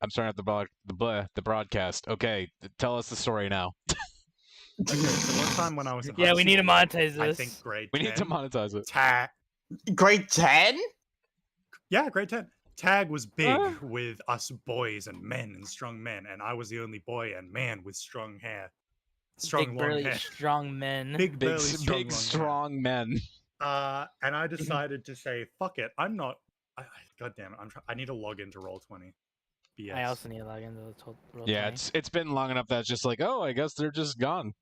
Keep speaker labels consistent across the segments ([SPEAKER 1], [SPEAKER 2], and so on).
[SPEAKER 1] I'm starting at the broadcast. Okay, tell us the story now.
[SPEAKER 2] Okay, so one time when I was in
[SPEAKER 3] Yeah,
[SPEAKER 2] high
[SPEAKER 3] we need to
[SPEAKER 2] school,
[SPEAKER 3] monetize
[SPEAKER 2] I
[SPEAKER 3] this.
[SPEAKER 2] think grade
[SPEAKER 1] We
[SPEAKER 2] 10.
[SPEAKER 1] need to monetize it.
[SPEAKER 4] Grade 10?
[SPEAKER 2] Yeah, grade 10. Tag was big with us boys and men and strong men, and I was the only boy and man with strong hair. Strong,
[SPEAKER 3] Big,
[SPEAKER 2] long
[SPEAKER 3] burly,
[SPEAKER 2] hair.
[SPEAKER 3] strong men.
[SPEAKER 2] Big, burly, strong,
[SPEAKER 1] big,
[SPEAKER 2] long
[SPEAKER 1] strong men.
[SPEAKER 2] hair. And I decided to say, fuck it, I'm not... God damn it, I need to log into Roll20. BS.
[SPEAKER 3] I also need to log into the Roll20.
[SPEAKER 1] Yeah, it's been long enough that it's just like, oh, I guess they're just gone.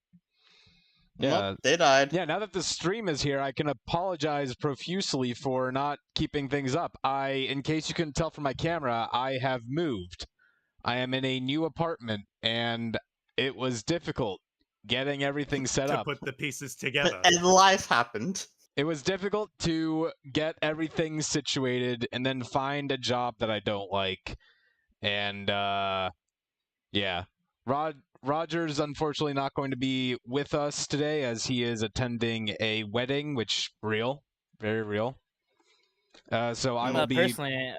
[SPEAKER 1] Yeah,
[SPEAKER 4] Nope, they died.
[SPEAKER 1] Yeah, now that the stream is here, I can apologize profusely for not keeping things up. In case you couldn't tell from my camera, I have moved. I am in a new apartment, and it was difficult getting everything set
[SPEAKER 2] to
[SPEAKER 1] up.
[SPEAKER 2] put the pieces together.
[SPEAKER 4] And life happened.
[SPEAKER 1] It was difficult to get everything situated and then find a job that I don't like. And, yeah. Roger's unfortunately not going to be with us today as he is attending a wedding, which real, very real. So I will be.
[SPEAKER 3] Personally,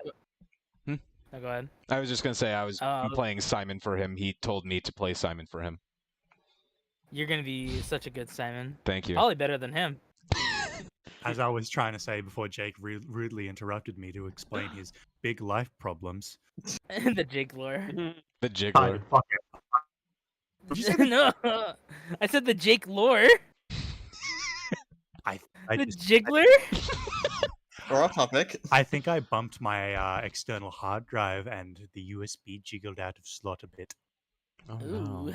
[SPEAKER 3] no, go ahead.
[SPEAKER 1] I was just gonna say I'm playing Simon for him. He told me to play Simon for him.
[SPEAKER 3] You're gonna be such a good Simon.
[SPEAKER 1] Thank you.
[SPEAKER 3] Probably better than him.
[SPEAKER 2] As I was trying to say before Jake rudely interrupted me to explain his big life problems.
[SPEAKER 3] The Jiggler.
[SPEAKER 1] The Jiggler.
[SPEAKER 3] No, I said the Jake lore. The Jiggler.
[SPEAKER 4] Or a topic.
[SPEAKER 2] I think I bumped my external hard drive and the USB jiggled out of slot a bit.
[SPEAKER 1] Oh no.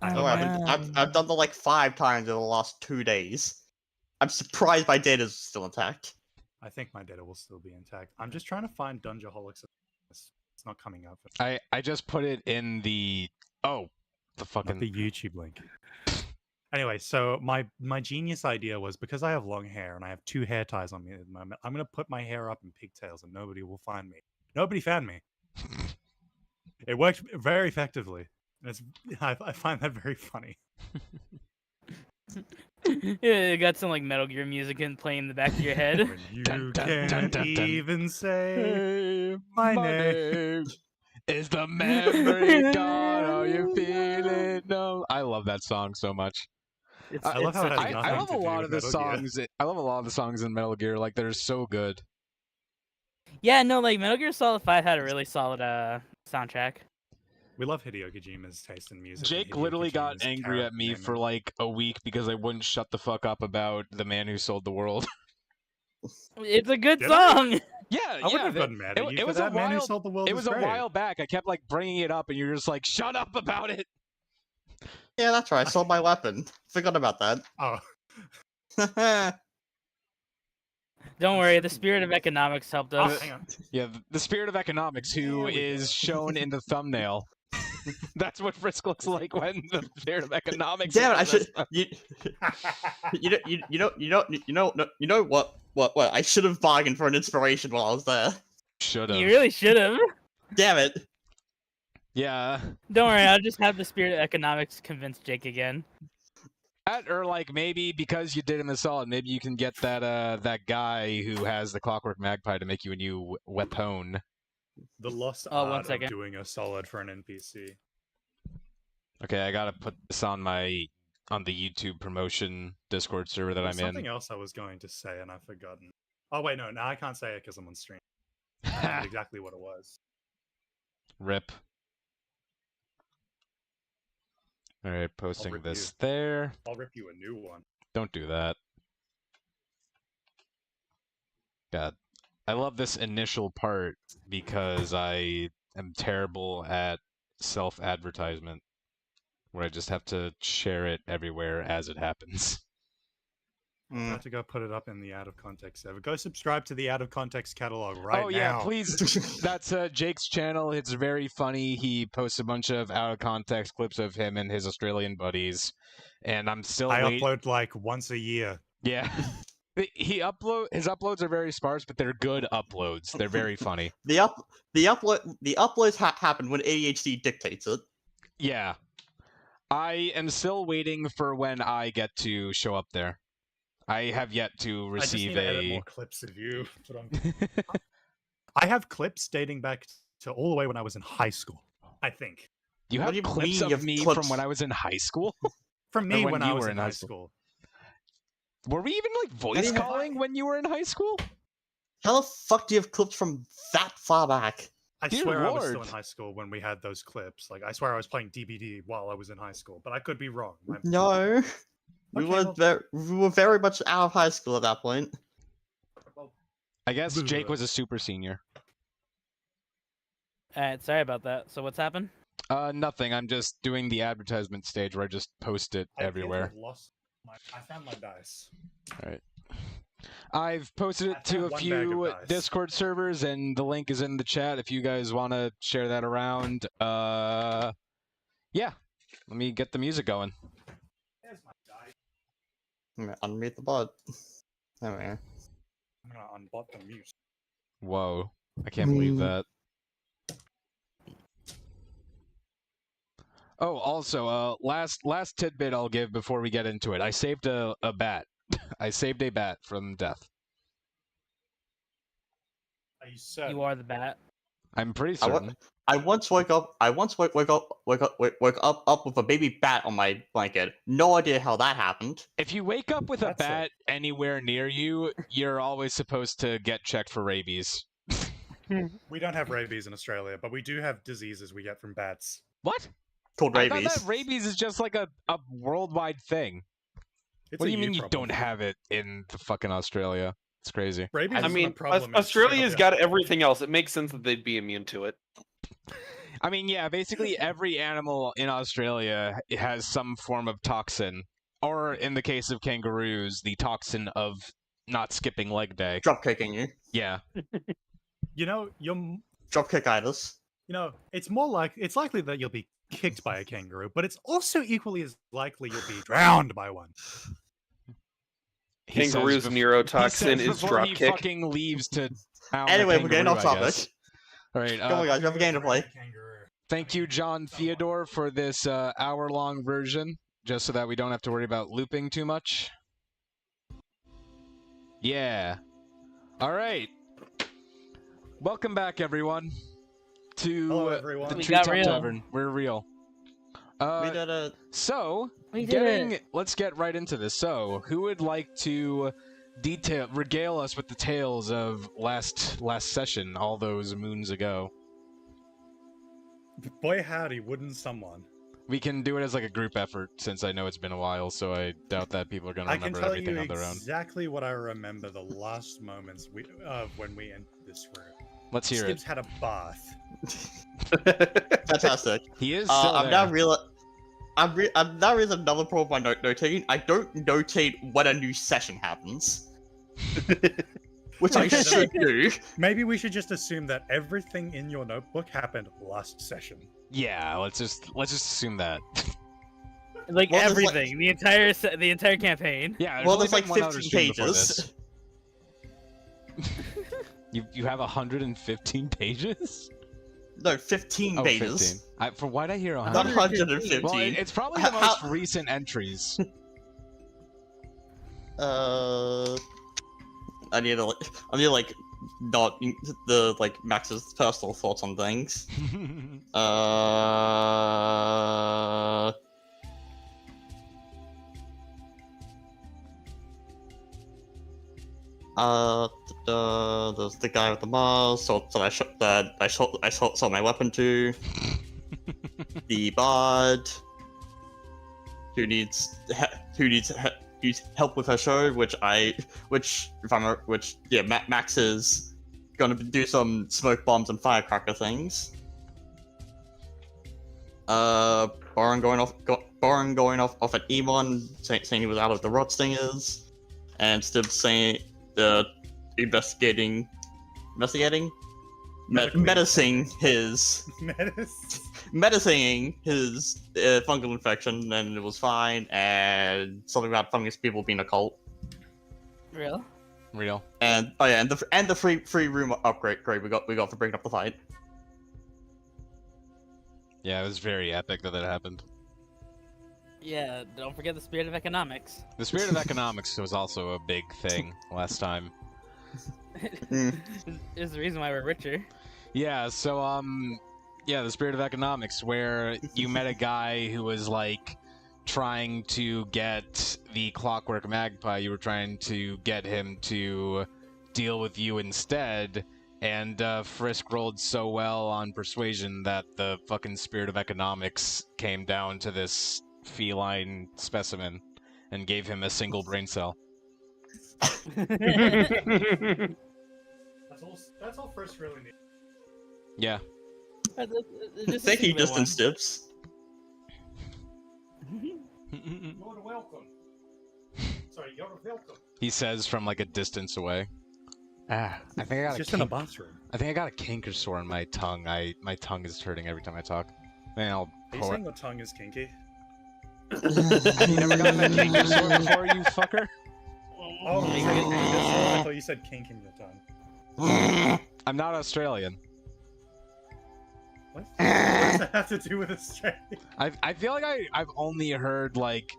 [SPEAKER 4] I've done that like 5 times in the last 2 days. I'm surprised my data's still intact.
[SPEAKER 2] I think my data will still be intact. I'm just trying to find Dungeoholics Anonymous. It's not coming up.
[SPEAKER 1] I just put it in the fucking
[SPEAKER 2] the YouTube link. Anyway, so my genius idea was, because I have long hair and I have 2 hair ties on me at the moment, I'm gonna put my hair up in pigtails and nobody will find me. Nobody found me. It worked very effectively. And I find that very funny.
[SPEAKER 3] Yeah, got some like Metal Gear music playing in the back of your head.
[SPEAKER 2] When you can't even say my name.
[SPEAKER 1] Is the memory gone? Are you feeling no? I love that song so much.
[SPEAKER 2] I love how it has
[SPEAKER 1] I
[SPEAKER 2] nothing
[SPEAKER 1] love
[SPEAKER 2] to
[SPEAKER 1] a
[SPEAKER 2] do
[SPEAKER 1] lot
[SPEAKER 2] with
[SPEAKER 1] of the
[SPEAKER 2] Metal Gear.
[SPEAKER 1] songs. I love a lot of the songs in Metal Gear. Like they're so good.
[SPEAKER 3] Yeah, no, like Metal Gear Solid 5 had a really solid soundtrack.
[SPEAKER 2] We love Hideo Kojima's taste in music.
[SPEAKER 1] Jake literally got angry at me for like a week because I wouldn't shut the fuck up about The Man Who Sold the World.
[SPEAKER 3] It's a good
[SPEAKER 2] Did
[SPEAKER 3] song.
[SPEAKER 1] Yeah,
[SPEAKER 2] I wouldn't have gotten mad at you for that. Man Who Sold the World
[SPEAKER 1] It was a while back. I kept like bringing it up, and you're just like, "Shut up about it."
[SPEAKER 4] Yeah, that's right. I sold my weapon. Forgot about that.
[SPEAKER 2] Oh.
[SPEAKER 3] Don't worry, the spirit of economics helped
[SPEAKER 2] Oh,
[SPEAKER 3] us.
[SPEAKER 2] hang on.
[SPEAKER 1] Yeah, the spirit of economics, who is shown in the thumbnail. That's what Frisk looks like when the spirit of economics.
[SPEAKER 4] Damn it! I should. You know what? What? I should have bargained for an inspiration while I was there.
[SPEAKER 1] Should have.
[SPEAKER 3] You really should have.
[SPEAKER 4] Damn it!
[SPEAKER 1] Yeah.
[SPEAKER 3] Don't worry, I'll just have the spirit of economics convince Jake again.
[SPEAKER 1] Or like maybe because you did him a solid, maybe you can get that guy who has the Clockwork Magpie to make you a new weapon.
[SPEAKER 2] The lost
[SPEAKER 3] one
[SPEAKER 2] art of
[SPEAKER 3] second.
[SPEAKER 2] doing a solid for an NPC.
[SPEAKER 1] Okay, I gotta put this on the YouTube promotion Discord server that
[SPEAKER 2] There's
[SPEAKER 1] I'm in.
[SPEAKER 2] something else I was going to say and I've forgotten. Oh wait, no, now I can't say it because I'm on stream. I remembered exactly what it was.
[SPEAKER 1] Rip. Alright, posting
[SPEAKER 2] rip
[SPEAKER 1] this
[SPEAKER 2] you.
[SPEAKER 1] there.
[SPEAKER 2] I'll rip you a new one.
[SPEAKER 1] Don't do that. God. I love this initial part because I am terrible at self-advertisement, where I just have to share it everywhere as it happens.
[SPEAKER 2] I have to go put it up in the Out of Context server. Go subscribe to the Out of Context catalog right now.
[SPEAKER 1] Oh yeah, please. That's Jake's channel. It's very funny. He posts a bunch of out of context clips of him and his Australian buddies, and I'm still.
[SPEAKER 2] I upload like once a year.
[SPEAKER 1] Yeah. His uploads are very sparse, but they're good uploads. They're very funny.
[SPEAKER 4] The uploads happen when ADHD dictates it.
[SPEAKER 1] Yeah. I am still waiting for when I get to show up there. I have yet to receive
[SPEAKER 2] I just need to edit more clips of you. I have clips dating back to all the way when I was in high school. I think
[SPEAKER 1] You
[SPEAKER 4] What
[SPEAKER 1] have
[SPEAKER 4] do you
[SPEAKER 1] clips
[SPEAKER 4] mean you
[SPEAKER 1] of
[SPEAKER 4] have
[SPEAKER 1] me from
[SPEAKER 4] clips?
[SPEAKER 1] when I was in high school?
[SPEAKER 2] from me
[SPEAKER 1] when
[SPEAKER 2] when
[SPEAKER 1] you
[SPEAKER 2] I was
[SPEAKER 1] were
[SPEAKER 2] in high school.
[SPEAKER 1] Were we even like voice
[SPEAKER 4] do you have-
[SPEAKER 1] calling when you were in high school?
[SPEAKER 4] How the fuck do you have clips from that far back?
[SPEAKER 2] I
[SPEAKER 1] Dear
[SPEAKER 2] swear I was still in
[SPEAKER 1] Lord.
[SPEAKER 2] high school when we had those clips. Like I swear I was playing DBD while I was in high school, but I could be wrong.
[SPEAKER 4] No. We
[SPEAKER 2] Okay,
[SPEAKER 4] were
[SPEAKER 2] well-
[SPEAKER 4] we were very much out of high school at that point.
[SPEAKER 1] I guess Jake was a super senior.
[SPEAKER 3] Alright, sorry about that. So what's happened?
[SPEAKER 1] Nothing. I'm just doing the advertisement stage where I just post it
[SPEAKER 2] I appear to
[SPEAKER 1] everywhere.
[SPEAKER 2] have lost I found my dice.
[SPEAKER 1] Alright. I've posted it
[SPEAKER 2] I
[SPEAKER 1] to
[SPEAKER 2] found
[SPEAKER 1] a
[SPEAKER 2] one bag
[SPEAKER 1] few
[SPEAKER 2] of dice.
[SPEAKER 1] Discord servers, and the link is in the chat if you guys want to share that around. Yeah. Let me get the music going.
[SPEAKER 2] There's my dice.
[SPEAKER 4] I'm gonna unmute the bot. There we go.
[SPEAKER 2] I'm gonna unbot the music.
[SPEAKER 1] Whoa. I can't believe
[SPEAKER 4] Mm.
[SPEAKER 1] that. Oh, also, last tidbit I'll give before we get into it. I saved a bat. I saved a bat from death.
[SPEAKER 2] Are you certain?
[SPEAKER 3] You are the bat.
[SPEAKER 1] I'm pretty
[SPEAKER 4] I wa-
[SPEAKER 1] certain.
[SPEAKER 4] I once woke up with a baby bat on my blanket. No idea how that happened.
[SPEAKER 1] If you wake up with a
[SPEAKER 2] That's
[SPEAKER 1] bat anywhere near you, you're always supposed to get checked for rabies.
[SPEAKER 2] We don't have rabies in Australia, but we do have diseases we get from bats.
[SPEAKER 1] What?
[SPEAKER 4] Called
[SPEAKER 1] I
[SPEAKER 4] rabies.
[SPEAKER 1] thought that rabies is just like a worldwide thing.
[SPEAKER 2] It's
[SPEAKER 1] What
[SPEAKER 2] a
[SPEAKER 1] do you mean you
[SPEAKER 2] problem.
[SPEAKER 1] don't have it in the fucking Australia? It's crazy.
[SPEAKER 2] Rabies
[SPEAKER 5] I
[SPEAKER 2] isn't a
[SPEAKER 5] mean,
[SPEAKER 2] problem in
[SPEAKER 5] Australia's
[SPEAKER 2] Australia.
[SPEAKER 5] got everything else. It makes sense that they'd be immune to it.
[SPEAKER 1] I mean, yeah, basically every animal in Australia has some form of toxin. Or in the case of kangaroos, the toxin of not skipping leg day.
[SPEAKER 4] Drop kicking you.
[SPEAKER 1] Yeah.
[SPEAKER 2] You know,
[SPEAKER 4] Drop kickitis.
[SPEAKER 2] it's likely that you'll be kicked by a kangaroo, but it's also equally as likely you'll be drowned by one.
[SPEAKER 1] He says
[SPEAKER 5] Kangaroo's
[SPEAKER 1] bef-
[SPEAKER 5] neurotoxin
[SPEAKER 1] he says
[SPEAKER 5] is
[SPEAKER 1] before he
[SPEAKER 5] dropkick.
[SPEAKER 1] fucking leaves to pound a
[SPEAKER 4] Anyway, we're getting
[SPEAKER 1] kangaroo,
[SPEAKER 4] off
[SPEAKER 1] I
[SPEAKER 4] topic.
[SPEAKER 1] guess. All right.
[SPEAKER 4] Come on, guys, we have a game to play.
[SPEAKER 1] Thank you, John Theodore, for this hour-long version, just so that we don't have to worry about looping too much. Yeah. All right. Welcome back, everyone, to
[SPEAKER 2] Hello, everyone.
[SPEAKER 1] the
[SPEAKER 3] We got
[SPEAKER 1] Treetop
[SPEAKER 3] real.
[SPEAKER 1] Tavern. We're real.
[SPEAKER 4] We did it.
[SPEAKER 1] So,
[SPEAKER 3] We did it.
[SPEAKER 1] let's get right into this. So, who would like to regale us with the tales of last session, all those moons ago?
[SPEAKER 2] Boy howdy, wouldn't someone?
[SPEAKER 1] We can do it as like a group effort, since I know it's been a while, so I doubt that people are going to
[SPEAKER 2] I can
[SPEAKER 1] remember
[SPEAKER 2] tell
[SPEAKER 1] everything
[SPEAKER 2] you
[SPEAKER 1] on their own.
[SPEAKER 2] exactly what I remember the last moments of when we entered this room.
[SPEAKER 1] Let's hear
[SPEAKER 2] Skips
[SPEAKER 1] it.
[SPEAKER 2] had a bath.
[SPEAKER 4] Fantastic.
[SPEAKER 1] He is still
[SPEAKER 4] I'm
[SPEAKER 1] there.
[SPEAKER 4] now now realizing another problem with my notating. I don't notate when a new session happens. Which I
[SPEAKER 2] Okay,
[SPEAKER 4] should do.
[SPEAKER 2] Maybe we should just assume that everything in your notebook happened last session.
[SPEAKER 1] Yeah, let's just assume that.
[SPEAKER 3] Like
[SPEAKER 4] Well, there's, like-
[SPEAKER 3] everything, the entire campaign.
[SPEAKER 1] Yeah, there's
[SPEAKER 4] Well,
[SPEAKER 1] only
[SPEAKER 4] there's like
[SPEAKER 1] been one other
[SPEAKER 4] 15
[SPEAKER 1] stream before
[SPEAKER 4] pages.
[SPEAKER 1] this. You have 115 pages?
[SPEAKER 4] No, 15
[SPEAKER 1] Oh,
[SPEAKER 4] pages.
[SPEAKER 1] 15. For why'd I hear
[SPEAKER 4] Not
[SPEAKER 1] 100?
[SPEAKER 4] 115.
[SPEAKER 1] Well, it's probably the most recent entries.
[SPEAKER 4] I need to like not the like Max's personal thoughts on things. There's the guy with the Mars, so I sold my weapon to. The bard who needs help with her show, Max is gonna do some smoke bombs and firecracker things. Baron going off at Emon, saying he was out of the rot stingers, and Stib saying menacing his fungal infection, and it was fine, and something about fungus people being a cult.
[SPEAKER 3] Real?
[SPEAKER 1] Real.
[SPEAKER 4] And the free room upgrade we got for breaking up the fight.
[SPEAKER 1] Yeah, it was very epic that happened.
[SPEAKER 3] Yeah, don't forget the spirit of economics.
[SPEAKER 1] The spirit of economics was also a big thing last time.
[SPEAKER 4] Mm.
[SPEAKER 3] Is the reason why we're richer.
[SPEAKER 1] Yeah, so yeah, the spirit of economics, where you met a guy who was like trying to get the Clockwork Magpie. You were trying to get him to deal with you instead, and Frisk rolled so well on persuasion that the fucking spirit of economics came down to this feline specimen and gave him a single brain cell.
[SPEAKER 2] That's all Frisk really needs.
[SPEAKER 1] Yeah.
[SPEAKER 4] Thank you, distance dips.
[SPEAKER 2] You're welcome. Sorry, you're welcome.
[SPEAKER 1] He says from like a distance away. I think I got
[SPEAKER 2] Just in a bathroom.
[SPEAKER 1] I think I got a canker sore on my tongue. My tongue is hurting every time I talk. Man, I'll
[SPEAKER 2] Are you saying your tongue is kinky?
[SPEAKER 1] Have you never gotten a canker sore before, you fucker?
[SPEAKER 2] Oh, I thought you said kink in your tongue.
[SPEAKER 1] I'm not Australian.
[SPEAKER 2] What? What does that have to do with Australia?
[SPEAKER 1] I feel like I've only heard like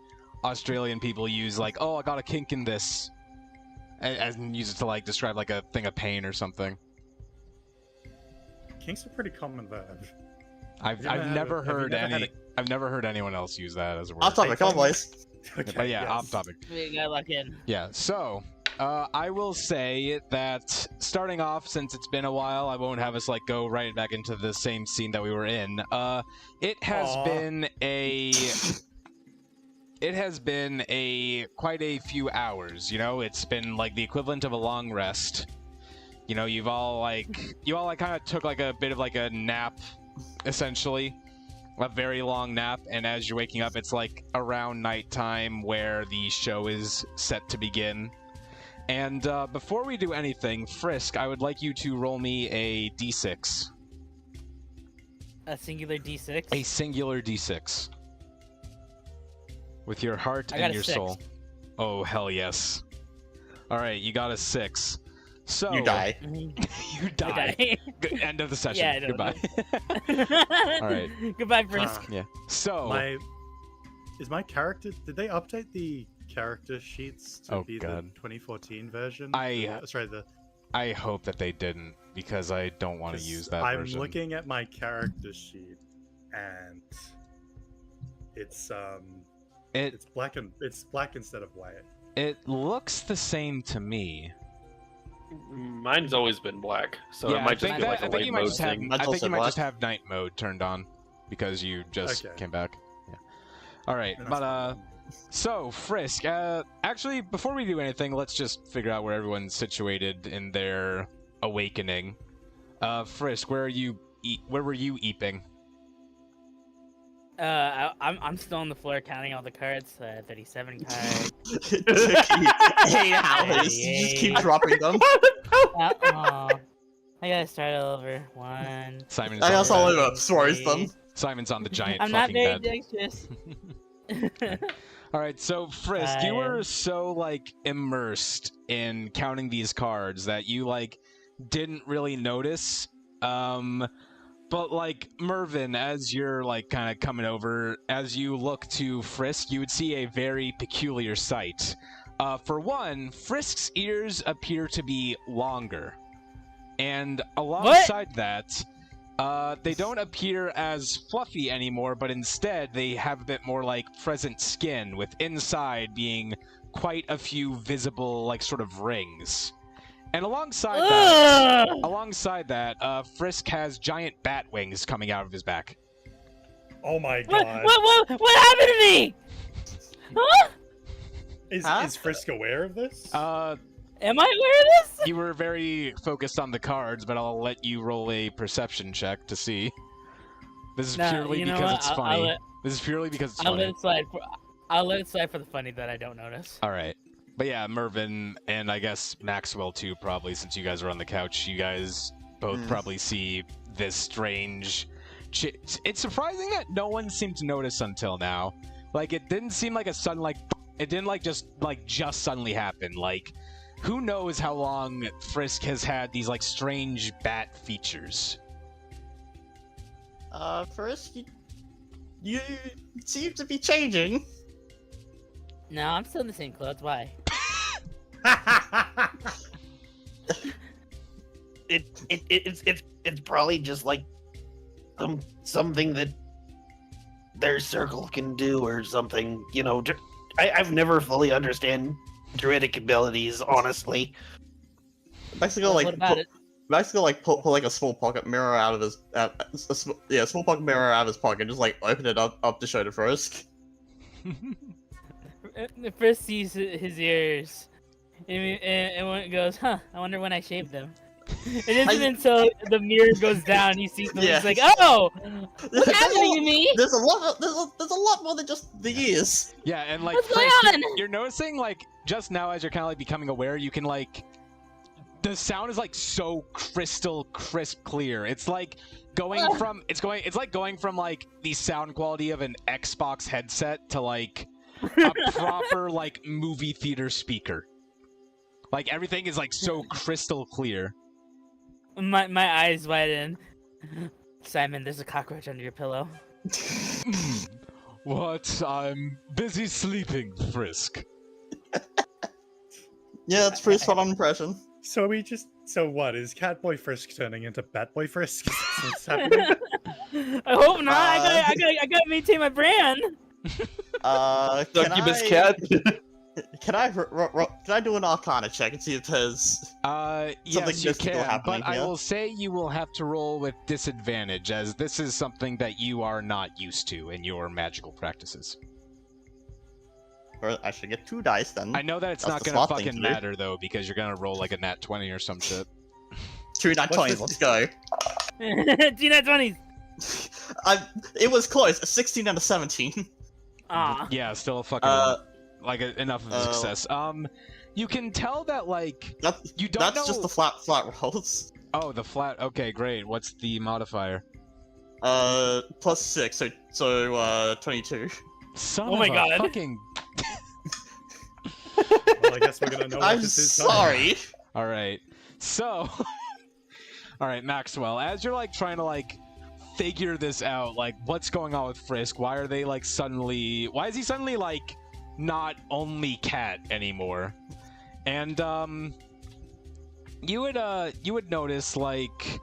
[SPEAKER 1] Australian people use like, oh, I got a kink in this, and use it to like describe like a thing of pain or something.
[SPEAKER 2] Kink's a pretty common verb.
[SPEAKER 1] I've never heard anyone else use that as a word.
[SPEAKER 4] Off topic, come on, boys.
[SPEAKER 2] Okay,
[SPEAKER 1] But yeah,
[SPEAKER 2] yes.
[SPEAKER 1] off topic.
[SPEAKER 3] We got locked in.
[SPEAKER 1] Yeah, so I will say that starting off, since it's been a while, I won't have us like go right back into the same scene that we were in. It has been quite a few hours. You know, it's been like the equivalent of a long rest. You know, you all kind of took like a bit of like a nap, essentially. A very long nap, and as you're waking up, it's like around nighttime where the show is set to begin. And before we do anything, Frisk, I would like you to roll me a d6.
[SPEAKER 3] A singular D6.
[SPEAKER 1] A singular d6. With your heart
[SPEAKER 3] I got
[SPEAKER 1] and
[SPEAKER 3] a
[SPEAKER 1] your
[SPEAKER 3] 6.
[SPEAKER 1] soul. Oh, hell yes. Alright, you got a 6. So
[SPEAKER 4] You die.
[SPEAKER 1] You die.
[SPEAKER 3] Okay.
[SPEAKER 1] End of the session.
[SPEAKER 3] Yeah, I know.
[SPEAKER 1] Goodbye. Alright.
[SPEAKER 3] Goodbye, Frisk.
[SPEAKER 1] Yeah. So
[SPEAKER 2] Is my character? Did they update the character sheets to
[SPEAKER 1] Oh,
[SPEAKER 2] be
[SPEAKER 1] God.
[SPEAKER 2] the 2014 version?
[SPEAKER 1] I hope that they didn't, because I don't want to use that
[SPEAKER 2] I'm
[SPEAKER 1] version.
[SPEAKER 2] looking at my character sheet, and it's black instead of white.
[SPEAKER 1] It looks the same to me.
[SPEAKER 5] Mine's always been black, so
[SPEAKER 1] Yeah,
[SPEAKER 5] it might
[SPEAKER 1] I
[SPEAKER 5] just
[SPEAKER 1] think
[SPEAKER 5] be like a
[SPEAKER 1] I think
[SPEAKER 5] white
[SPEAKER 1] you might
[SPEAKER 5] mode
[SPEAKER 1] just have.
[SPEAKER 5] thing.
[SPEAKER 1] I think
[SPEAKER 4] also
[SPEAKER 1] you might
[SPEAKER 4] black.
[SPEAKER 1] just have night mode turned on because you just
[SPEAKER 2] Okay.
[SPEAKER 1] came back. Yeah. All right,
[SPEAKER 2] And
[SPEAKER 1] but
[SPEAKER 2] that's
[SPEAKER 1] so Frisk. Actually, before we do anything, let's just figure out where everyone's situated in their awakening. Frisk, where were you eeping?
[SPEAKER 3] I'm still on the floor counting all the cards. 37 cards.
[SPEAKER 4] It took you 8 hours. You just keep dropping them.
[SPEAKER 3] I gotta start over. 1.
[SPEAKER 1] Simon's
[SPEAKER 4] I
[SPEAKER 1] on
[SPEAKER 4] also
[SPEAKER 1] the
[SPEAKER 4] only
[SPEAKER 1] bed.
[SPEAKER 4] destroys them.
[SPEAKER 1] Simon's on the giant
[SPEAKER 3] I'm not
[SPEAKER 1] fucking
[SPEAKER 3] very
[SPEAKER 1] bed.
[SPEAKER 3] dexterous.
[SPEAKER 1] All right, so Frisk, you were so like immersed in counting these cards that you like didn't really notice. But like Mervin, as you're like kind of coming over, as you look to Frisk, you would see a very peculiar sight. For one, Frisk's ears appear to be longer, and alongside that, they don't appear as fluffy anymore, but instead they have a bit more like present skin, with inside being quite a few visible like sort of rings. And alongside that, Frisk has giant bat wings coming out of his back.
[SPEAKER 2] Oh my god!
[SPEAKER 3] What happened to me? Huh?
[SPEAKER 2] Is Frisk aware of this?
[SPEAKER 3] Am I aware of this?
[SPEAKER 1] You were very focused on the cards, but I'll let you roll a perception check to see. This is purely because it's funny. This is purely because it's
[SPEAKER 3] I'll
[SPEAKER 1] funny.
[SPEAKER 3] let it slide. I'll let it slide for the funny that I don't notice.
[SPEAKER 1] All right. But yeah, Mervin and I guess Maxwell too, probably, since you guys are on the couch. You guys both probably see this strange... It's surprising that no one seemed to notice until now. Like, it didn't seem like a sudden, like... It didn't, like, just suddenly happen. Like, who knows how long Frisk has had these, like, strange bat features.
[SPEAKER 4] Frisk, you seem to be changing.
[SPEAKER 3] No, I'm still in the same clothes. Why?
[SPEAKER 5] It's
[SPEAKER 6] it's probably just like something that their circle can do or something. You know, I've never fully understand druidic abilities, honestly.
[SPEAKER 4] Basically,
[SPEAKER 3] Well,
[SPEAKER 4] like
[SPEAKER 3] what about it?
[SPEAKER 4] basically like pull like a small pocket mirror out of his a small pocket mirror out of his pocket, just like open it up to show to Frisk.
[SPEAKER 3] First sees his ears, and when it goes, huh? I wonder when I shaved them. It isn't until the mirror goes down he sees them.
[SPEAKER 4] Yeah.
[SPEAKER 3] He's like, oh, what's happening to me?
[SPEAKER 4] There's a lot more than just the ears.
[SPEAKER 1] Yeah, and like
[SPEAKER 3] What's going
[SPEAKER 1] Frisk,
[SPEAKER 3] on?
[SPEAKER 1] you're noticing like just now as you're kind of like becoming aware, you can like the sound is like so crystal crisp clear. It's like going from it's like going from like the sound quality of an Xbox headset to like a proper like movie theater speaker. Like everything is like so crystal clear.
[SPEAKER 3] My eyes widen. Simon, there's a cockroach under your pillow.
[SPEAKER 1] What? I'm busy sleeping, Frisk.
[SPEAKER 4] Yeah, that's pretty spot on impression.
[SPEAKER 2] So what is Catboy Frisk turning into Batboy Frisk? What's happening?
[SPEAKER 3] I hope not. I gotta maintain my brand.
[SPEAKER 5] Succubus cat.
[SPEAKER 4] Can I do an Arcana check and see if there's
[SPEAKER 1] Yes, you
[SPEAKER 4] mystical
[SPEAKER 1] can,
[SPEAKER 4] happening
[SPEAKER 1] but I
[SPEAKER 4] here?
[SPEAKER 1] will say you will have to roll with disadvantage, as this is something that you are not used to in your magical practices.
[SPEAKER 4] Or I should get 2 dice then.
[SPEAKER 1] I know that it's
[SPEAKER 4] That's
[SPEAKER 1] not
[SPEAKER 4] the
[SPEAKER 1] gonna
[SPEAKER 4] smart thing
[SPEAKER 1] fucking
[SPEAKER 4] to do.
[SPEAKER 1] matter though, because you're gonna roll like a nat 20 or some shit.
[SPEAKER 4] 2 nat 20s, let's go.
[SPEAKER 3] G-Net 20s.
[SPEAKER 4] It was close, a 16 and a 17.
[SPEAKER 3] Aw.
[SPEAKER 1] Yeah, still a fucking enough of a success. You can tell that like you don't
[SPEAKER 4] That's
[SPEAKER 1] know.
[SPEAKER 4] just the flat rolls.
[SPEAKER 1] Oh, the flat. Okay, great. What's the modifier?
[SPEAKER 4] Plus 6, so 22.
[SPEAKER 1] Son
[SPEAKER 3] Oh
[SPEAKER 1] of
[SPEAKER 3] my
[SPEAKER 1] a
[SPEAKER 3] God.
[SPEAKER 1] fucking.
[SPEAKER 2] Well, I guess we're gonna know what
[SPEAKER 4] I'm
[SPEAKER 2] this is.
[SPEAKER 4] sorry.
[SPEAKER 1] All right. So, all right, Maxwell. As you're like trying to like figure this out, like what's going on with Frisk? Why are they like suddenly? Why is he suddenly like not only cat anymore? And you would notice like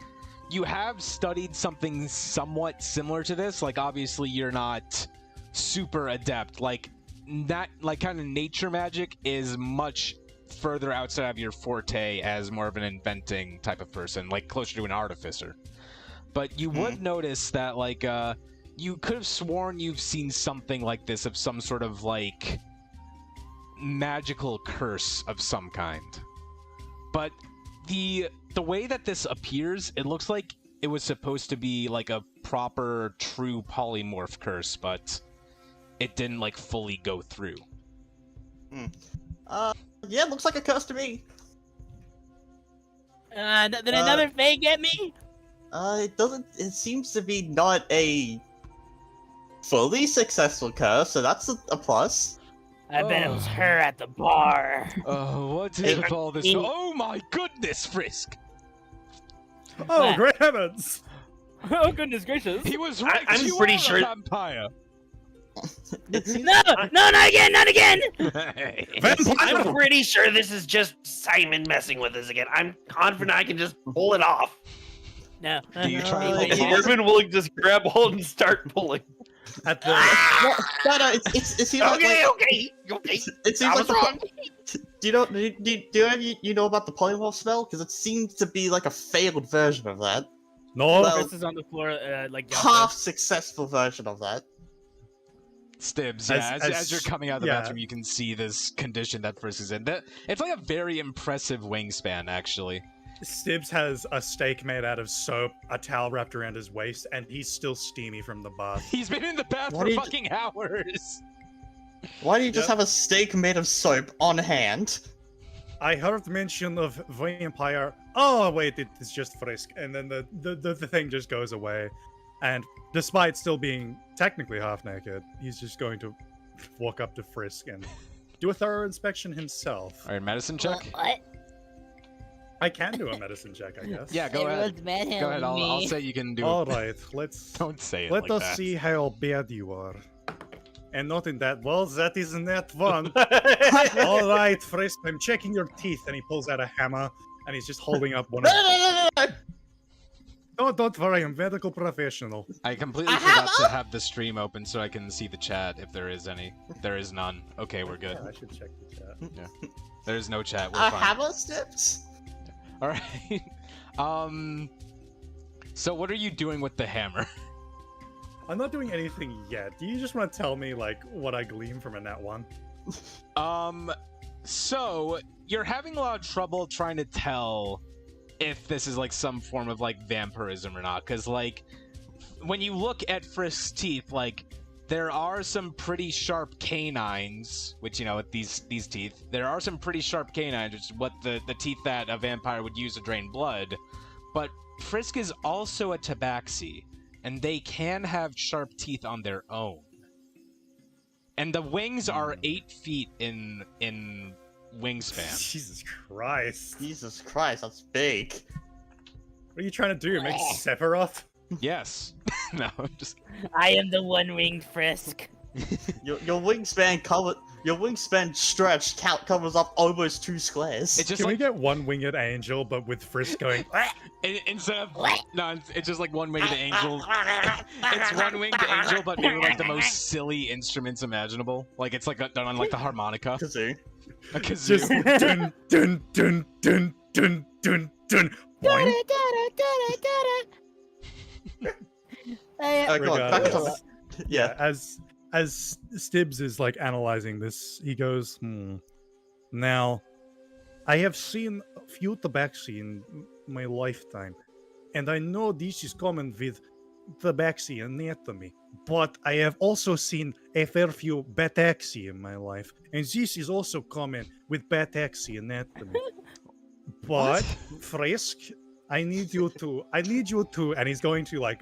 [SPEAKER 1] you have studied something somewhat similar to this. Like obviously you're not super adept. Like that like kind of nature magic is much further outside of your forte as more of an inventing type of person, like closer to an artificer. But you would notice that like you could have sworn you've seen something like this of some sort of like magical curse of some kind. But the way that this appears, it looks like it was supposed to be like a proper true polymorph curse, but it didn't like fully go through.
[SPEAKER 4] Yeah, looks like a curse to me.
[SPEAKER 3] Did another Fae get me?
[SPEAKER 4] It doesn't. It seems to be not a fully successful curse, so that's a plus.
[SPEAKER 3] I bet it was her at the bar.
[SPEAKER 1] Oh, what is with all this? Oh my goodness, Frisk!
[SPEAKER 2] Oh,
[SPEAKER 3] What?
[SPEAKER 2] great heavens!
[SPEAKER 3] Oh goodness gracious!
[SPEAKER 1] He was right.
[SPEAKER 6] I'm
[SPEAKER 1] you
[SPEAKER 6] pretty
[SPEAKER 1] are
[SPEAKER 6] sure-
[SPEAKER 1] a vampire.
[SPEAKER 3] No, not again, not again!
[SPEAKER 6] I'm pretty sure this is just Simon messing with us again. I'm confident I can just pull it off.
[SPEAKER 3] No.
[SPEAKER 1] Do you try to
[SPEAKER 3] Wait,
[SPEAKER 1] pull
[SPEAKER 3] wait,
[SPEAKER 1] it off?
[SPEAKER 5] Irvin will just grab hold and start pulling.
[SPEAKER 2] At the
[SPEAKER 4] No, it seems like,
[SPEAKER 6] Okay.
[SPEAKER 4] it seems
[SPEAKER 6] I
[SPEAKER 4] like
[SPEAKER 6] was wrong.
[SPEAKER 4] do you know about the polymorph spell? Because it seems to be like a failed version of that,
[SPEAKER 2] no,
[SPEAKER 4] Well,
[SPEAKER 3] Chris is on the floor, like
[SPEAKER 4] half successful version of that.
[SPEAKER 1] Stibs, yeah.
[SPEAKER 2] As-
[SPEAKER 1] As you're coming out of the
[SPEAKER 2] yeah.
[SPEAKER 1] bathroom, you can see this condition that Frisk is in. It's like a very impressive wingspan, actually.
[SPEAKER 2] Stibbs has a steak made out of soap, a towel wrapped around his waist, and he's still steamy from the bath.
[SPEAKER 1] He's been in the bath
[SPEAKER 4] What
[SPEAKER 1] for
[SPEAKER 4] did-
[SPEAKER 1] fucking hours.
[SPEAKER 4] Why do you just
[SPEAKER 2] Yep.
[SPEAKER 4] have a steak made of soap on hand?
[SPEAKER 2] I heard mention of vampire. Oh wait, it's just Frisk, and then the thing just goes away. And despite still being technically half naked, he's just going to walk up to Frisk and do a thorough inspection himself.
[SPEAKER 1] All right, medicine check.
[SPEAKER 3] What?
[SPEAKER 2] I can do a medicine check, I guess.
[SPEAKER 1] Yeah, go ahead.
[SPEAKER 3] Everyone's manhandling
[SPEAKER 1] Go ahead. I'll
[SPEAKER 3] me.
[SPEAKER 1] say you can do.
[SPEAKER 2] All right, let's
[SPEAKER 1] Don't say it
[SPEAKER 2] let
[SPEAKER 1] like
[SPEAKER 2] us
[SPEAKER 1] that.
[SPEAKER 2] see how bad you are. And not in that. Well, that is net one. All right, Frisk, I'm checking your teeth, and he pulls out a hammer, and he's just holding up one. Of Don't worry, I'm medical professional.
[SPEAKER 1] I completely forgot to have the stream open so I can see the chat if there is any. There is none. Okay, we're good.
[SPEAKER 2] Yeah, I should check the chat.
[SPEAKER 1] There is no chat. We're fine.
[SPEAKER 4] Hammer Stips?
[SPEAKER 1] All right. So what are you doing with the hammer?
[SPEAKER 2] I'm not doing anything yet. Do you just want to tell me, like, what I glean from a nat 1?
[SPEAKER 1] So you're having a lot of trouble trying to tell if this is like some form of like vampirism or not, because like when you look at Frisk's teeth, like there are some pretty sharp canines, which, you know, with these teeth, there are some pretty sharp canines, which is what the teeth that a vampire would use to drain blood. But Frisk is also a tabaxi, and they can have sharp teeth on their own. And the wings are 8 feet in wingspan.
[SPEAKER 2] Jesus Christ.
[SPEAKER 4] Jesus Christ, that's big.
[SPEAKER 2] What are you trying to do? Make Sephiroth?
[SPEAKER 1] Yes. No, I'm just.
[SPEAKER 3] I am the one-winged Frisk.
[SPEAKER 4] Your wingspan stretch covers up almost 2 squares.
[SPEAKER 1] It's just
[SPEAKER 2] Can
[SPEAKER 1] like
[SPEAKER 2] we get one winged angel, but with Frisk going?
[SPEAKER 1] instead of no, it's just like one winged angel. It's one winged angel, but maybe like the most silly instruments imaginable. Like it's like done on like the harmonica.
[SPEAKER 4] Kazoo.
[SPEAKER 1] A kazoo.
[SPEAKER 2] Just dun dun dun dun dun dun dun. Boing.
[SPEAKER 4] Go on, back
[SPEAKER 2] Regardless.
[SPEAKER 4] to yeah.
[SPEAKER 2] As Stibbs is like analyzing this, he goes, Now, I have seen a few tabaxi in my lifetime, and I know this is common with tabaxi anatomy, but I have also seen a fair few bataxi in my life, and this is also common with bataxi anatomy. But Frisk, I need you to, and he's going to like,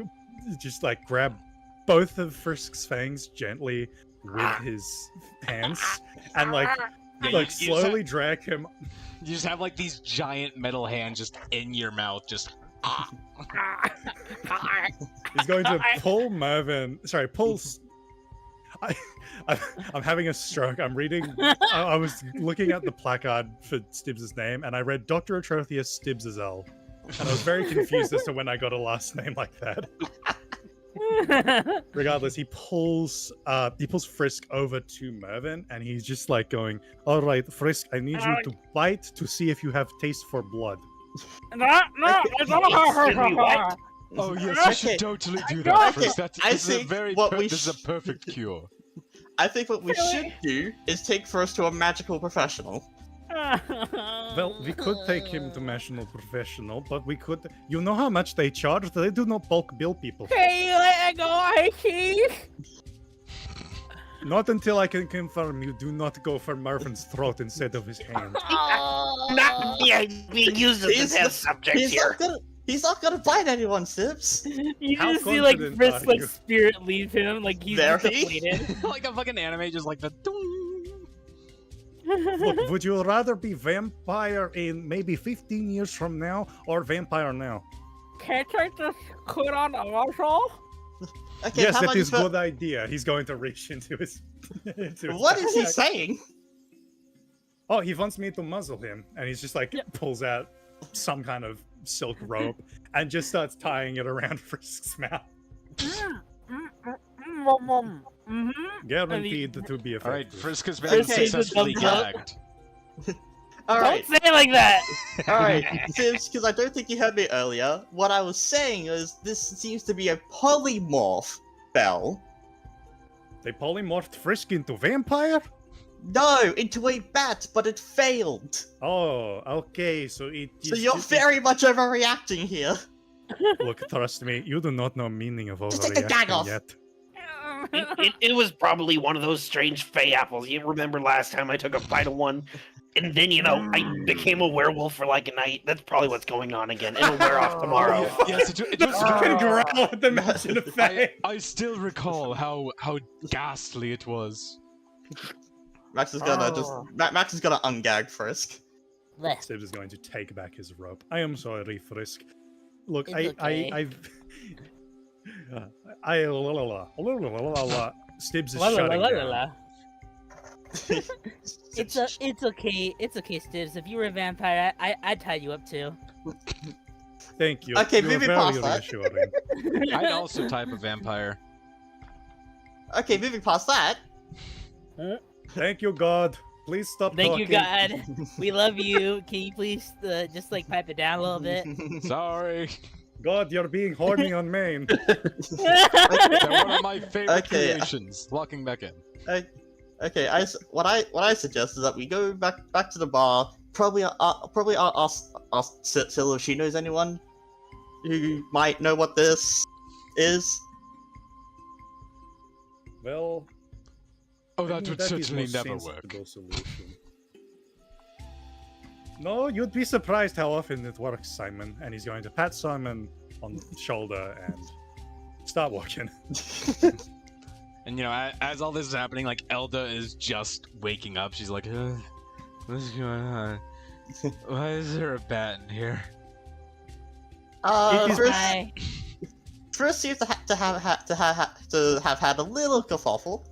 [SPEAKER 2] just like grab both of Frisk's fangs gently with his hands, and like slowly drag him.
[SPEAKER 1] You just have like these giant metal hands just in your mouth, just.
[SPEAKER 2] He's going to pull Mervin. Sorry, pull. I'm having a stroke. I'm reading. I was looking at the placard for Stibbs' name, and I read Dr. Atrotheus Stibbs-L. And I was very confused as to when I got a last name like that. Regardless, he pulls Frisk over to Mervin, and he's just like going, "All right, Frisk, I need you to bite to see if you have taste for blood."
[SPEAKER 3] No.
[SPEAKER 1] Oh yes, you should totally do that. Frisk. This is a perfect cure.
[SPEAKER 4] I think what we should do is take first to a magical professional.
[SPEAKER 2] Well, we could take him to national professional, but we could. You know how much they charge? They do not bulk bill people.
[SPEAKER 3] Hey, let go, Chief.
[SPEAKER 2] Not until I can confirm you do not go for Mervin's throat instead of his hand.
[SPEAKER 6] Not being used as a test subject here.
[SPEAKER 4] He's not gonna bite anyone, Sips.
[SPEAKER 3] You
[SPEAKER 2] How
[SPEAKER 3] just see like
[SPEAKER 2] confident
[SPEAKER 3] Frisk
[SPEAKER 2] are
[SPEAKER 3] like
[SPEAKER 2] you?
[SPEAKER 3] spirit leave him, like he's
[SPEAKER 4] There he-
[SPEAKER 3] deflated.
[SPEAKER 1] Like a fucking anime, just like the.
[SPEAKER 2] Look, would you rather be vampire in maybe 15 years from now or vampire now?
[SPEAKER 3] Can I just put on also?
[SPEAKER 4] Okay,
[SPEAKER 2] Yes,
[SPEAKER 4] how
[SPEAKER 2] that
[SPEAKER 4] about
[SPEAKER 2] is
[SPEAKER 4] you
[SPEAKER 2] good idea. He's going to reach into his.
[SPEAKER 4] What is he
[SPEAKER 2] backpack.
[SPEAKER 4] saying?
[SPEAKER 2] Oh, he wants me to muzzle him, and he's just like pulls out some kind of silk rope and just starts tying it around Frisk's mouth. Guaranteed to be effective.
[SPEAKER 1] All right, Frisk has been
[SPEAKER 3] Frisk is
[SPEAKER 1] successfully
[SPEAKER 3] a dumb
[SPEAKER 1] gagged.
[SPEAKER 4] Alright,
[SPEAKER 3] Don't say it like that.
[SPEAKER 4] alright, Sips, because I don't think you heard me earlier. What I was saying is this seems to be a polymorph spell.
[SPEAKER 2] They polymorphed Frisk into vampire?
[SPEAKER 4] No, into a bat, but it failed.
[SPEAKER 2] Oh, okay, so it
[SPEAKER 4] So you're very much overreacting here.
[SPEAKER 2] Look, trust me, you do not know meaning of
[SPEAKER 4] Just take the gag
[SPEAKER 2] overreacting
[SPEAKER 4] off.
[SPEAKER 2] yet.
[SPEAKER 6] It was probably one of those strange fey apples. You remember last time I took a bite of one? And then, I became a werewolf for like a night. That's probably what's going on again. It'll wear off tomorrow.
[SPEAKER 1] Yes, it was.
[SPEAKER 2] Fucking growl at the mention of Faye.
[SPEAKER 1] I still recall how ghastly it was.
[SPEAKER 4] Max is gonna Max is gonna ungag Frisk.
[SPEAKER 2] Stibbs is going to take back his rope. I am sorry, Frisk. Look,
[SPEAKER 3] It's okay.
[SPEAKER 2] Stibbs is
[SPEAKER 3] La, la, la,
[SPEAKER 2] shutting
[SPEAKER 3] la, la,
[SPEAKER 2] down.
[SPEAKER 3] la. It's okay, Stibbs. If you were a vampire, I'd tie you up too.
[SPEAKER 2] Thank you.
[SPEAKER 4] Okay,
[SPEAKER 2] you were
[SPEAKER 4] moving
[SPEAKER 2] very
[SPEAKER 4] past that.
[SPEAKER 2] reassuring.
[SPEAKER 1] I'd also type a vampire.
[SPEAKER 4] Okay, moving past that.
[SPEAKER 2] Thank you, God. Please stop
[SPEAKER 3] Thank
[SPEAKER 2] talking.
[SPEAKER 3] you, God. We love you. Can you please just like pipe it down a little bit?
[SPEAKER 1] Sorry.
[SPEAKER 2] God, you're being horny on main.
[SPEAKER 1] They're one of my favorite
[SPEAKER 4] Okay.
[SPEAKER 1] creations. Walking back in.
[SPEAKER 4] Okay, what I suggest is that we go back to the bar. Probably ask Syl if she knows anyone who might know what this is.
[SPEAKER 2] Well,
[SPEAKER 1] Oh,
[SPEAKER 2] I
[SPEAKER 1] that
[SPEAKER 2] think
[SPEAKER 1] would
[SPEAKER 2] that is
[SPEAKER 1] certainly
[SPEAKER 2] most
[SPEAKER 1] never
[SPEAKER 2] sensible
[SPEAKER 1] work.
[SPEAKER 2] solution. No, you'd be surprised how often it works, Simon. And he's going to pat Simon on the shoulder and start walking.
[SPEAKER 1] And as all this is happening, like Elda is just waking up. She's like, what's going on? Why is there a bat in here?
[SPEAKER 3] Hi.
[SPEAKER 4] First seems to have had a little kerfuffle.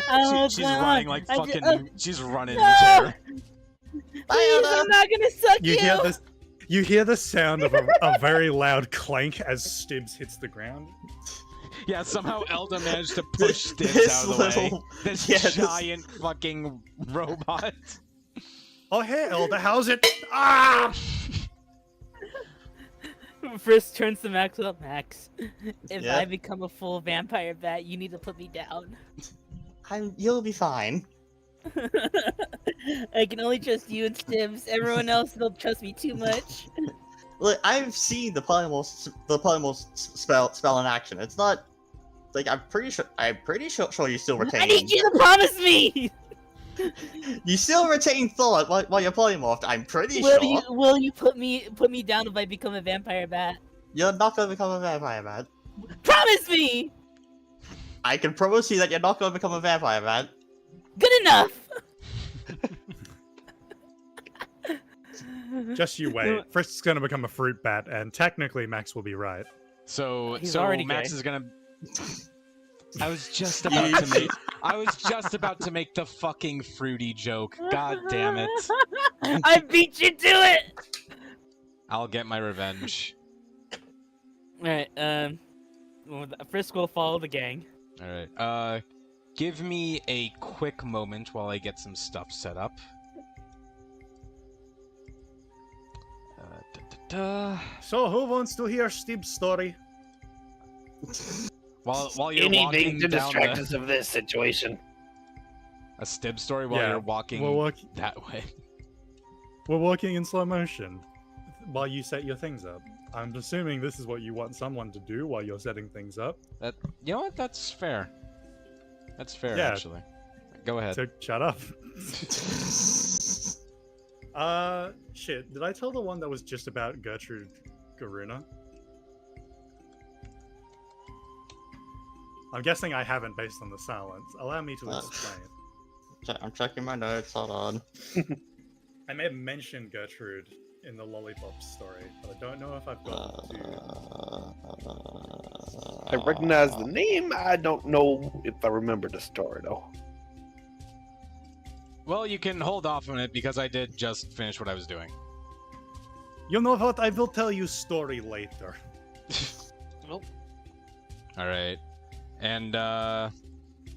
[SPEAKER 3] Oh,
[SPEAKER 1] She's
[SPEAKER 3] God.
[SPEAKER 1] running like
[SPEAKER 3] I
[SPEAKER 1] fucking. She's running
[SPEAKER 3] No!
[SPEAKER 1] in terror.
[SPEAKER 3] Please, I'm not gonna suck you.
[SPEAKER 2] You hear the sound of a very loud clank as Stibbs hits the ground.
[SPEAKER 1] Yeah, somehow Elda managed to push Stibbs
[SPEAKER 4] This
[SPEAKER 1] out of the way.
[SPEAKER 4] little-
[SPEAKER 1] This
[SPEAKER 4] yeah, this-
[SPEAKER 1] giant fucking robot.
[SPEAKER 2] Oh, hey, Elda, how's it? Ah!
[SPEAKER 3] First turns to Max up. Max, if
[SPEAKER 4] Yeah?
[SPEAKER 3] I become a full vampire bat, you need to put me down.
[SPEAKER 4] You'll be fine.
[SPEAKER 3] I can only trust you and Stibbs. Everyone else don't trust me too much.
[SPEAKER 4] Look, I've seen the polymorph spell in action. It's not like I'm pretty sure you still retain.
[SPEAKER 3] I need you to promise me.
[SPEAKER 4] You still retain thought while you're polymorphed. I'm pretty
[SPEAKER 3] Will
[SPEAKER 4] sure.
[SPEAKER 3] will you put me down if I become a vampire bat?
[SPEAKER 4] You're not gonna become a vampire bat.
[SPEAKER 3] Promise me.
[SPEAKER 4] I can promise you that you're not gonna become a vampire bat.
[SPEAKER 3] Good enough.
[SPEAKER 2] Just you wait. Frisk's gonna become a fruit bat, and technically Max will be right.
[SPEAKER 1] So
[SPEAKER 3] He's already
[SPEAKER 1] Max
[SPEAKER 3] gay.
[SPEAKER 1] is gonna. I was just about to make the fucking fruity joke. God damn it!
[SPEAKER 3] I beat you to it.
[SPEAKER 1] I'll get my revenge.
[SPEAKER 3] All right. Frisk will follow the gang.
[SPEAKER 1] All right. Give me a quick moment while I get some stuff set up.
[SPEAKER 2] So, who wants to hear Stibbs' story?
[SPEAKER 1] While you're
[SPEAKER 6] Anything
[SPEAKER 1] walking
[SPEAKER 6] to
[SPEAKER 1] down
[SPEAKER 6] distract us of this situation.
[SPEAKER 1] a Stib story while
[SPEAKER 2] Yeah,
[SPEAKER 1] you're walking
[SPEAKER 2] we're
[SPEAKER 1] that way.
[SPEAKER 2] We're walking in slow motion while you set your things up. I'm assuming this is what you want someone to do while you're setting things up.
[SPEAKER 1] You know what? That's fair. That's fair,
[SPEAKER 2] Yeah.
[SPEAKER 1] actually. Go ahead.
[SPEAKER 2] So shut up. Shit. Did I tell the one that was just about Gertrude Garuna? I'm guessing I haven't based on the silence. Allow me to explain.
[SPEAKER 4] I'm checking my notes. Hold on.
[SPEAKER 2] I may have mentioned Gertrude in the lollipop story, but I don't know if I've got to.
[SPEAKER 6] I recognize the name. I don't know if I remember the story though.
[SPEAKER 1] Well, you can hold off on it because I did just finish what I was doing.
[SPEAKER 2] You know what? I will tell you story later.
[SPEAKER 1] All right. And yeah,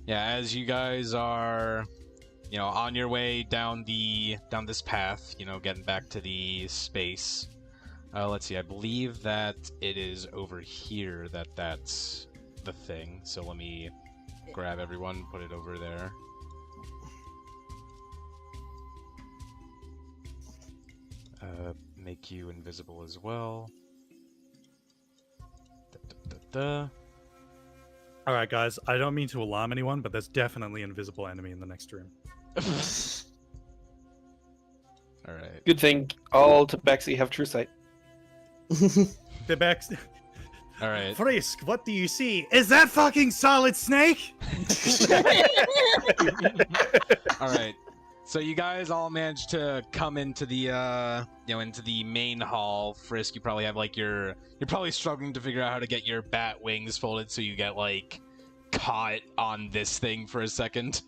[SPEAKER 1] as you guys are, on your way down this path, getting back to the space. Let's see. I believe that it is over here that's the thing. So let me grab everyone, put it over there. Make you invisible as well.
[SPEAKER 2] Alright, guys, I don't mean to alarm anyone, but there's definitely an invisible enemy in the next room.
[SPEAKER 1] Alright.
[SPEAKER 6] Good thing all Tabaxi have true sight.
[SPEAKER 2] The back.
[SPEAKER 1] Alright.
[SPEAKER 2] Frisk, what do you see? Is that fucking Solid Snake?
[SPEAKER 1] Alright. So you guys all managed to come into the into the main hall. Frisk, you probably have you're probably struggling to figure out how to get your bat wings folded so you get caught on this thing for a second.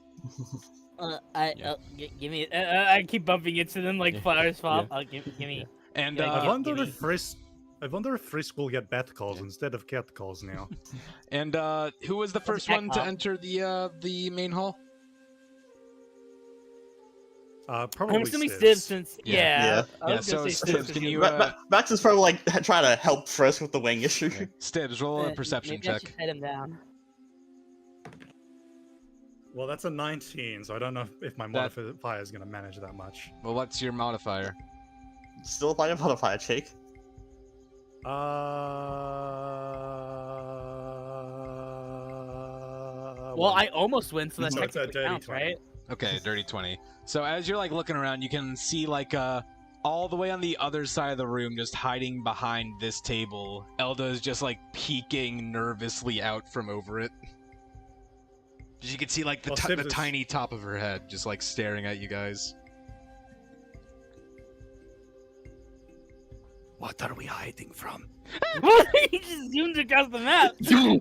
[SPEAKER 3] Give me. I keep bumping into them like flowers fall.
[SPEAKER 1] Yeah.
[SPEAKER 3] Give me.
[SPEAKER 1] And
[SPEAKER 3] Yeah,
[SPEAKER 2] I wonder
[SPEAKER 3] give
[SPEAKER 2] if Frisk I wonder if Frisk will get bat calls instead of cat calls now.
[SPEAKER 1] And who was the first one to enter the main hall?
[SPEAKER 2] Probably
[SPEAKER 3] I'm assuming
[SPEAKER 2] Stibs.
[SPEAKER 3] Stibs since
[SPEAKER 4] Yeah.
[SPEAKER 3] I was gonna say
[SPEAKER 1] Stibs,
[SPEAKER 3] Stibs.
[SPEAKER 1] can you
[SPEAKER 4] Max is probably like trying to help Frisk with the wing issue.
[SPEAKER 1] yeah. Stibs, roll a perception
[SPEAKER 3] Maybe I
[SPEAKER 1] check.
[SPEAKER 3] should head him down.
[SPEAKER 2] Well, that's a 19, so I don't know if my modifier is going to manage that much.
[SPEAKER 1] Well, what's your modifier?
[SPEAKER 4] Still applying a modifier, Jake.
[SPEAKER 3] Well, I almost win, so that
[SPEAKER 2] So it's a
[SPEAKER 3] technically
[SPEAKER 2] dirty
[SPEAKER 3] counts,
[SPEAKER 2] 20.
[SPEAKER 3] right?
[SPEAKER 1] Okay, dirty 20. So as you're like looking around, you can see like all the way on the other side of the room, just hiding behind this table, Elda is just like peeking nervously out from over it. You can see like the,
[SPEAKER 2] Well,
[SPEAKER 1] the tiny top of her head, just like staring at you guys.
[SPEAKER 2] What are we hiding from?
[SPEAKER 3] He just zoomed across the map.
[SPEAKER 1] Yeah,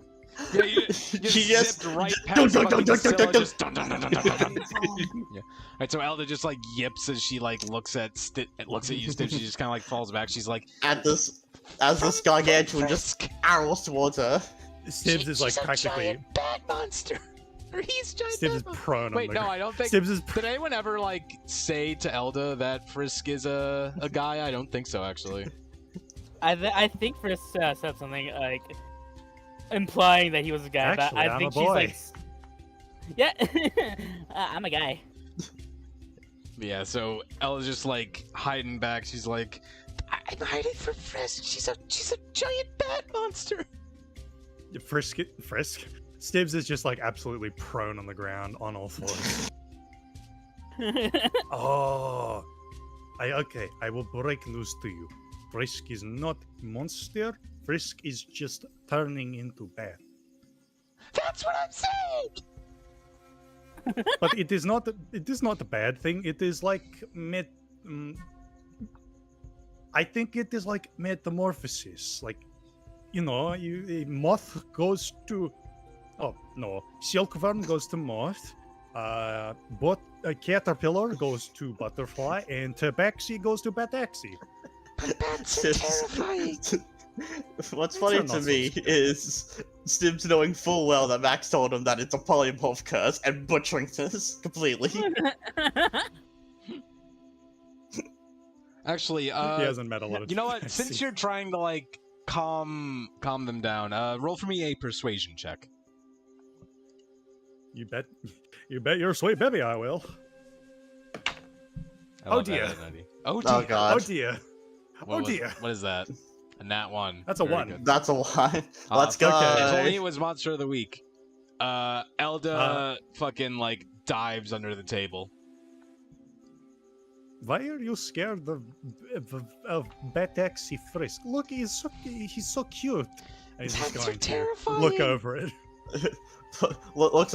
[SPEAKER 1] you
[SPEAKER 4] She
[SPEAKER 1] just zipped right past fucking Scylla, just dun, dun, dun, dun, dun, dun, dun. Yeah. Alright, so Elda just like yips as she like looks at you, Stib. She just kind of like falls back. She's like,
[SPEAKER 4] As this gargantuan just arrows towards her.
[SPEAKER 2] Stibs is like practically.
[SPEAKER 1] bad monster. Or he's giant.
[SPEAKER 2] Stibs is prone
[SPEAKER 1] Wait,
[SPEAKER 2] on the
[SPEAKER 1] no,
[SPEAKER 2] ground.
[SPEAKER 1] I don't think.
[SPEAKER 2] Stibs is
[SPEAKER 1] Did anyone ever like say to Elda that Frisk is a guy? I don't think so, actually.
[SPEAKER 3] I think Frisk said something like implying that he was a guy,
[SPEAKER 2] Actually,
[SPEAKER 3] but I
[SPEAKER 2] I'm
[SPEAKER 3] think
[SPEAKER 2] a
[SPEAKER 3] she's
[SPEAKER 2] boy.
[SPEAKER 3] like, yeah, I'm a guy.
[SPEAKER 1] Yeah, so Elda's just like hiding back. She's like, I'm hiding from Frisk. She's a giant bat monster.
[SPEAKER 2] Frisk. Stibs is just like absolutely prone on the ground on all fours. Oh, okay. I will break news to you. Frisk is not monster. Frisk is just turning into bat.
[SPEAKER 1] That's what I'm saying.
[SPEAKER 2] But it is not. It is not a bad thing. It is like I think it is like metamorphosis. Like, you know, a moth goes to. Oh no, silkworm goes to moth. But a caterpillar goes to butterfly, and tabaxi goes to bataxi.
[SPEAKER 1] Bats are terrifying.
[SPEAKER 4] What's funny
[SPEAKER 2] not
[SPEAKER 4] to
[SPEAKER 2] so
[SPEAKER 4] me
[SPEAKER 2] scary.
[SPEAKER 4] is Stibs knowing full well that Max told him that it's a polymorph curse and butchering this completely.
[SPEAKER 1] Actually,
[SPEAKER 2] He hasn't met a lot of.
[SPEAKER 1] you know what? Since you're trying to like calm them down, roll for me a persuasion check.
[SPEAKER 2] you bet your sweet baby I will. Oh dear.
[SPEAKER 1] Oh
[SPEAKER 4] Oh
[SPEAKER 1] dear.
[SPEAKER 4] god.
[SPEAKER 2] Oh dear.
[SPEAKER 1] What
[SPEAKER 2] Oh
[SPEAKER 1] was-
[SPEAKER 2] dear.
[SPEAKER 1] What is that? A nat 1.
[SPEAKER 2] That's a
[SPEAKER 1] Very
[SPEAKER 2] 1.
[SPEAKER 1] good.
[SPEAKER 4] That's a lie.
[SPEAKER 1] Uh,
[SPEAKER 4] Let's go.
[SPEAKER 2] okay.
[SPEAKER 1] If only it was Monster of the Week. Elda fucking like dives under the table.
[SPEAKER 2] Why are you scared of Bataxi Frisk? Look, he's so cute. And he's just
[SPEAKER 1] Bats are
[SPEAKER 2] going to
[SPEAKER 1] terrifying.
[SPEAKER 2] look over it.
[SPEAKER 4] looks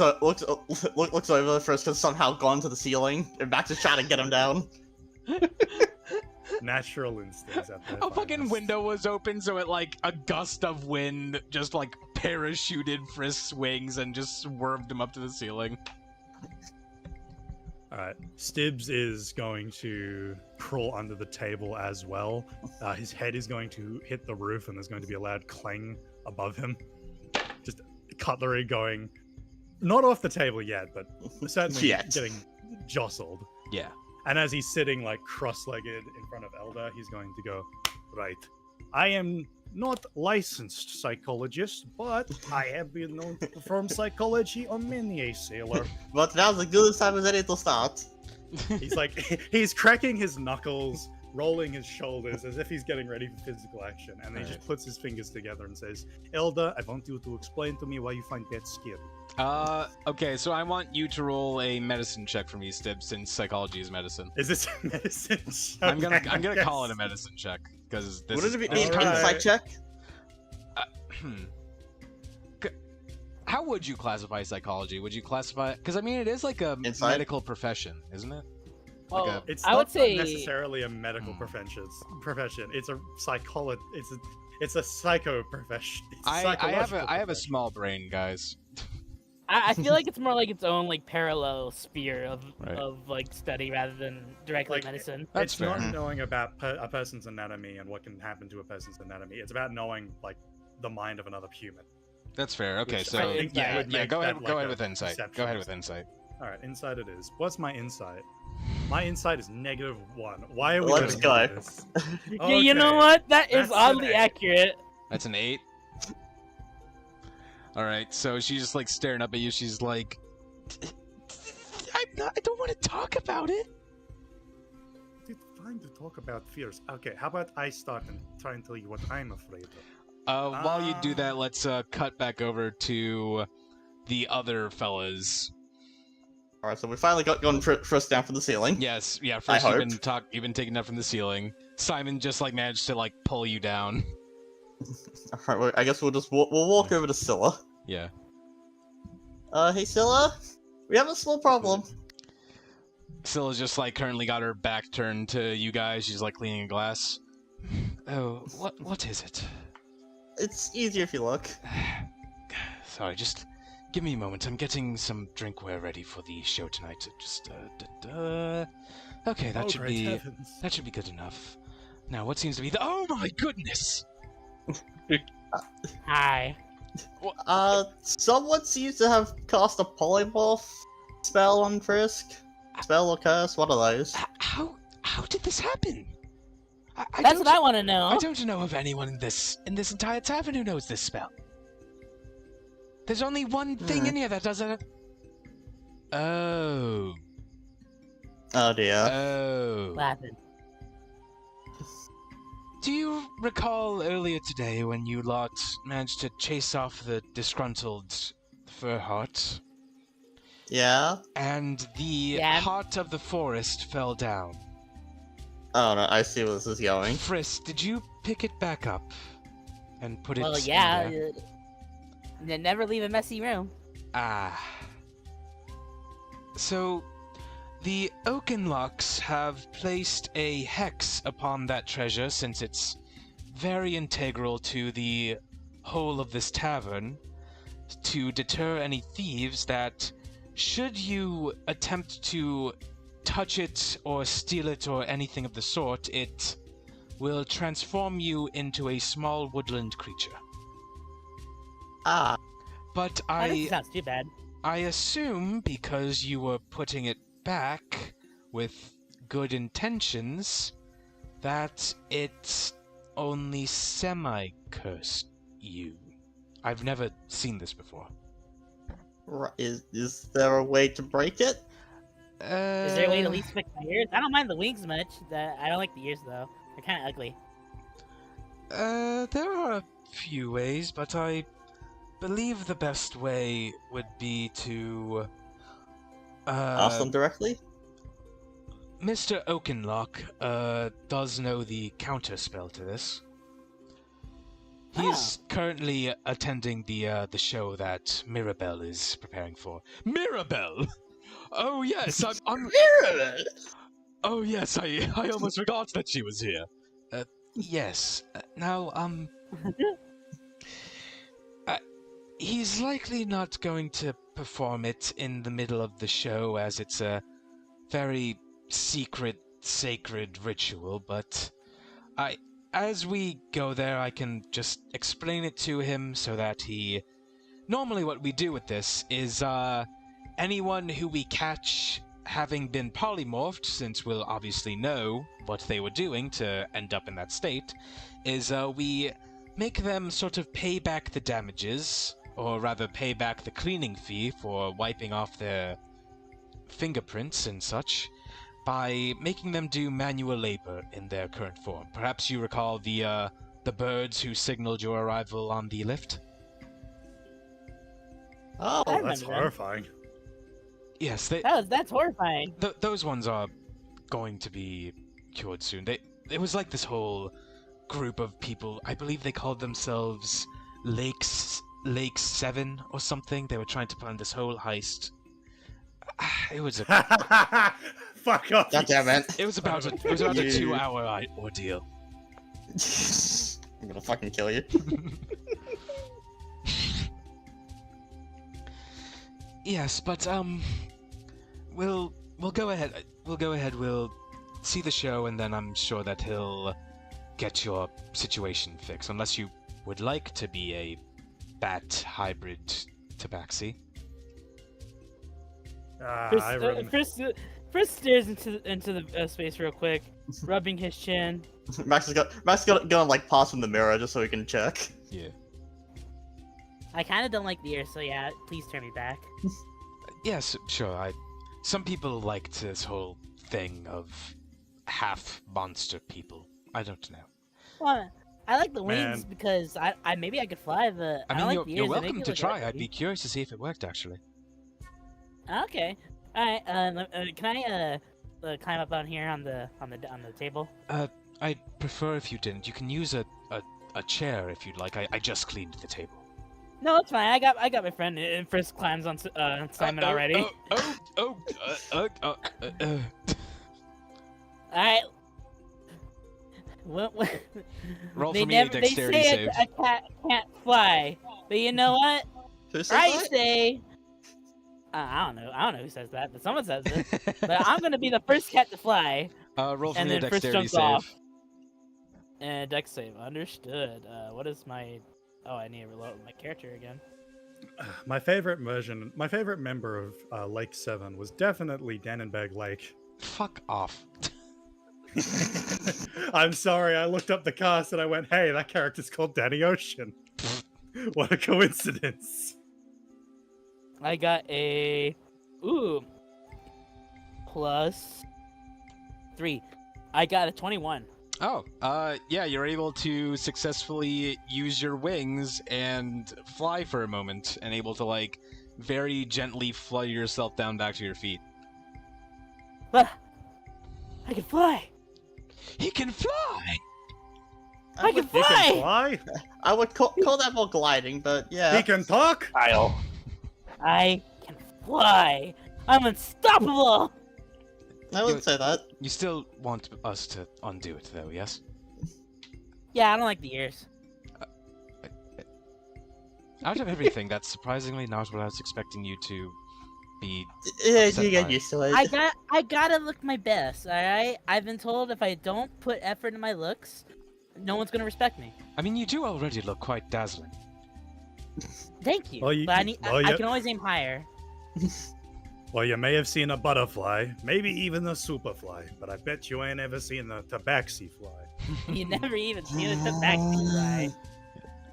[SPEAKER 4] over. Frisk has somehow gone to the ceiling, and Max is trying to get him down.
[SPEAKER 2] Natural instincts at their
[SPEAKER 1] A fucking
[SPEAKER 2] finest.
[SPEAKER 1] window was open, so it like a gust of wind just like parachuted Frisk's wings and just swerved him up to the ceiling.
[SPEAKER 2] Alright, Stibs is going to crawl under the table as well. His head is going to hit the roof, and there's going to be a loud clang above him. Just cutlery going, not off the table yet, but certainly
[SPEAKER 4] Yet.
[SPEAKER 2] getting jostled.
[SPEAKER 1] Yeah.
[SPEAKER 2] And as he's sitting like cross-legged in front of Elda, he's going to go, right, I am not licensed psychologist, but I have been known to perform psychology on many a sailor.
[SPEAKER 4] But now's as good a time as any to start.
[SPEAKER 2] He's like, he's cracking his knuckles, rolling his shoulders as if he's getting ready for physical action. And then he just puts his fingers together and says, Elda, I want you to explain to me why you find that scary.
[SPEAKER 1] Okay, so I want you to roll a medicine check for me, Stib, since psychology is medicine.
[SPEAKER 2] Is this medicine?
[SPEAKER 1] I'm gonna call it a medicine check because this
[SPEAKER 4] Wouldn't it be
[SPEAKER 1] is
[SPEAKER 4] an
[SPEAKER 2] Alright.
[SPEAKER 4] insight check?
[SPEAKER 1] How would you classify psychology? Would you classify? Because I mean, it is like a
[SPEAKER 4] Inside?
[SPEAKER 1] medical profession, isn't it?
[SPEAKER 3] Well,
[SPEAKER 1] Like
[SPEAKER 2] It's
[SPEAKER 3] I
[SPEAKER 2] not
[SPEAKER 3] would say
[SPEAKER 2] necessarily a medical profession. It's a psychology. It's a psycho profession. It's a
[SPEAKER 1] I have
[SPEAKER 2] psychological
[SPEAKER 1] a
[SPEAKER 2] profession.
[SPEAKER 1] small brain, guys.
[SPEAKER 3] I feel like it's more like its own like parallel sphere of
[SPEAKER 1] Right.
[SPEAKER 3] like study rather than directly
[SPEAKER 2] Like,
[SPEAKER 3] medicine.
[SPEAKER 1] That's
[SPEAKER 2] it's
[SPEAKER 1] fair.
[SPEAKER 2] not knowing about a person's anatomy and what can happen to a person's anatomy. It's about knowing like the mind of another human.
[SPEAKER 1] That's fair. Okay,
[SPEAKER 2] Which
[SPEAKER 1] so
[SPEAKER 2] I think
[SPEAKER 3] yeah,
[SPEAKER 2] would
[SPEAKER 1] yeah,
[SPEAKER 2] make
[SPEAKER 1] go ahead.
[SPEAKER 2] that,
[SPEAKER 1] Go
[SPEAKER 2] like,
[SPEAKER 1] ahead
[SPEAKER 2] a
[SPEAKER 1] with insight. Go
[SPEAKER 2] perception
[SPEAKER 1] ahead
[SPEAKER 2] or
[SPEAKER 1] with insight.
[SPEAKER 2] All right, insight it is. What's my insight? My insight is -1. Why are we
[SPEAKER 4] Let's
[SPEAKER 2] doing
[SPEAKER 4] go.
[SPEAKER 2] this?
[SPEAKER 3] Yeah, you know
[SPEAKER 2] Okay.
[SPEAKER 3] what? That is
[SPEAKER 2] That's an
[SPEAKER 3] oddly
[SPEAKER 2] A.
[SPEAKER 3] accurate.
[SPEAKER 1] That's an 8. All right, so she's just like staring up at you. She's like, I don't want to talk about it.
[SPEAKER 2] It's fine to talk about fears. Okay, how about I start and try and tell you what I'm afraid of?
[SPEAKER 1] While you do that, let's cut back over to the other fellas.
[SPEAKER 4] Alright, so we finally gotten Frisk down from the ceiling.
[SPEAKER 1] Yes, yeah.
[SPEAKER 4] I
[SPEAKER 1] First,
[SPEAKER 4] hope.
[SPEAKER 1] you've been taken up from the ceiling. Simon just like managed to like pull you down.
[SPEAKER 4] Alright, well, I guess we'll just we'll walk over to Scylla.
[SPEAKER 1] Yeah.
[SPEAKER 4] Hey Scylla, we have a small problem.
[SPEAKER 1] Scylla's just like currently got her back turned to you guys. She's like cleaning a glass. Oh, what is it?
[SPEAKER 4] It's easier if you look.
[SPEAKER 1] Sorry, just give me a moment. I'm getting some drinkware ready for the show tonight. Just okay, that
[SPEAKER 2] Oh,
[SPEAKER 1] should
[SPEAKER 2] great
[SPEAKER 1] be
[SPEAKER 2] heavens.
[SPEAKER 1] that should be good enough. Now, what seems to be the oh my goodness!
[SPEAKER 3] Hi.
[SPEAKER 4] Someone seems to have cast a polymorph spell on Frisk. Spell or curse, one of those.
[SPEAKER 1] How did this happen?
[SPEAKER 3] That's what I want to know.
[SPEAKER 1] I don't know of anyone in this entire tavern who knows this spell. There's only one thing in here that does it. Oh.
[SPEAKER 4] Oh dear.
[SPEAKER 1] Oh.
[SPEAKER 3] Laughing.
[SPEAKER 1] Do you recall earlier today when you lot managed to chase off the disgruntled Furheart?
[SPEAKER 4] Yeah?
[SPEAKER 1] And the heart of the forest fell down.
[SPEAKER 4] Oh no, I see where this is going.
[SPEAKER 1] Frisk, did you pick it back up and put it
[SPEAKER 3] Well,
[SPEAKER 1] in
[SPEAKER 3] yeah.
[SPEAKER 1] there?
[SPEAKER 3] Never leave a messy room.
[SPEAKER 1] Ah. So, the Oakenlocks have placed a hex upon that treasure since it's very integral to the whole of this tavern to deter any thieves that, should you attempt to touch it or steal it or anything of the sort, it will transform you into a small woodland creature.
[SPEAKER 4] Ah.
[SPEAKER 1] But
[SPEAKER 3] That doesn't sound too bad.
[SPEAKER 1] I assume because you were putting it back with good intentions, that it only semi-cursed you. I've never seen this before.
[SPEAKER 4] Is there a way to break it?
[SPEAKER 3] Is there a way to at least fix my ears? I don't mind the wings much. I don't like the ears though. They're kind of ugly.
[SPEAKER 1] There are a few ways, but I believe the best way would be to
[SPEAKER 4] Ask them directly?
[SPEAKER 1] Mr. Oakenlock does know the counterspell to this. He's currently attending the show that Mirabelle is preparing for. Mirabelle! Oh yes, I'm
[SPEAKER 4] Mirabelle!
[SPEAKER 1] Oh yes, I almost forgot that she was here. Yes. He's likely not going to perform it in the middle of the show, as it's a very secret, sacred ritual, but as we go there, I can just explain it to him so that he... Normally what we do with this is, anyone who we catch having been polymorphed, since we'll obviously know what they were doing to end up in that state, is we make them sort of pay back the damages, or rather pay back the cleaning fee for wiping off their fingerprints and such, by making them do manual labor in their current form. Perhaps you recall the birds who signaled your arrival on the lift?
[SPEAKER 2] Oh,
[SPEAKER 3] I
[SPEAKER 2] that's
[SPEAKER 3] remember them.
[SPEAKER 2] horrifying.
[SPEAKER 1] Yes,
[SPEAKER 3] That's horrifying.
[SPEAKER 1] those ones are going to be cured soon. It was like this whole group of people, I believe they called themselves Lake 7 or something. They were trying to plan this whole heist. It was a
[SPEAKER 2] Fuck off.
[SPEAKER 4] God damn it.
[SPEAKER 1] It was about a 2-hour ordeal.
[SPEAKER 4] I'm gonna fucking kill you.
[SPEAKER 1] Yes, but we'll go ahead. We'll go ahead. We'll see the show, and then I'm sure that he'll get your situation fixed. Unless you would like to be a bat hybrid tabaxi.
[SPEAKER 3] Chris stares into the space real quick, rubbing his chin.
[SPEAKER 4] Max is gonna like pause in the mirror just so he can check.
[SPEAKER 1] Yeah.
[SPEAKER 3] I kind of don't like the ear, so yeah, please turn me back.
[SPEAKER 1] Yes, sure. Some people like this whole thing of half monster people. I don't know.
[SPEAKER 3] Well, I like the
[SPEAKER 2] Man.
[SPEAKER 3] wings because I maybe I could fly, but I
[SPEAKER 1] I
[SPEAKER 3] don't
[SPEAKER 1] mean,
[SPEAKER 3] like the ears.
[SPEAKER 1] you're
[SPEAKER 3] They make
[SPEAKER 1] welcome
[SPEAKER 3] me
[SPEAKER 1] to
[SPEAKER 3] look
[SPEAKER 1] try.
[SPEAKER 3] ugly.
[SPEAKER 1] I'd be curious to see if it worked, actually.
[SPEAKER 3] Okay. All right. Can I climb up on here on the table?
[SPEAKER 1] I'd prefer if you didn't. You can use a chair if you'd like. I just cleaned the table.
[SPEAKER 3] No, it's fine. I got my friend. And Frisk climbs on Simon already.
[SPEAKER 1] All
[SPEAKER 3] Alright. What?
[SPEAKER 1] Roll
[SPEAKER 3] They
[SPEAKER 1] for me a
[SPEAKER 3] never. They
[SPEAKER 1] dexterity
[SPEAKER 3] say
[SPEAKER 1] save.
[SPEAKER 3] a cat can't fly, but you know what?
[SPEAKER 4] Who said
[SPEAKER 3] I
[SPEAKER 4] that?
[SPEAKER 3] say. I don't know. I don't know who says that, but someone says it. But I'm gonna be the first cat to fly,
[SPEAKER 1] Roll for
[SPEAKER 3] and
[SPEAKER 1] me a
[SPEAKER 3] then Frisk
[SPEAKER 1] dexterity
[SPEAKER 3] jumps
[SPEAKER 1] save.
[SPEAKER 3] off. And dex save. Understood. What is my? Oh, I need to reload my character again.
[SPEAKER 2] My favorite member of Lake 7 was definitely Dannenberg Lake.
[SPEAKER 1] Fuck off.
[SPEAKER 2] I'm sorry, I looked up the cast and I went, hey, that character's called Danny Ocean. What a coincidence.
[SPEAKER 3] I got a +3. I got a 21.
[SPEAKER 1] Oh, yeah, you're able to successfully use your wings and fly for a moment, and able to, like, very gently flutter yourself down back to your feet.
[SPEAKER 3] Ah, I can fly.
[SPEAKER 1] He can fly!
[SPEAKER 3] I can
[SPEAKER 2] You can
[SPEAKER 3] fly.
[SPEAKER 2] fly?
[SPEAKER 4] I would call that more gliding, but yeah.
[SPEAKER 2] He can talk?
[SPEAKER 6] Kyle.
[SPEAKER 3] I can fly. I'm unstoppable.
[SPEAKER 4] I wouldn't say that.
[SPEAKER 1] You still want us to undo it, though, yes?
[SPEAKER 3] Yeah, I don't like the ears.
[SPEAKER 1] Out of everything, that's surprisingly not what I was expecting you to be.
[SPEAKER 4] Yeah,
[SPEAKER 1] upset
[SPEAKER 4] you get
[SPEAKER 1] by.
[SPEAKER 4] used to it.
[SPEAKER 3] I gotta look my best. All right. I've been told if I don't put effort in my looks, no one's gonna respect me.
[SPEAKER 1] I mean, you do already look quite dazzling.
[SPEAKER 3] Thank you.
[SPEAKER 2] Well, you-
[SPEAKER 3] but I need.
[SPEAKER 2] well,
[SPEAKER 3] I
[SPEAKER 2] you-
[SPEAKER 3] can always aim higher.
[SPEAKER 2] Well, you may have seen a butterfly, maybe even a superfly, but I bet you ain't ever seen a tabaxi fly.
[SPEAKER 3] You never even seen a tabaxi fly.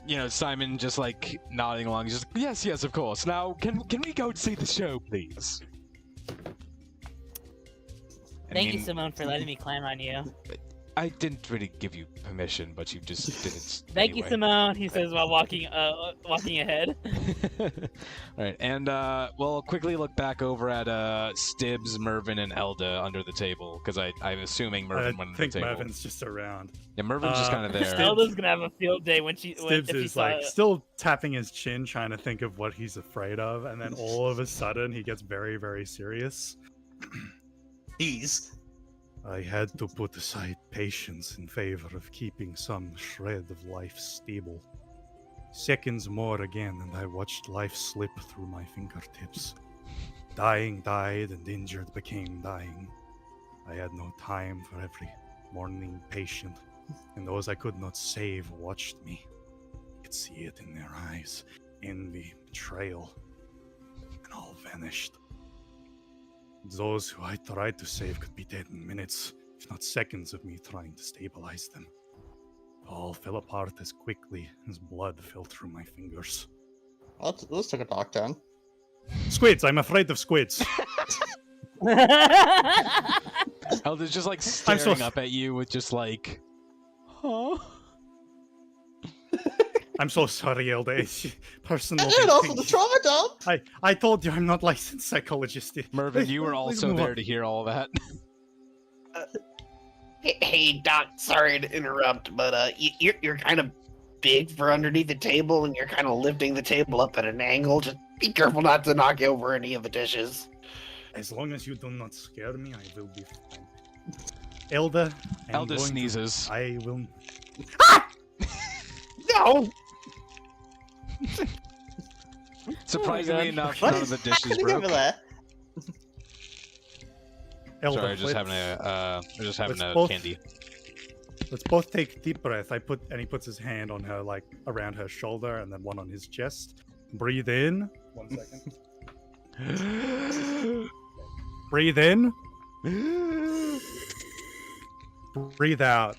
[SPEAKER 1] You know, Simon just, like, nodding along. He's just, yes, of course. Now, can we go see the show, please?
[SPEAKER 3] Thank you, Simone, for letting me climb on you.
[SPEAKER 1] I didn't really give you permission, but you just did it.
[SPEAKER 3] Thank you,
[SPEAKER 1] anyway.
[SPEAKER 3] Simone. He says while walking ahead.
[SPEAKER 1] Alright, and we'll quickly look back over at Stibbs, Mervin, and Elda under the table, because I'm assuming Mervin went
[SPEAKER 2] I
[SPEAKER 1] under
[SPEAKER 2] think
[SPEAKER 1] the table.
[SPEAKER 2] Mervin's just around.
[SPEAKER 1] Yeah, Mervin's just kind of there.
[SPEAKER 2] Stibbs-
[SPEAKER 3] Elda's gonna have a field day when she
[SPEAKER 2] Stibbs
[SPEAKER 3] if she
[SPEAKER 2] is
[SPEAKER 3] saw
[SPEAKER 2] like
[SPEAKER 3] it.
[SPEAKER 2] still tapping his chin, trying to think of what he's afraid of, and then all of a sudden he gets very, very serious.
[SPEAKER 4] Jeez.
[SPEAKER 2] I had to put aside patience in favor of keeping some shred of life stable. Seconds more again, and I watched life slip through my fingertips. Dying died, and injured became dying. I had no time for every mourning patient, and those I could not save watched me. I could see it in their eyes. Envy, betrayal, and all vanished. Those who I tried to save could be dead in minutes, if not seconds of me trying to stabilize them. All fell apart as quickly as blood fell through my fingers.
[SPEAKER 4] Let's take a talk down.
[SPEAKER 2] Squids! I'm afraid of squids!
[SPEAKER 1] Elda's just like
[SPEAKER 2] I'm so
[SPEAKER 1] staring up at you with just like, huh?
[SPEAKER 2] I'm so sorry, Elda. It's personal.
[SPEAKER 4] And also
[SPEAKER 2] thing.
[SPEAKER 4] the trauma dump!
[SPEAKER 2] I told you I'm not licensed psychologist.
[SPEAKER 1] Mervin, you were
[SPEAKER 2] Please
[SPEAKER 1] also
[SPEAKER 2] move
[SPEAKER 1] there
[SPEAKER 2] on.
[SPEAKER 1] to hear all that.
[SPEAKER 6] Hey, Doc, sorry to interrupt, but you're kind of big for underneath the table, and you're kind of lifting the table up at an angle. Just be careful not to knock over any of the dishes.
[SPEAKER 2] As long as you do not scare me, I will be fine. Elda, I'm
[SPEAKER 1] Elda
[SPEAKER 2] going to-
[SPEAKER 1] sneezes.
[SPEAKER 2] I will.
[SPEAKER 6] No!
[SPEAKER 1] Surprisingly
[SPEAKER 3] God.
[SPEAKER 1] enough,
[SPEAKER 4] What
[SPEAKER 1] none of
[SPEAKER 4] is
[SPEAKER 1] the dishes
[SPEAKER 4] happening
[SPEAKER 1] broke.
[SPEAKER 4] over there?
[SPEAKER 2] Elder,
[SPEAKER 1] Sorry, just having
[SPEAKER 2] let's
[SPEAKER 1] a
[SPEAKER 2] both-
[SPEAKER 1] candy.
[SPEAKER 2] Let's both take deep breath. He puts his hand on her, like around her shoulder, and then one on his chest. Breathe in. 1 second. Breathe in. Breathe out.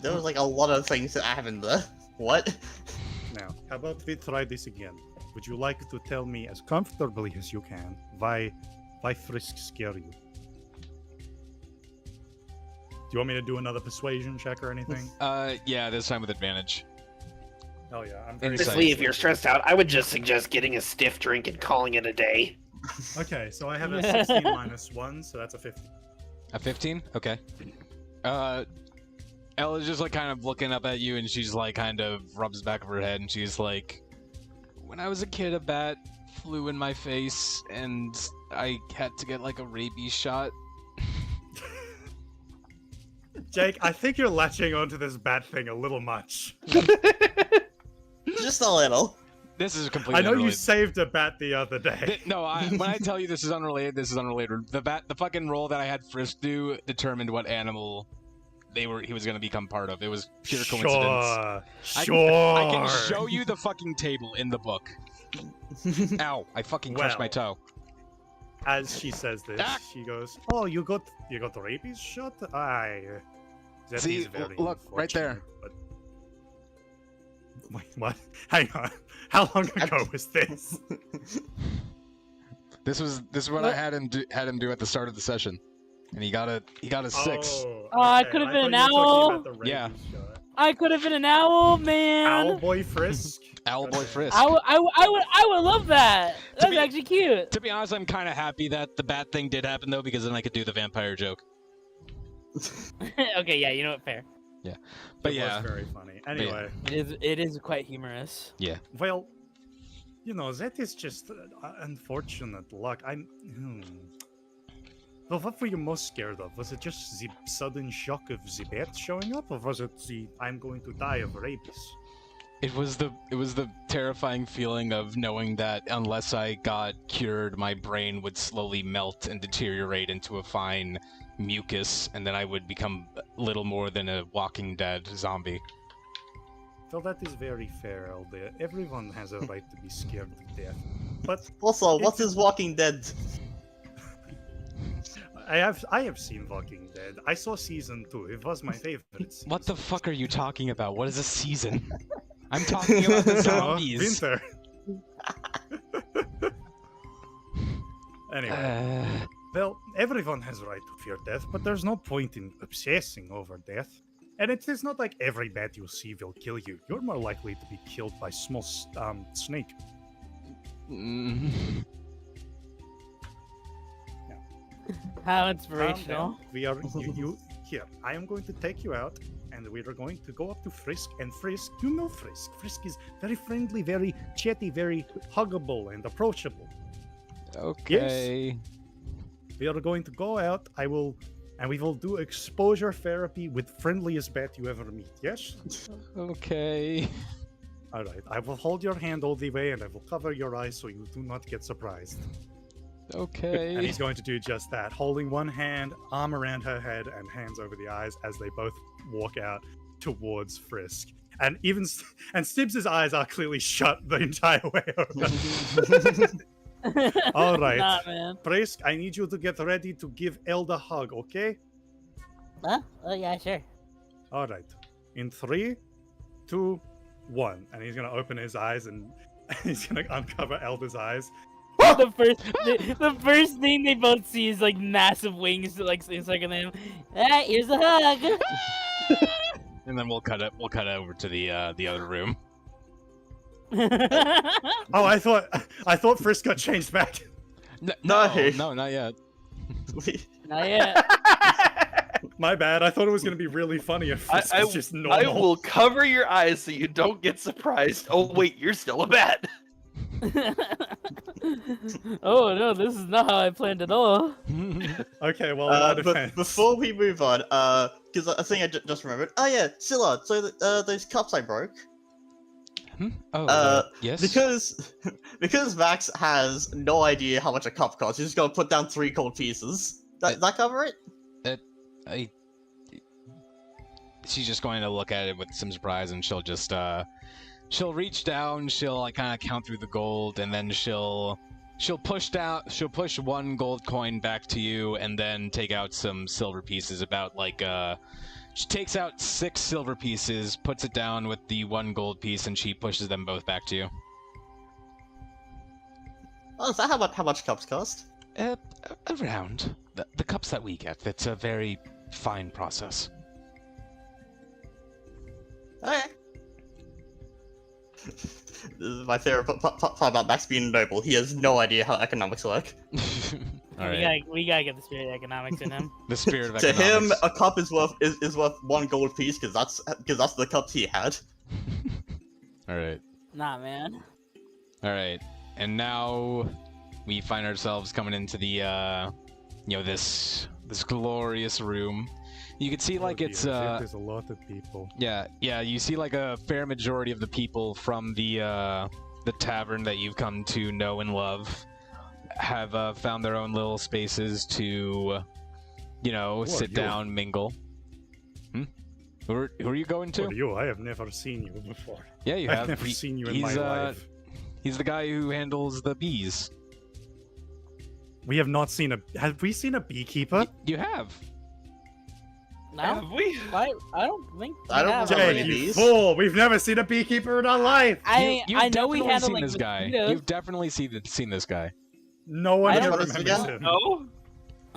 [SPEAKER 4] There was like a lot of things that happened there. What?
[SPEAKER 2] Now, how about we try this again? Would you like to tell me as comfortably as you can why Frisk scare you? Do you want me to do another persuasion check or anything?
[SPEAKER 1] Yeah, this time with advantage.
[SPEAKER 2] Oh yeah, I'm very
[SPEAKER 1] Insight.
[SPEAKER 6] Honestly, if you're stressed out, I would just suggest getting a stiff drink and calling it a day.
[SPEAKER 2] Okay, so I have a 16 minus 1, so that's a 15.
[SPEAKER 1] A 15? Okay. Ella's just like kind of looking up at you, and she's like kind of rubs the back of her head, and she's like, "When I was a kid, a bat flew in my face, and I had to get like a rabies shot."
[SPEAKER 2] Jake, I think you're latching onto this bat thing a little much.
[SPEAKER 4] Just a little.
[SPEAKER 1] This is completely
[SPEAKER 2] I know you
[SPEAKER 1] unrelated.
[SPEAKER 2] saved a bat the other day.
[SPEAKER 1] No, when I tell you this is unrelated, this is unrelated. The fucking roll that I had Frisk do determined what animal he was gonna become part of. It was pure coincidence.
[SPEAKER 2] Sure.
[SPEAKER 1] I can show you the fucking table in the book. Ow! I fucking crushed my toe.
[SPEAKER 2] As she says this, she goes, "Oh, you got the rabies shot? Aye. That
[SPEAKER 1] See,
[SPEAKER 2] is very
[SPEAKER 1] look, right there.
[SPEAKER 2] unfortunate, but- Wait, what? Hang on. How long ago was this?
[SPEAKER 1] This is what I had him do at the start of the session, and he got a 6.
[SPEAKER 2] Oh,
[SPEAKER 3] I
[SPEAKER 2] okay.
[SPEAKER 3] could've been
[SPEAKER 2] thought
[SPEAKER 3] an
[SPEAKER 2] you were talking
[SPEAKER 3] owl.
[SPEAKER 2] about the rabies
[SPEAKER 1] Yeah.
[SPEAKER 2] shot.
[SPEAKER 3] I could have been an owl, man.
[SPEAKER 2] Owlboy Frisk.
[SPEAKER 1] Owlboy Frisk.
[SPEAKER 3] I would love that. That's
[SPEAKER 1] be-
[SPEAKER 3] actually cute.
[SPEAKER 1] To be honest, I'm kind of happy that the bad thing did happen though, because then I could do the vampire joke.
[SPEAKER 3] Okay, yeah, you know what? Fair.
[SPEAKER 1] But
[SPEAKER 2] It
[SPEAKER 1] yeah,
[SPEAKER 2] was very funny. Anyway,
[SPEAKER 3] It is quite humorous.
[SPEAKER 2] well, that is just unfortunate luck. Well, what were you most scared of? Was it just the sudden shock of the bat showing up, or was it the I'm going to die of rabies?
[SPEAKER 1] it was the terrifying feeling of knowing that unless I got cured, my brain would slowly melt and deteriorate into a fine mucus, and then I would become little more than a Walking Dead zombie.
[SPEAKER 2] Well, that is very fair, Elder. Everyone has a right to be scared to death. But
[SPEAKER 4] Also, what is Walking Dead?
[SPEAKER 2] I have seen Walking Dead. I saw season 2. It was my favorite season.
[SPEAKER 1] What the fuck are you talking about? What is a season? I'm talking about the zombies.
[SPEAKER 2] Winter. Anyway, well, everyone has a right to fear death, but there's no point in obsessing over death. And it is not like every bat you see will kill you. You're more likely to be killed by small snake.
[SPEAKER 1] Mm.
[SPEAKER 3] How
[SPEAKER 2] Calm
[SPEAKER 3] inspirational.
[SPEAKER 2] down. We are you here. I am going to take you out, and we are going to go up to Frisk. And Frisk, you know Frisk. Frisk is very friendly, very chatty, very huggable and approachable.
[SPEAKER 1] Okay.
[SPEAKER 2] We are going to go out. We will do exposure therapy with friendliest bat you ever meet. Yes.
[SPEAKER 1] Okay.
[SPEAKER 2] All right. I will hold your hand all the way, and I will cover your eyes so you do not get surprised.
[SPEAKER 1] Okay.
[SPEAKER 2] And he's going to do just that, holding one hand, arm around her head, and hands over the eyes as they both walk out towards Frisk. And and Stibbs' eyes are clearly shut the entire way over. All right,
[SPEAKER 3] Nah, man.
[SPEAKER 2] Frisk, I need you to get ready to give Eld a hug, okay?
[SPEAKER 3] Huh? Oh yeah, sure.
[SPEAKER 2] All right. In 3, 2, 1, and he's gonna open his eyes and he's gonna uncover Elda's eyes.
[SPEAKER 3] The first thing they both see is like massive wings, like encircling them. Ah, here's a hug.
[SPEAKER 1] And then we'll cut it over to the other room.
[SPEAKER 2] Oh, I thought Frisk got changed back.
[SPEAKER 1] No, not yet.
[SPEAKER 3] Not yet.
[SPEAKER 2] My bad. I thought it was gonna be really funny if Frisk was just normal.
[SPEAKER 5] I will cover your eyes so you don't get surprised. Oh wait, you're still a bat.
[SPEAKER 3] Oh no, this is not how I planned at all.
[SPEAKER 2] Okay, well, in our
[SPEAKER 4] But
[SPEAKER 2] defense.
[SPEAKER 4] before we move on, because I think I just remembered. Oh yeah, Scylla. So those cups I broke.
[SPEAKER 1] Oh, yes.
[SPEAKER 4] Because Max has no idea how much a cup costs. He's just gonna put down 3 gold pieces. That cover it?
[SPEAKER 1] She's just going to look at it with some surprise, and she'll just she'll reach down, she'll like kind of count through the gold, and then she'll push 1 gold coin back to you, and then take out some silver pieces. About like she takes out 6 silver pieces, puts it down with the 1 gold piece, and she pushes them both back to you.
[SPEAKER 4] Oh, is that how much cups cost?
[SPEAKER 1] Around the cups that we get. It's a very fine process.
[SPEAKER 4] Okay. This is my favorite part about Max being noble. He has no idea how economics work.
[SPEAKER 1] All right.
[SPEAKER 3] We gotta get the spirit of economics in him.
[SPEAKER 1] The spirit of
[SPEAKER 4] To
[SPEAKER 1] economics.
[SPEAKER 4] him, a cup is worth 1 gold piece because that's the cups he had.
[SPEAKER 1] All right.
[SPEAKER 3] Nah, man.
[SPEAKER 1] All right. And now we find ourselves coming into the this glorious room. You can see like it's
[SPEAKER 2] there's a lot of people.
[SPEAKER 1] yeah, you see like a fair majority of the people from the tavern that you've come to know and love have found their own little spaces to sit down, mingle. Who are you going to?
[SPEAKER 2] Who are you? I have never seen you before.
[SPEAKER 1] Yeah, you
[SPEAKER 2] I've
[SPEAKER 1] have.
[SPEAKER 2] never seen you in my life.
[SPEAKER 1] He's the guy who handles the bees.
[SPEAKER 2] We have not seen a. Have we seen a beekeeper?
[SPEAKER 1] You have.
[SPEAKER 3] No,
[SPEAKER 5] Have we?
[SPEAKER 3] I don't think.
[SPEAKER 4] I don't
[SPEAKER 3] have.
[SPEAKER 4] remember
[SPEAKER 2] Jake,
[SPEAKER 4] any
[SPEAKER 2] you
[SPEAKER 4] bees.
[SPEAKER 2] fool! We've never seen a beekeeper in our life.
[SPEAKER 3] I
[SPEAKER 1] You've
[SPEAKER 3] know we
[SPEAKER 1] definitely
[SPEAKER 3] handle
[SPEAKER 1] seen
[SPEAKER 3] like
[SPEAKER 1] this guy.
[SPEAKER 3] mosquitoes.
[SPEAKER 1] You've definitely seen this guy.
[SPEAKER 2] No one
[SPEAKER 3] I
[SPEAKER 2] ever
[SPEAKER 4] don't-
[SPEAKER 2] remembers
[SPEAKER 4] again?
[SPEAKER 2] him.
[SPEAKER 5] No?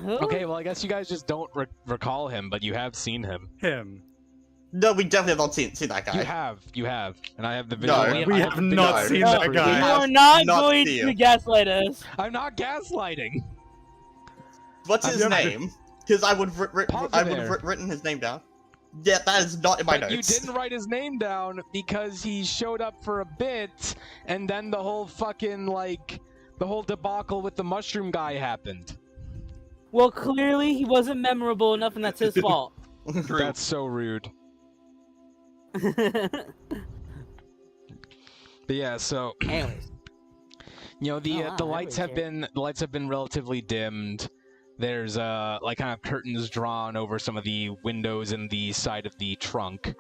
[SPEAKER 3] Who?
[SPEAKER 1] Okay, well I guess you guys just don't recall him, but you have seen him.
[SPEAKER 2] Him.
[SPEAKER 4] No, we definitely have not seen that guy.
[SPEAKER 1] You have, and I have the
[SPEAKER 4] No,
[SPEAKER 1] video.
[SPEAKER 2] We
[SPEAKER 1] I
[SPEAKER 2] have
[SPEAKER 1] the
[SPEAKER 2] not
[SPEAKER 1] video
[SPEAKER 2] seen
[SPEAKER 1] to
[SPEAKER 2] that
[SPEAKER 1] prove
[SPEAKER 2] guy.
[SPEAKER 1] it.
[SPEAKER 3] You
[SPEAKER 4] have
[SPEAKER 3] are not
[SPEAKER 4] not
[SPEAKER 3] going
[SPEAKER 4] seen
[SPEAKER 3] to
[SPEAKER 4] him.
[SPEAKER 3] gaslight us.
[SPEAKER 1] I'm not gaslighting.
[SPEAKER 4] What's
[SPEAKER 2] I've
[SPEAKER 4] his
[SPEAKER 2] never-
[SPEAKER 4] name? Because I would
[SPEAKER 1] Pavir.
[SPEAKER 4] have written his name down. Yeah, that is not in my
[SPEAKER 1] But you
[SPEAKER 4] notes.
[SPEAKER 1] didn't write his name down because he showed up for a bit, and then the whole fucking the whole debacle with the mushroom guy happened.
[SPEAKER 3] Well, clearly he wasn't memorable enough, and that's his fault.
[SPEAKER 1] That's so rude. But yeah, so
[SPEAKER 3] Anyways,
[SPEAKER 1] the
[SPEAKER 3] Oh, wow,
[SPEAKER 1] the lights have
[SPEAKER 3] everybody's
[SPEAKER 1] been relatively dimmed. There's like kind of curtains drawn over some of the windows in the side of the trunk,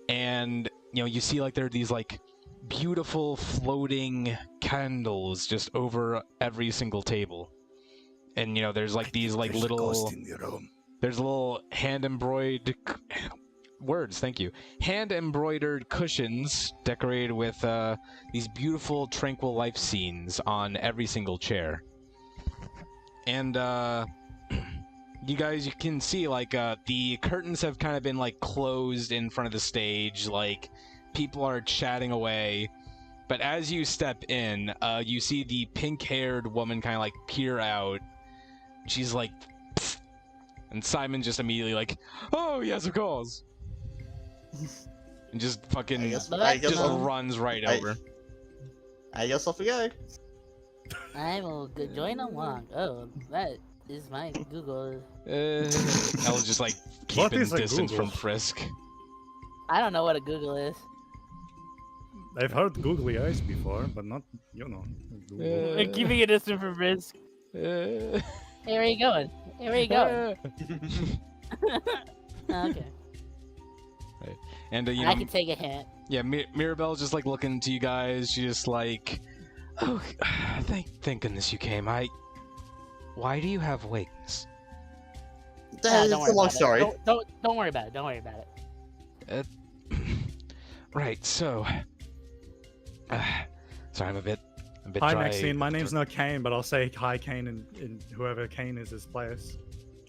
[SPEAKER 1] and you see like there are these like beautiful floating candles just over every single table, and there's like these like little there's little hand embroidered cushions decorated with these beautiful tranquil life scenes on every single chair. And you can see like the curtains have kind of been like closed in front of the stage, like people are chatting away. But as you step in, you see the pink-haired woman kind of like peer out. She's like, "Psst." And Simon just immediately like, "Oh yes, of course," and just fucking
[SPEAKER 4] I guess
[SPEAKER 1] just
[SPEAKER 4] I'll-
[SPEAKER 1] runs right
[SPEAKER 4] I-
[SPEAKER 1] over.
[SPEAKER 4] I guess off we go.
[SPEAKER 3] I will join along. Oh, that is my Google.
[SPEAKER 1] I was just like
[SPEAKER 2] What
[SPEAKER 1] keeping
[SPEAKER 2] is a
[SPEAKER 1] distance
[SPEAKER 2] Google?
[SPEAKER 1] from Frisk.
[SPEAKER 3] I don't know what a Google is.
[SPEAKER 2] I've heard googly eyes before, but not, Google.
[SPEAKER 3] Keeping a distance from risk.
[SPEAKER 1] Uh,
[SPEAKER 3] Hey, where are you going? Hey, where are you going? Okay.
[SPEAKER 1] And
[SPEAKER 3] I can take a hint.
[SPEAKER 1] yeah, Mirabelle's just like looking to you guys. She's just like, "Oh, thank goodness you came. Why do you have wings?"
[SPEAKER 4] It's
[SPEAKER 3] Don't
[SPEAKER 4] a
[SPEAKER 3] worry
[SPEAKER 4] long
[SPEAKER 3] about it.
[SPEAKER 4] story.
[SPEAKER 3] Don't worry about it. Don't worry about it.
[SPEAKER 1] Right. So, sorry, I'm a bit
[SPEAKER 2] Hi,
[SPEAKER 1] dry.
[SPEAKER 2] Maxine. My name's not Kane, but I'll say hi, Kane, in whoever Kane is his place.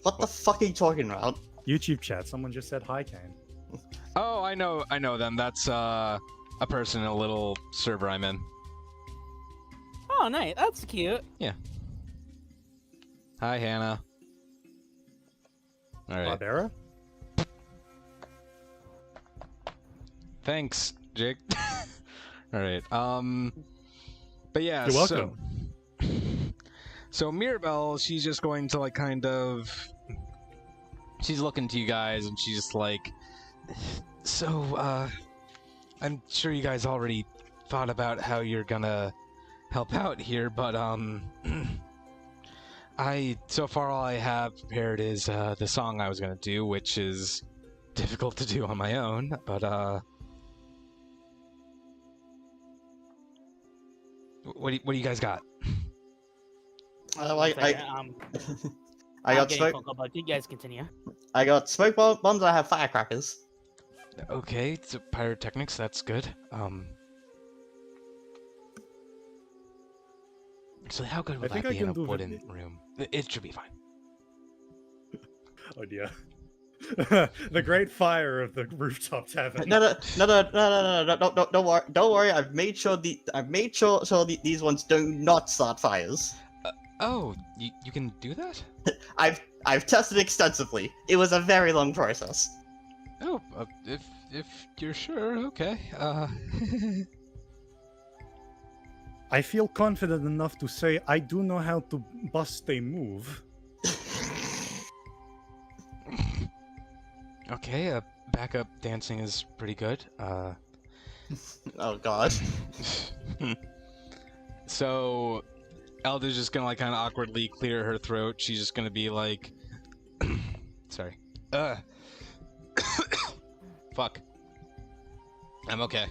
[SPEAKER 4] What the fuck are you talking about?
[SPEAKER 2] YouTube chat. Someone just said hi, Kane.
[SPEAKER 1] Oh, I know them. That's a person in a little server I'm in.
[SPEAKER 3] Oh, nice. That's cute.
[SPEAKER 1] Hi, Hannah. All right.
[SPEAKER 2] Barbera?
[SPEAKER 1] Thanks, Jake. All right. But yeah.
[SPEAKER 2] You're welcome.
[SPEAKER 1] So, So Mirabelle, she's just going to like she's looking to you guys and she's just like, so I'm sure you guys already thought about how you're gonna help out here, but so far all I have prepared is the song I was gonna do, which is difficult to do on my own, but what do you guys got?
[SPEAKER 4] I
[SPEAKER 3] I'm
[SPEAKER 4] got
[SPEAKER 3] getting
[SPEAKER 4] smoke.
[SPEAKER 3] phone call, but you guys continue.
[SPEAKER 4] I got smoke bombs. I have firecrackers.
[SPEAKER 1] Okay, so pyrotechnics, that's good. Actually, how good would
[SPEAKER 2] I think
[SPEAKER 1] that
[SPEAKER 2] I
[SPEAKER 1] be in
[SPEAKER 2] can
[SPEAKER 1] a
[SPEAKER 2] do
[SPEAKER 1] wooden room? It should be fine.
[SPEAKER 2] Oh dear. The great fire of the rooftop tavern.
[SPEAKER 4] No. Don't worry. I've made sure these ones do not start fires.
[SPEAKER 1] Oh, you can do that?
[SPEAKER 4] I've tested extensively. It was a very long process.
[SPEAKER 1] Oh, if you're sure, okay.
[SPEAKER 2] I feel confident enough to say I do know how to bust a move.
[SPEAKER 1] Okay, backup dancing is pretty good.
[SPEAKER 4] Oh god.
[SPEAKER 1] So, Elda's just gonna like kind of awkwardly clear her throat. She's just gonna be like, sorry. Fuck. I'm okay.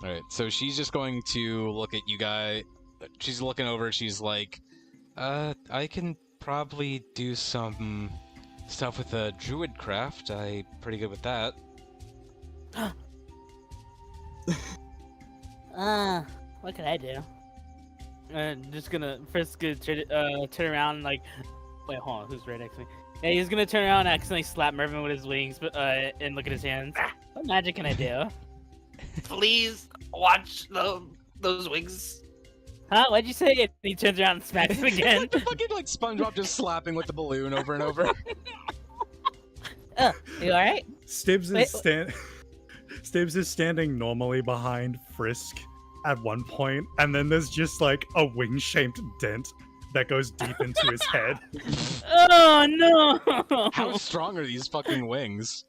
[SPEAKER 1] Alright, so she's just going to look at you guys. She's looking over, she's like, I can probably do some stuff with a druid craft. I'm pretty good with that.
[SPEAKER 3] What can I do? Just gonna first turn around and like, wait, hold on, who's right next to me? Yeah, he's gonna turn around and accidentally slap Mervin with his wings, but and look at his hands. What magic can I do?
[SPEAKER 6] Please watch those wings.
[SPEAKER 3] Huh? What'd you say? And he turns around and smacks him again.
[SPEAKER 1] Like the fucking like SpongeBob just slapping with the balloon over and over.
[SPEAKER 3] Oh, you alright?
[SPEAKER 2] Stibbs
[SPEAKER 3] Wait,
[SPEAKER 2] is standing normally behind Frisk at one point, and then there's just like a wing-shaped dent that goes deep into his head.
[SPEAKER 3] Oh no!
[SPEAKER 1] How strong are these fucking wings?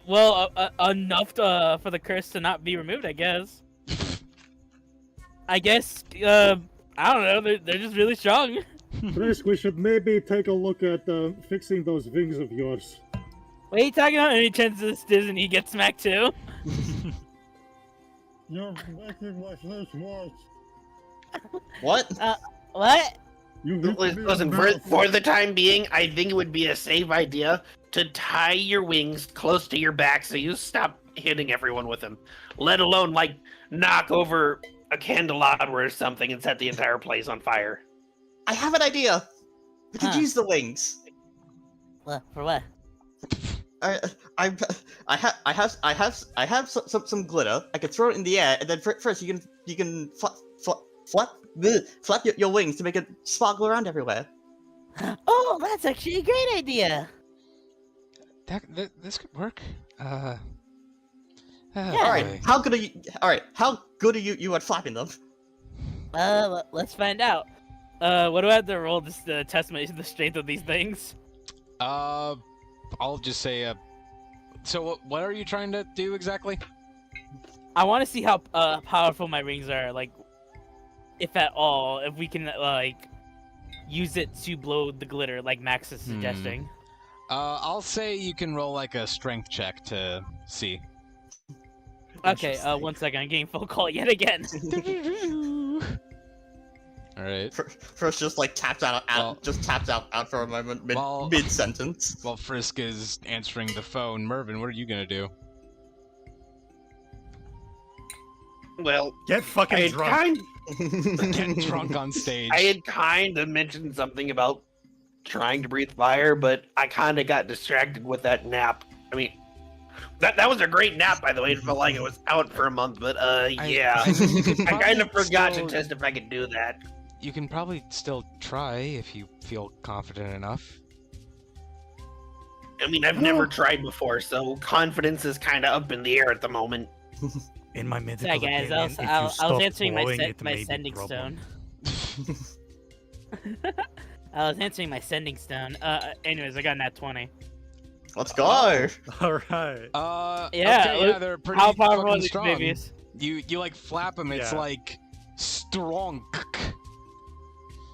[SPEAKER 3] Well, enough for the curse to not be removed, I guess. I don't know. They're just really strong.
[SPEAKER 7] Frisk, we should maybe take a look at fixing those wings of yours.
[SPEAKER 3] What are you talking about? And he turns to the Stiz and he gets smacked too.
[SPEAKER 7] You're making my face worse.
[SPEAKER 4] What?
[SPEAKER 3] What?
[SPEAKER 7] You need to be
[SPEAKER 6] Listen, for the time being, I think it would be a safe idea to tie your wings close to your back so you stop hitting everyone with them. Let alone, like, knock over a candelabra or something and set the entire place on fire.
[SPEAKER 4] I have an idea. We could
[SPEAKER 3] Huh.
[SPEAKER 4] use the wings.
[SPEAKER 3] What? For what?
[SPEAKER 4] I have some glitter. I could throw it in the air, and then first you can flap your wings to make it sparkle around everywhere.
[SPEAKER 3] Oh, that's actually a great idea.
[SPEAKER 1] This could work.
[SPEAKER 3] Yeah.
[SPEAKER 4] All right, how good are you? All right, how good are you at flapping them?
[SPEAKER 3] Let's find out. What do I have to roll to test the strength of these things?
[SPEAKER 1] I'll just say, so what are you trying to do exactly?
[SPEAKER 3] I want to see how powerful my rings are, like, if at all, if we can, like, use it to blow the glitter, like Max is suggesting.
[SPEAKER 1] I'll say you can roll, like, a strength check to see.
[SPEAKER 3] Okay, 1 second, I'm getting phone call yet again.
[SPEAKER 1] Alright.
[SPEAKER 4] First, just like taps out for a moment mid sentence.
[SPEAKER 1] While Frisk is answering the phone, Mervin, what are you gonna do?
[SPEAKER 6] Well,
[SPEAKER 2] Get fucking drunk.
[SPEAKER 1] Get drunk on stage.
[SPEAKER 6] I had kind of mentioned something about trying to breathe fire, but I kind of got distracted with that nap. I mean, that was a great nap, by the way. It felt like it was out for a month, but yeah. I kind of forgot to test if I could do that.
[SPEAKER 1] You can probably still try if you feel confident enough.
[SPEAKER 6] I mean, I've never tried before, so confidence is kind of up in the air at the moment.
[SPEAKER 2] In my medical
[SPEAKER 3] Sorry, guys.
[SPEAKER 2] opinion, if you
[SPEAKER 3] I was
[SPEAKER 2] stop
[SPEAKER 3] answering my
[SPEAKER 2] blowing, it may
[SPEAKER 3] my
[SPEAKER 2] be
[SPEAKER 3] sending
[SPEAKER 2] problem.
[SPEAKER 3] stone. I was answering my sending stone. Anyways, I got nat 20.
[SPEAKER 4] Let's go.
[SPEAKER 2] All right.
[SPEAKER 3] Yeah,
[SPEAKER 1] okay, yeah, they're pretty
[SPEAKER 3] How powerful are
[SPEAKER 1] fucking
[SPEAKER 3] these
[SPEAKER 1] strong.
[SPEAKER 3] babies?
[SPEAKER 1] You like flap them. It's
[SPEAKER 2] Yeah.
[SPEAKER 1] like strong.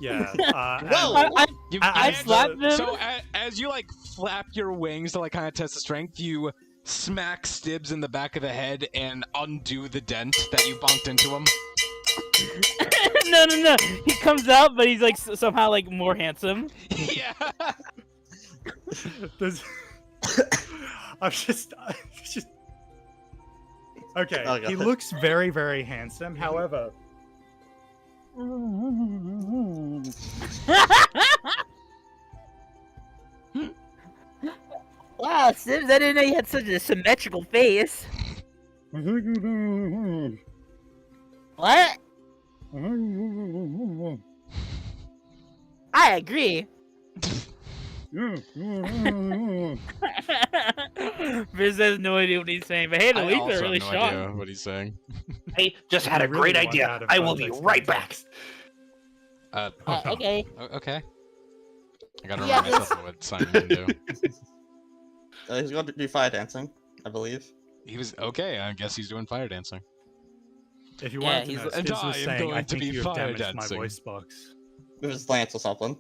[SPEAKER 2] Yeah.
[SPEAKER 4] Whoa!
[SPEAKER 1] You,
[SPEAKER 3] I
[SPEAKER 1] actually-
[SPEAKER 3] slapped them.
[SPEAKER 1] So as you like flap your wings to like kind of test the strength, you smack Stibbs in the back of the head and undo the dent that you bumped into him.
[SPEAKER 3] No. He comes out, but he's like somehow like more handsome.
[SPEAKER 1] Yeah.
[SPEAKER 2] I'm just. Okay,
[SPEAKER 4] Oh, God.
[SPEAKER 2] he looks very, very handsome. However,
[SPEAKER 3] Wow, Sims, I didn't know you had such a symmetrical face.
[SPEAKER 7] I think you do.
[SPEAKER 3] What?
[SPEAKER 7] Yeah.
[SPEAKER 3] I agree. Biz has no idea what he's saying, but hey, the
[SPEAKER 1] I
[SPEAKER 3] wings
[SPEAKER 1] also
[SPEAKER 3] are really
[SPEAKER 1] have no
[SPEAKER 3] strong.
[SPEAKER 1] idea what he's saying.
[SPEAKER 6] I just had a
[SPEAKER 2] I really
[SPEAKER 6] great
[SPEAKER 2] want
[SPEAKER 6] idea.
[SPEAKER 2] that in
[SPEAKER 6] I will be
[SPEAKER 2] context,
[SPEAKER 6] right back.
[SPEAKER 2] context.
[SPEAKER 3] Okay.
[SPEAKER 1] Okay. I gotta
[SPEAKER 3] Yeah,
[SPEAKER 1] remind myself of what Simon can do.
[SPEAKER 4] He's going to do fire dancing, I believe.
[SPEAKER 1] He was okay. I guess he's doing fire dancing.
[SPEAKER 2] If you
[SPEAKER 3] Yeah,
[SPEAKER 2] wanted to
[SPEAKER 3] he's-
[SPEAKER 2] know,
[SPEAKER 1] And
[SPEAKER 2] Stibbs
[SPEAKER 1] I
[SPEAKER 2] was
[SPEAKER 1] am
[SPEAKER 2] saying,
[SPEAKER 1] going
[SPEAKER 2] I
[SPEAKER 1] to
[SPEAKER 2] think
[SPEAKER 1] be
[SPEAKER 2] you have
[SPEAKER 1] fire
[SPEAKER 2] damaged my
[SPEAKER 1] dancing.
[SPEAKER 2] voice box.
[SPEAKER 4] With his lance or something.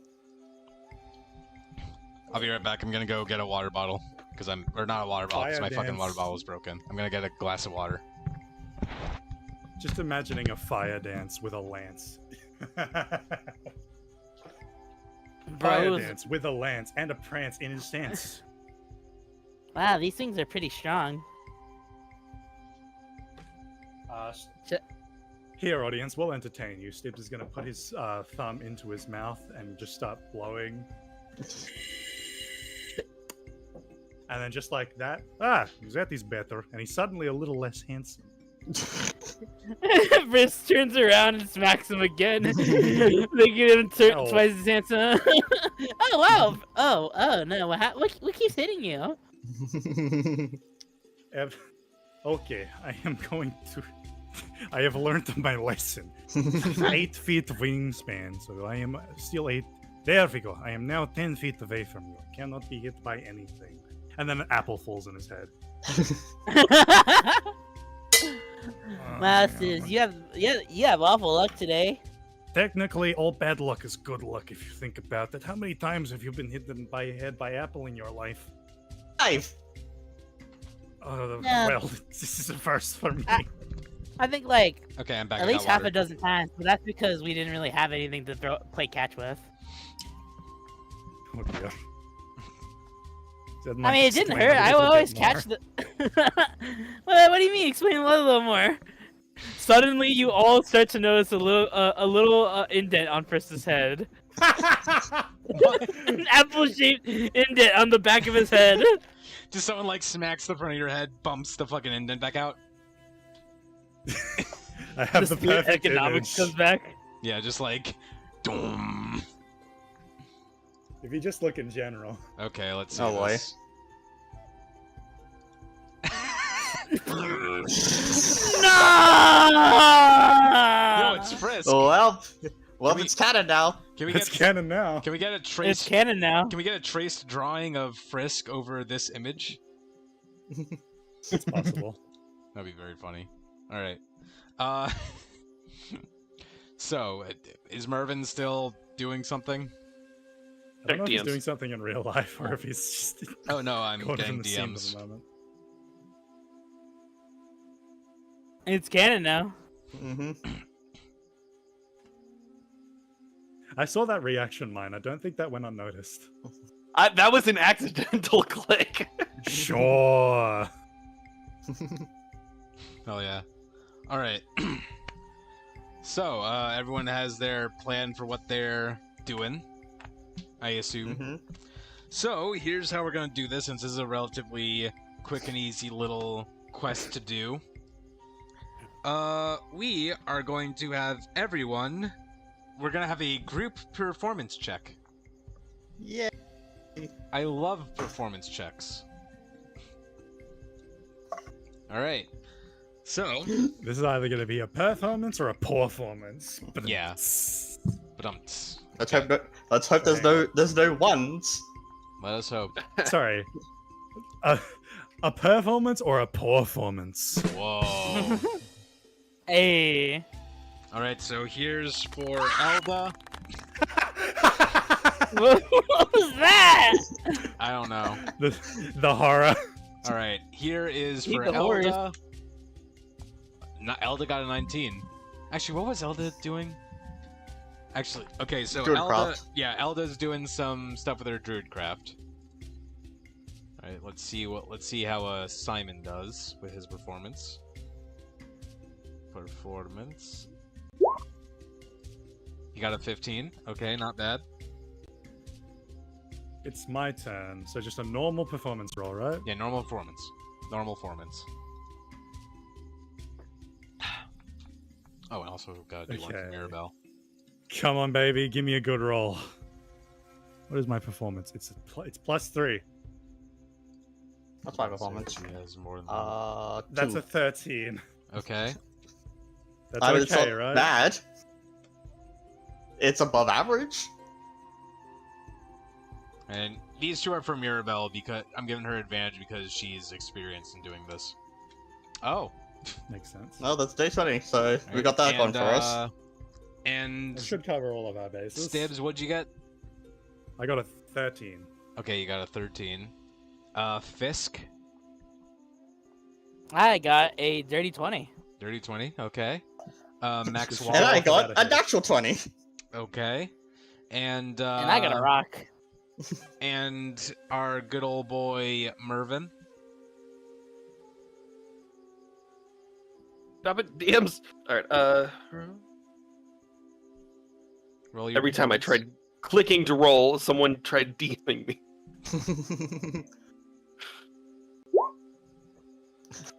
[SPEAKER 1] I'll be right back. I'm gonna go get a water bottle because or not a water bottle because
[SPEAKER 2] Fire
[SPEAKER 1] my fucking
[SPEAKER 2] dance.
[SPEAKER 1] water bottle is broken. I'm gonna get a glass of water.
[SPEAKER 2] Just imagining a fire dance with a lance. Fire
[SPEAKER 3] Bros.
[SPEAKER 2] dance with a lance and a prance in his stance.
[SPEAKER 3] Wow, these things are pretty strong.
[SPEAKER 2] Here, audience, we'll entertain you. Stibbs is gonna put his thumb into his mouth and just start blowing. And then just like that, that is better. And he's suddenly a little less handsome.
[SPEAKER 3] Briss turns around and smacks him again. They get him
[SPEAKER 2] Oh.
[SPEAKER 3] twice as handsome. Oh wow! Oh no! What keeps hitting you?
[SPEAKER 2] Okay, I am going to. I have learned my lesson. 8 feet wingspan, so I am still 8. There we go. I am now 10 feet away from you. I cannot be hit by anything. And then an apple falls in his head.
[SPEAKER 3] Wow, Sis, you have awful luck today.
[SPEAKER 2] Technically, all bad luck is good luck if you think about it. How many times have you been hit by a head by apple in your life?
[SPEAKER 4] 5.
[SPEAKER 3] Yeah.
[SPEAKER 2] Well, this is a first for me.
[SPEAKER 3] I think like
[SPEAKER 1] Okay, I'm back.
[SPEAKER 3] at
[SPEAKER 1] I
[SPEAKER 3] least
[SPEAKER 1] got
[SPEAKER 3] half
[SPEAKER 1] water.
[SPEAKER 3] a dozen times, but that's because we didn't really have anything to play catch with.
[SPEAKER 2] Oh dear.
[SPEAKER 3] I mean, it didn't hurt. I would always catch the. What do you mean? Explain a little more. Suddenly, you all start to notice a little indent on Frisk's head. An apple-shaped indent on the back of his head.
[SPEAKER 1] Just someone like smacks the front of your head, bumps the fucking indent back out.
[SPEAKER 2] I have the
[SPEAKER 3] The
[SPEAKER 2] perfect
[SPEAKER 3] economics
[SPEAKER 2] image.
[SPEAKER 3] comes back.
[SPEAKER 1] Yeah, just like, doom.
[SPEAKER 2] If you just look in general.
[SPEAKER 1] Okay, let's see
[SPEAKER 4] Oh, boy.
[SPEAKER 1] this.
[SPEAKER 3] No!
[SPEAKER 1] Yo, it's Frisk.
[SPEAKER 4] Well,
[SPEAKER 1] we-
[SPEAKER 4] it's canon now.
[SPEAKER 1] Can we
[SPEAKER 2] It's
[SPEAKER 1] get
[SPEAKER 2] canon now.
[SPEAKER 1] can we get a
[SPEAKER 3] It's
[SPEAKER 1] traced
[SPEAKER 3] canon now.
[SPEAKER 1] Can we get a traced drawing of Frisk over this image?
[SPEAKER 2] It's possible.
[SPEAKER 1] That'd be very funny. All right. Uh. So, is Mervin still doing something?
[SPEAKER 2] I don't know if he's
[SPEAKER 5] DMs.
[SPEAKER 2] doing something in real life or if he's just
[SPEAKER 1] Oh no, I'm
[SPEAKER 2] going
[SPEAKER 1] getting
[SPEAKER 2] from the scene at
[SPEAKER 1] DMs.
[SPEAKER 2] the moment.
[SPEAKER 3] It's canon now.
[SPEAKER 4] Mm-hmm.
[SPEAKER 2] I saw that reaction mine. I don't think that went unnoticed.
[SPEAKER 5] That was an accidental click.
[SPEAKER 2] Sure.
[SPEAKER 1] Hell yeah. All right. So, everyone has their plan for what they're doing, I assume.
[SPEAKER 4] Mm-hmm.
[SPEAKER 1] So, here's how we're going to do this, since this is a relatively quick and easy little quest to do. We are going to have everyone... We're going to have a group performance check.
[SPEAKER 4] Yeah.
[SPEAKER 1] I love performance checks. Alright. So,
[SPEAKER 2] This is either going to be a performance or a performance.
[SPEAKER 1] yeah. But
[SPEAKER 4] Let's hope there's no ones.
[SPEAKER 1] let us hope.
[SPEAKER 2] Sorry. A performance or a performance?
[SPEAKER 1] Whoa.
[SPEAKER 3] Hey.
[SPEAKER 1] All right, so here's for Elda.
[SPEAKER 3] What was that?
[SPEAKER 1] I don't know.
[SPEAKER 2] The horror.
[SPEAKER 1] All right, here is
[SPEAKER 3] Eat
[SPEAKER 1] for
[SPEAKER 3] the horse.
[SPEAKER 1] Elda. Elda got a 19. Actually, what was Elda doing? Actually, okay, so
[SPEAKER 4] Druidcraft.
[SPEAKER 1] Elda's doing some stuff with her Druidcraft. All right, let's see how Simon does with his performance. He got a 15. Okay, not bad.
[SPEAKER 2] It's my turn, so just a normal performance roll, right?
[SPEAKER 1] Yeah, normal performance. Normal performance. Oh, and also gotta do one for
[SPEAKER 2] Okay.
[SPEAKER 1] Mirabelle.
[SPEAKER 2] Come on, baby, give me a good roll. What is my performance? It's +3.
[SPEAKER 4] That's my performance.
[SPEAKER 1] So she has more than that.
[SPEAKER 2] That's
[SPEAKER 4] two.
[SPEAKER 2] a 13.
[SPEAKER 1] Okay.
[SPEAKER 2] That's
[SPEAKER 4] I mean, it's
[SPEAKER 2] okay,
[SPEAKER 4] not
[SPEAKER 2] right?
[SPEAKER 4] bad. It's above average.
[SPEAKER 1] And these two are for Mirabelle because I'm giving her advantage because she's experienced in doing this. Oh.
[SPEAKER 2] Makes sense.
[SPEAKER 4] No, that's day 20, so we got that going for us.
[SPEAKER 1] And
[SPEAKER 2] It should cover all of our bases.
[SPEAKER 1] Stibbs, what'd you get?
[SPEAKER 2] I got a 13.
[SPEAKER 1] Okay, you got a 13. Fisk,
[SPEAKER 3] I got a dirty 20.
[SPEAKER 1] dirty 20. Okay. Max
[SPEAKER 2] And
[SPEAKER 1] Wall.
[SPEAKER 4] And I
[SPEAKER 2] Wall.
[SPEAKER 4] got a natural 20.
[SPEAKER 1] Okay. And
[SPEAKER 3] And I got a rock.
[SPEAKER 1] And our good old boy Mervin.
[SPEAKER 5] Stop it, DMs. All right.
[SPEAKER 1] Roll your
[SPEAKER 5] Every time I
[SPEAKER 1] performance.
[SPEAKER 5] tried clicking to roll, someone tried DMing me.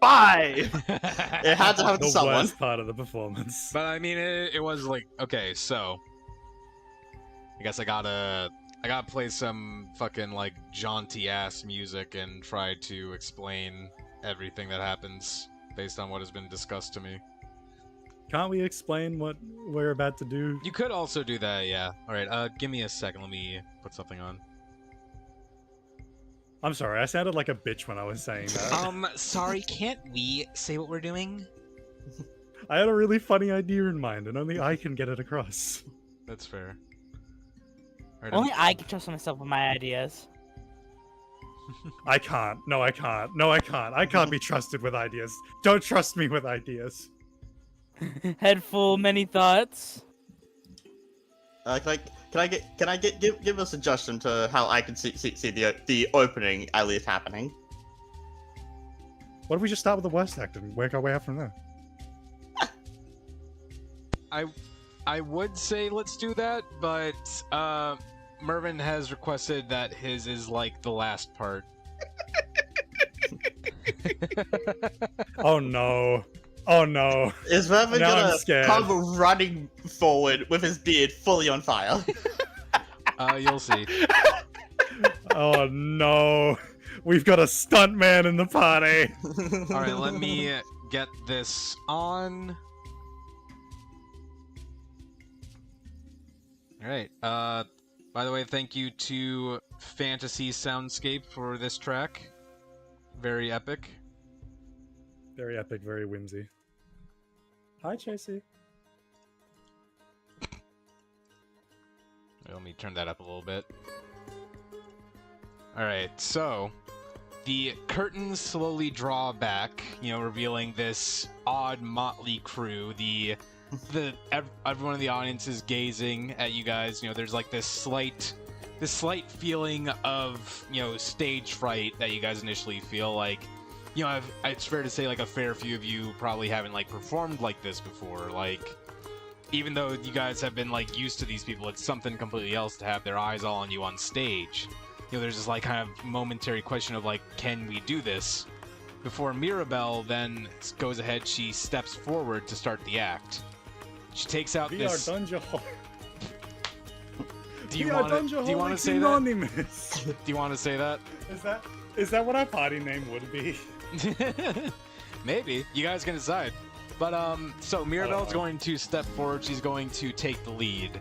[SPEAKER 5] 5.
[SPEAKER 4] It had to happen to
[SPEAKER 2] The
[SPEAKER 4] someone.
[SPEAKER 2] worst part of the performance.
[SPEAKER 1] But I mean, it was like, okay, so I guess I gotta play some fucking like jaunty ass music and try to explain everything that happens based on what has been discussed to me.
[SPEAKER 2] Can't we explain what we're about to do?
[SPEAKER 1] You could also do that, yeah. All right, give me a second. Let me put something on.
[SPEAKER 2] I'm sorry, I sounded like a bitch when I was saying that.
[SPEAKER 1] Sorry, can't we say what we're doing?
[SPEAKER 2] I had a really funny idea in mind, and only I can get it across.
[SPEAKER 1] That's fair. All right,
[SPEAKER 3] Only I can trust myself with my ideas.
[SPEAKER 2] I can't. No, I can't. No, I can't. I can't be trusted with ideas. Don't trust me with ideas.
[SPEAKER 3] Head full, many thoughts.
[SPEAKER 4] Can I give a suggestion to how I can see the opening at least happening?
[SPEAKER 2] What if we just start with the worst act and work our way up from there?
[SPEAKER 1] I would say let's do that, but Mervin has requested that his is like the last part.
[SPEAKER 2] Oh no. Oh no.
[SPEAKER 4] Is Mervin
[SPEAKER 2] Now I'm
[SPEAKER 4] gonna
[SPEAKER 2] scared.
[SPEAKER 4] come running forward with his beard fully on fire?
[SPEAKER 1] You'll see.
[SPEAKER 2] Oh no. We've got a stunt man in the party.
[SPEAKER 1] All right, let me get this on. All right. By the way, thank you to Fantasy Soundscape for this track. Very epic.
[SPEAKER 2] Very epic, very whimsy. Hi, Chasey.
[SPEAKER 1] Let me turn that up a little bit. Alright, so the curtains slowly draw back, revealing this odd motley crew. Everyone in the audience is gazing at you guys. There's like this slight feeling of, stage fright that you guys initially feel like. It's fair to say like a fair few of you probably haven't like performed like this before. Like, even though you guys have been like used to these people, it's something completely else to have their eyes all on you on stage. There's this like kind of momentary question of like, can we do this? Before Mirabelle then goes ahead, she steps forward to start the act. She takes out
[SPEAKER 2] We
[SPEAKER 1] this.
[SPEAKER 2] are Dungeoholics.
[SPEAKER 1] Do you want to say that?
[SPEAKER 2] Anonymous.
[SPEAKER 1] Do you want to say that?
[SPEAKER 2] Is that what our party name would be?
[SPEAKER 1] Maybe. You guys can decide. But, so Mirabelle's going to step forward. She's going to take the lead.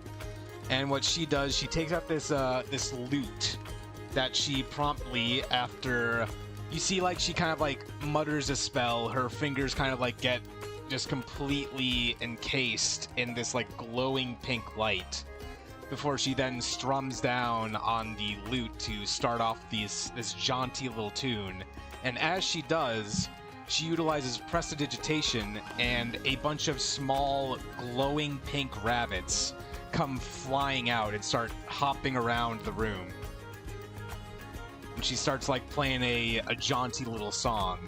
[SPEAKER 1] And what she does, she takes out this, this lute that she promptly, after... You see, like, she kind of, like, mutters a spell. Her fingers kind of, like, get just completely encased in this, like, glowing pink light before she then strums down on the lute to start off this jaunty little tune. And as she does, she utilizes prestidigitation, and a bunch of small, glowing pink rabbits come flying out and start hopping around the room. And she starts, like, playing a jaunty little song.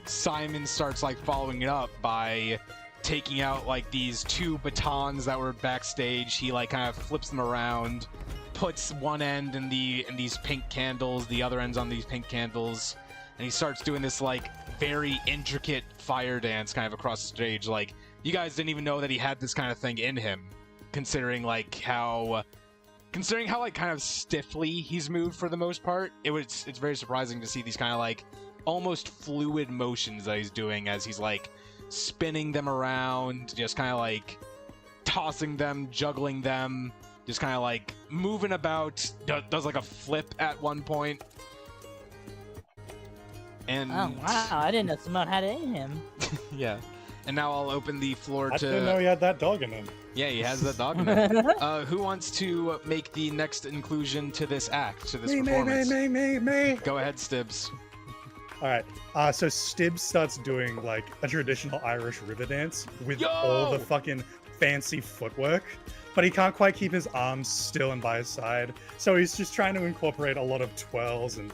[SPEAKER 1] Simon starts, like, following it up by taking out, like, these 2 batons that were backstage. He, like, kind of flips them around, puts one end in these pink candles, the other end's on these pink candles, and he starts doing this, like, very intricate fire dance kind of across the stage. Like, you guys didn't even know that he had this kind of thing in him, considering how like kind of stiffly he's moved for the most part. It's very surprising to see these kind of like almost fluid motions that he's doing as he's like spinning them around, just kind of like tossing them, juggling them, just kind of like moving about, does like a flip at one point. And
[SPEAKER 3] Oh wow, I didn't know Simone had it in him.
[SPEAKER 1] yeah. And now I'll open the floor
[SPEAKER 2] I
[SPEAKER 1] to...
[SPEAKER 2] didn't know he had that dog in him.
[SPEAKER 1] Yeah, he has that dog in him. Who wants to make the next inclusion to this act, to this performance?
[SPEAKER 2] Me.
[SPEAKER 1] Go ahead, Stibbs.
[SPEAKER 2] Alright, so Stibbs starts doing, like, a traditional Irish river dance with all the fucking fancy footwork, but he can't quite keep his arms still and by his side, so he's just trying to incorporate a lot of twirls and...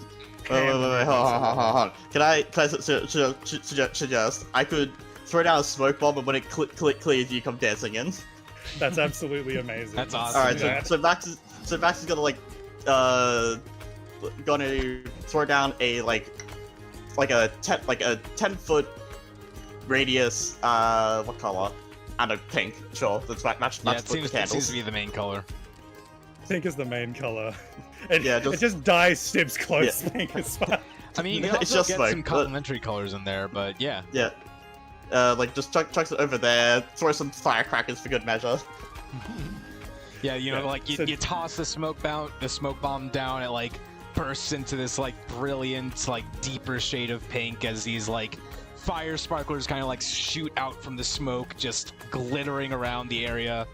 [SPEAKER 4] Wait, hold on. Can I suggest I could throw down a smoke bomb, and when it clears, you come dancing in.
[SPEAKER 2] That's absolutely amazing.
[SPEAKER 1] That's awesome.
[SPEAKER 4] Alright, so Max is gonna like gonna throw down a like a 10-foot radius, what color? I don't know, pink. Sure, that's match
[SPEAKER 1] Yeah,
[SPEAKER 4] with the
[SPEAKER 1] it
[SPEAKER 4] candles.
[SPEAKER 1] seems to be the main color.
[SPEAKER 2] Pink is the main color. It
[SPEAKER 4] Yeah,
[SPEAKER 2] it just dyes Stibbs' clothes pink as well.
[SPEAKER 1] I mean, you can
[SPEAKER 4] It's
[SPEAKER 1] also
[SPEAKER 4] just
[SPEAKER 1] get
[SPEAKER 4] smoke,
[SPEAKER 1] some
[SPEAKER 4] but-
[SPEAKER 1] complementary colors in there, but yeah.
[SPEAKER 4] Yeah. Like just chucks it over there, throw some firecrackers for good measure.
[SPEAKER 1] Yeah, you know,
[SPEAKER 2] Yeah,
[SPEAKER 1] like
[SPEAKER 2] so-
[SPEAKER 1] you toss the smoke bomb down, it like bursts into this like brilliant, like deeper shade of pink as these like fire sparklers kind of like shoot out from the smoke, just glittering around the area.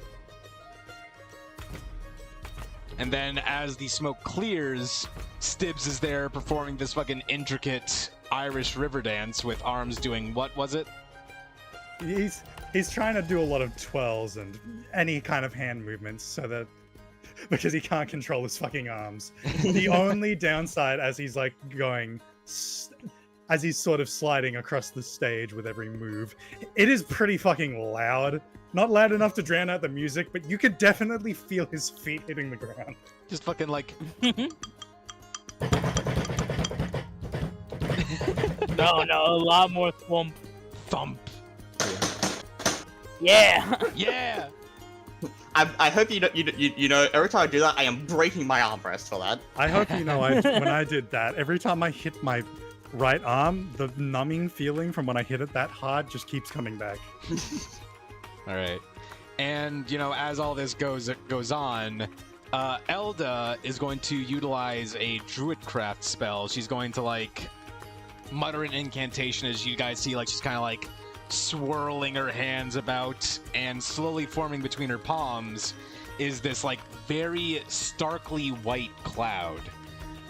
[SPEAKER 1] And then as the smoke clears, Stibbs is there performing this fucking intricate Irish river dance with arms doing, what was it?
[SPEAKER 2] He's trying to do a lot of twirls and any kind of hand movements so that because he can't control his fucking arms. The only downside as he's like going as he's sort of sliding across the stage with every move, it is pretty fucking loud. Not loud enough to drown out the music, but you could definitely feel his feet hitting the ground.
[SPEAKER 1] Just fucking like
[SPEAKER 3] No, a lot more thwomp.
[SPEAKER 1] thump.
[SPEAKER 3] Yeah.
[SPEAKER 1] Yeah.
[SPEAKER 4] I hope you know every time I do that I am breaking my armrest for that.
[SPEAKER 2] I hope you know when I did that, every time I hit my right arm, the numbing feeling from when I hit it that hard just keeps coming back.
[SPEAKER 1] All right. And, you know, as all this goes on, Elda is going to utilize a Druidcraft spell. She's going to, like, mutter an incantation as you guys see, like, she's kind of, like, swirling her hands about, and slowly forming between her palms is this, like, very starkly white cloud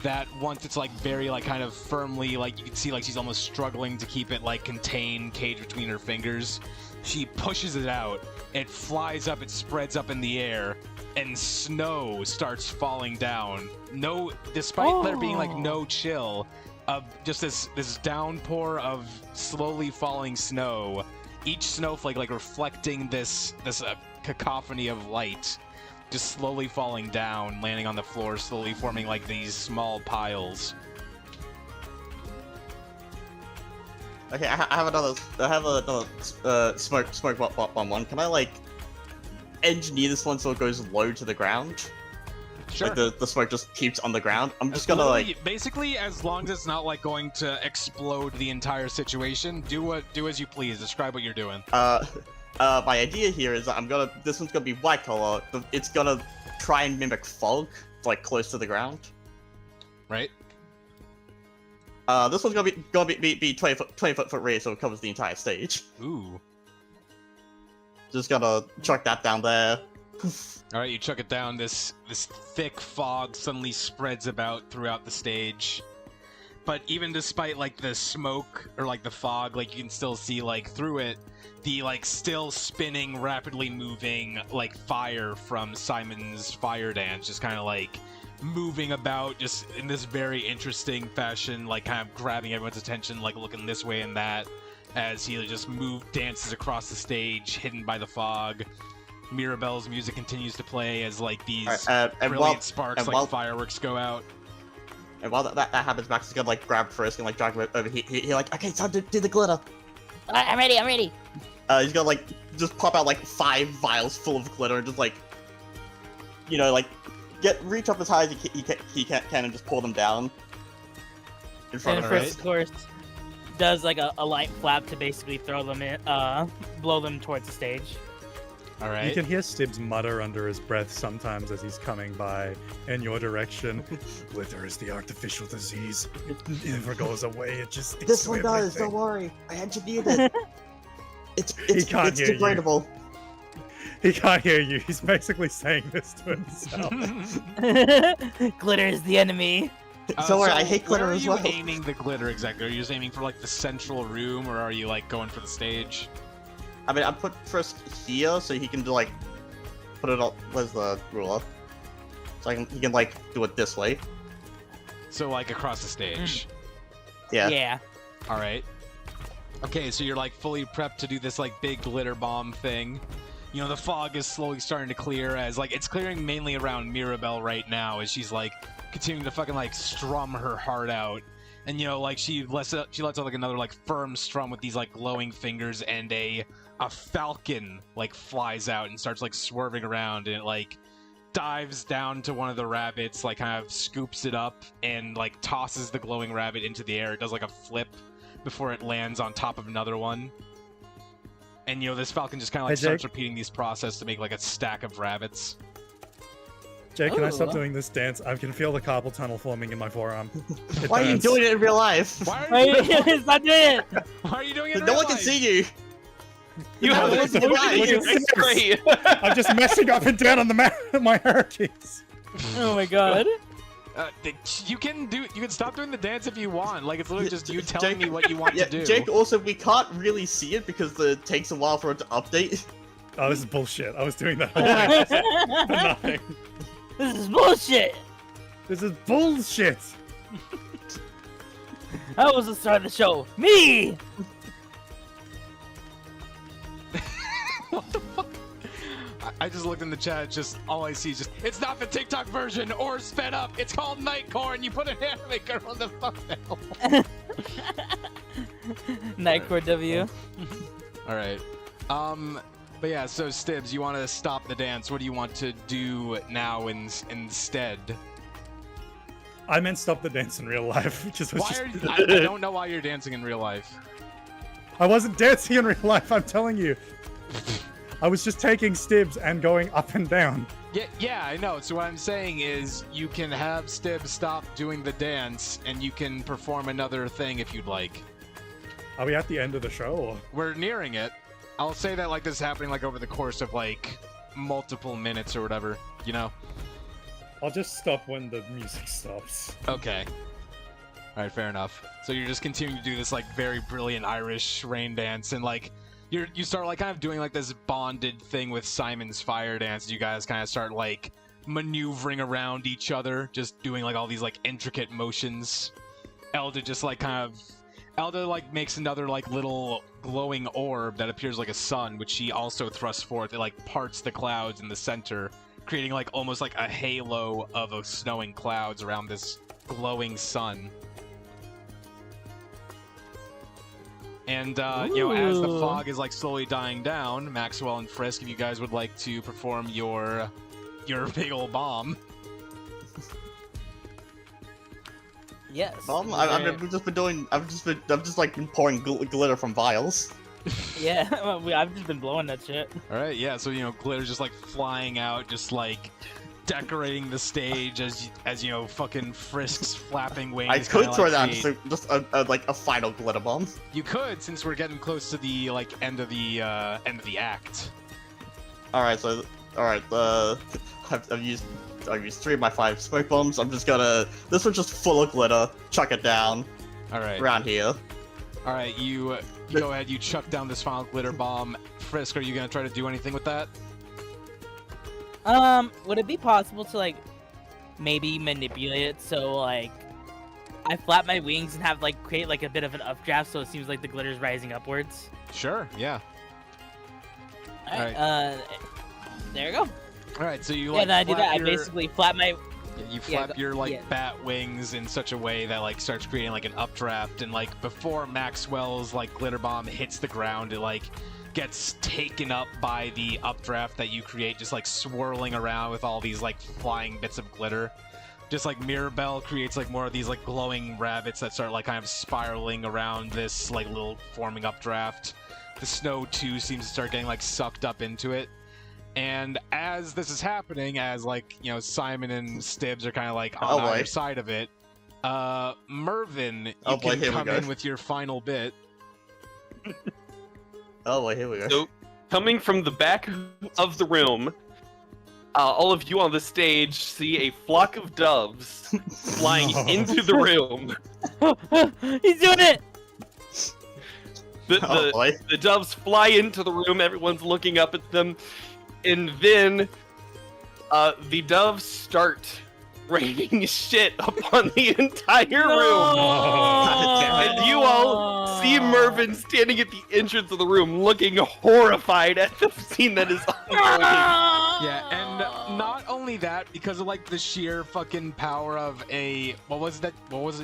[SPEAKER 1] that once it's, like, very, like, kind of firmly, like, you can see, like, she's almost struggling to keep it, like, contained, caged between her fingers. She pushes it out, it flies up, it spreads up in the air, and snow starts falling down. Despite there being like no chill, just this downpour of slowly falling snow. Each snowflake like reflecting this cacophony of light, just slowly falling down, landing on the floor, slowly forming like these small piles.
[SPEAKER 4] Okay, I have another smoke bomb one. Can I like engineer this one so it goes low to the ground?
[SPEAKER 1] Sure.
[SPEAKER 4] Like the smoke just keeps on the ground. I'm just gonna like
[SPEAKER 1] basically, as long as it's not like going to explode the entire situation, do as you please. Describe what you're doing.
[SPEAKER 4] my idea here is that this one's gonna be white color. It's gonna try and mimic fog, like close to the ground.
[SPEAKER 1] Right.
[SPEAKER 4] This one's gonna be 20 foot radius, so it covers the entire stage.
[SPEAKER 1] Ooh.
[SPEAKER 4] Just gonna chuck that down there.
[SPEAKER 1] All right, you chuck it down. This thick fog suddenly spreads about throughout the stage. But even despite like the smoke or like the fog, like you can still see like through it the like still spinning, rapidly moving like fire from Simon's fire dance, just kind of like moving about just in this very interesting fashion, like kind of grabbing everyone's attention, like looking this way and that as he just dances across the stage, hidden by the fog. Mirabelle's music continues to play as like these brilliant sparks like fireworks go out.
[SPEAKER 4] And while that happens, Max is gonna like grab Frisk and like drag him over. He like, okay, time to do the glitter.
[SPEAKER 3] I'm ready.
[SPEAKER 4] He's gonna like just pop out like 5 vials full of glitter and just like, like reach up as high as he can and just pull them down in front
[SPEAKER 3] And
[SPEAKER 4] of her.
[SPEAKER 3] Frisk, of course, does like a light flap to basically throw them in, blow them towards the stage.
[SPEAKER 1] All right.
[SPEAKER 2] You can hear Stibbs mutter under his breath sometimes as he's coming by in your direction. Glitter is the artificial disease. It never goes away. It just sticks
[SPEAKER 4] This
[SPEAKER 2] to
[SPEAKER 4] one does.
[SPEAKER 2] everything.
[SPEAKER 4] Don't worry. I engineered it. It's degradable.
[SPEAKER 2] He can't hear you. He's basically saying this to himself.
[SPEAKER 3] Glitter is the enemy.
[SPEAKER 4] Don't worry. I hate glitter as well.
[SPEAKER 1] Where are you aiming the glitter exactly? Are you just aiming for like the central room, or are you like going for the stage?
[SPEAKER 4] I mean, I put Frisk here so he can do like put it on. Where's the ruler? So he can like do it this way.
[SPEAKER 1] So like across the stage.
[SPEAKER 3] Yeah.
[SPEAKER 1] All right. Okay, so you're like fully prepped to do this like big glitter bomb thing. The fog is slowly starting to clear as like it's clearing mainly around Mirabelle right now as she's like continuing to fucking like strum her heart out. And like she lets out like another like firm strum with these like glowing fingers, and a falcon like flies out and starts like swerving around, and it like dives down to one of the rabbits, like kind of scoops it up and like tosses the glowing rabbit into the air. It does like a flip before it lands on top of another one. And this falcon just kind of like starts repeating these processes to make like a stack of rabbits.
[SPEAKER 2] Jake, can I stop doing this dance? I can feel the carpal tunnel forming in my forearm.
[SPEAKER 4] Why are you doing it in real life?
[SPEAKER 1] Why are you
[SPEAKER 3] Stop doing it!
[SPEAKER 1] Why are you doing it in
[SPEAKER 4] No
[SPEAKER 1] real
[SPEAKER 4] one can
[SPEAKER 1] life?
[SPEAKER 4] see you.
[SPEAKER 5] You have
[SPEAKER 4] No,
[SPEAKER 5] to
[SPEAKER 4] it's
[SPEAKER 5] look
[SPEAKER 4] fine.
[SPEAKER 5] at
[SPEAKER 2] It's
[SPEAKER 5] great.
[SPEAKER 2] I'm just messing up and down on my hierarchies.
[SPEAKER 3] Oh my god.
[SPEAKER 1] You can stop doing the dance if you want. Like it's literally just you telling me what you want to do.
[SPEAKER 4] Jake, also, we can't really see it because it takes a while for it to update.
[SPEAKER 2] Oh, this is bullshit. I was doing that whole thing for nothing.
[SPEAKER 3] This is bullshit!
[SPEAKER 2] This is bullshit!
[SPEAKER 3] That was the start of the show. Me!
[SPEAKER 1] What the fuck? I just looked in the chat. It's just all I see is just it's not the TikTok version or sped up. It's called Nightcore, and you put an anime girl in the thumbnail.
[SPEAKER 3] Nightcore W.
[SPEAKER 1] All right. But yeah. So Stibbs, you want to stop the dance? What do you want to do now instead?
[SPEAKER 2] I meant stop the dance in real life.
[SPEAKER 1] I don't know why you're dancing in real life.
[SPEAKER 2] I wasn't dancing in real life. I'm telling you. I was just taking Stibbs and going up and down.
[SPEAKER 1] Yeah, I know. So what I'm saying is you can have Stibbs stop doing the dance, and you can perform another thing if you'd like.
[SPEAKER 2] Are we at the end of the show? Or?
[SPEAKER 1] We're nearing it. I'll say that like this is happening like over the course of like multiple minutes or whatever,
[SPEAKER 2] I'll just stop when the music stops.
[SPEAKER 1] Okay. All right, fair enough. So you're just continuing to do this like very brilliant Irish rain dance, and like you start like kind of doing like this bonded thing with Simon's fire dance. You guys kind of start like maneuvering around each other, just doing like all these like intricate motions. Elda just like Elda like makes another like little glowing orb that appears like a sun, which she also thrusts forth. It like parts the clouds in the center, creating like almost like a halo of snowing clouds around this glowing sun. And as the fog is like slowly dying down, Maxwell and Frisk, if you guys would like to perform your big old bomb.
[SPEAKER 3] Yes.
[SPEAKER 4] I've just been pouring glitter from vials.
[SPEAKER 3] Yeah, I've just been blowing that shit.
[SPEAKER 1] All right, yeah. So glitter's just like flying out, just like decorating the stage as fucking Frisk's flapping wings.
[SPEAKER 4] I could throw down
[SPEAKER 1] create...
[SPEAKER 4] just a final glitter bomb.
[SPEAKER 1] You could, since we're getting close to the end of the act.
[SPEAKER 4] All right, I've used 3 of my 5 smoke bombs. I'm just gonna. This one's just full of glitter. Chuck it down.
[SPEAKER 1] All right.
[SPEAKER 4] Around here.
[SPEAKER 1] All right, you go ahead. You chuck down this final glitter bomb. Frisk, are you gonna try to do anything with that?
[SPEAKER 3] Would it be possible to maybe manipulate it so I flap my wings and have create a bit of an updraft so it seems like the glitter's rising upwards?
[SPEAKER 1] Sure. Yeah.
[SPEAKER 3] All right. There you go.
[SPEAKER 1] All right, so you
[SPEAKER 3] then I do that. I basically flap my.
[SPEAKER 1] You flap your bat wings in such a way that starts creating an updraft, and before Maxwell's glitter bomb hits the ground, it gets taken up by the updraft that you create, just swirling around with all these flying bits of glitter. Just Mirabelle creates more of these glowing rabbits that start kind of spiraling around this little forming updraft. The snow too seems to start getting sucked up into it. And as this is happening, as Simon and Stibbs are kind of on either side of it, Mervin, you can come in with your final bit.
[SPEAKER 4] Oh boy, here we go.
[SPEAKER 5] So, coming from the back of the room, all of you on the stage see a flock of doves flying into the room.
[SPEAKER 3] He's doing it!
[SPEAKER 5] The doves fly into the room, everyone's looking up at them, and then the doves start raining shit upon the entire room. And you all see Mervin standing at the entrance of the room looking horrified at the scene that is ongoing.
[SPEAKER 1] Yeah, and not only that, because of the sheer fucking power of a what was it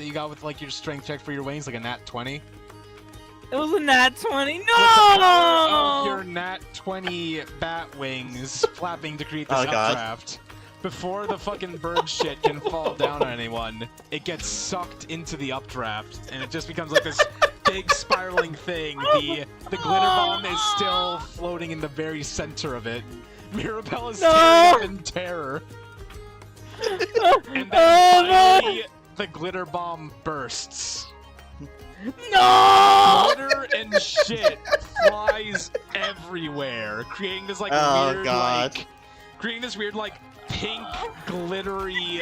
[SPEAKER 1] you got with your strength check for your wings, a nat 20?
[SPEAKER 3] It was a nat 20. No!
[SPEAKER 1] Of your nat 20 bat wings flapping to create this updraft. Before the fucking bird shit can fall down on anyone, it gets sucked into the updraft, and it just becomes this big spiraling thing. The glitter bomb is still floating in the very center of it. Mirabelle is tearing up in terror. And then finally, the glitter bomb bursts.
[SPEAKER 3] No!
[SPEAKER 1] Glitter and shit flies everywhere, creating this creating this weird pink glittery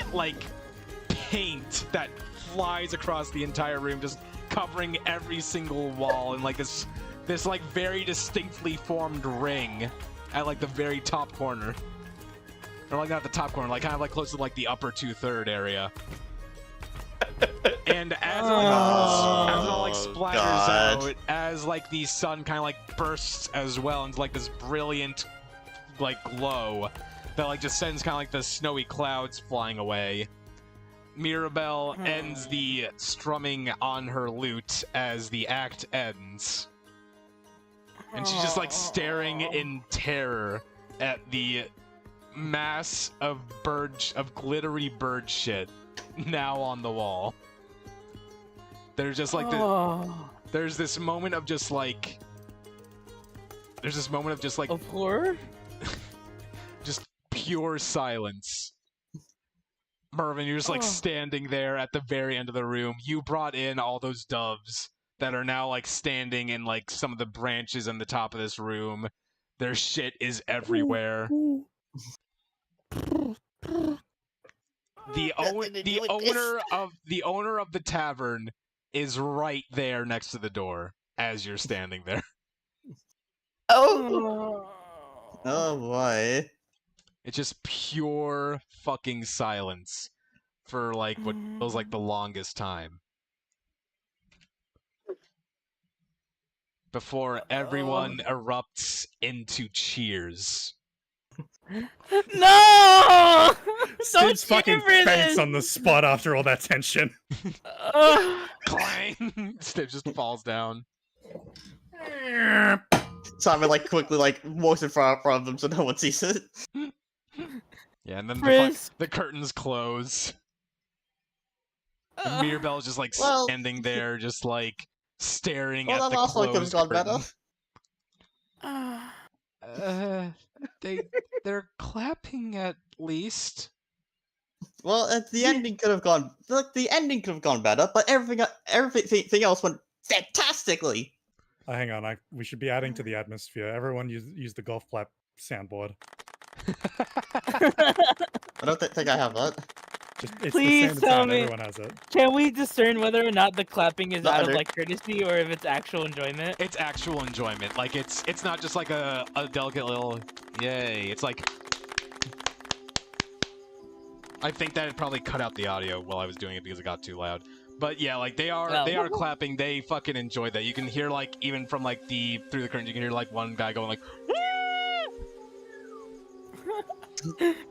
[SPEAKER 1] paint that flies across the entire room, just covering every single wall in this very distinctly formed ring at the very top corner, or not the top corner, kind of close to the upper 2/3 area. And as it all splatters out, as the sun kind of bursts as well into this brilliant glow that just sends kind of the snowy clouds flying away. Mirabelle ends the strumming on her lute as the act ends. And she's just staring in terror at the mass of glittery bird shit now on the wall. There's just there's this moment of just
[SPEAKER 3] of horror?
[SPEAKER 1] Just pure silence. Mervin, you're just standing there at the very end of the room. You brought in all those doves that are now standing in some of the branches on the top of this room. Their shit is everywhere. The owner of the tavern is right there next to the door as you're standing there.
[SPEAKER 4] Oh boy.
[SPEAKER 1] It's just pure fucking silence for what feels like the longest time. Before everyone erupts into cheers.
[SPEAKER 3] No!
[SPEAKER 2] Sid's fucking faints on the spot after all that tension.
[SPEAKER 1] Clang! Stib just falls down.
[SPEAKER 4] Simon quickly walks in front of them so no one sees it.
[SPEAKER 1] Yeah, and then
[SPEAKER 3] Frisk.
[SPEAKER 1] the curtains close. And Mirabelle's just like
[SPEAKER 4] Well-
[SPEAKER 1] standing there, just like staring
[SPEAKER 4] Well,
[SPEAKER 1] at
[SPEAKER 4] that
[SPEAKER 1] the
[SPEAKER 4] also could have
[SPEAKER 1] closed
[SPEAKER 4] gone
[SPEAKER 1] curtain.
[SPEAKER 4] better.
[SPEAKER 1] They're clapping at least.
[SPEAKER 4] Well, the ending could have gone. Look, the ending could have gone better, but everything else went fantastically.
[SPEAKER 2] Hang on, we should be adding to the atmosphere. Everyone use the golf clap soundboard.
[SPEAKER 4] I don't think I have that.
[SPEAKER 2] It's
[SPEAKER 3] Please
[SPEAKER 2] the standard
[SPEAKER 3] tell
[SPEAKER 2] sound.
[SPEAKER 3] me.
[SPEAKER 2] Everyone has it.
[SPEAKER 3] Can we discern whether or not the clapping is
[SPEAKER 4] Not
[SPEAKER 3] out of
[SPEAKER 4] under-
[SPEAKER 3] like courtesy or if it's actual enjoyment?
[SPEAKER 1] It's actual enjoyment. Like it's not just like a delicate little yay. It's like I think that it probably cut out the audio while I was doing it because it got too loud. But yeah, like they are clapping. They fucking enjoy that. You can hear like even from like through the curtains, you can hear like one guy going like.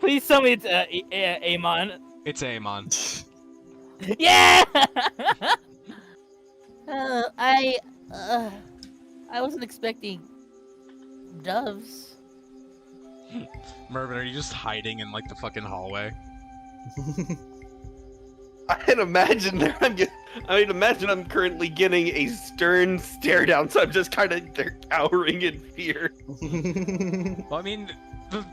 [SPEAKER 3] Please tell me it's Amon.
[SPEAKER 1] It's Amon.
[SPEAKER 3] Yeah.
[SPEAKER 8] I wasn't expecting doves.
[SPEAKER 1] Mervin, are you just hiding in like the fucking hallway?
[SPEAKER 5] I'd imagine I'm currently getting a stern stare down, so I'm just kind of cowering in fear.
[SPEAKER 1] Well, I mean,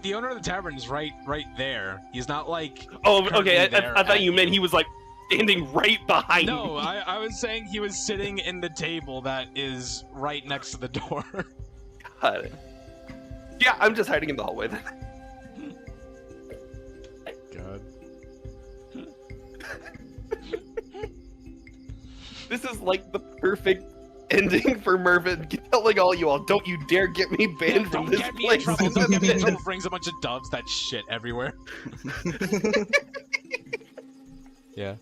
[SPEAKER 1] the owner of the tavern is right there. He's not like.
[SPEAKER 5] Oh, okay.
[SPEAKER 1] currently
[SPEAKER 5] I
[SPEAKER 1] there
[SPEAKER 5] thought
[SPEAKER 1] at
[SPEAKER 5] you meant he was like standing right behind
[SPEAKER 1] No,
[SPEAKER 5] me.
[SPEAKER 1] I was saying he was sitting in the table that is right next to the door.
[SPEAKER 5] Got it. Yeah, I'm just hiding in the hallway then.
[SPEAKER 1] God.
[SPEAKER 5] This is like the perfect ending for Mervin telling all you all, don't you dare get me banned from
[SPEAKER 1] Don't
[SPEAKER 5] this
[SPEAKER 1] get me in
[SPEAKER 5] place.
[SPEAKER 1] trouble. Don't get me in trouble. Brings a bunch of doves that shit everywhere. Yeah.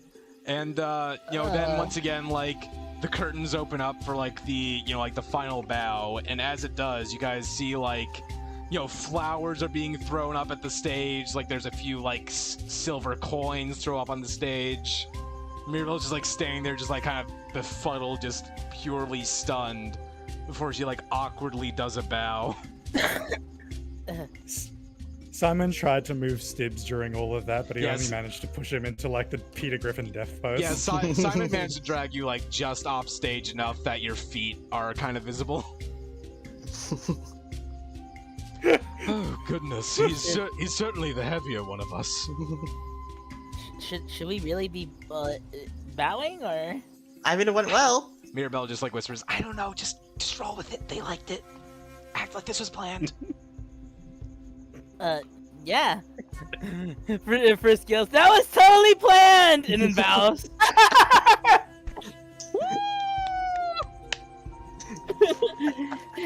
[SPEAKER 1] And, then once again, like, the curtains open up for, like, the final bow. And as it does, you guys see, like, flowers are being thrown up at the stage. Like, there's a few, like, silver coins thrown up on the stage. Mirabelle's just, like, standing there, just, like, kind of befuddled, just purely stunned before she, like, awkwardly does a bow.
[SPEAKER 2] Simon tried to move Stibbs during all of that, but he
[SPEAKER 1] Yes.
[SPEAKER 2] only managed to push him into like the Peter Griffin death pose.
[SPEAKER 1] Yeah, Simon managed to drag you, like, just off stage enough that your feet are kind of visible. Oh, goodness. He's certainly the heavier one of us.
[SPEAKER 8] Should we really be bowing or?
[SPEAKER 4] I mean, it went well.
[SPEAKER 1] Mirabelle just, like, whispers, I don't know, just roll with it. They liked it. Act like this was planned.
[SPEAKER 8] Yeah.
[SPEAKER 3] For skills, that was totally planned, and then bows.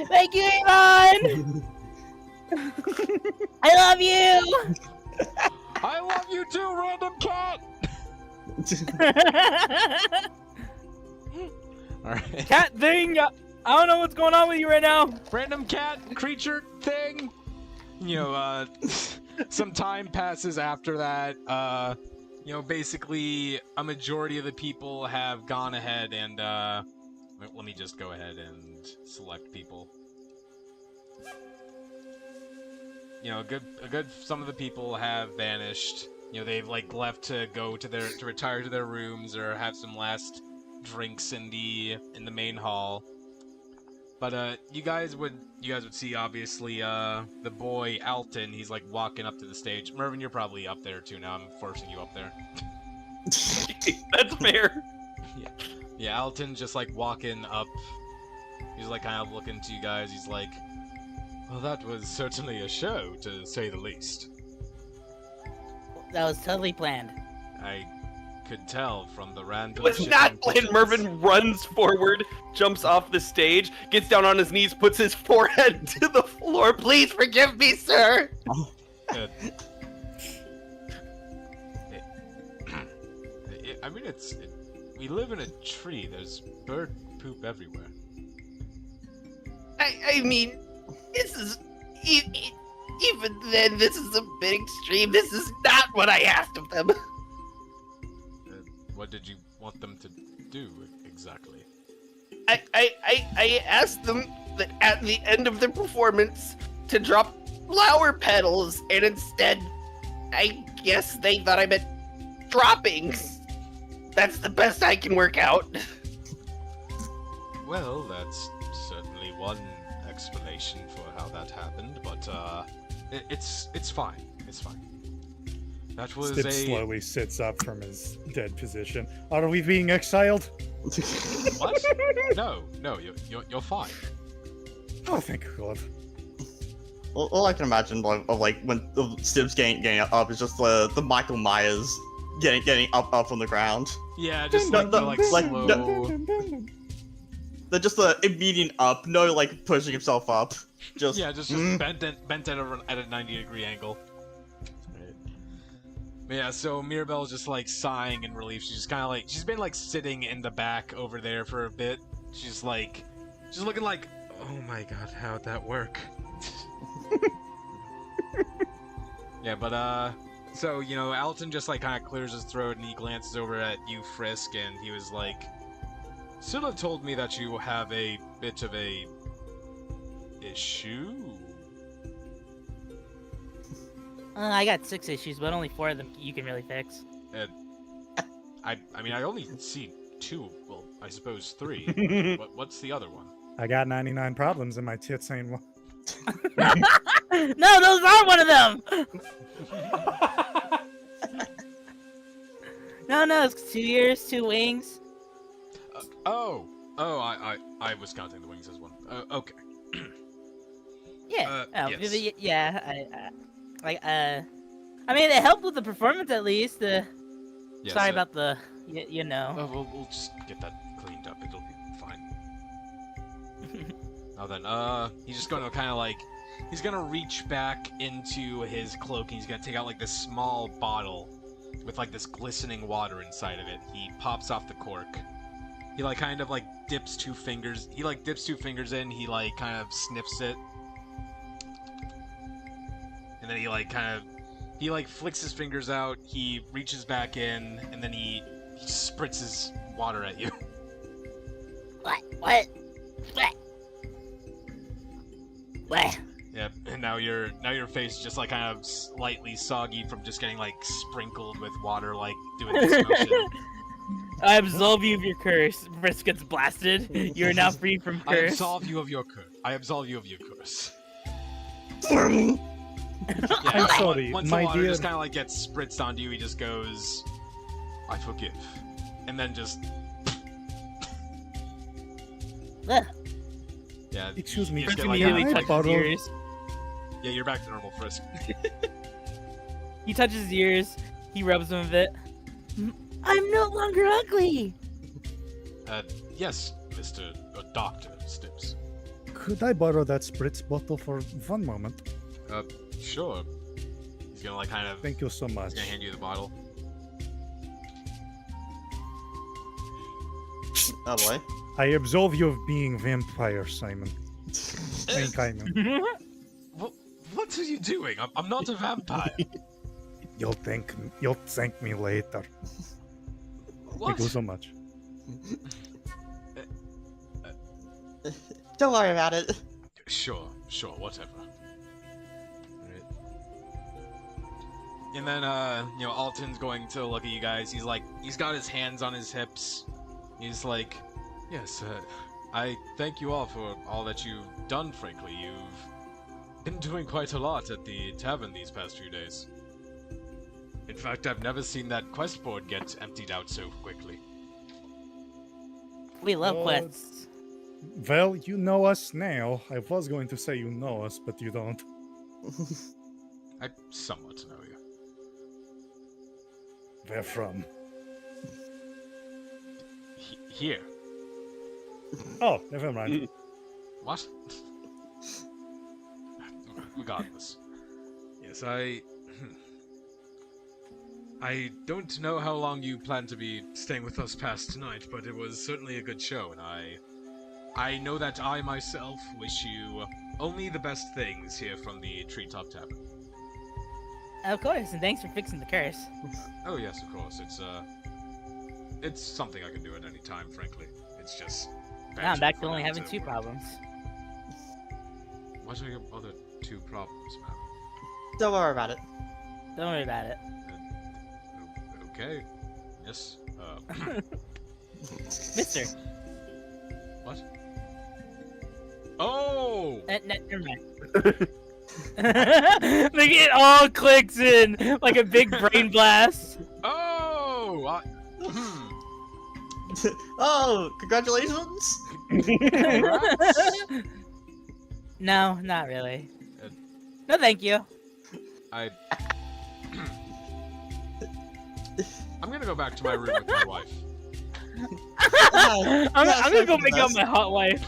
[SPEAKER 8] Thank you, Amon. I love you.
[SPEAKER 1] I love you too, random cat! Alright.
[SPEAKER 3] Cat thing. I don't know what's going on with you right now.
[SPEAKER 1] Random cat creature thing. Some time passes after that. Basically a majority of the people have gone ahead and let me just go ahead and select people. A good some of the people have vanished. They've like left to go to retire to their rooms or have some last drinks in the main hall. But you guys would see obviously the boy Alton. He's like walking up to the stage. Mervin, you're probably up there too now. I'm forcing you up there.
[SPEAKER 5] That's fair.
[SPEAKER 1] Yeah, Alton just like walking up. He's like kind of looking to you guys. He's like, well, that was certainly a show, to say the least.
[SPEAKER 8] That was totally planned.
[SPEAKER 1] I could tell from the random.
[SPEAKER 5] It's not planned.
[SPEAKER 1] shifting
[SPEAKER 5] Mervin runs forward, jumps off the stage, gets down on his knees, puts his forehead to the floor. Please forgive me, sir.
[SPEAKER 1] Good. I mean, we live in a tree. There's bird poop everywhere.
[SPEAKER 6] I mean, this is even then. This is a bit extreme. This is not what I asked of them.
[SPEAKER 1] What did you want them to do exactly?
[SPEAKER 6] I asked them that at the end of the performance to drop flower petals, and instead, I guess they thought I meant droppings. That's the best I can work out.
[SPEAKER 1] Well, that's certainly one explanation for how that happened, but it's fine. It's fine. That was
[SPEAKER 2] Stip slowly sits up from his dead position. Are we being exiled?
[SPEAKER 1] What? No, you're fine.
[SPEAKER 2] Oh, thank God.
[SPEAKER 4] All I can imagine of like when the Stib's getting up is just the Michael Myers getting up from the ground.
[SPEAKER 1] Yeah, just
[SPEAKER 4] No,
[SPEAKER 1] like
[SPEAKER 4] no,
[SPEAKER 1] the like
[SPEAKER 4] like,
[SPEAKER 1] slow.
[SPEAKER 4] They're just the immediate up, no like pushing himself up. Just
[SPEAKER 1] Yeah, just bent at a 90-degree angle. Yeah, so Mirabelle's just like sighing in relief. She's kind of like she's been like sitting in the back over there for a bit. She's looking like, oh my god, how'd that work? Yeah, but so you know, Alton just like kind of clears his throat and he glances over at you, Frisk, and he was like, Scylla told me that you have a bit of a issue.
[SPEAKER 8] I got 6 issues, but only 4 of them you can really fix.
[SPEAKER 1] I mean, I only see 2. Well, I suppose 3. What's the other one?
[SPEAKER 2] I got 99 problems and my tits ain't one.
[SPEAKER 8] No, those aren't one of them! No, it's 2 ears, 2 wings.
[SPEAKER 1] I was counting the wings as one. Okay.
[SPEAKER 8] Yeah.
[SPEAKER 1] Yes.
[SPEAKER 8] Yeah. I mean, it helped with the performance at least.
[SPEAKER 1] Yes,
[SPEAKER 8] Sorry about the, you know.
[SPEAKER 1] We'll just get that cleaned up. It'll be fine. Now then, he's just gonna kind of like, he's gonna reach back into his cloak and he's gonna take out like this small bottle with like this glistening water inside of it. He pops off the cork. He like kind of like dips 2 fingers. He like dips 2 fingers in. He like kind of sniffs it. And then he like flicks his fingers out, he reaches back in, and then he spritzes water at you.
[SPEAKER 8] What?
[SPEAKER 1] Yep, and now your face is just like kind of slightly soggy from just getting like sprinkled with water, like doing this motion.
[SPEAKER 3] I absolve you of your curse. Frisk gets blasted. You are now free from
[SPEAKER 1] I
[SPEAKER 3] curse.
[SPEAKER 1] absolve you of your curse.
[SPEAKER 2] I'm sorry,
[SPEAKER 1] once
[SPEAKER 2] my
[SPEAKER 1] the water
[SPEAKER 2] dear.
[SPEAKER 1] just kind of like gets spritzed onto you, he just goes, I forgive. And then just...
[SPEAKER 8] Ugh.
[SPEAKER 1] Yeah,
[SPEAKER 2] Excuse me,
[SPEAKER 1] you just get,
[SPEAKER 2] can
[SPEAKER 1] like,
[SPEAKER 2] you
[SPEAKER 3] Immediately
[SPEAKER 2] I
[SPEAKER 3] touches
[SPEAKER 2] borrow-
[SPEAKER 3] his ears.
[SPEAKER 1] Yeah, you're back to normal, Frisk.
[SPEAKER 3] He touches his ears. He rubs them a bit.
[SPEAKER 8] I'm no longer ugly.
[SPEAKER 1] Yes, Mr. Dr. Stips.
[SPEAKER 2] Could I borrow that spritz bottle for 1 moment?
[SPEAKER 1] Sure. He's gonna like kind of...
[SPEAKER 2] Thank you so much.
[SPEAKER 1] He's gonna hand you the bottle.
[SPEAKER 4] oh boy.
[SPEAKER 2] I absolve you of being vampire, Simon. Simon.
[SPEAKER 1] What are you doing? I'm not a vampire.
[SPEAKER 2] You'll thank me later.
[SPEAKER 1] What?
[SPEAKER 2] Thank you so much.
[SPEAKER 4] Don't worry about it.
[SPEAKER 1] Sure, whatever. Right. And then, you know, Alton's going to look at you guys. He's got his hands on his hips. He's like, yes, I thank you all for all that you've done, frankly. You've been doing quite a lot at the tavern these past few days. In fact, I've never seen that quest board get emptied out so quickly.
[SPEAKER 8] We love
[SPEAKER 2] Well,
[SPEAKER 8] quests.
[SPEAKER 2] Well, you know us now. I was going to say you know us, but you don't.
[SPEAKER 1] I somewhat know you.
[SPEAKER 2] Where from?
[SPEAKER 1] Here.
[SPEAKER 2] Oh, never mind.
[SPEAKER 1] What? Regardless. Yes, I don't know how long you plan to be staying with us past tonight, but it was certainly a good show, and I know that I myself wish you only the best things here from the Treetop Tavern.
[SPEAKER 8] Of course, and thanks for fixing the curse.
[SPEAKER 1] Oh yes, of course. It's something I can do at any time, frankly. It's just...
[SPEAKER 8] Now I'm back to
[SPEAKER 1] for
[SPEAKER 8] only
[SPEAKER 1] now
[SPEAKER 8] having 2
[SPEAKER 1] work.
[SPEAKER 8] problems.
[SPEAKER 1] What are your other 2 problems, ma'am?
[SPEAKER 4] Don't worry about it.
[SPEAKER 8] Don't worry about it.
[SPEAKER 1] Okay. Yes.
[SPEAKER 8] Mister.
[SPEAKER 1] What? Oh!
[SPEAKER 8] Never mind. Like it all clicks in like a big brain blast.
[SPEAKER 1] Oh!
[SPEAKER 4] Oh, congratulations!
[SPEAKER 1] Congrats.
[SPEAKER 8] No, not really.
[SPEAKER 1] Uh,
[SPEAKER 8] No, thank you.
[SPEAKER 1] I'm gonna go back to my room with my wife.
[SPEAKER 8] I'm gonna go make out my hot wife.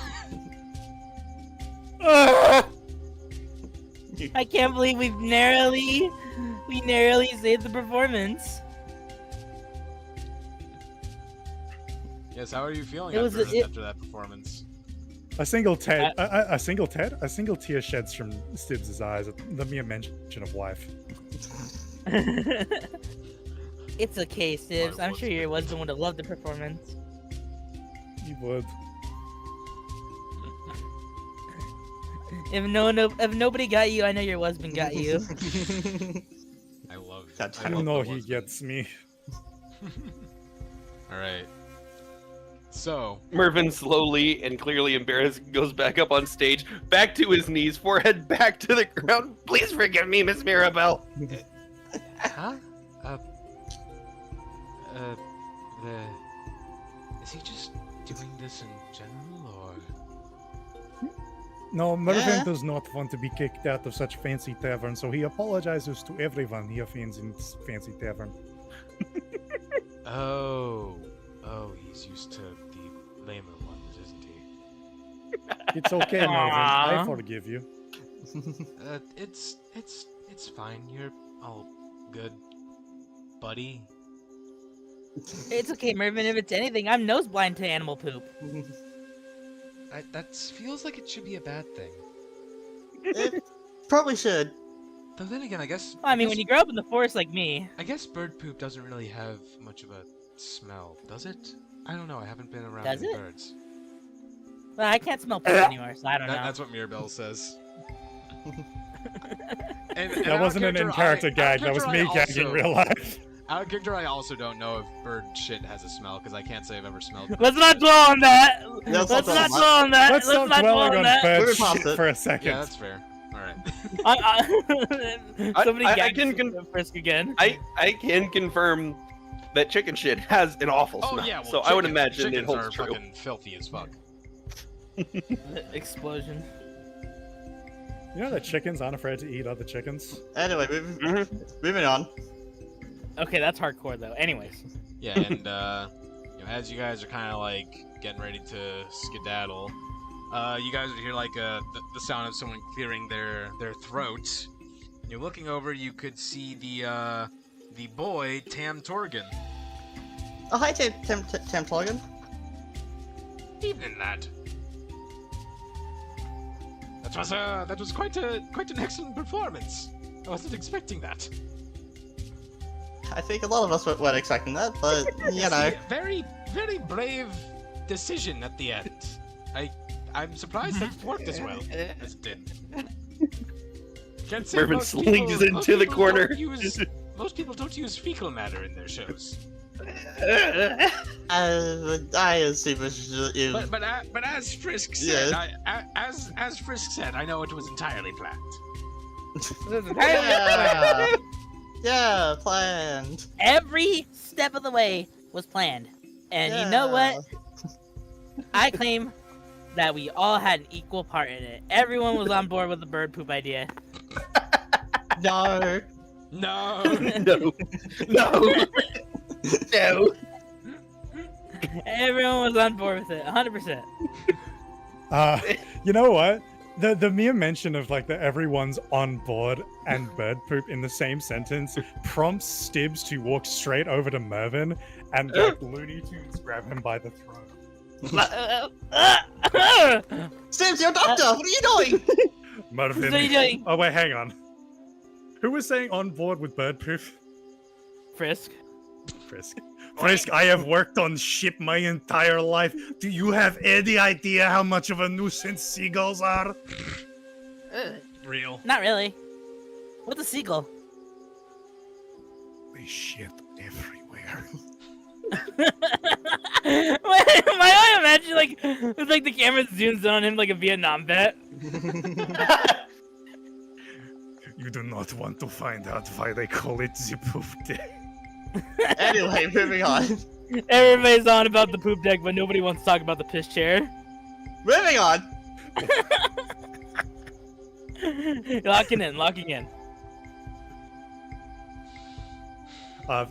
[SPEAKER 8] I can't believe we narrowly saved the performance.
[SPEAKER 1] Yes, how are you feeling
[SPEAKER 8] It was
[SPEAKER 1] after that performance?
[SPEAKER 2] A single tear sheds from Stibbs' eyes at the mere mention of wife.
[SPEAKER 8] It's okay, Sibs. I'm sure your husband would have loved the performance.
[SPEAKER 2] He would.
[SPEAKER 8] If nobody got you, I know your husband got you.
[SPEAKER 1] I love you.
[SPEAKER 4] That's
[SPEAKER 1] I
[SPEAKER 2] You
[SPEAKER 1] love
[SPEAKER 2] know
[SPEAKER 1] the
[SPEAKER 2] he
[SPEAKER 1] husband.
[SPEAKER 2] gets me.
[SPEAKER 1] Alright. So,
[SPEAKER 5] Mervin slowly and clearly embarrassed goes back up on stage, back to his knees, forehead back to the ground. Please forgive me, Miss Mirabelle.
[SPEAKER 1] huh? Is he just doing this in general, or?
[SPEAKER 2] No, Mervin
[SPEAKER 4] Yeah.
[SPEAKER 2] does not want to be kicked out of such fancy tavern, so he apologizes to everyone he offends in this fancy tavern.
[SPEAKER 1] Oh, he's used to the lamer ones, isn't he?
[SPEAKER 2] It's okay, Mervin. I
[SPEAKER 8] Aw.
[SPEAKER 2] forgive you.
[SPEAKER 1] It's fine. You're all good, buddy.
[SPEAKER 8] It's okay, Mervin. If it's anything, I'm nose blind to animal poop.
[SPEAKER 1] That feels like it should be a bad thing.
[SPEAKER 4] It probably should.
[SPEAKER 1] Though then again, I guess.
[SPEAKER 8] Well, I mean, when you grow up in the forest like me,
[SPEAKER 1] I guess bird poop doesn't really have much of a smell, does it? I don't know. I haven't been around
[SPEAKER 8] Does
[SPEAKER 1] any
[SPEAKER 8] it?
[SPEAKER 1] birds.
[SPEAKER 8] well, I can't smell poop anymore, so I don't know.
[SPEAKER 1] That's what Mirabelle says. And
[SPEAKER 2] That wasn't an in-character gag, that was me gagging real life.
[SPEAKER 1] Out of character, I also don't know if bird shit has a smell, because I can't say I've ever smelled bird
[SPEAKER 8] Let's not
[SPEAKER 1] shit.
[SPEAKER 8] dwell on that.
[SPEAKER 4] Let's
[SPEAKER 8] Let's
[SPEAKER 4] not
[SPEAKER 8] not
[SPEAKER 4] dwell
[SPEAKER 8] dwell on that.
[SPEAKER 2] Let's
[SPEAKER 8] Let's
[SPEAKER 2] stop
[SPEAKER 8] not dwell
[SPEAKER 2] dwelling
[SPEAKER 8] on
[SPEAKER 2] on
[SPEAKER 8] that.
[SPEAKER 2] bird
[SPEAKER 4] Moving past
[SPEAKER 2] shit
[SPEAKER 4] it.
[SPEAKER 2] for a second.
[SPEAKER 1] Yeah, that's fair. Alright.
[SPEAKER 8] Somebody
[SPEAKER 5] I
[SPEAKER 8] gagged
[SPEAKER 5] can
[SPEAKER 8] Frisk again.
[SPEAKER 5] I can confirm that chicken shit has an awful
[SPEAKER 1] Oh
[SPEAKER 5] smell.
[SPEAKER 1] yeah, well,
[SPEAKER 5] so I would
[SPEAKER 1] chicken-
[SPEAKER 5] imagine it
[SPEAKER 1] chickens
[SPEAKER 5] holds
[SPEAKER 1] are
[SPEAKER 5] true.
[SPEAKER 1] fucking filthy as fuck.
[SPEAKER 8] Explosion.
[SPEAKER 2] You know that chickens aren't afraid to eat other chickens?
[SPEAKER 4] Anyway, moving on.
[SPEAKER 8] Okay, that's hardcore though. Anyways.
[SPEAKER 1] Yeah, and you know, as you guys are kind of like getting ready to skedaddle, you guys would hear like the sound of someone clearing their throat. You're looking over, you could see the boy Tam Torgan.
[SPEAKER 4] Oh, hi, Tim Torgan.
[SPEAKER 1] Evening, lad. That was quite an excellent performance. I wasn't expecting that.
[SPEAKER 4] I think a lot of us weren't expecting that, but, you know.
[SPEAKER 1] Very, very brave decision at the end. I'm surprised that it worked as well as it did. Can't say
[SPEAKER 5] Mervin
[SPEAKER 1] most
[SPEAKER 5] slings
[SPEAKER 1] people-
[SPEAKER 5] into
[SPEAKER 1] most
[SPEAKER 5] the
[SPEAKER 1] people
[SPEAKER 5] corner.
[SPEAKER 1] don't most people don't use fecal matter in their shows.
[SPEAKER 4] I assume it's just,
[SPEAKER 1] But as Frisk
[SPEAKER 4] Yes.
[SPEAKER 1] said, as Frisk said, I know it was entirely planned.
[SPEAKER 4] yeah, yeah, planned.
[SPEAKER 8] Every step of the way was planned. And you know what? I claim that we all had an equal part in it. Everyone was on board with the bird poop idea.
[SPEAKER 4] No.
[SPEAKER 1] No.
[SPEAKER 5] No. No. No.
[SPEAKER 8] Everyone was on board with it, 100%.
[SPEAKER 2] You know what? The mere mention of like the everyone's on board and bird poop in the same sentence prompts Stibbs to walk straight over to Mervin and like Looney Tunes grab him by the throat.
[SPEAKER 4] Stibbs, you're a doctor! What are you doing?
[SPEAKER 2] Mervin.
[SPEAKER 8] What are you doing?
[SPEAKER 2] Oh wait, hang on. Who was saying on board with bird poop?
[SPEAKER 8] Frisk.
[SPEAKER 2] Frisk. Frisk, I have worked on ship my entire life. Do you have any idea how much of a nuisance seagulls are?
[SPEAKER 1] Real.
[SPEAKER 8] Not really. What's a seagull?
[SPEAKER 2] They shit everywhere.
[SPEAKER 8] I imagine like it's like the camera zooms in on him like a Vietnam vet.
[SPEAKER 2] You do not want to find out why they call it the poop deck.
[SPEAKER 4] Anyway, moving on.
[SPEAKER 8] Everybody's on about the poop deck, but nobody wants to talk about the piss chair.
[SPEAKER 4] Moving on.
[SPEAKER 8] Locking in.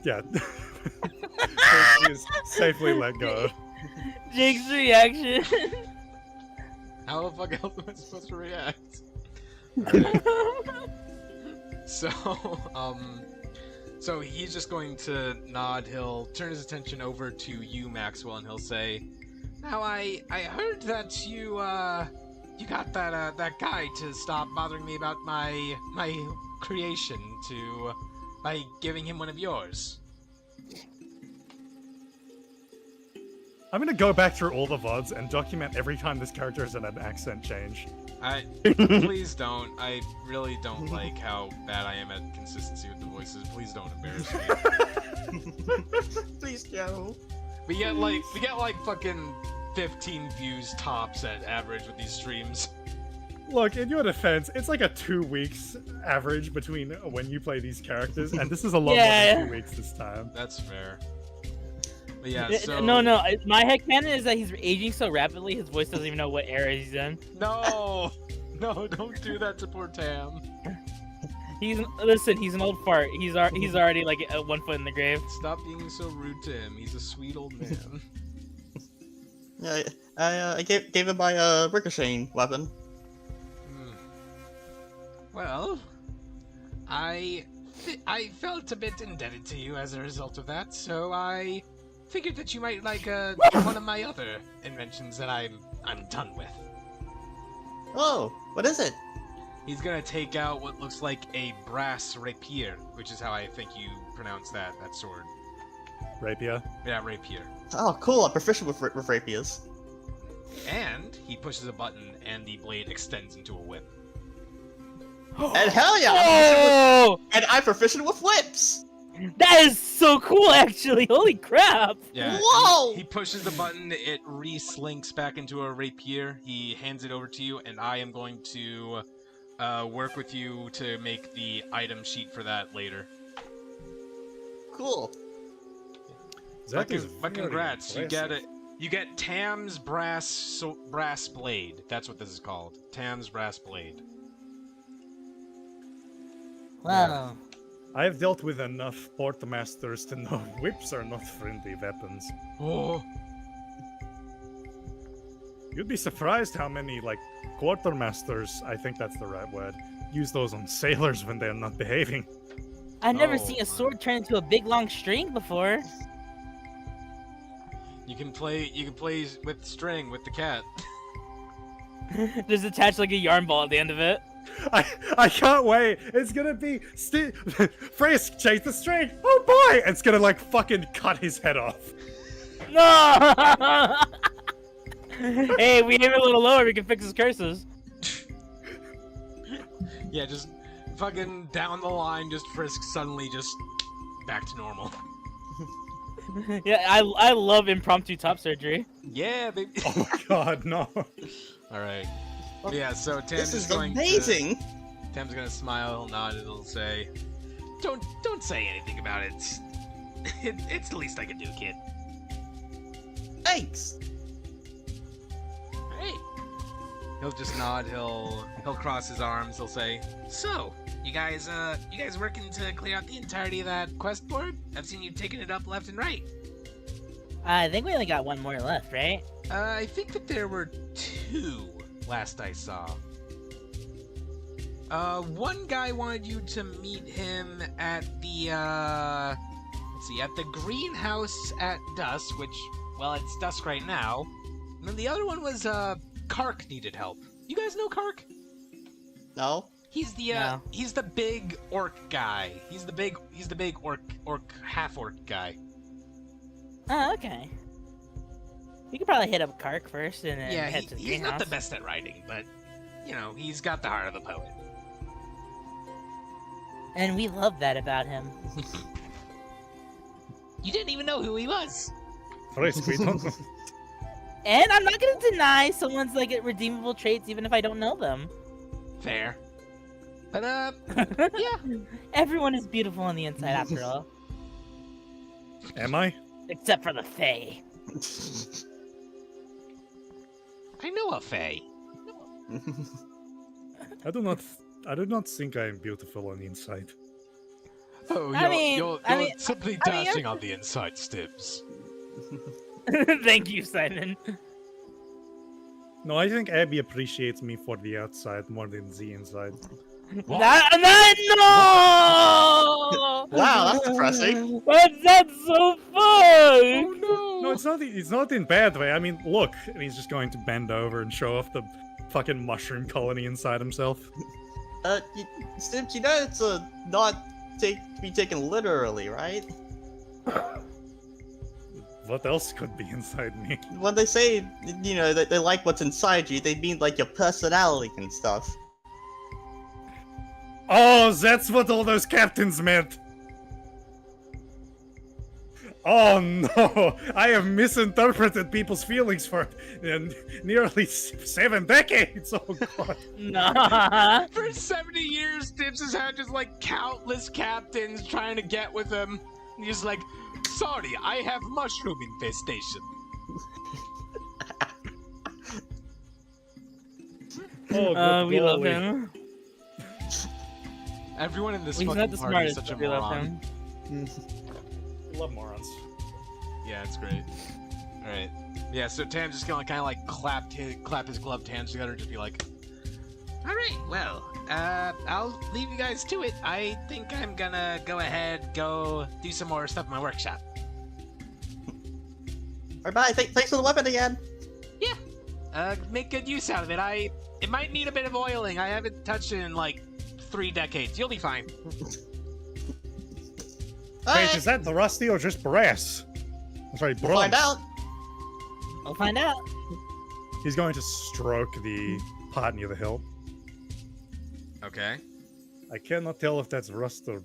[SPEAKER 2] Yeah. Frisk is safely let go.
[SPEAKER 8] Jake's reaction.
[SPEAKER 1] How the fuck else am I supposed to react? Alright. So he's just going to nod. He'll turn his attention over to you, Maxwell, and he'll say, "Now I heard that you got that guy to stop bothering me about my creation by giving him one of yours."
[SPEAKER 2] I'm gonna go back through all the VODs and document every time this character has an accent change.
[SPEAKER 1] Please don't. I really don't like how bad I am at consistency with the voices. Please don't embarrass me.
[SPEAKER 4] Please, Joe.
[SPEAKER 1] We get like fucking 15 views tops at average with these streams.
[SPEAKER 2] Look, in your defense, it's like a 2 weeks average between when you play these characters, and this is a lot more than 2 weeks this time.
[SPEAKER 1] That's fair. But yeah, so...
[SPEAKER 8] No, my headcanon is that he's aging so rapidly, his voice doesn't even know what era he's in.
[SPEAKER 1] No! No, don't do that to poor Tam.
[SPEAKER 8] He's an old fart. He's already like 1 foot in the grave.
[SPEAKER 1] Stop being so rude to him. He's a sweet old man.
[SPEAKER 4] Yeah, I gave him my ricocheting weapon.
[SPEAKER 1] Well, I felt a bit indebted to you as a result of that, so I figured that you might like one of my other inventions that I'm done with.
[SPEAKER 4] Oh, what is it?
[SPEAKER 1] He's gonna take out what looks like a brass rapier, which is how I think you pronounce that sword.
[SPEAKER 2] Rapier?
[SPEAKER 1] Yeah, rapier.
[SPEAKER 4] Oh, cool! I'm proficient with rapiers.
[SPEAKER 1] And he pushes a button, and the blade extends into a whip.
[SPEAKER 4] And hell yeah!
[SPEAKER 8] Oh!
[SPEAKER 4] I'm proficient with whips!
[SPEAKER 8] That is so cool, actually! Holy crap!
[SPEAKER 1] Yeah.
[SPEAKER 4] Whoa!
[SPEAKER 1] He pushes the button, it re-slinks back into a rapier, he hands it over to you, and I am going to work with you to make the item sheet for that later.
[SPEAKER 4] Cool.
[SPEAKER 1] But congrats, you get it. You get Tam's brass blade. That's what this is called. Tam's brass blade.
[SPEAKER 8] Wow.
[SPEAKER 2] I have dealt with enough portmasters to know whips are not friendly weapons.
[SPEAKER 1] Oh.
[SPEAKER 2] You'd be surprised how many, like, quartermasters, I think that's the right word, use those on sailors when they're not behaving.
[SPEAKER 8] I've never seen a sword turn into a big long string before.
[SPEAKER 1] You can play with string with the cat.
[SPEAKER 8] Just attach like a yarn ball at the end of it.
[SPEAKER 2] I can't wait. It's gonna be Frisk, chase the string. Oh boy! It's gonna like fucking cut his head off.
[SPEAKER 8] No! Hey, we aim a little lower, we can fix his curses.
[SPEAKER 1] Yeah, just fucking down the line, just Frisk suddenly just back to normal.
[SPEAKER 8] Yeah, I love impromptu top surgery.
[SPEAKER 1] Yeah, baby.
[SPEAKER 2] Oh my god, no.
[SPEAKER 1] Alright. Yeah, so
[SPEAKER 4] This is amazing!
[SPEAKER 1] Tam's gonna smile, he'll nod, and he'll say, Don't say anything about it. It's the least I can do, kid.
[SPEAKER 4] Thanks!
[SPEAKER 1] Hey. He'll just nod, he'll cross his arms, he'll say, So, you guys working to clear out the entirety of that quest board? I've seen you taking it up left and right.
[SPEAKER 8] I think we only got one more left, right?
[SPEAKER 1] I think that there were 2 last I saw. One guy wanted you to meet him at the, at the greenhouse at dusk, which, well, it's dusk right now. And then the other one was, Kark needed help. You guys know Kark?
[SPEAKER 4] No?
[SPEAKER 1] He's the,
[SPEAKER 8] No.
[SPEAKER 1] he's the big orc guy. He's the big half-orc guy.
[SPEAKER 8] Oh, okay. You could probably hit up Kark first and then head to the
[SPEAKER 1] he's
[SPEAKER 8] greenhouse.
[SPEAKER 1] not the best at writing, but, you know, he's got the heart of a poet.
[SPEAKER 8] And we love that about him.
[SPEAKER 9] You didn't even know who he was.
[SPEAKER 2] Christ, we don't know.
[SPEAKER 8] And I'm not gonna deny someone's like redeemable traits even if I don't know them.
[SPEAKER 9] Fair. But
[SPEAKER 8] Yeah. Everyone is beautiful on the inside after all.
[SPEAKER 2] Am I?
[SPEAKER 8] Except for the Fae.
[SPEAKER 9] I know a Fae.
[SPEAKER 2] I do not think I am beautiful on the inside.
[SPEAKER 1] Oh,
[SPEAKER 8] I mean,
[SPEAKER 1] simply
[SPEAKER 8] I mean,
[SPEAKER 1] dashing on the inside, Stibbs.
[SPEAKER 8] Thank you, Simon.
[SPEAKER 2] No, I think Abby appreciates me for the outside more than the inside.
[SPEAKER 8] No!
[SPEAKER 4] Wow, that's depressing.
[SPEAKER 8] That's so fun!
[SPEAKER 2] No, it's not in bad way. I mean, look, and he's just going to bend over and show off the fucking mushroom colony inside himself.
[SPEAKER 4] Stibbs, you know it's not to be taken literally, right?
[SPEAKER 2] What else could be inside me?
[SPEAKER 4] When they say, you know, that they like what's inside you, they mean like your personality and stuff.
[SPEAKER 2] Oh, that's what all those captains meant! Oh no! I have misinterpreted people's feelings for nearly 7 decades! Oh god.
[SPEAKER 8] Nah.
[SPEAKER 1] For 70 years, Stibbs has had just like countless captains trying to get with him. And he's like, sorry, I have mushroom infestation.
[SPEAKER 2] Oh, good
[SPEAKER 3] We love
[SPEAKER 2] golly.
[SPEAKER 3] him.
[SPEAKER 1] Everyone in this
[SPEAKER 3] He's
[SPEAKER 1] fucking
[SPEAKER 3] not the
[SPEAKER 1] party is
[SPEAKER 3] smartest,
[SPEAKER 1] such a
[SPEAKER 3] but we love
[SPEAKER 1] moron.
[SPEAKER 3] him.
[SPEAKER 2] I love morons.
[SPEAKER 1] Yeah, it's great. Alright. Yeah, so Tam's just gonna kind of like clap his gloved hands together and just be like,
[SPEAKER 9] Alright, well, I'll leave you guys to it. I think I'm gonna go ahead, go do some more stuff in my workshop.
[SPEAKER 4] Alright, bye. Thanks for the weapon again.
[SPEAKER 9] Make good use out of it. It might need a bit of oiling. I haven't touched it in like 3 decades. You'll be fine.
[SPEAKER 2] Wait, is that the rusty or just brass? I'm sorry, bronze.
[SPEAKER 4] We'll find out.
[SPEAKER 8] We'll find out.
[SPEAKER 2] He's going to stroke the part near the hilt.
[SPEAKER 1] okay.
[SPEAKER 2] I cannot tell if that's rust or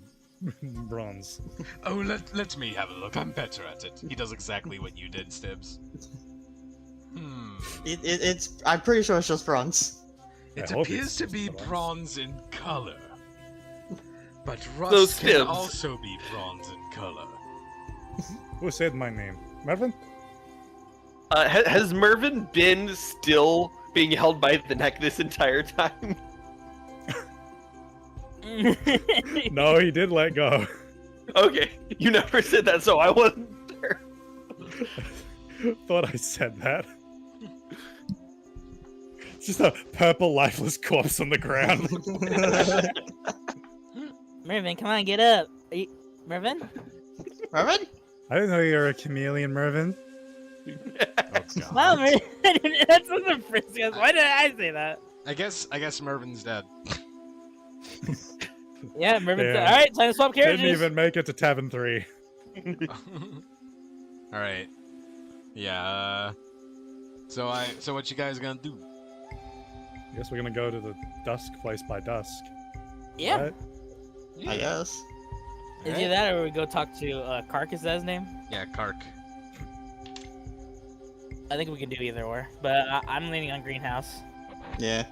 [SPEAKER 2] bronze.
[SPEAKER 1] Oh, let me have a look. I'm better at it. He does exactly what you did, Stibbs.
[SPEAKER 4] It's. I'm pretty sure it's just bronze.
[SPEAKER 1] It
[SPEAKER 2] I hope
[SPEAKER 1] appears
[SPEAKER 2] it's
[SPEAKER 1] to be
[SPEAKER 2] bronze.
[SPEAKER 1] bronze in color. But
[SPEAKER 5] So
[SPEAKER 1] rust can
[SPEAKER 5] Stibbs.
[SPEAKER 1] also be bronze in color.
[SPEAKER 2] Who said my name? Mervin?
[SPEAKER 5] Has Mervin been still being held by the neck this entire time?
[SPEAKER 2] No, he did let go.
[SPEAKER 5] Okay, you never said that, so I wasn't there.
[SPEAKER 2] Thought I said that. It's just a purple lifeless corpse on the ground.
[SPEAKER 8] Mervin, come on, get up. Mervin?
[SPEAKER 4] Mervin?
[SPEAKER 2] I didn't know you were a chameleon, Mervin.
[SPEAKER 8] Wow, Mervin. That's what the frisky. Why did I say that?
[SPEAKER 1] I guess Mervin's dead.
[SPEAKER 8] Yeah, Mervin's
[SPEAKER 2] Yeah.
[SPEAKER 8] All right, time to swap carriages.
[SPEAKER 2] Didn't even make it to Tavern 3.
[SPEAKER 1] Alright. Yeah, so what you guys gonna do?
[SPEAKER 2] Guess we're gonna go to the dusk place by dusk.
[SPEAKER 8] Yeah.
[SPEAKER 2] Right?
[SPEAKER 4] I guess.
[SPEAKER 8] Is either that or we go talk to Kark, is that his name?
[SPEAKER 1] Yeah, Kark.
[SPEAKER 8] I think we can do either or. But I'm leaning on Greenhouse.
[SPEAKER 4] Yeah.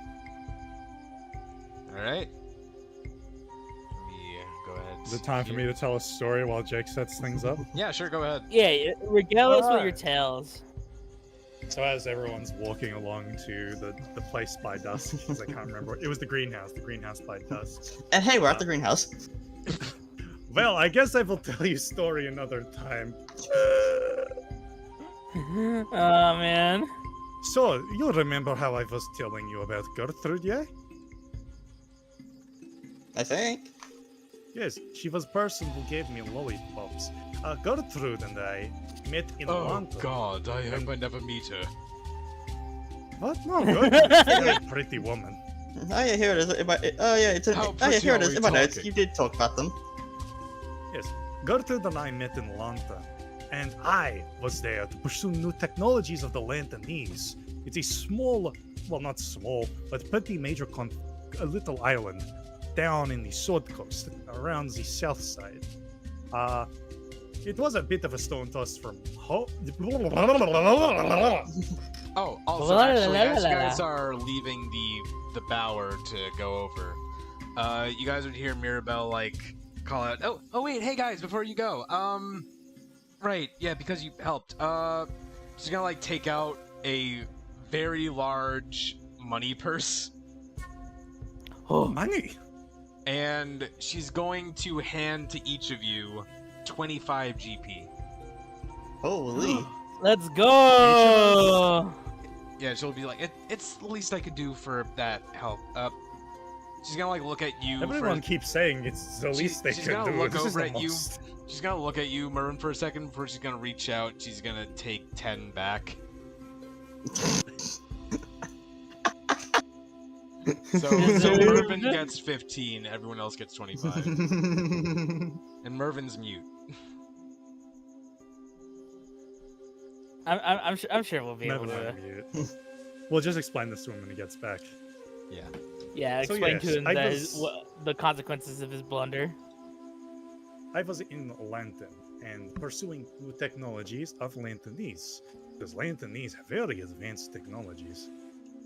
[SPEAKER 1] Alright. Let me go ahead.
[SPEAKER 2] Is it time for me to tell a story while Jake sets things up?
[SPEAKER 1] Yeah, sure, go ahead.
[SPEAKER 8] Yeah, regale us with your tales.
[SPEAKER 2] So as everyone's walking along to the place by dusk, because I can't remember, it was the greenhouse by dusk.
[SPEAKER 4] And hey, we're at the greenhouse.
[SPEAKER 2] Well, I guess I will tell you a story another time.
[SPEAKER 8] Oh man.
[SPEAKER 2] So, you remember how I was telling you about Gertrude, yeah?
[SPEAKER 4] I think.
[SPEAKER 2] Yes, she was the person who gave me lollipops. Gertrude and I met in
[SPEAKER 1] Oh
[SPEAKER 2] London.
[SPEAKER 1] god, I hope I never meet her.
[SPEAKER 2] What? No, Gertrude's a very pretty woman.
[SPEAKER 4] Oh yeah, here it is. Oh yeah, it's in.
[SPEAKER 1] How
[SPEAKER 4] Oh yeah,
[SPEAKER 1] pretty
[SPEAKER 4] here it
[SPEAKER 1] are
[SPEAKER 4] is
[SPEAKER 1] we
[SPEAKER 4] in my notes.
[SPEAKER 1] talking?
[SPEAKER 4] You did talk about them.
[SPEAKER 2] Yes, Gertrude and I met in London, and I was there to pursue new technologies of the Lantanese. It's a small, well not small, but pretty major a little island down in the Sword Coast, around the south side. It was a bit of a stone toss from home.
[SPEAKER 1] Oh, also, actually, as you guys are leaving the bower to go over, you guys would hear Mirabelle, like, call out, oh, wait, hey, guys, before you go, right, yeah, because you helped, she's gonna, like, take out a very large money purse.
[SPEAKER 2] Oh, money!
[SPEAKER 1] And she's going to hand to each of you 25 GP.
[SPEAKER 4] Holy.
[SPEAKER 3] Let's go!
[SPEAKER 1] Yeah, she'll be like, it's the least I could do for that help. She's gonna, like, look at you.
[SPEAKER 2] Everyone keeps saying it's the least they
[SPEAKER 1] she's
[SPEAKER 2] could
[SPEAKER 1] gonna
[SPEAKER 2] do.
[SPEAKER 1] look
[SPEAKER 2] This
[SPEAKER 1] over
[SPEAKER 2] is the
[SPEAKER 1] at you.
[SPEAKER 2] most.
[SPEAKER 1] She's gonna look at you, Mervin, for a second before she's gonna reach out. She's gonna take 10 back. So Mervin gets 15, everyone else gets 25. And Mervin's mute.
[SPEAKER 3] I'm sure we'll be able to.
[SPEAKER 2] We'll just explain this to him when he gets back.
[SPEAKER 1] Yeah.
[SPEAKER 3] Yeah,
[SPEAKER 2] So
[SPEAKER 3] explain
[SPEAKER 2] yes,
[SPEAKER 3] to him
[SPEAKER 2] I
[SPEAKER 3] the consequences of his blunder.
[SPEAKER 2] I was in Lantern and pursuing new technologies of Lanternese, because Lanternese have very advanced technologies.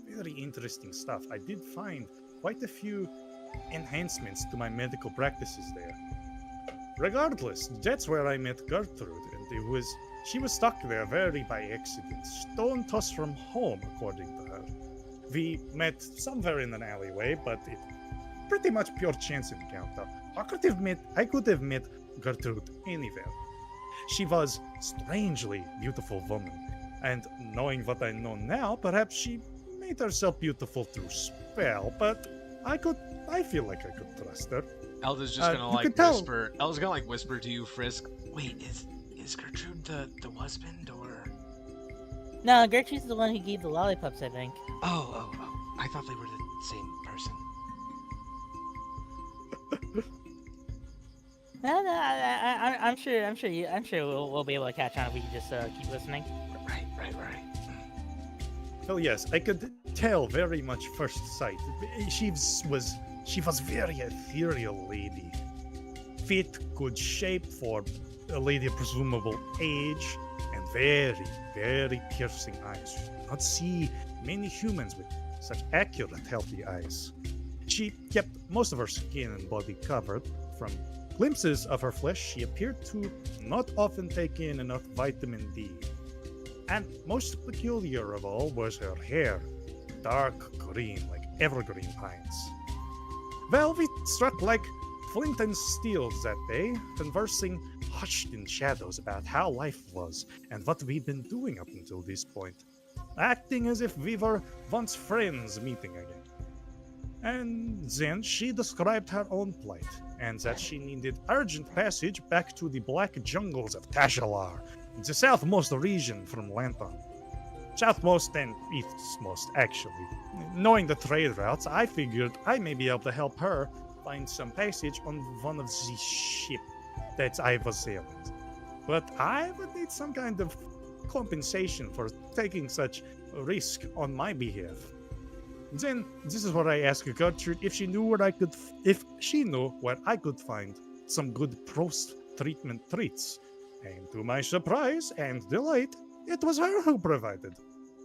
[SPEAKER 2] Very interesting stuff. I did find quite a few enhancements to my medical practices there. Regardless, that's where I met Gertrude, and she was stuck there very by accident. Stone tossed from home, according to her. We met somewhere in an alleyway, but it pretty much pure chance encounter. I could have met Gertrude anywhere. She was strangely beautiful woman, and knowing what I know now, perhaps she made herself beautiful through spell, but I feel like I could trust her.
[SPEAKER 1] Elda's just gonna like whisper. Elda's gonna like whisper to you, Frisk. Wait, is Gertrude the husband or?
[SPEAKER 8] No, Gertrude's the one who gave the lollipops, I think.
[SPEAKER 1] Oh! I thought they were the same person.
[SPEAKER 8] No, I'm sure we'll be able to catch on if we just keep listening.
[SPEAKER 1] Right.
[SPEAKER 2] Well, yes, I could tell very much first sight. She was very ethereal lady. Fit, good shape for a lady of presumable age, and very, very piercing eyes. You do not see many humans with such accurate, healthy eyes. She kept most of her skin and body covered. From glimpses of her flesh, she appeared to not often take in enough vitamin D. And most peculiar of all was her hair, dark green like evergreen pines. Well, we struck like flint and steel that day, conversing hushed in shadows about how life was and what we'd been doing up until this point, acting as if we were once friends meeting again. And then she described her own plight, and that she needed urgent passage back to the black jungles of Tashalar, the southmost region from Lantern. Southmost and eastmost, actually. Knowing the trade routes, I figured I may be able to help her find some passage on one of the ships that I was sailing. But I would need some kind of compensation for taking such a risk on my behalf. Then, this is what I asked Gertrude if she knew where I could find some good post-treatment treats. And to my surprise and delight, it was her who provided.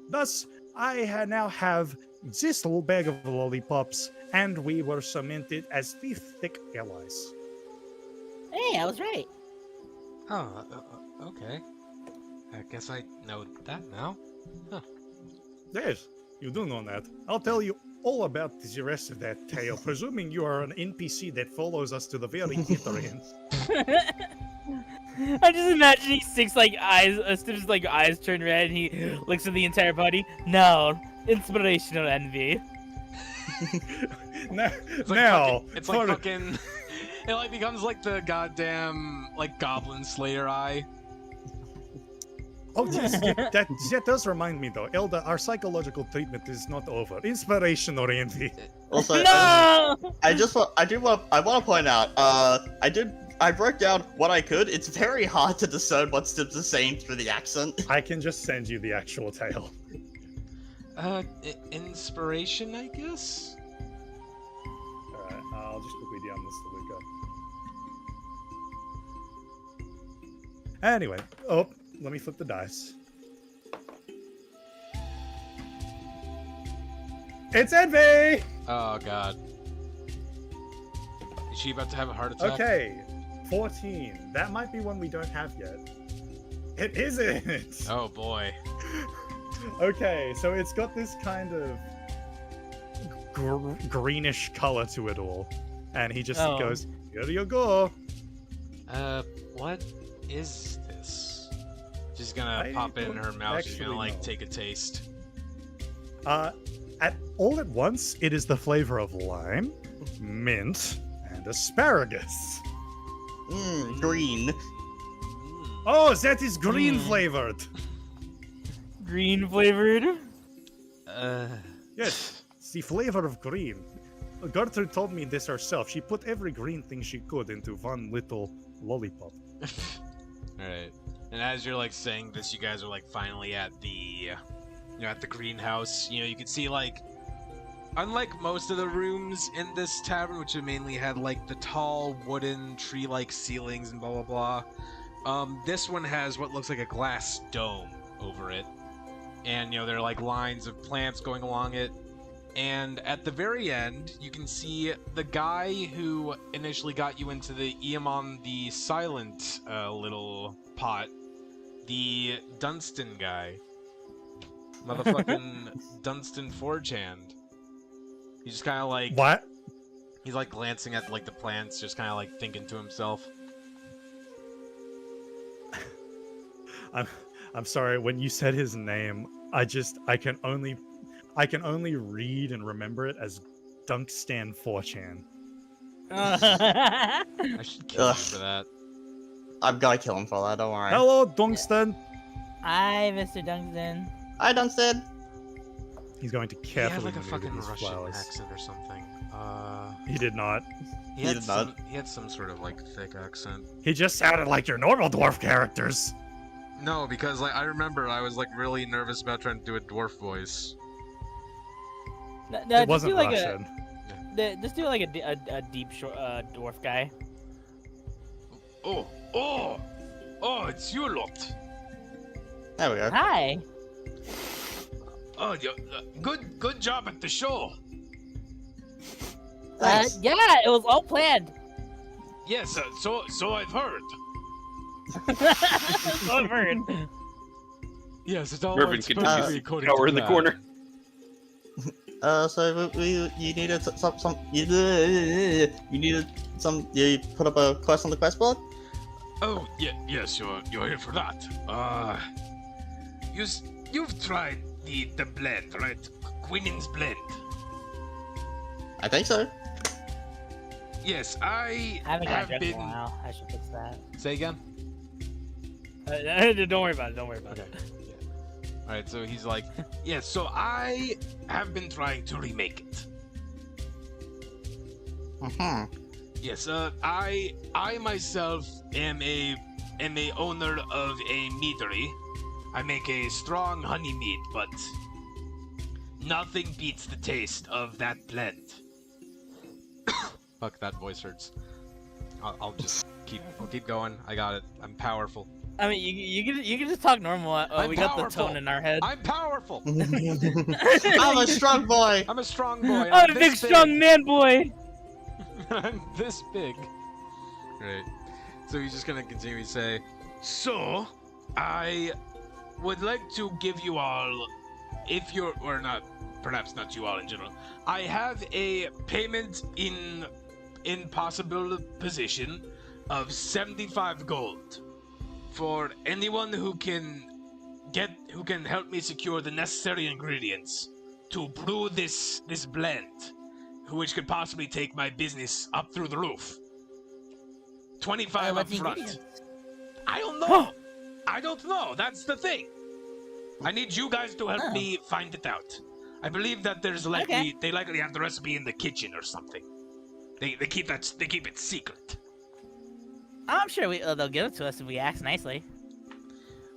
[SPEAKER 2] Thus, I now have this little bag of lollipops, and we were cemented as thick allies.
[SPEAKER 8] Hey, I was right.
[SPEAKER 1] Oh, okay. I guess I know that now. Huh.
[SPEAKER 2] Yes, you do know that. I'll tell you all about the rest of that tale, presuming you are an NPC that follows us to the very bitter end.
[SPEAKER 3] I'm just imagining Six eyes turn red and he looks at the entire party. No, inspirational envy.
[SPEAKER 1] It's like fucking it like becomes like the goddamn like Goblin Slayer eye.
[SPEAKER 2] Oh, that does remind me though, Elda, our psychological treatment is not over. Inspirational envy.
[SPEAKER 4] Also,
[SPEAKER 3] No!
[SPEAKER 4] I want to point out, I broke down what I could. It's very hard to discern what's the same through the accent.
[SPEAKER 2] I can just send you the actual tale.
[SPEAKER 1] Inspiration, I guess?
[SPEAKER 2] Alright, I'll just quickly down this to look up. Anyway, oh, let me flip the dice. It's Envy!
[SPEAKER 1] Oh god. Is she about to have a heart attack?
[SPEAKER 2] Okay, 14. That might be one we don't have yet. It isn't!
[SPEAKER 1] Oh boy.
[SPEAKER 2] Okay, so it's got this kind of greenish color to it all. And he just goes, here you go.
[SPEAKER 1] What is this? She's gonna pop it in her mouth. She's gonna like take a taste.
[SPEAKER 2] All at once, it is the flavor of lime, mint, and asparagus.
[SPEAKER 4] Green.
[SPEAKER 2] Oh, that is green flavored.
[SPEAKER 3] Green flavored?
[SPEAKER 2] Yes, it's the flavor of green. Gertrude told me this herself. She put every green thing she could into one little lollipop.
[SPEAKER 1] Alright. And as you're like saying this, you guys are like finally at the at the greenhouse. You know, you can see like unlike most of the rooms in this tavern, which mainly had like the tall wooden tree-like ceilings and blah blah blah, this one has what looks like a glass dome over it. And you know, there are like lines of plants going along it. And at the very end, you can see the guy who initially got you into the Eamon the Silent little pot. The Dunstan guy. Motherfucking Dunstan Forgehand. He's just kind of like...
[SPEAKER 2] What?
[SPEAKER 1] He's like glancing at like the plants, just kind of like thinking to himself.
[SPEAKER 2] I'm sorry, when you said his name, I can only read and remember it as Dunkstan 4chan.
[SPEAKER 1] I should kill him for that.
[SPEAKER 4] I've got to kill him for that, don't worry.
[SPEAKER 2] Hello, Dunkstan!
[SPEAKER 8] Hi, Mr. Dunstan.
[SPEAKER 4] Hi, Dunstan!
[SPEAKER 2] He's going to
[SPEAKER 1] He had
[SPEAKER 2] carefully
[SPEAKER 1] like a
[SPEAKER 2] maneuver
[SPEAKER 1] fucking
[SPEAKER 2] these
[SPEAKER 1] Russian
[SPEAKER 2] flowers.
[SPEAKER 1] accent or something.
[SPEAKER 2] He did not.
[SPEAKER 1] He
[SPEAKER 4] did
[SPEAKER 1] had some sort of like thick accent.
[SPEAKER 2] He just sounded like your normal dwarf characters.
[SPEAKER 1] No, because like I remember I was like really nervous about trying to do a dwarf voice.
[SPEAKER 8] No,
[SPEAKER 2] It wasn't
[SPEAKER 8] just do like
[SPEAKER 2] Russian.
[SPEAKER 8] just do like a deep dwarf guy.
[SPEAKER 1] Oh, it's you lot.
[SPEAKER 4] There we go.
[SPEAKER 8] Hi.
[SPEAKER 1] Oh, good job at the show.
[SPEAKER 4] Thanks.
[SPEAKER 8] Yeah, it was all planned.
[SPEAKER 1] Yes, so I've heard.
[SPEAKER 8] I've heard.
[SPEAKER 1] Yes, it's all
[SPEAKER 5] Mervyn
[SPEAKER 1] it's
[SPEAKER 5] continues
[SPEAKER 1] supposed to be
[SPEAKER 5] to
[SPEAKER 1] according
[SPEAKER 5] cower
[SPEAKER 1] to
[SPEAKER 5] in the
[SPEAKER 1] plan.
[SPEAKER 5] corner.
[SPEAKER 4] So you needed you put up a quest on the quest board?
[SPEAKER 1] Oh, yes, you're here for that. You've tried the blend, right? Quinnen's blend.
[SPEAKER 4] I think so.
[SPEAKER 1] Yes, I
[SPEAKER 8] haven't got
[SPEAKER 1] have
[SPEAKER 8] drunk in
[SPEAKER 1] been.
[SPEAKER 8] a while. I should fix that.
[SPEAKER 1] Say again.
[SPEAKER 8] Don't worry about it. Don't worry about it.
[SPEAKER 1] All right, so he's like, yes. So I have been trying to remake it. Yes, I myself am a owner of a meadery. I make a strong honey mead, but nothing beats the taste of that blend. Fuck, that voice hurts. I'll just keep going. I got it. I'm powerful.
[SPEAKER 8] I mean, you can just talk normal. We got the tone in our head.
[SPEAKER 1] I'm powerful.
[SPEAKER 4] I'm a strong boy.
[SPEAKER 1] I'm a strong boy.
[SPEAKER 8] I'm a big, strong man boy.
[SPEAKER 1] I'm this big. Right. So he's just gonna continue to say, so I would like to give you all, if you're, or not, perhaps not you all in general, I have a payment in possible position of 75 gold for anyone who can help me secure the necessary ingredients to brew this blend, which could possibly take my business up through the roof. 25 up front. I don't know. I don't know. That's the thing. I need you guys to help me find it out. I believe that there's likely they likely have the recipe in the kitchen or something. They keep it secret.
[SPEAKER 8] I'm sure they'll give it to us if we ask nicely.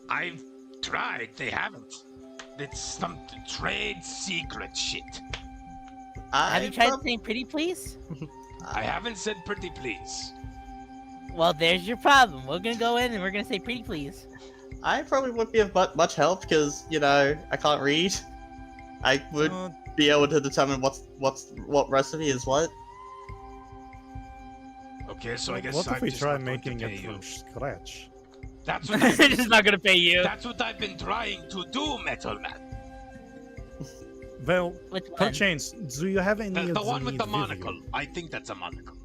[SPEAKER 1] I've tried. They haven't. It's some trade secret shit.
[SPEAKER 8] Have you tried saying pretty please?
[SPEAKER 1] I haven't said pretty please.
[SPEAKER 8] Well, there's your problem. We're gonna go in and we're gonna say pretty please.
[SPEAKER 4] I probably wouldn't be of much help because, you know, I can't read. I would be able to determine what recipe is what.
[SPEAKER 9] Okay, so I guess
[SPEAKER 2] what if
[SPEAKER 9] I'm
[SPEAKER 2] we
[SPEAKER 9] just
[SPEAKER 2] try
[SPEAKER 9] not going to
[SPEAKER 2] making
[SPEAKER 9] pay
[SPEAKER 2] it
[SPEAKER 9] you.
[SPEAKER 2] from scratch?
[SPEAKER 9] That's what
[SPEAKER 3] They're just not gonna pay you.
[SPEAKER 9] That's what I've been trying to do, Metal Man.
[SPEAKER 2] Well,
[SPEAKER 8] Which one?
[SPEAKER 2] perchance, do you have any
[SPEAKER 9] The
[SPEAKER 2] of
[SPEAKER 9] one with the
[SPEAKER 2] video?
[SPEAKER 9] monocle. I think that's a monocle.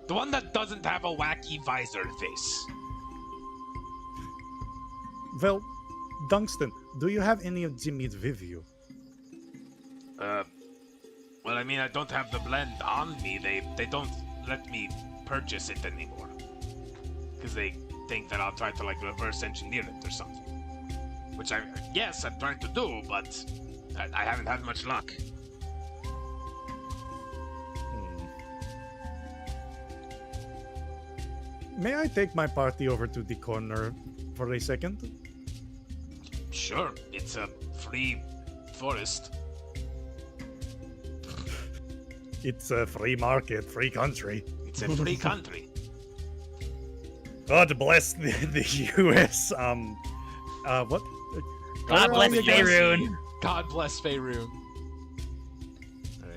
[SPEAKER 9] The one that doesn't have a wacky visor face.
[SPEAKER 2] Well, Dunstan, do you have any of the meat with you?
[SPEAKER 9] Well, I mean, I don't have the blend on me. They don't let me purchase it anymore. Because they think that I'll try to, like, reverse engineer it or something. Which yes, I'm trying to do, but I haven't had much luck.
[SPEAKER 2] May I take my party over to the corner for a second?
[SPEAKER 9] Sure, it's a free forest.
[SPEAKER 2] It's a free market, free country.
[SPEAKER 9] It's a free country.
[SPEAKER 2] God bless the U.S. What?
[SPEAKER 3] God bless Faerun.
[SPEAKER 1] God bless Faerun.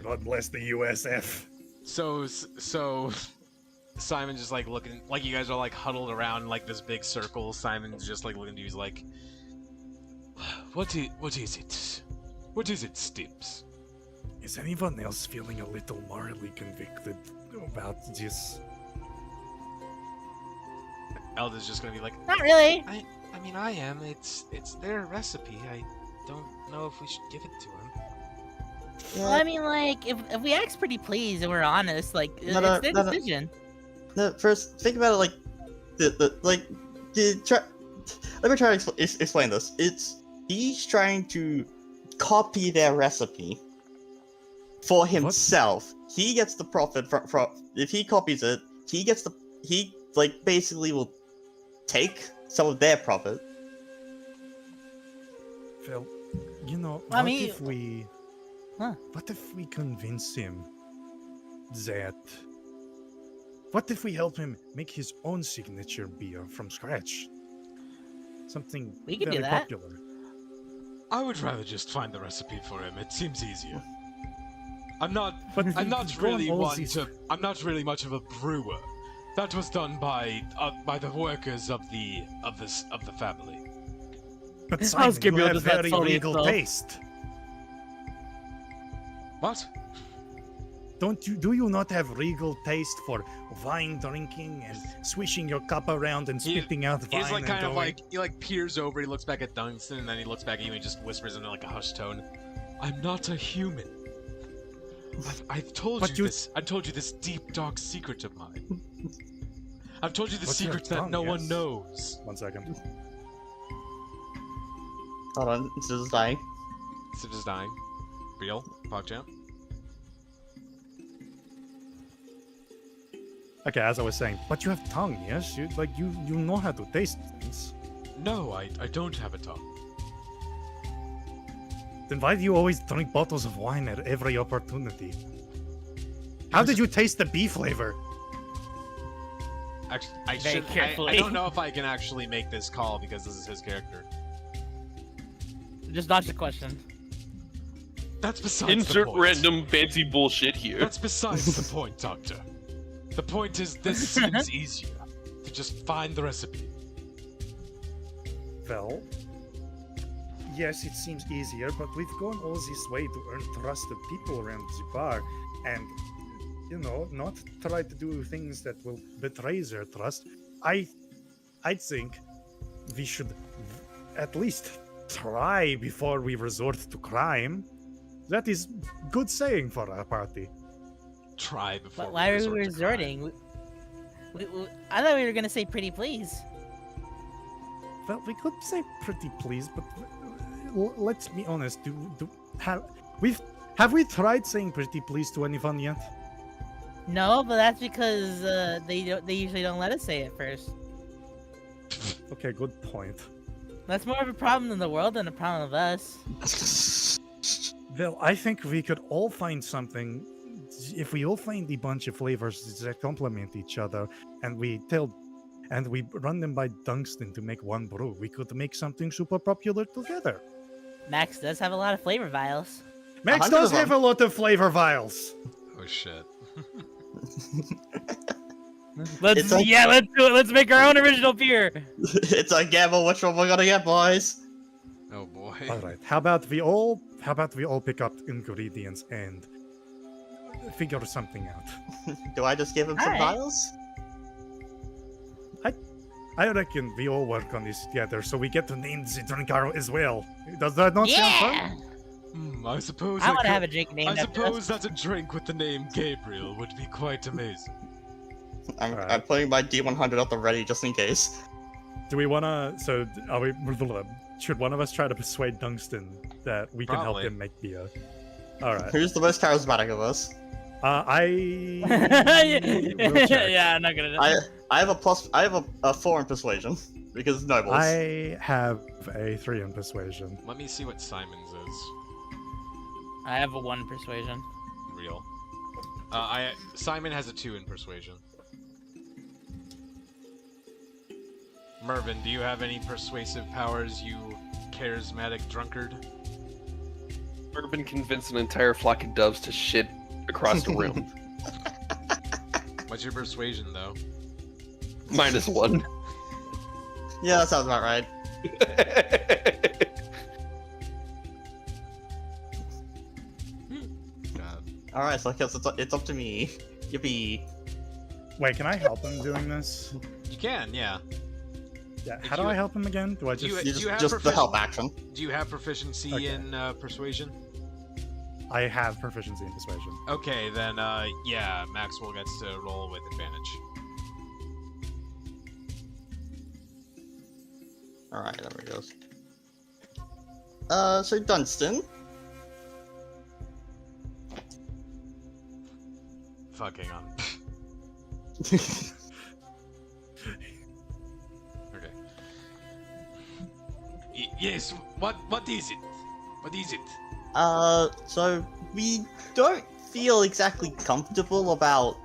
[SPEAKER 2] God bless the USF.
[SPEAKER 1] So Simon just like looking, like you guys are like huddled around like this big circle. Simon's just like looking at you. He's like, what is it? What is it, Stips?
[SPEAKER 2] Is anyone else feeling a little morally convicted about this?
[SPEAKER 1] Elda's just gonna be like,
[SPEAKER 8] Not really.
[SPEAKER 1] I mean, I am. It's their recipe. I don't know if we should give it to him.
[SPEAKER 8] Well, I mean, like, if we ask pretty please and we're honest, like, it's their decision.
[SPEAKER 4] No, first, think about it like, let me try to explain this. He's trying to copy their recipe for himself. What? He gets the profit from if he copies it. He basically will take some of their profit.
[SPEAKER 2] Phil, you know,
[SPEAKER 8] I
[SPEAKER 2] what
[SPEAKER 8] mean,
[SPEAKER 2] if we... What if we convince him that... What if we help him make his own signature beer from scratch? Something
[SPEAKER 8] we can
[SPEAKER 2] very
[SPEAKER 8] do that.
[SPEAKER 2] popular.
[SPEAKER 1] I would rather just find the recipe for him. It seems easier. I'm not really much of a brewer. That was done by the workers of the family.
[SPEAKER 2] But Simon, you have very regal taste.
[SPEAKER 1] What?
[SPEAKER 2] Do you not have regal taste for wine drinking and swishing your cup around and spitting out wine?
[SPEAKER 1] He's like kind of
[SPEAKER 2] going...
[SPEAKER 1] like he like peers over. He looks back at Dunstan and then he looks back at you and he just whispers in like a hushed tone, "I'm not a human. I've told you this. I told you this deep dark secret of mine. I've told you the secret that no one knows."
[SPEAKER 2] 1 second.
[SPEAKER 4] Hold on, it's just dying.
[SPEAKER 1] Sips is dying. Real? PogChamp?
[SPEAKER 2] Okay, as I was saying, but you have tongue, yes? You know how to taste things.
[SPEAKER 1] No, I don't have a tongue.
[SPEAKER 2] Then why do you always drink bottles of wine at every opportunity? How did you taste the bee flavor?
[SPEAKER 1] Actually, I don't know if I can actually make this call because this is his character.
[SPEAKER 3] Just dodge the question.
[SPEAKER 1] That's besides
[SPEAKER 5] Insert
[SPEAKER 1] the point.
[SPEAKER 5] random fancy bullshit here.
[SPEAKER 1] That's besides the point, Doctor. The point is this seems easier. To just find the recipe.
[SPEAKER 2] Well, yes, it seems easier, but we've gone all this way to earn trust of people around the bar, and, you know, not try to do things that will betray their trust. I think we should at least try before we resort to crime. That is good saying for our party.
[SPEAKER 1] Try before.
[SPEAKER 8] But why are we resorting? I thought we were gonna say pretty please.
[SPEAKER 2] Well, we could say pretty please, but let's be honest. Have we tried saying pretty please to anyone yet?
[SPEAKER 8] No, but that's because they usually don't let us say it first.
[SPEAKER 2] Okay, good point.
[SPEAKER 8] That's more of a problem in the world than a problem of us.
[SPEAKER 2] Well, I think we could all find something if we all find a bunch of flavors that complement each other, and we run them by tungsten to make one brew, we could make something super popular together.
[SPEAKER 8] Max does have a lot of flavor vials.
[SPEAKER 2] Max
[SPEAKER 4] 100
[SPEAKER 2] does
[SPEAKER 4] of
[SPEAKER 2] have
[SPEAKER 4] them.
[SPEAKER 2] a lot of flavor vials.
[SPEAKER 1] Oh shit.
[SPEAKER 3] Let's
[SPEAKER 4] It's like-
[SPEAKER 3] let's do it. Let's make our own original beer.
[SPEAKER 4] It's a gamble. Which one we're gonna get, boys?
[SPEAKER 1] Oh boy.
[SPEAKER 2] All right. How about we all pick up ingredients and figure something out?
[SPEAKER 4] Do I just give him some
[SPEAKER 8] Alright.
[SPEAKER 4] vials?
[SPEAKER 2] I reckon we all work on this together, so we get to name the drink as well. Does that not sound
[SPEAKER 8] Yeah!
[SPEAKER 2] fun?
[SPEAKER 1] I suppose
[SPEAKER 8] I want to
[SPEAKER 1] could-
[SPEAKER 8] have a drink named
[SPEAKER 1] I
[SPEAKER 8] after
[SPEAKER 1] suppose that a drink with the name Gabriel would be quite amazing.
[SPEAKER 4] I'm
[SPEAKER 2] Alright.
[SPEAKER 4] putting my D100 at the ready just in case.
[SPEAKER 2] Do we wanna? So are we? Should one of us try to persuade Tungsten that we can help
[SPEAKER 1] Probably.
[SPEAKER 2] him make beer? All right.
[SPEAKER 4] Who's the most charismatic of us?
[SPEAKER 2] I. will check.
[SPEAKER 3] Yeah, I'm not gonna.
[SPEAKER 4] I have a plus. I have a 4 in persuasion because nobles.
[SPEAKER 2] I have a 3 in persuasion.
[SPEAKER 1] Let me see what Simon's is.
[SPEAKER 3] I have a 1 persuasion.
[SPEAKER 1] Real. Simon has a 2 in persuasion. Mervin, do you have any persuasive powers, you charismatic drunkard?
[SPEAKER 5] Urban convinced an entire flock of doves to shit across the room.
[SPEAKER 1] What's your persuasion, though?
[SPEAKER 5] -1.
[SPEAKER 4] Yeah, that sounds about right.
[SPEAKER 1] God.
[SPEAKER 4] All right, so I guess it's up to me. Yippee!
[SPEAKER 2] Wait, can I help him doing this?
[SPEAKER 1] You can, yeah.
[SPEAKER 2] Yeah.
[SPEAKER 1] If
[SPEAKER 2] How do
[SPEAKER 1] you-
[SPEAKER 2] I help him again? Do I
[SPEAKER 1] do
[SPEAKER 2] just?
[SPEAKER 1] you-
[SPEAKER 4] You
[SPEAKER 1] Do have
[SPEAKER 4] just the help action.
[SPEAKER 1] Do you have proficiency
[SPEAKER 2] Okay.
[SPEAKER 1] in persuasion?
[SPEAKER 2] I have proficiency in persuasion.
[SPEAKER 1] Okay, then, yeah, Maxwell gets to roll with advantage.
[SPEAKER 4] All right, there we go. So Dunstan.
[SPEAKER 1] Fuck, hang on. Okay. Yes, what is it? What is it?
[SPEAKER 4] So we don't feel exactly comfortable about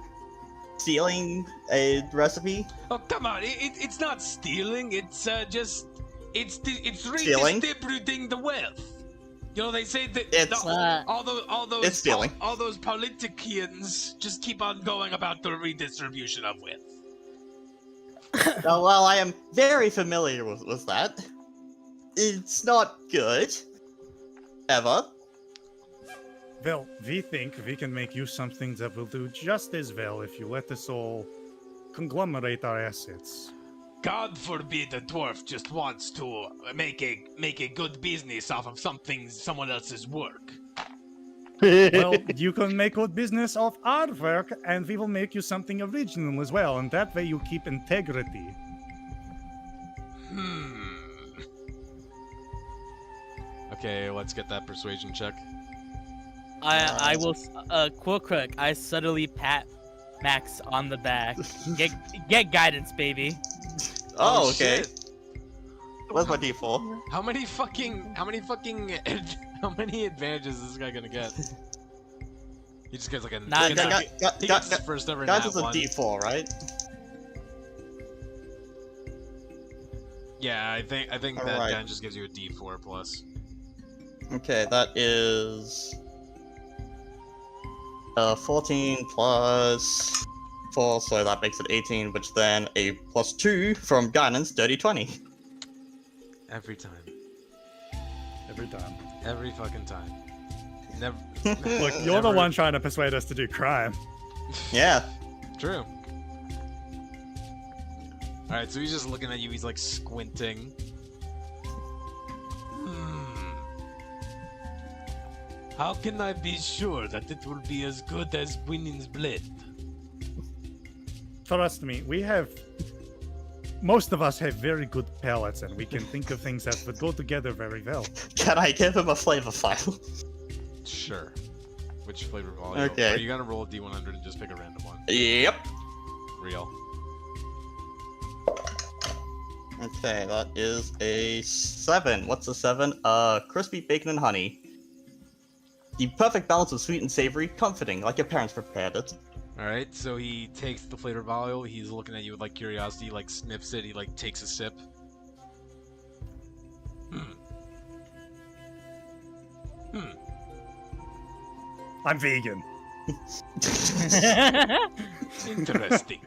[SPEAKER 4] stealing a recipe.
[SPEAKER 1] Oh, come on, it's not stealing, it's just... It's
[SPEAKER 4] Stealing?
[SPEAKER 1] redistributing the wealth. You know, they say that
[SPEAKER 4] It's-
[SPEAKER 1] all those
[SPEAKER 4] it's stealing.
[SPEAKER 1] all those politicians just keep on going about the redistribution of wealth.
[SPEAKER 4] Well, I am very familiar with that. It's not good. Ever.
[SPEAKER 2] Well, we think we can make you something that will do just as well if you let us all conglomerate our assets.
[SPEAKER 1] God forbid a dwarf just wants to make a good business off of someone else's work.
[SPEAKER 2] Well, you can make good business off our work, and we will make you something original as well, and that way you keep integrity.
[SPEAKER 1] Okay, let's get that persuasion check.
[SPEAKER 3] I will quick. I subtly pat Max on the back. Get guidance, baby.
[SPEAKER 4] Oh, okay.
[SPEAKER 1] shit.
[SPEAKER 4] Where's my D4?
[SPEAKER 1] How many advantages is this guy gonna get? He just gets like a
[SPEAKER 3] Not
[SPEAKER 1] he gets,
[SPEAKER 3] enough.
[SPEAKER 1] he gets his first ever
[SPEAKER 4] Guys,
[SPEAKER 1] nat
[SPEAKER 4] is a
[SPEAKER 1] one.
[SPEAKER 4] D4, right?
[SPEAKER 1] Yeah, I think that
[SPEAKER 4] Alright.
[SPEAKER 1] gun just gives you a D4 plus.
[SPEAKER 4] Okay, that is 14 plus 4, so that makes it 18, which then a plus 2 from guidance, dirty 20.
[SPEAKER 1] Every time.
[SPEAKER 2] Every time.
[SPEAKER 1] Every fucking time. Never.
[SPEAKER 2] Look, you're the
[SPEAKER 1] never-
[SPEAKER 2] one trying to persuade us to do crime.
[SPEAKER 4] Yeah.
[SPEAKER 1] True. Alright, so he's just looking at you, he's like squinting. How can I be sure that it will be as good as Winning's Blade?
[SPEAKER 2] Trust me, most of us have very good palates, and we can think of things that would go together very well.
[SPEAKER 4] Can I give him a flavor file?
[SPEAKER 1] Sure. Which flavor volume?
[SPEAKER 4] Okay.
[SPEAKER 1] Are you gonna roll a D100 and just pick a random one?
[SPEAKER 4] Yep.
[SPEAKER 1] Real.
[SPEAKER 4] Okay, that is a 7. What's a 7? Crispy bacon and honey. the perfect balance of sweet and savory, comforting, like your parents prepared it.
[SPEAKER 1] All right, so he takes the flavored vial. He's looking at you with like curiosity. Like sniffs it. He like takes a sip.
[SPEAKER 2] I'm vegan.
[SPEAKER 9] Interesting.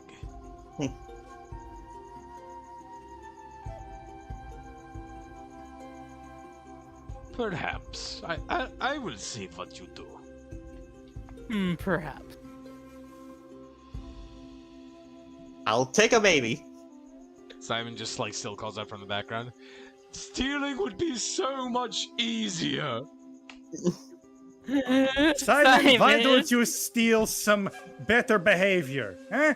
[SPEAKER 9] Perhaps. I will see what you do.
[SPEAKER 3] Perhaps.
[SPEAKER 4] I'll take a baby.
[SPEAKER 1] Simon just like still calls out from the background.
[SPEAKER 9] Stealing would be so much easier.
[SPEAKER 2] Simon, why don't you steal some better behavior? Huh?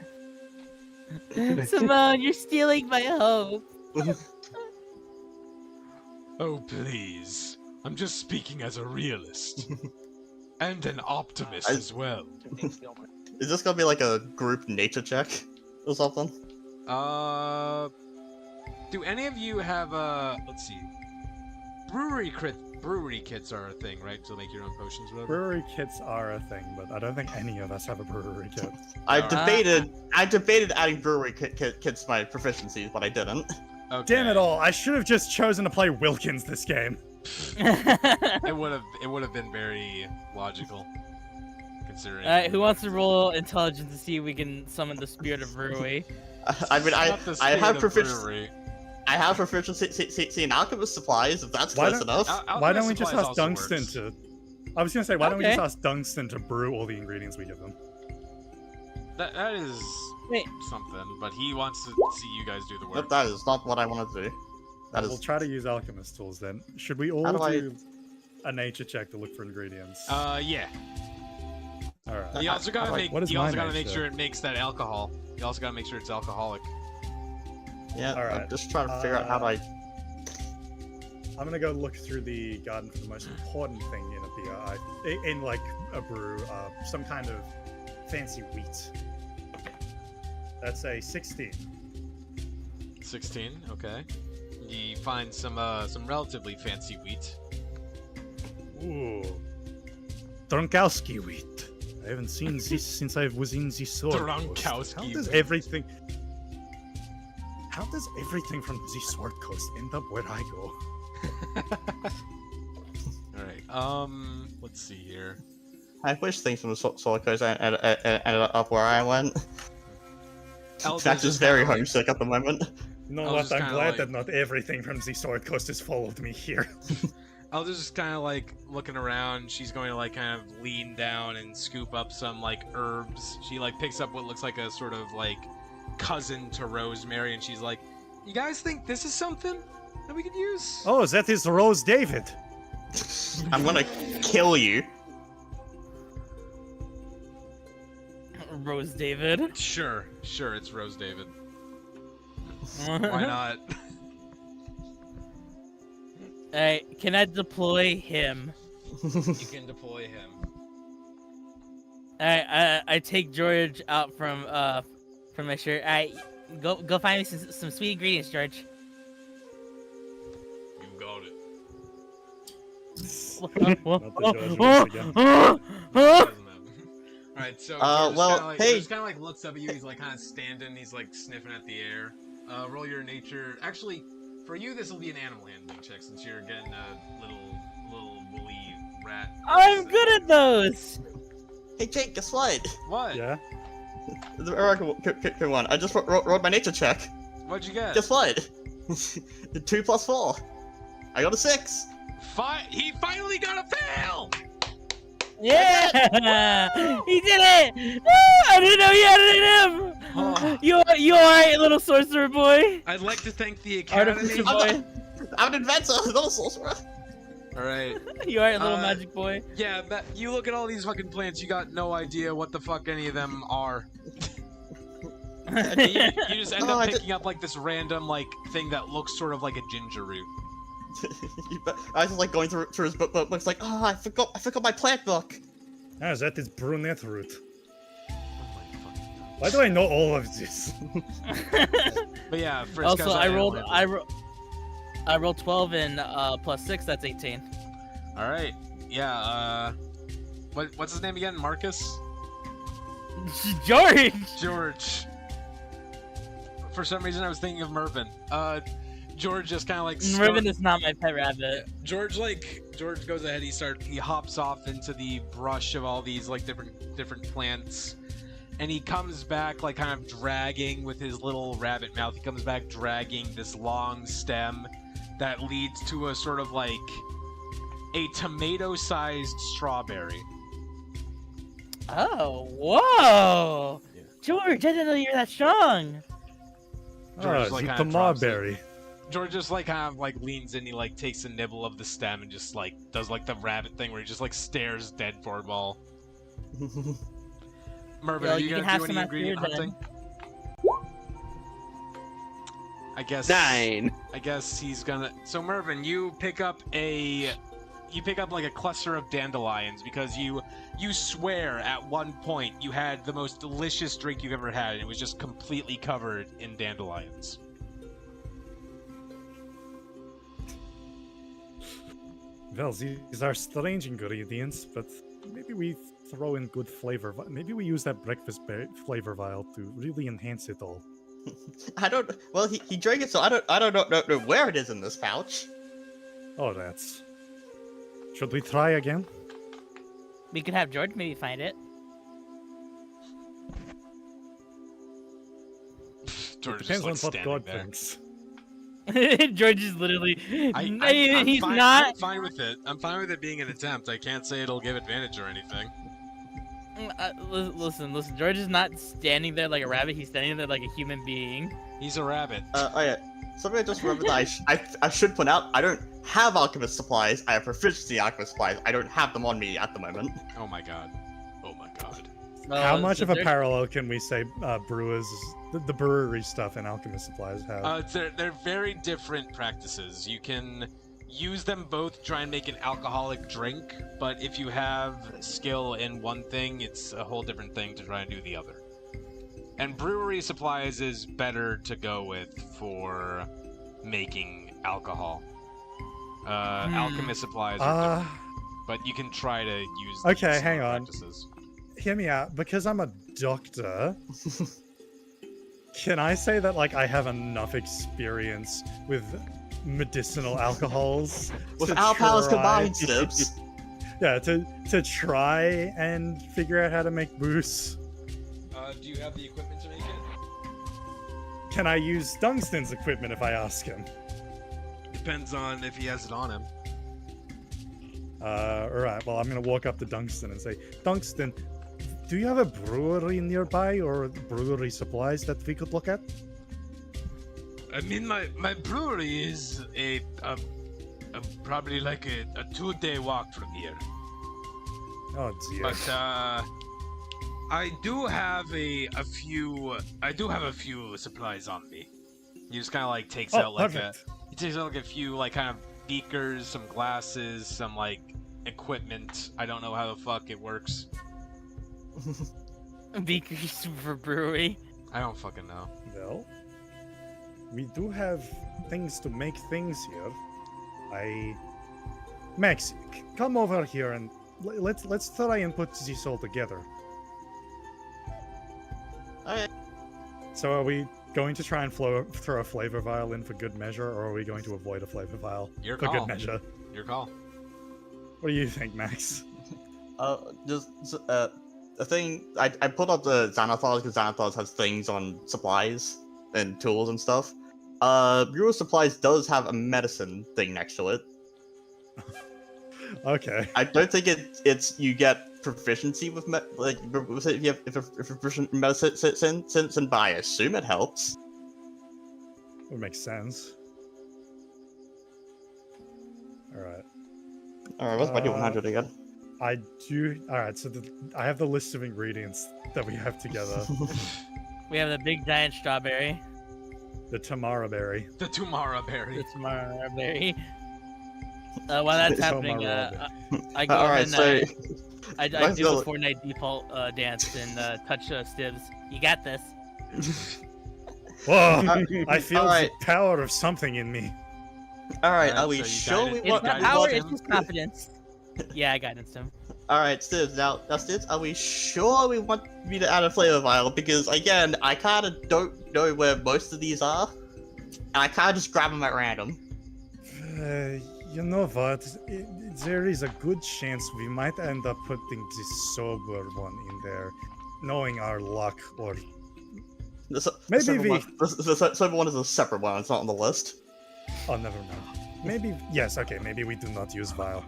[SPEAKER 8] Simone, you're stealing my hope.
[SPEAKER 9] Oh, please. I'm just speaking as a realist. And an optimist as well.
[SPEAKER 4] Is this gonna be like a group nature check or something?
[SPEAKER 1] Do any of you have let's see, brewery kits are a thing, right? To make your own potions, whatever.
[SPEAKER 2] Brewery kits are a thing, but I don't think any of us have a brewery kit.
[SPEAKER 4] I debated adding brewery kits to my proficiencies, but I didn't.
[SPEAKER 1] Okay.
[SPEAKER 2] Damn it all! I should have just chosen to play Wilkins this game.
[SPEAKER 1] It would have been very logical, considering.
[SPEAKER 3] Alright, who wants to roll intelligence to see if we can summon the spirit of brewery?
[SPEAKER 4] I mean, I
[SPEAKER 1] Not the
[SPEAKER 4] have
[SPEAKER 1] spirit of
[SPEAKER 4] proficiency.
[SPEAKER 1] brewery.
[SPEAKER 4] I have proficiency in alchemist supplies, if that's close enough.
[SPEAKER 2] Why don't we just
[SPEAKER 1] supplies
[SPEAKER 2] ask
[SPEAKER 1] also
[SPEAKER 2] Dunstan
[SPEAKER 1] works.
[SPEAKER 2] to? I was gonna say, why don't we just
[SPEAKER 3] Okay.
[SPEAKER 2] ask Dunstan to brew all the ingredients we give them?
[SPEAKER 1] That is
[SPEAKER 3] Wait.
[SPEAKER 1] something, but he wants to see you guys do the work.
[SPEAKER 4] But that is not what I want to do. That
[SPEAKER 2] We'll
[SPEAKER 4] is.
[SPEAKER 2] try to use alchemist tools then. Should we all
[SPEAKER 4] How do I-
[SPEAKER 2] do a nature check to look for ingredients?
[SPEAKER 1] Yeah.
[SPEAKER 2] all right.
[SPEAKER 1] You also gotta make.
[SPEAKER 2] what is
[SPEAKER 1] You
[SPEAKER 2] my
[SPEAKER 1] also gotta
[SPEAKER 2] nature?
[SPEAKER 1] make sure it makes that alcohol. You also gotta make sure it's alcoholic.
[SPEAKER 4] Yeah,
[SPEAKER 2] Alright.
[SPEAKER 4] I'm just trying to figure out how do I.
[SPEAKER 2] I'm gonna go look through the garden for the most important thing in a beer. In like a brew, some kind of fancy wheat. That's a 16.
[SPEAKER 1] 16. Okay. You find some relatively fancy wheat.
[SPEAKER 2] Ooh. Dronkowski wheat. I haven't seen this since I was in the sword. Coast.
[SPEAKER 1] Dronkowski
[SPEAKER 2] How does everything from the Sword Coast end up where I go?
[SPEAKER 1] All right. Let's see here.
[SPEAKER 4] I wish things from the Solar Coast ended up where I went.
[SPEAKER 1] Elder's
[SPEAKER 4] Max is
[SPEAKER 1] just
[SPEAKER 4] very
[SPEAKER 1] kinda like-
[SPEAKER 4] homesick at the moment.
[SPEAKER 2] You know
[SPEAKER 1] I was
[SPEAKER 2] what?
[SPEAKER 1] just
[SPEAKER 2] I'm
[SPEAKER 1] kinda
[SPEAKER 2] glad
[SPEAKER 1] like-
[SPEAKER 2] that not everything from the Sword Coast has followed me here.
[SPEAKER 1] Elder's just kind of like looking around. She's going to like kind of lean down and scoop up some like herbs. She like picks up what looks like a sort of like cousin to rosemary, and she's like, "You guys think this is something that we could use?"
[SPEAKER 2] Oh, that is Rose David.
[SPEAKER 4] I'm gonna kill you.
[SPEAKER 3] Rose David.
[SPEAKER 1] Sure, it's Rose David. Why not?
[SPEAKER 3] Alright, can I deploy him?
[SPEAKER 1] You can deploy him.
[SPEAKER 3] Alright, I take George out from my shirt. Alright, go find me some sweet ingredients, George.
[SPEAKER 9] You got it.
[SPEAKER 2] Not the George once again.
[SPEAKER 1] Alright, so
[SPEAKER 4] well,
[SPEAKER 1] he
[SPEAKER 4] hey.
[SPEAKER 1] just kind of like looks up at you. He's like kind of standing. He's like sniffing at the air. Roll your nature. Actually, for you, this will be an animal handling check since you're getting a little woolly rat.
[SPEAKER 3] I'm good at those.
[SPEAKER 4] Hey Jake, guess what?
[SPEAKER 1] What?
[SPEAKER 2] Yeah.
[SPEAKER 4] Come on, I just rolled my nature check.
[SPEAKER 1] What'd you get?
[SPEAKER 4] Guess what? 2 plus 4. I got a 6.
[SPEAKER 1] He finally got a fail.
[SPEAKER 3] Yeah, he did it. I didn't know you had it in him.
[SPEAKER 1] Oh.
[SPEAKER 3] You alright, little sorcerer boy?
[SPEAKER 1] I'd like to thank the academy.
[SPEAKER 3] Artificer boy.
[SPEAKER 4] I'm an inventor, not a sorcerer.
[SPEAKER 1] All right.
[SPEAKER 3] You alright, little
[SPEAKER 1] Uh,
[SPEAKER 3] magic boy?
[SPEAKER 1] Yeah, you look at all these fucking plants. You got no idea what the fuck any of them are. you just end up picking up like this random like thing that looks sort of like a ginger root.
[SPEAKER 4] I was just like going through his book, looks like, oh, I forgot my plant book.
[SPEAKER 2] Ah, that is brunette root.
[SPEAKER 1] Oh my fucking god.
[SPEAKER 2] Why do I know all of this?
[SPEAKER 1] But yeah, Frisk
[SPEAKER 3] Also,
[SPEAKER 1] has that
[SPEAKER 3] I rolled 12 and plus 6. That's 18.
[SPEAKER 1] All right. Yeah. what's his name again? Marcus?
[SPEAKER 3] George.
[SPEAKER 1] George. For some reason, I was thinking of Mervin. George just kind of like.
[SPEAKER 3] Mervin is not my pet rabbit.
[SPEAKER 1] George goes ahead. He hops off into the brush of all these like different plants, and he comes back like kind of dragging with his little rabbit mouth. He comes back dragging this long stem that leads to a sort of like a tomato-sized strawberry.
[SPEAKER 3] Oh, whoa!
[SPEAKER 1] Yeah.
[SPEAKER 3] George, I didn't know you were that strong.
[SPEAKER 1] George,
[SPEAKER 2] It's
[SPEAKER 1] kind
[SPEAKER 2] a
[SPEAKER 1] of drops it.
[SPEAKER 2] marberry.
[SPEAKER 1] George just like kind of like leans in. He like takes a nibble of the stem and just like does like the rabbit thing where he just like stares dead for a while. Mervin,
[SPEAKER 3] Yo,
[SPEAKER 1] are you
[SPEAKER 3] you can
[SPEAKER 1] gonna
[SPEAKER 3] have
[SPEAKER 1] do any
[SPEAKER 3] some
[SPEAKER 1] ingredient
[SPEAKER 3] after you're
[SPEAKER 1] hunting? I guess
[SPEAKER 5] 9.
[SPEAKER 1] I guess he's gonna. So Mervin, you pick up like a cluster of dandelions because you swear at one point you had the most delicious drink you've ever had and it was just completely covered in dandelions.
[SPEAKER 2] Well, these are strange ingredients, but maybe we throw in good flavor. Maybe we use that breakfast flavor vial to really enhance it all.
[SPEAKER 4] I don't. Well, he drank it, so I don't know where it is in this pouch.
[SPEAKER 2] Oh, that's. Should we try again?
[SPEAKER 3] We could have George maybe find it.
[SPEAKER 1] George
[SPEAKER 2] Depends
[SPEAKER 1] just, like,
[SPEAKER 2] on what
[SPEAKER 1] standing
[SPEAKER 2] God
[SPEAKER 1] there.
[SPEAKER 2] thinks.
[SPEAKER 3] George is literally.
[SPEAKER 1] I'm fine,
[SPEAKER 3] not.
[SPEAKER 1] I'm fine with it. I'm fine with it being an attempt. I can't say it'll give advantage or anything.
[SPEAKER 3] Listen. George is not standing there like a rabbit. He's standing there like a human being.
[SPEAKER 1] He's a rabbit.
[SPEAKER 4] Oh yeah. Something I just remembered that I should point out. I don't have alchemist supplies. I have proficiency in alchemist supplies. I don't have them on me at the moment.
[SPEAKER 1] Oh my god. Oh my god.
[SPEAKER 2] How much
[SPEAKER 3] so
[SPEAKER 2] of a
[SPEAKER 3] there's-
[SPEAKER 2] parallel can we say brewers, the brewery stuff and alchemist supplies have?
[SPEAKER 1] They're very different practices. You can use them both to try and make an alcoholic drink, but if you have skill in one thing, it's a whole different thing to try and do the other. And brewery supplies is better to go with for making alcohol. Alchemist supplies are different, but you can try to use
[SPEAKER 2] Okay,
[SPEAKER 1] these
[SPEAKER 2] hang on.
[SPEAKER 1] practices.
[SPEAKER 2] Hear me out. Because I'm a doctor, can I say that like I have enough experience with medicinal alcohols
[SPEAKER 4] With
[SPEAKER 2] to
[SPEAKER 4] our powers
[SPEAKER 2] try-
[SPEAKER 4] combined, Sibs.
[SPEAKER 2] Yeah, to try and figure out how to make booze.
[SPEAKER 1] Do you have the equipment to make it?
[SPEAKER 2] Can I use Tungsten's equipment if I ask him?
[SPEAKER 1] Depends on if he has it on him.
[SPEAKER 2] Alright, well, I'm gonna walk up to Tungsten and say, Tungsten, do you have a brewery nearby or brewery supplies that we could look at?
[SPEAKER 1] I mean, my brewery is a probably like a 2-day walk from here.
[SPEAKER 2] Oh dear.
[SPEAKER 1] But I do have a few supplies on me. He just kind of like takes out like
[SPEAKER 2] perfect.
[SPEAKER 1] he takes out like a few like kind of beakers, some glasses, some like equipment. I don't know how the fuck it works.
[SPEAKER 3] Beakers for brewery.
[SPEAKER 1] I don't fucking know.
[SPEAKER 2] Well, we do have things to make things here. Max, come over here and let's try and put this all together.
[SPEAKER 4] Okay.
[SPEAKER 2] So are we going to try and throw a flavor vial in for good measure, or are we going to avoid a flavor vial
[SPEAKER 1] Your
[SPEAKER 2] for
[SPEAKER 1] call.
[SPEAKER 2] good measure?
[SPEAKER 1] Your call.
[SPEAKER 2] What do you think, Max?
[SPEAKER 4] The thing I pulled up the Xanathars because Xanathars has things on supplies and tools and stuff. Bureau Supplies does have a medicine thing next to it.
[SPEAKER 2] Okay.
[SPEAKER 4] I don't think it's you get proficiency with if you're proficient in medicine, but I assume it helps.
[SPEAKER 2] Would make sense. Alright.
[SPEAKER 4] Alright, what's my 100 again?
[SPEAKER 2] I do. Alright, so I have the list of ingredients that we have together.
[SPEAKER 3] We have the big giant strawberry.
[SPEAKER 2] The Tamara berry.
[SPEAKER 1] The Tumara berry.
[SPEAKER 3] The Tamara berry. While that's happening, I go
[SPEAKER 4] Alright,
[SPEAKER 3] ahead
[SPEAKER 4] so
[SPEAKER 3] and I
[SPEAKER 4] let's
[SPEAKER 3] do
[SPEAKER 4] go.
[SPEAKER 3] the Fortnite default dance and touch Stibs. You got this.
[SPEAKER 2] Whoa! I feel
[SPEAKER 4] alright.
[SPEAKER 2] the power of something in me.
[SPEAKER 4] Alright,
[SPEAKER 1] Alright,
[SPEAKER 4] are we
[SPEAKER 1] so you
[SPEAKER 4] sure
[SPEAKER 1] guided-
[SPEAKER 4] we
[SPEAKER 3] It's
[SPEAKER 4] want
[SPEAKER 3] not
[SPEAKER 1] guided
[SPEAKER 3] power,
[SPEAKER 1] him.
[SPEAKER 3] it's just confidence. Yeah, I guidance him.
[SPEAKER 4] Alright, Stibbs, now Stibbs, are we sure we want me to add a flavor vial? Because again, I kinda don't know where most of these are. And I kinda just grab them at random.
[SPEAKER 2] You know what? There is a good chance we might end up putting this sober one in there, knowing our luck, or maybe
[SPEAKER 4] the sober one is a separate one, it's not on the list.
[SPEAKER 2] Oh, never mind. Maybe, yes, okay, maybe we do not use vial.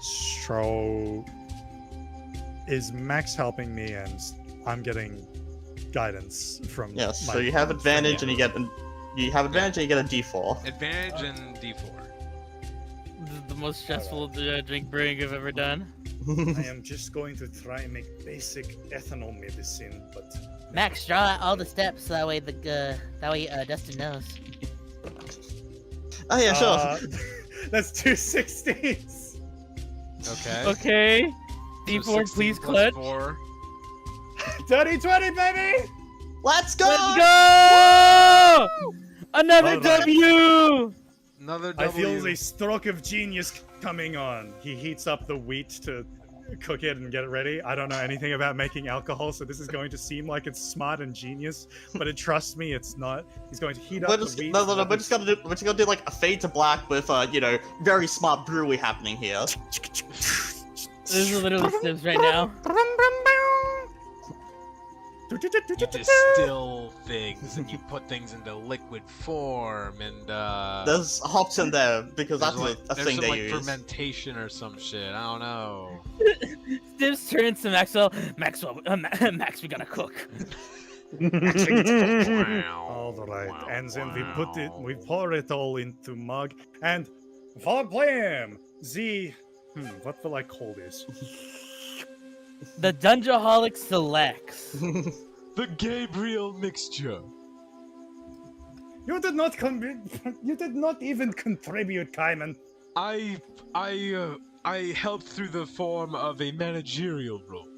[SPEAKER 2] So, is Max helping me and I'm getting guidance from
[SPEAKER 4] Yes,
[SPEAKER 2] my
[SPEAKER 4] so you have
[SPEAKER 2] friends?
[SPEAKER 4] advantage and you get a D4.
[SPEAKER 1] Advantage and D4.
[SPEAKER 3] This is the most stressful drink brewing I've ever done.
[SPEAKER 2] I am just going to try and make basic ethanol medicine, but
[SPEAKER 8] Max, draw out all the steps so that way Dustin knows.
[SPEAKER 4] Oh yeah, sure.
[SPEAKER 2] That's 2 16s.
[SPEAKER 1] Okay.
[SPEAKER 3] Okay. D4,
[SPEAKER 1] So 16
[SPEAKER 3] please
[SPEAKER 1] plus
[SPEAKER 3] clutch.
[SPEAKER 1] 4.
[SPEAKER 2] Dirty 20, baby!
[SPEAKER 4] Let's go!
[SPEAKER 3] Let's go! Another
[SPEAKER 2] All right.
[SPEAKER 3] W!
[SPEAKER 1] Another
[SPEAKER 2] I
[SPEAKER 1] W.
[SPEAKER 2] feel the stroke of genius coming on. He heats up the wheat to cook it and get it ready. I don't know anything about making alcohol, so this is going to seem like it's smart and genius, but trust me, it's not. He's going to heat up the wheat.
[SPEAKER 4] No, we're just gonna do like a fade to black with very smart brewery happening here.
[SPEAKER 3] This is literally Sims right now.
[SPEAKER 1] You distill things and you put things into liquid form and
[SPEAKER 4] There's hops in there because that's
[SPEAKER 1] there's
[SPEAKER 4] a thing
[SPEAKER 1] some,
[SPEAKER 4] they
[SPEAKER 1] like,
[SPEAKER 4] use.
[SPEAKER 1] fermentation or some shit. I don't know.
[SPEAKER 3] Sims turns to Maxwell. Max, we gotta cook.
[SPEAKER 2] All right, and then we pour it all into mug, and for blam, what will I call this?
[SPEAKER 3] The Dungeoholics selects.
[SPEAKER 1] The Gabriel mixture.
[SPEAKER 2] You did not you did not even contribute, Kaiman.
[SPEAKER 1] I helped through the form of a managerial role.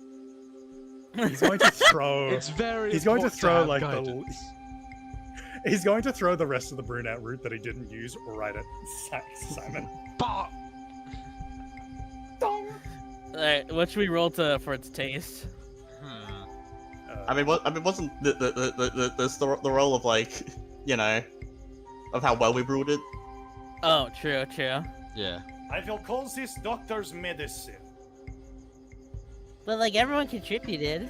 [SPEAKER 2] He's going to throw.
[SPEAKER 1] It's very.
[SPEAKER 2] He's going to
[SPEAKER 1] important
[SPEAKER 2] throw
[SPEAKER 1] have
[SPEAKER 2] like
[SPEAKER 1] guidance.
[SPEAKER 2] He's going to throw the rest of the brunette root that he didn't use right at Simon.
[SPEAKER 1] Bah!
[SPEAKER 3] Alright, what should we roll for its taste?
[SPEAKER 4] Wasn't the role of of how well we brewed it?
[SPEAKER 3] Oh, true.
[SPEAKER 1] Yeah.
[SPEAKER 2] I will call this doctor's medicine.
[SPEAKER 8] But like everyone contributed.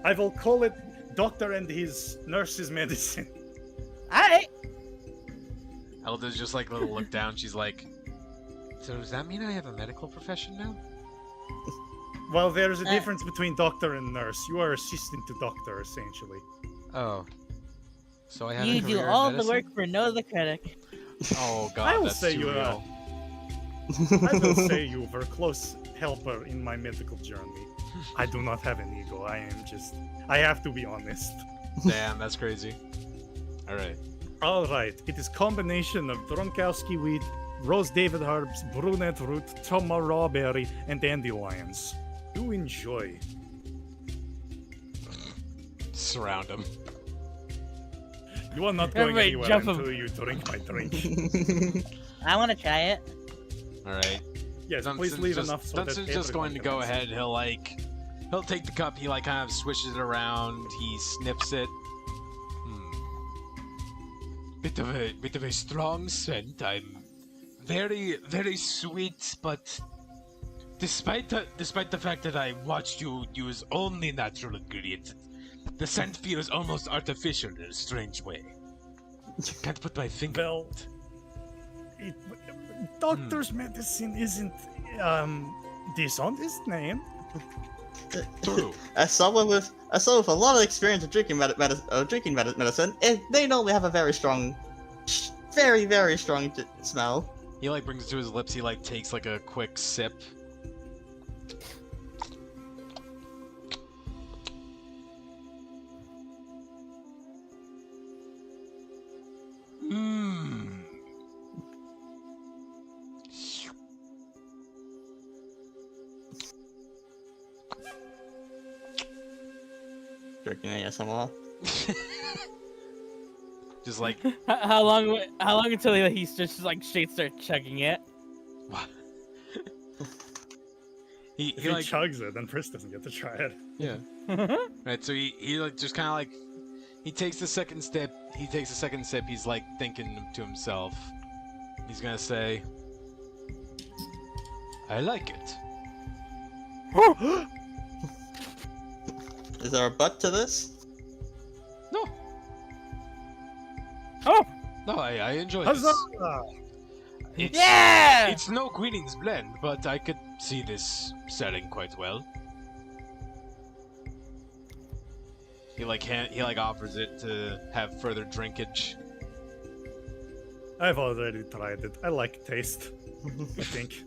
[SPEAKER 2] I will call it doctor and his nurse's medicine.
[SPEAKER 8] Alright.
[SPEAKER 1] Elda's just like a little look down. She's like, so does that mean I have a medical profession now?
[SPEAKER 2] Well, there's a difference between doctor and nurse. You are assistant to doctor, essentially.
[SPEAKER 1] Oh. So I have
[SPEAKER 8] You
[SPEAKER 1] a
[SPEAKER 8] do
[SPEAKER 1] career in
[SPEAKER 8] all the
[SPEAKER 1] medicine?
[SPEAKER 8] work for no other credit.
[SPEAKER 1] Oh god,
[SPEAKER 2] I will
[SPEAKER 1] that's
[SPEAKER 2] say
[SPEAKER 1] too
[SPEAKER 2] you
[SPEAKER 1] real.
[SPEAKER 2] I will say you were a close helper in my medical journey. I do not have an ego. I have to be honest.
[SPEAKER 1] Damn, that's crazy. Alright.
[SPEAKER 2] Alright, it is combination of Dronkowski wheat, Rose David herbs, brunette root, Toma raw berry, and dandelions. Do enjoy.
[SPEAKER 1] Surround him.
[SPEAKER 2] You are not going
[SPEAKER 3] Everybody
[SPEAKER 2] anywhere
[SPEAKER 3] jump him.
[SPEAKER 2] until you drink my drink.
[SPEAKER 8] I want to try it.
[SPEAKER 1] Alright.
[SPEAKER 2] Yes, please leave enough so that
[SPEAKER 1] Dunson's just
[SPEAKER 2] everyone
[SPEAKER 1] going to
[SPEAKER 2] can
[SPEAKER 1] go
[SPEAKER 2] have
[SPEAKER 1] ahead. He'll take the cup. He kind of swishes it around. He snips it. Bit of a strong scent. I'm very, very sweet, but despite the fact that I watched you use only natural ingredients, the scent feels almost artificial in a strange way. Can't put my finger.
[SPEAKER 2] Well, doctor's medicine isn't dishonest name.
[SPEAKER 1] True.
[SPEAKER 4] As someone with a lot of experience of drinking medicine, they normally have a very strong, very, very strong smell.
[SPEAKER 1] He brings it to his lips. He takes a quick sip.
[SPEAKER 4] Drinking ASMR.
[SPEAKER 1] Just
[SPEAKER 3] How long until he's just straight start chugging it?
[SPEAKER 1] he
[SPEAKER 2] If he
[SPEAKER 1] like
[SPEAKER 2] chugs it, then Frisk doesn't get to try it.
[SPEAKER 1] yeah. Right, so he like just kind of like he takes the second step. He takes a second sip. He's like thinking to himself. He's gonna say, "I like it."
[SPEAKER 4] Is there a but to this?
[SPEAKER 1] No.
[SPEAKER 3] Oh,
[SPEAKER 1] No, I enjoy
[SPEAKER 2] Huzzah!
[SPEAKER 1] this. It's,
[SPEAKER 3] yeah!
[SPEAKER 1] It's no Queening's blend, but I could see this selling quite well. He like offers it to have further drinkage.
[SPEAKER 2] I've already tried it. I like taste. I think.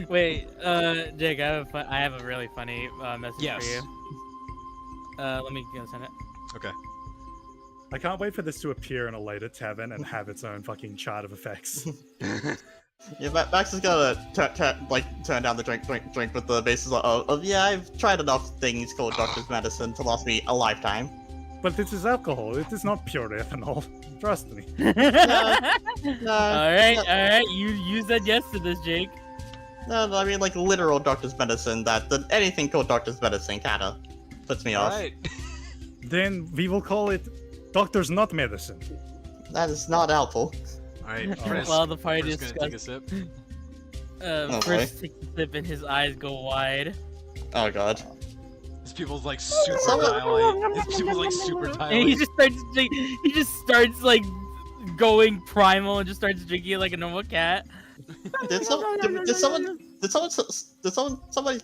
[SPEAKER 3] Wait, Jake, I have a really funny message
[SPEAKER 1] Yes.
[SPEAKER 3] for you. Let me go send it.
[SPEAKER 1] Okay.
[SPEAKER 2] I can't wait for this to appear in a later tavern and have its own fucking chart of effects.
[SPEAKER 4] Yeah, Max is gonna turn down the drink with the basis of yeah, I've tried enough things called doctor's medicine to last me a lifetime.
[SPEAKER 2] But this is alcohol. It is not pure ethanol. Trust me.
[SPEAKER 3] Alright, you said yes to this, Jake.
[SPEAKER 4] No, I mean like literal doctor's medicine. Anything called doctor's medicine kinda puts me off.
[SPEAKER 1] Alright.
[SPEAKER 2] Then we will call it Doctor's Not Medicine.
[SPEAKER 4] That is not helpful.
[SPEAKER 1] Alright,
[SPEAKER 3] While the party
[SPEAKER 1] Frisk gonna take a sip.
[SPEAKER 3] First takes a sip and his eyes go wide.
[SPEAKER 4] Oh god.
[SPEAKER 1] His pupils like super
[SPEAKER 4] Someone-
[SPEAKER 1] dilate. His pupils like super
[SPEAKER 3] And he
[SPEAKER 1] dilate.
[SPEAKER 3] just starts like going primal and just starts drinking it like a normal cat.
[SPEAKER 4] Did somebody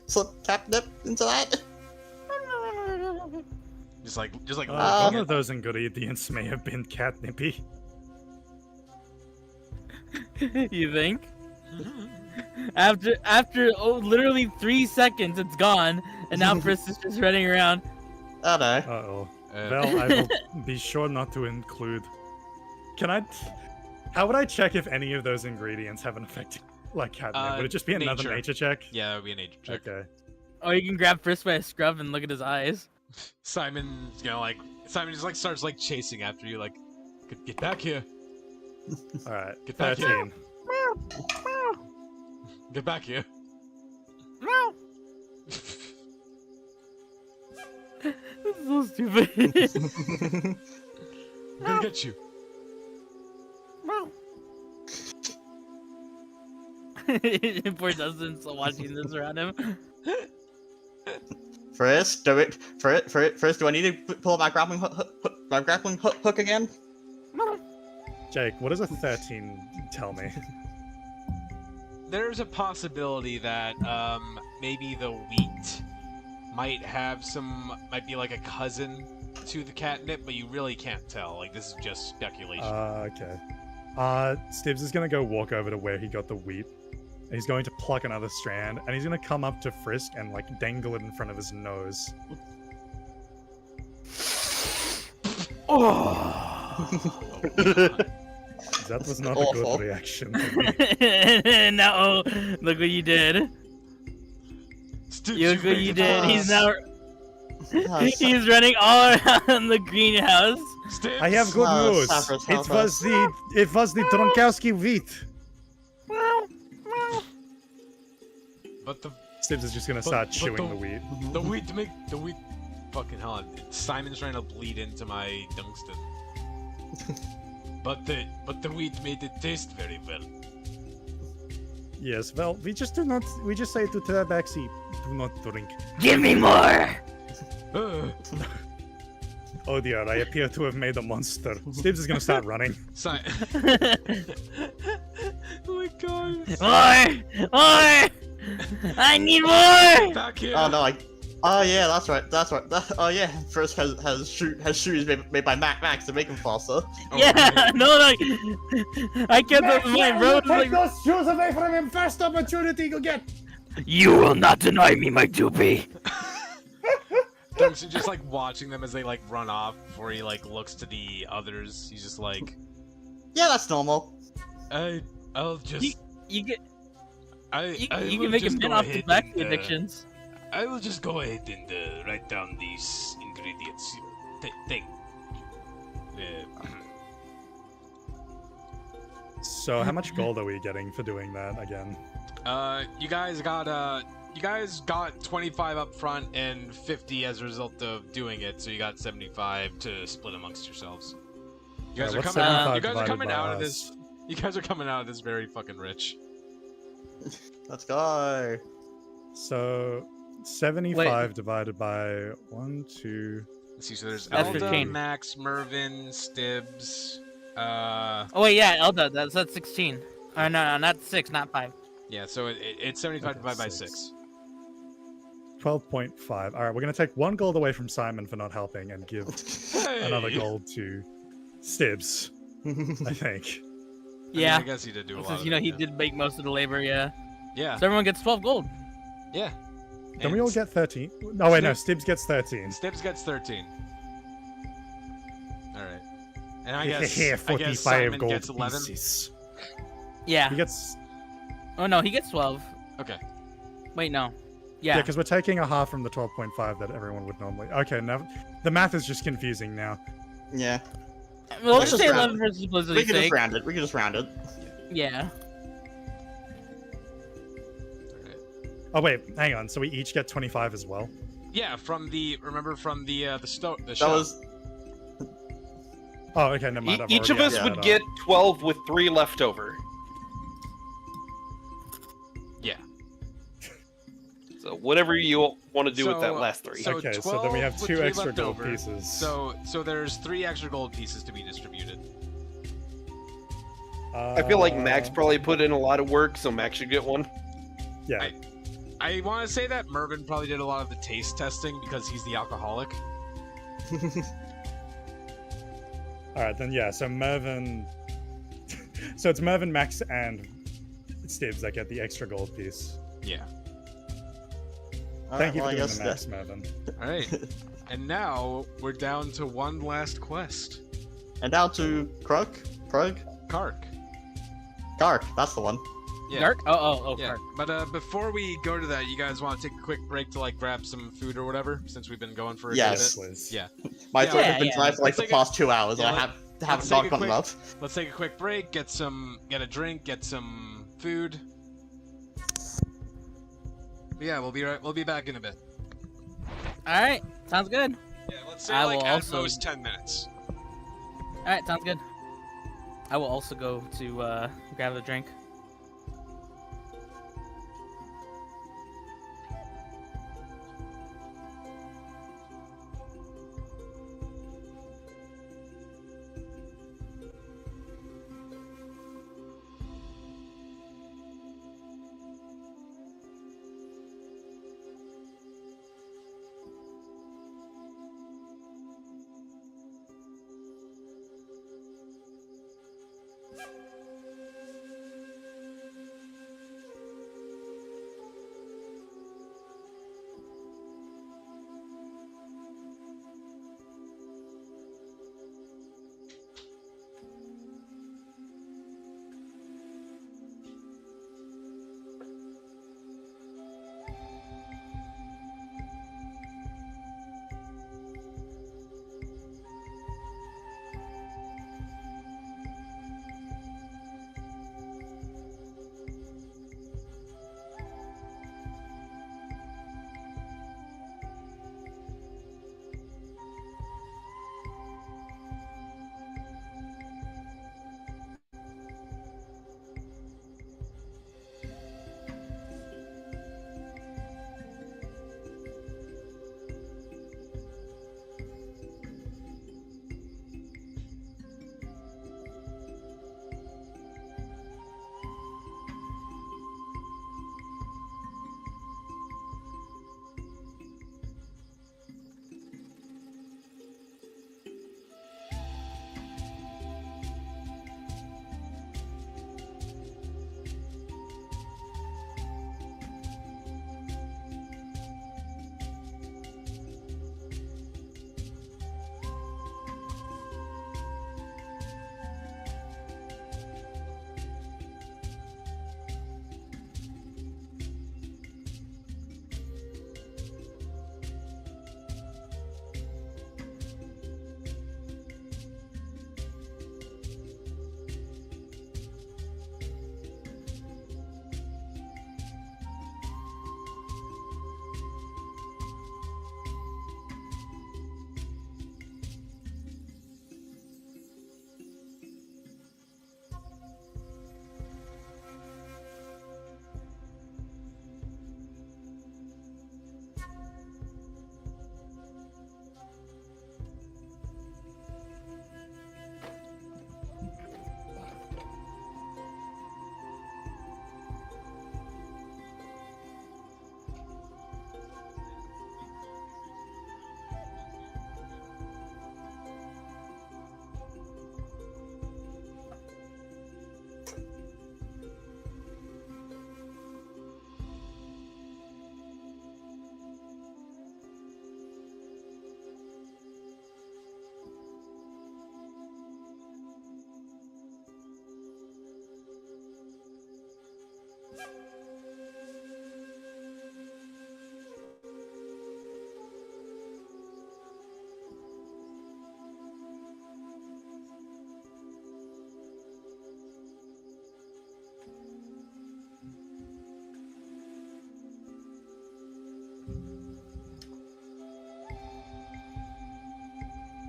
[SPEAKER 4] slip catnip into that?
[SPEAKER 1] Just like
[SPEAKER 2] One of those ingredients may have been catnippy.
[SPEAKER 3] You think? After literally 3 seconds, it's gone, and now Frisk is just running around.
[SPEAKER 4] Oh no.
[SPEAKER 2] Uh-oh. Well, I will be sure not to include... How would I check if any of those ingredients have an effect like catnip? Would it just be another nature check?
[SPEAKER 1] Yeah, that would be a nature check.
[SPEAKER 2] Okay.
[SPEAKER 3] Or you can grab Frisk by a scruff and look at his eyes.
[SPEAKER 1] Simon's just like starts like chasing after you, like, get back here.
[SPEAKER 2] Alright.
[SPEAKER 1] Get back
[SPEAKER 2] 13.
[SPEAKER 1] Get back here.
[SPEAKER 3] This is so stupid.
[SPEAKER 1] I'm gonna get you.
[SPEAKER 3] Poor Dustin's watching this around him.
[SPEAKER 4] First, do I need to pull my grappling hook again?
[SPEAKER 2] Jake, what does a 13 tell me?
[SPEAKER 1] There's a possibility that maybe the wheat might be like a cousin to the catnip, but you really can't tell. Like, this is just speculation.
[SPEAKER 2] Okay. Stibbs is gonna go walk over to where he got the wheat. And he's going to pluck another strand, and he's gonna come up to Frisk and like dangle it in front of his nose. That was not a good reaction.
[SPEAKER 3] No, look what you did. Look what you did. He's now. He's running all around the greenhouse.
[SPEAKER 2] I have good news. It was the Dronkowski wheat.
[SPEAKER 1] But the
[SPEAKER 2] Stibbs is just gonna start chewing the wheat.
[SPEAKER 1] The wheat. Fucking hell! Simon's trying to bleed into my tungsten. But the wheat made it taste very well.
[SPEAKER 2] Yes, well, we just say to Tabaxi, do not drink.
[SPEAKER 3] Give me more!
[SPEAKER 2] Oh dear, I appear to have made a monster. Stibbs is gonna start running.
[SPEAKER 1] Oh my god!
[SPEAKER 3] More! I need more!
[SPEAKER 1] Back here!
[SPEAKER 4] Oh no, oh yeah, that's right. Oh yeah, First has shoes made by Max to make him faster.
[SPEAKER 3] Yeah, no, like I kept up with my bro.
[SPEAKER 7] Take those shoes away from him. First opportunity you get.
[SPEAKER 3] You will not deny me my doopy.
[SPEAKER 1] Duncan just like watching them as they like run off before he like looks to the others. He's just like,
[SPEAKER 4] yeah, that's normal.
[SPEAKER 1] I'll just.
[SPEAKER 3] You can
[SPEAKER 1] will
[SPEAKER 3] make a
[SPEAKER 1] just
[SPEAKER 3] bit
[SPEAKER 1] go
[SPEAKER 3] off the
[SPEAKER 1] ahead
[SPEAKER 3] back
[SPEAKER 1] and,
[SPEAKER 3] addictions.
[SPEAKER 1] I will just go ahead and write down these ingredients.
[SPEAKER 2] So how much gold are we getting for doing that again?
[SPEAKER 1] You guys got 25 up front and 50 as a result of doing it, so you got 75 to split amongst yourselves. You guys are
[SPEAKER 2] what's
[SPEAKER 1] coming out.
[SPEAKER 2] 75
[SPEAKER 1] You guys are
[SPEAKER 2] divided
[SPEAKER 1] coming
[SPEAKER 2] by
[SPEAKER 1] out of
[SPEAKER 2] us?
[SPEAKER 1] this. You guys are coming out of this very fucking rich.
[SPEAKER 4] Let's go.
[SPEAKER 2] So 75 divided by 1, 2.
[SPEAKER 1] Let's see. So there's
[SPEAKER 3] That's
[SPEAKER 1] Elda,
[SPEAKER 3] 15.
[SPEAKER 1] Max, Mervin, Stibbs.
[SPEAKER 3] Oh wait, yeah, Elda. That's 16. No, not 6, not 5.
[SPEAKER 1] Yeah. So it's 75
[SPEAKER 2] Okay,
[SPEAKER 1] divided by
[SPEAKER 2] 6.
[SPEAKER 1] 6.
[SPEAKER 2] 12.5. All right, we're gonna take 1 gold away from Simon for not helping and give another gold to Stibbs. I think.
[SPEAKER 3] Yeah.
[SPEAKER 1] I guess he did do a lot.
[SPEAKER 3] Since
[SPEAKER 1] of
[SPEAKER 3] you know
[SPEAKER 1] it,
[SPEAKER 3] he
[SPEAKER 1] yeah.
[SPEAKER 3] did make most of the labor. Yeah.
[SPEAKER 1] Yeah.
[SPEAKER 3] So everyone gets 12 gold.
[SPEAKER 1] Yeah.
[SPEAKER 2] Can we all get 13? Oh wait, no.
[SPEAKER 1] Stibbs-
[SPEAKER 2] Stibbs gets 13.
[SPEAKER 1] Stibbs gets 13. All right. And I guess
[SPEAKER 2] 45
[SPEAKER 1] Simon
[SPEAKER 2] gold
[SPEAKER 1] gets 11.
[SPEAKER 2] pieces.
[SPEAKER 3] Yeah.
[SPEAKER 2] He gets
[SPEAKER 3] Oh no, he gets 12.
[SPEAKER 1] Okay.
[SPEAKER 3] Wait, no.
[SPEAKER 2] yeah,
[SPEAKER 3] Yeah.
[SPEAKER 2] because we're taking a half from the 12.5 that everyone would normally. Okay, now the math is just confusing now.
[SPEAKER 4] Yeah.
[SPEAKER 3] Well,
[SPEAKER 4] Let's
[SPEAKER 3] let's just say
[SPEAKER 4] just
[SPEAKER 3] 11 for simplicity's
[SPEAKER 4] We can just
[SPEAKER 3] sake.
[SPEAKER 4] round it. We can just round it.
[SPEAKER 3] Yeah.
[SPEAKER 2] Oh wait, hang on. So we each get 25 as well.
[SPEAKER 1] Yeah, from the the show.
[SPEAKER 4] That was
[SPEAKER 2] Oh, okay, never mind. I've
[SPEAKER 5] Each of
[SPEAKER 2] already
[SPEAKER 5] us
[SPEAKER 2] added
[SPEAKER 5] would
[SPEAKER 2] that
[SPEAKER 5] get 12 with 3 left over.
[SPEAKER 1] Yeah.
[SPEAKER 5] So whatever you want to do with that
[SPEAKER 1] So-
[SPEAKER 5] last 3.
[SPEAKER 1] so
[SPEAKER 2] Okay, so then we have
[SPEAKER 1] 12 with
[SPEAKER 2] 2
[SPEAKER 1] 3
[SPEAKER 2] extra
[SPEAKER 1] left
[SPEAKER 2] gold
[SPEAKER 1] over.
[SPEAKER 2] pieces.
[SPEAKER 1] So there's 3 extra gold pieces to be distributed.
[SPEAKER 5] I feel like Max probably put in a lot of work, so Max should get one.
[SPEAKER 2] Yeah.
[SPEAKER 1] I want to say that Mervin probably did a lot of the taste testing because he's the alcoholic.
[SPEAKER 2] All right, then yeah. So Mervin. So it's Mervin, Max, and Stibbs that get the extra gold piece.
[SPEAKER 1] Yeah.
[SPEAKER 2] Thank you for
[SPEAKER 4] I
[SPEAKER 2] doing
[SPEAKER 4] guess
[SPEAKER 2] the max, Mervin.
[SPEAKER 1] All right. And now we're down to one last quest.
[SPEAKER 4] And now to Krug?
[SPEAKER 1] Kark.
[SPEAKER 4] Kark, that's the one.
[SPEAKER 1] Yeah.
[SPEAKER 3] Dark? Oh,
[SPEAKER 1] Yeah.
[SPEAKER 3] Kark.
[SPEAKER 1] But before we go to that, you guys want to take a quick break to like grab some food or whatever, since we've been going for a
[SPEAKER 4] Yes.
[SPEAKER 1] bit.
[SPEAKER 2] Liz.
[SPEAKER 1] Yeah.
[SPEAKER 4] My
[SPEAKER 1] Yeah.
[SPEAKER 4] throat has been
[SPEAKER 3] Yeah,
[SPEAKER 4] dry for like
[SPEAKER 1] Let's
[SPEAKER 4] the
[SPEAKER 1] take a-
[SPEAKER 4] past 2 hours,
[SPEAKER 1] yeah,
[SPEAKER 4] and I
[SPEAKER 1] let's
[SPEAKER 4] haven't
[SPEAKER 1] take
[SPEAKER 4] not
[SPEAKER 1] a
[SPEAKER 4] gotten
[SPEAKER 1] quick-
[SPEAKER 4] them up.
[SPEAKER 1] Let's take a quick break, get a drink, get some food. Yeah, we'll be back in a bit.
[SPEAKER 3] All right. Sounds good.
[SPEAKER 1] Yeah, let's say
[SPEAKER 3] I
[SPEAKER 1] like
[SPEAKER 3] will
[SPEAKER 1] at
[SPEAKER 3] also-
[SPEAKER 1] most 10 minutes.
[SPEAKER 3] All right. Sounds good. I will also go to grab a drink.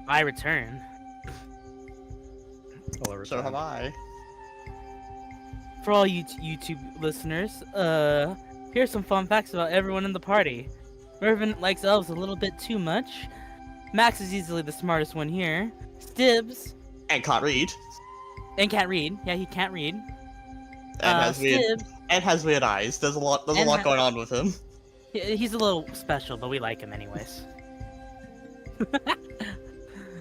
[SPEAKER 3] I return.
[SPEAKER 2] Hello,
[SPEAKER 4] So have
[SPEAKER 2] return.
[SPEAKER 4] I.
[SPEAKER 3] For all you YouTube listeners, here's some fun facts about everyone in the party. Mervin likes elves a little bit too much. Max is easily the smartest one here. Stibbs
[SPEAKER 4] And can't read.
[SPEAKER 3] and can't read. Yeah, he can't read.
[SPEAKER 4] And has weird.
[SPEAKER 3] Stibbs,
[SPEAKER 4] And has weird eyes. There's a lot. There's a
[SPEAKER 3] And
[SPEAKER 4] lot
[SPEAKER 3] ha-
[SPEAKER 4] going on with him.
[SPEAKER 3] he's a little special, but we like him anyways.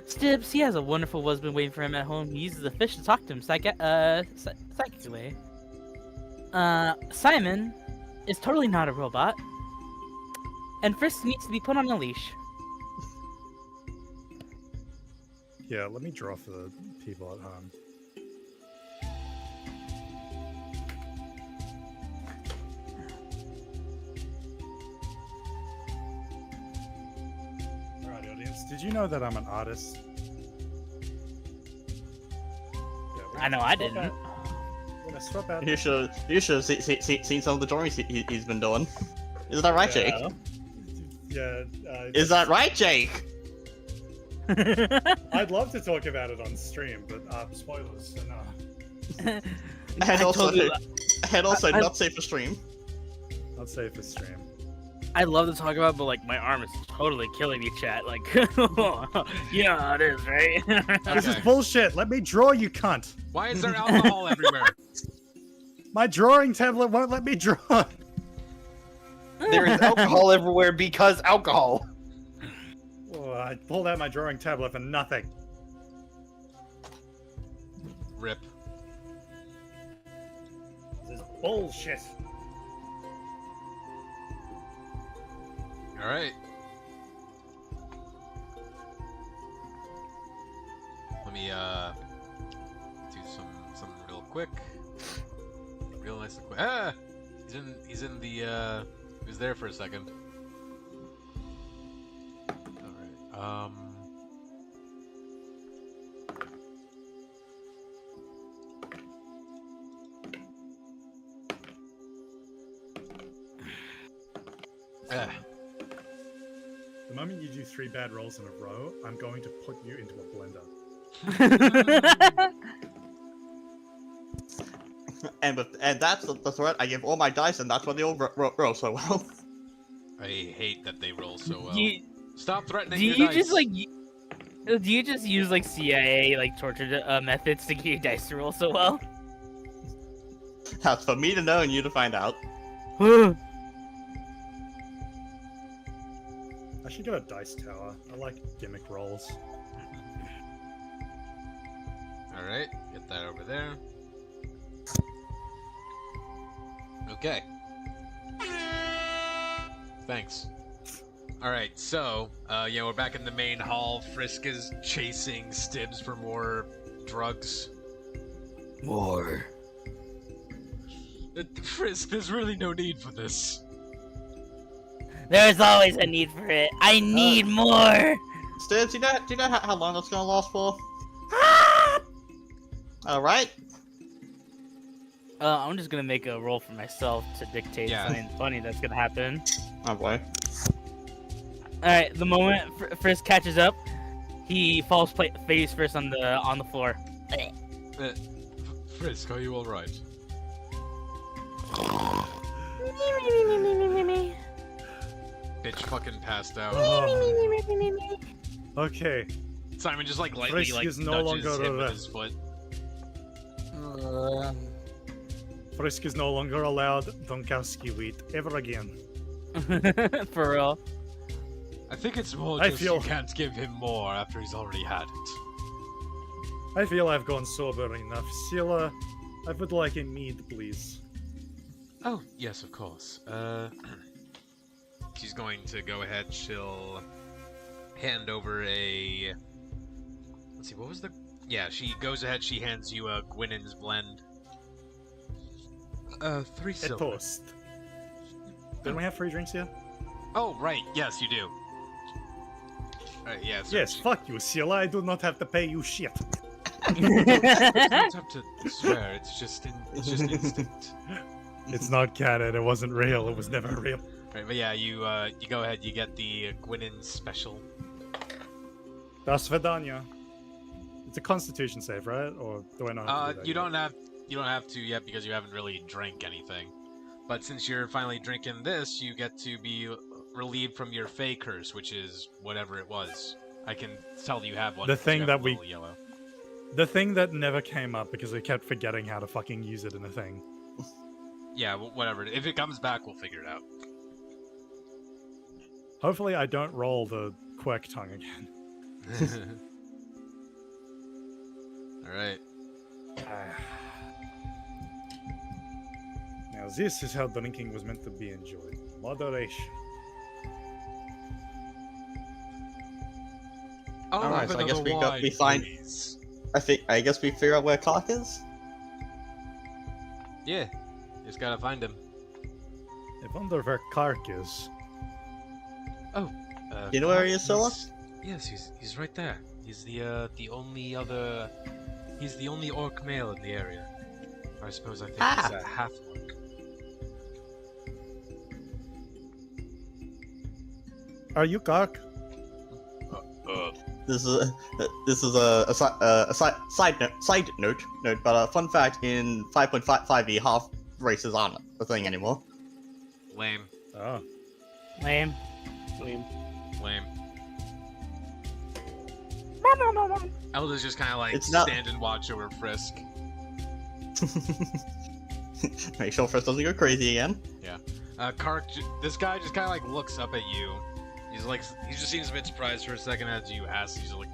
[SPEAKER 3] Stibbs, he has a wonderful husband waiting for him at home. He uses a fish to talk to him psychically. Simon is totally not a robot. And Frisk needs to be put on a leash.
[SPEAKER 2] Yeah, let me draw for the people at home. Alright, audience, did you know that I'm an artist? Yeah,
[SPEAKER 3] I know I didn't.
[SPEAKER 2] We're gonna swap out.
[SPEAKER 4] You should have seen some of the drawings he's been doing. Is that right, Jake?
[SPEAKER 2] Yeah.
[SPEAKER 4] Is that right, Jake?
[SPEAKER 2] I'd love to talk about it on stream, but spoilers, so no.
[SPEAKER 4] And also,
[SPEAKER 3] I-
[SPEAKER 4] not safe for stream.
[SPEAKER 2] Not safe for stream.
[SPEAKER 3] I'd love to talk about, but like my arm is totally killing me, chat. Like, yeah, it is, right?
[SPEAKER 2] This is
[SPEAKER 1] Okay.
[SPEAKER 2] bullshit. Let me draw, you cunt.
[SPEAKER 1] Why is there alcohol everywhere?
[SPEAKER 2] My drawing tablet won't let me draw.
[SPEAKER 6] There is alcohol everywhere because alcohol.
[SPEAKER 2] Oh, I pulled out my drawing tablet for nothing.
[SPEAKER 1] Rip.
[SPEAKER 2] This is bullshit.
[SPEAKER 1] All right. Let me do something real quick. Real nice and quick. Ah, he's in the he was there for a second. All right. Ah.
[SPEAKER 2] The moment you do 3 bad rolls in a row, I'm going to put you into a blender.
[SPEAKER 4] And that's the threat. I give all my dice, and that's why they all roll so well.
[SPEAKER 1] I hate that they roll so well.
[SPEAKER 3] Do you,
[SPEAKER 1] Stop threatening
[SPEAKER 3] do
[SPEAKER 1] your
[SPEAKER 3] you
[SPEAKER 1] dice.
[SPEAKER 3] just like do you just use like CIA like torture methods to get your dice to roll so well?
[SPEAKER 4] That's for me to know and you to find out.
[SPEAKER 2] I should get a dice tower. I like gimmick rolls.
[SPEAKER 1] All right, get that over there. Okay. Thanks. All right, so yeah, we're back in the main hall. Frisk is chasing Stibbs for more drugs.
[SPEAKER 6] More.
[SPEAKER 1] Frisk, there's really no need for this.
[SPEAKER 8] There's always a need for it. I need more.
[SPEAKER 4] Stibbs, do you know how long that's gonna last for? All right.
[SPEAKER 3] I'm just gonna make a roll for myself to dictate
[SPEAKER 1] Yeah.
[SPEAKER 3] something funny that's gonna happen.
[SPEAKER 4] Oh boy.
[SPEAKER 3] All right, the moment Frisk catches up, he falls face first on the floor.
[SPEAKER 1] Frisk, are you all right? Bitch fucking passed out.
[SPEAKER 2] Okay.
[SPEAKER 1] Simon just like lightly
[SPEAKER 2] Frisk
[SPEAKER 1] like
[SPEAKER 2] is no
[SPEAKER 1] nudges
[SPEAKER 2] longer
[SPEAKER 1] him with
[SPEAKER 2] a-
[SPEAKER 1] his foot.
[SPEAKER 2] Frisk is no longer allowed Donkowski wheat ever again.
[SPEAKER 3] For real.
[SPEAKER 1] I think it's more
[SPEAKER 2] I
[SPEAKER 1] just
[SPEAKER 2] feel-
[SPEAKER 1] you can't give him more after he's already had it.
[SPEAKER 2] I feel I've gone sober enough. Scylla, I would like a mead, please.
[SPEAKER 1] Oh, yes, of course. She's going to go ahead, she'll hand over a... Let's see, what was the... Yeah, she goes ahead, she hands you a Gwynen's blend.
[SPEAKER 9] 3
[SPEAKER 2] A
[SPEAKER 9] silver.
[SPEAKER 2] toast. Didn't we have free drinks here?
[SPEAKER 9] Oh, right. Yes, you do. Yes.
[SPEAKER 2] Yes, fuck you, Scylla. I do not have to pay you shit.
[SPEAKER 9] You don't have to swear. It's just instinct.
[SPEAKER 2] It's not canon. It wasn't real. It was never real.
[SPEAKER 9] Right, but yeah, you go ahead. You get the Gwynnin special.
[SPEAKER 2] Das Vedanya. It's a Constitution save, right? Or do I not have to do that
[SPEAKER 9] You
[SPEAKER 2] yet?
[SPEAKER 9] don't have to yet because you haven't really drank anything. But since you're finally drinking this, you get to be relieved from your Fey curse, which is whatever it was. I can tell you have one.
[SPEAKER 2] The
[SPEAKER 9] because
[SPEAKER 2] thing
[SPEAKER 9] you have
[SPEAKER 2] that
[SPEAKER 9] a
[SPEAKER 2] we-
[SPEAKER 9] little yellow.
[SPEAKER 2] The thing that never came up because I kept forgetting how to fucking use it in a thing.
[SPEAKER 9] Yeah, whatever. If it comes back, we'll figure it out.
[SPEAKER 2] Hopefully I don't roll the quirk tongue again.
[SPEAKER 9] All right.
[SPEAKER 2] Now this is how drinking was meant to be enjoyed. Moderation.
[SPEAKER 9] Oh,
[SPEAKER 4] Alright, so I guess
[SPEAKER 9] wine,
[SPEAKER 4] we find.
[SPEAKER 9] please.
[SPEAKER 4] I guess we figure out where Clark is.
[SPEAKER 9] Yeah, just gotta find him.
[SPEAKER 2] I wonder where Kark is.
[SPEAKER 9] Oh,
[SPEAKER 4] You know where he is, Scylla?
[SPEAKER 9] Yes, he's right there. He's the only orc male in the area. Or I suppose I think he's a half orc.
[SPEAKER 2] Are you Kark?
[SPEAKER 4] This is a side note. But fun fact: in 5.5e, half races aren't a thing anymore.
[SPEAKER 9] Lame.
[SPEAKER 2] Oh.
[SPEAKER 3] Lame.
[SPEAKER 5] Lame.
[SPEAKER 9] Elda's just kind of like
[SPEAKER 4] It's not-
[SPEAKER 9] stand and watch over Frisk.
[SPEAKER 4] Make sure Frisk doesn't go crazy again.
[SPEAKER 9] Kark, this guy just kind of like looks up at you. He just seems a bit surprised for a second as you ask. He's like,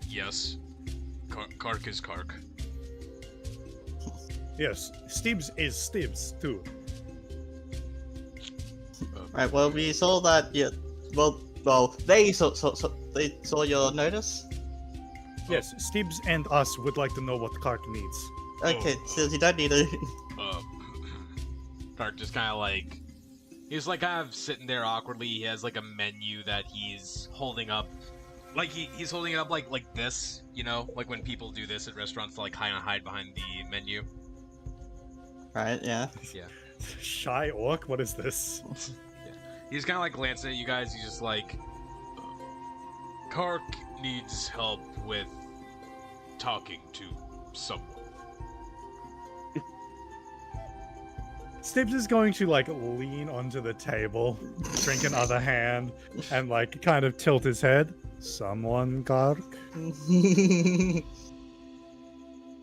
[SPEAKER 9] yes. Kark is Kark.
[SPEAKER 2] Yes, Stibbs is Stibbs too.
[SPEAKER 4] Right. Well, we saw that. Yeah. Well, they saw your notice.
[SPEAKER 2] Yes, Stibbs and us would like to know what Kark needs.
[SPEAKER 4] Okay, so you don't need to.
[SPEAKER 9] Kark just kind of like, he's like kind of sitting there awkwardly. He has like a menu that he's holding up, like he's holding it up like this, you know, like when people do this at restaurants to like kind of hide behind the menu.
[SPEAKER 4] Right. Yeah.
[SPEAKER 2] Shy orc? What is this?
[SPEAKER 9] He's kind of like glancing at you guys. He's just like, Kark needs help with talking to someone.
[SPEAKER 2] Stibbs is going to like lean onto the table, drink another hand, and like kind of tilt his head. Someone, Kark?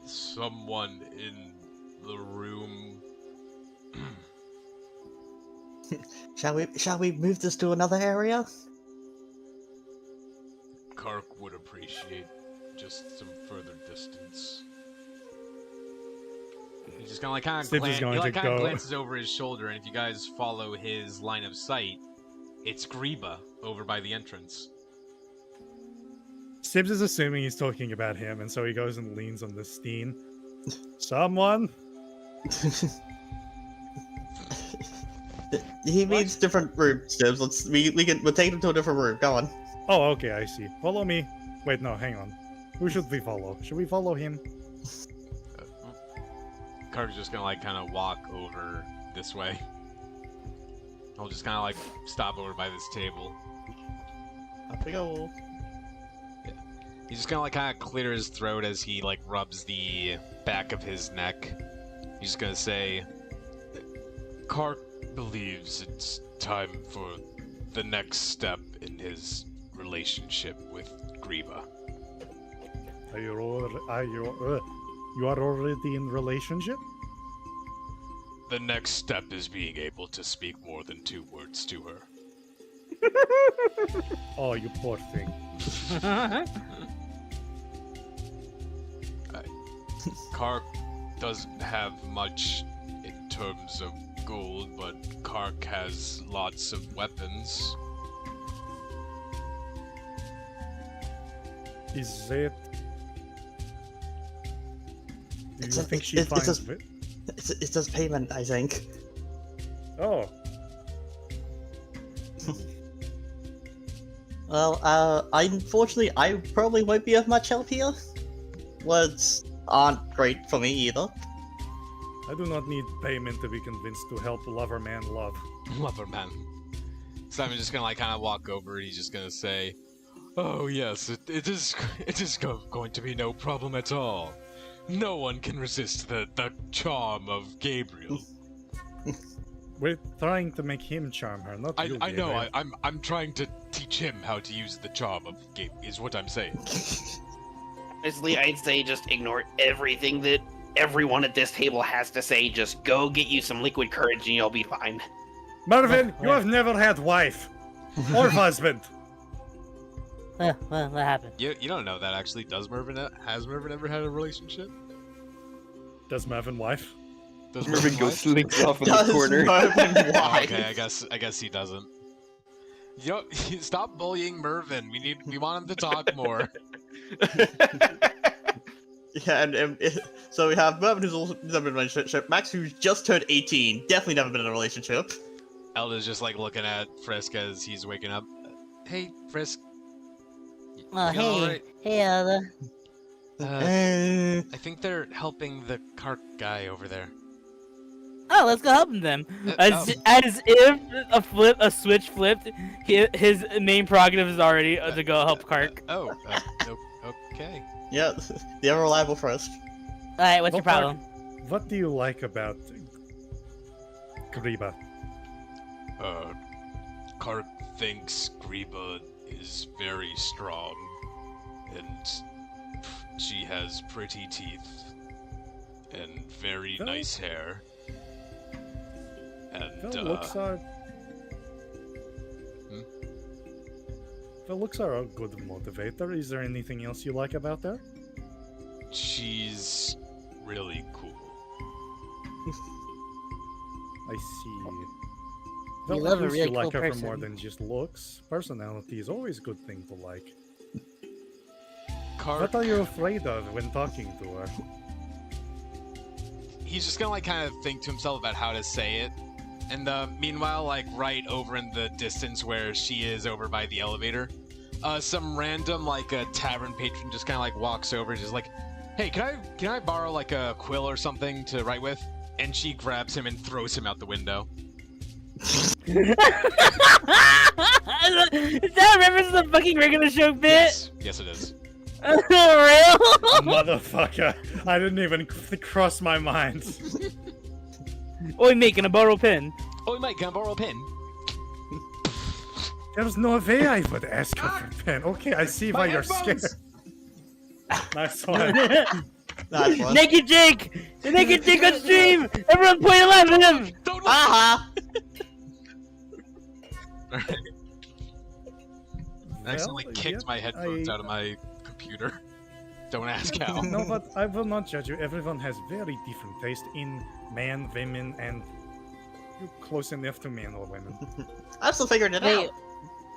[SPEAKER 9] Someone in the room.
[SPEAKER 4] Shall we move this to another area?
[SPEAKER 9] Kark would appreciate just some further distance. He just kind of
[SPEAKER 2] Stibbs is going to go.
[SPEAKER 9] glances over his shoulder, and if you guys follow his line of sight, it's Greba over by the entrance.
[SPEAKER 2] Stibbs is assuming he's talking about him, and so he goes and leans on the Steen. Someone?
[SPEAKER 4] He means different rooms, Tibbs. We'll take him to a different room. Go on.
[SPEAKER 2] Oh, okay, I see. Follow me. Wait, no, hang on. Who should we follow? Should we follow him?
[SPEAKER 9] Kark's just gonna like kind of walk over this way. I'll just kind of like stop over by this table.
[SPEAKER 4] Up we go.
[SPEAKER 9] He's just gonna like kind of clear his throat as he like rubs the back of his neck. He's just gonna say, Kark believes it's time for the next step in his relationship with Greba.
[SPEAKER 2] You are already in relationship?
[SPEAKER 9] The next step is being able to speak more than 2 words to her.
[SPEAKER 2] Oh, you poor thing.
[SPEAKER 9] Kark doesn't have much in terms of gold, but Kark has lots of weapons.
[SPEAKER 2] Is it Do you think she finds it?
[SPEAKER 4] It's just payment, I think.
[SPEAKER 2] Oh.
[SPEAKER 4] Well, unfortunately, I probably won't be of much help here. Words aren't great for me either.
[SPEAKER 2] I do not need payment to be convinced to help lover man love.
[SPEAKER 1] Lover man. Simon's just gonna like kind of walk over and he's just gonna say, "Oh yes, it is going to be no problem at all. No one can resist the charm of Gabriel."
[SPEAKER 2] We're trying to make him charm her, not you.
[SPEAKER 1] I know. I'm trying to teach him how to use the charm of Gabriel. Is what I'm saying.
[SPEAKER 6] Honestly, I'd say just ignore everything that everyone at this table has to say. Just go get you some liquid courage and you'll be fine.
[SPEAKER 2] Marvin, you have never had wife or husband.
[SPEAKER 8] What happened?
[SPEAKER 1] You don't know that actually. Has Mervin ever had a relationship?
[SPEAKER 2] Does Marvin wife?
[SPEAKER 1] Does
[SPEAKER 5] Mervin
[SPEAKER 1] wife?
[SPEAKER 5] goes slinks off in the
[SPEAKER 4] Does
[SPEAKER 5] corner.
[SPEAKER 4] Mervin
[SPEAKER 1] Oh, okay,
[SPEAKER 4] wife?
[SPEAKER 1] I guess he doesn't. Yo, stop bullying Mervin. We want him to talk more.
[SPEAKER 4] Yeah, so we have Mervin who's also never been in a relationship, Max who's just turned 18, definitely never been in a relationship.
[SPEAKER 1] Elda's just like looking at Frisk as he's waking up. Hey, Frisk.
[SPEAKER 8] Oh,
[SPEAKER 1] You all
[SPEAKER 8] hey.
[SPEAKER 1] right?
[SPEAKER 8] Hey, Elda.
[SPEAKER 1] I think they're helping the cart guy over there.
[SPEAKER 8] Oh, let's go help him then.
[SPEAKER 1] Oh.
[SPEAKER 8] As if a switch flipped, his main prerogative is already to go help Kark.
[SPEAKER 1] Okay.
[SPEAKER 4] Yeah, the ever reliable first.
[SPEAKER 8] Alright, what's your problem?
[SPEAKER 2] What do you like about Griba?
[SPEAKER 1] Kark thinks Griba is very strong, and she has pretty teeth, and very
[SPEAKER 2] Well,
[SPEAKER 1] nice hair. And,
[SPEAKER 2] The looks are... The looks are a good motivator. Is there anything else you like about her?
[SPEAKER 1] she's really cool.
[SPEAKER 2] I see.
[SPEAKER 8] You
[SPEAKER 2] Well,
[SPEAKER 8] love
[SPEAKER 2] at
[SPEAKER 8] a
[SPEAKER 2] least
[SPEAKER 8] really
[SPEAKER 2] you like
[SPEAKER 8] cool
[SPEAKER 2] her for more
[SPEAKER 8] person.
[SPEAKER 2] than just looks. Personality is always a good thing to like.
[SPEAKER 1] Kark,
[SPEAKER 2] What are you afraid of when talking to her?
[SPEAKER 1] he's just gonna like kind of think to himself about how to say it. And meanwhile, like right over in the distance where she is over by the elevator, some random like a tavern patron just kind of like walks over, just like, "Hey, can I borrow like a quill or something to write with?" And she grabs him and throws him out the window.
[SPEAKER 8] Is that a reference to the fucking regular show bit?
[SPEAKER 1] Yes, it is.
[SPEAKER 8] Real?
[SPEAKER 2] Motherfucker! I didn't even cross my mind.
[SPEAKER 8] Oi, mate, can I borrow a pen?
[SPEAKER 1] Oh, mate, can I borrow a pen?
[SPEAKER 2] There's no way I would ask her for a pen. Okay, I see why you're scared. Nice one.
[SPEAKER 4] Nice one.
[SPEAKER 8] Naked Jake! The Naked Jake on stream! Everyone point and laugh at him!
[SPEAKER 1] Don't
[SPEAKER 4] Aha!
[SPEAKER 1] I accidentally kicked my headphones out of my computer. Don't ask how.
[SPEAKER 2] No, but I will not judge you. Everyone has very different taste in men, women, and you're close enough to men or women.
[SPEAKER 4] I'm still figuring it
[SPEAKER 8] Wait,
[SPEAKER 4] out.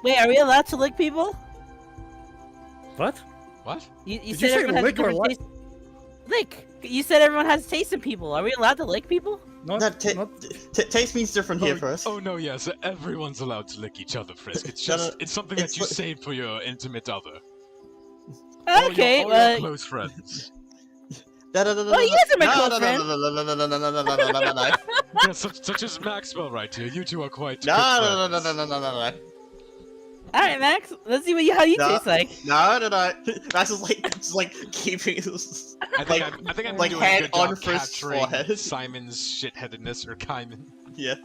[SPEAKER 8] wait, are we allowed to lick people?
[SPEAKER 2] What?
[SPEAKER 1] What?
[SPEAKER 8] You
[SPEAKER 2] Did
[SPEAKER 8] said
[SPEAKER 2] you say
[SPEAKER 8] everyone has
[SPEAKER 2] lick or
[SPEAKER 8] different
[SPEAKER 2] what?
[SPEAKER 8] taste. Lick! You said everyone has taste in people. Are we allowed to lick people?
[SPEAKER 2] Not,
[SPEAKER 4] No,
[SPEAKER 2] not
[SPEAKER 4] taste means different here first.
[SPEAKER 1] Oh no, yes, everyone's allowed to lick each other, Frisk. It's
[SPEAKER 4] No,
[SPEAKER 1] just,
[SPEAKER 4] no,
[SPEAKER 1] it's something
[SPEAKER 4] it's
[SPEAKER 1] that you
[SPEAKER 4] like-
[SPEAKER 1] save for your intimate other.
[SPEAKER 8] Okay,
[SPEAKER 1] all your close friends.
[SPEAKER 4] No, no, no, no,
[SPEAKER 8] Oh, you guys are my
[SPEAKER 4] no,
[SPEAKER 8] close
[SPEAKER 4] no,
[SPEAKER 8] friends.
[SPEAKER 4] no, no, no, no, no, no, no, no, no, no, no, no.
[SPEAKER 1] Yeah, such as Maxwell right here. You two are quite
[SPEAKER 4] No,
[SPEAKER 1] good
[SPEAKER 4] no, no,
[SPEAKER 1] friends.
[SPEAKER 4] no, no, no, no, no.
[SPEAKER 8] Alright, Max, let's see how you
[SPEAKER 4] No.
[SPEAKER 8] taste like.
[SPEAKER 4] No, no, no. Max is like, just like keeping
[SPEAKER 1] I think I'm
[SPEAKER 4] like
[SPEAKER 1] doing a
[SPEAKER 4] head
[SPEAKER 1] good
[SPEAKER 4] on
[SPEAKER 1] job
[SPEAKER 4] Frisk's
[SPEAKER 1] capturing
[SPEAKER 4] forehead.
[SPEAKER 1] Simon's shitheadedness, or Kaiman.
[SPEAKER 4] Yeah.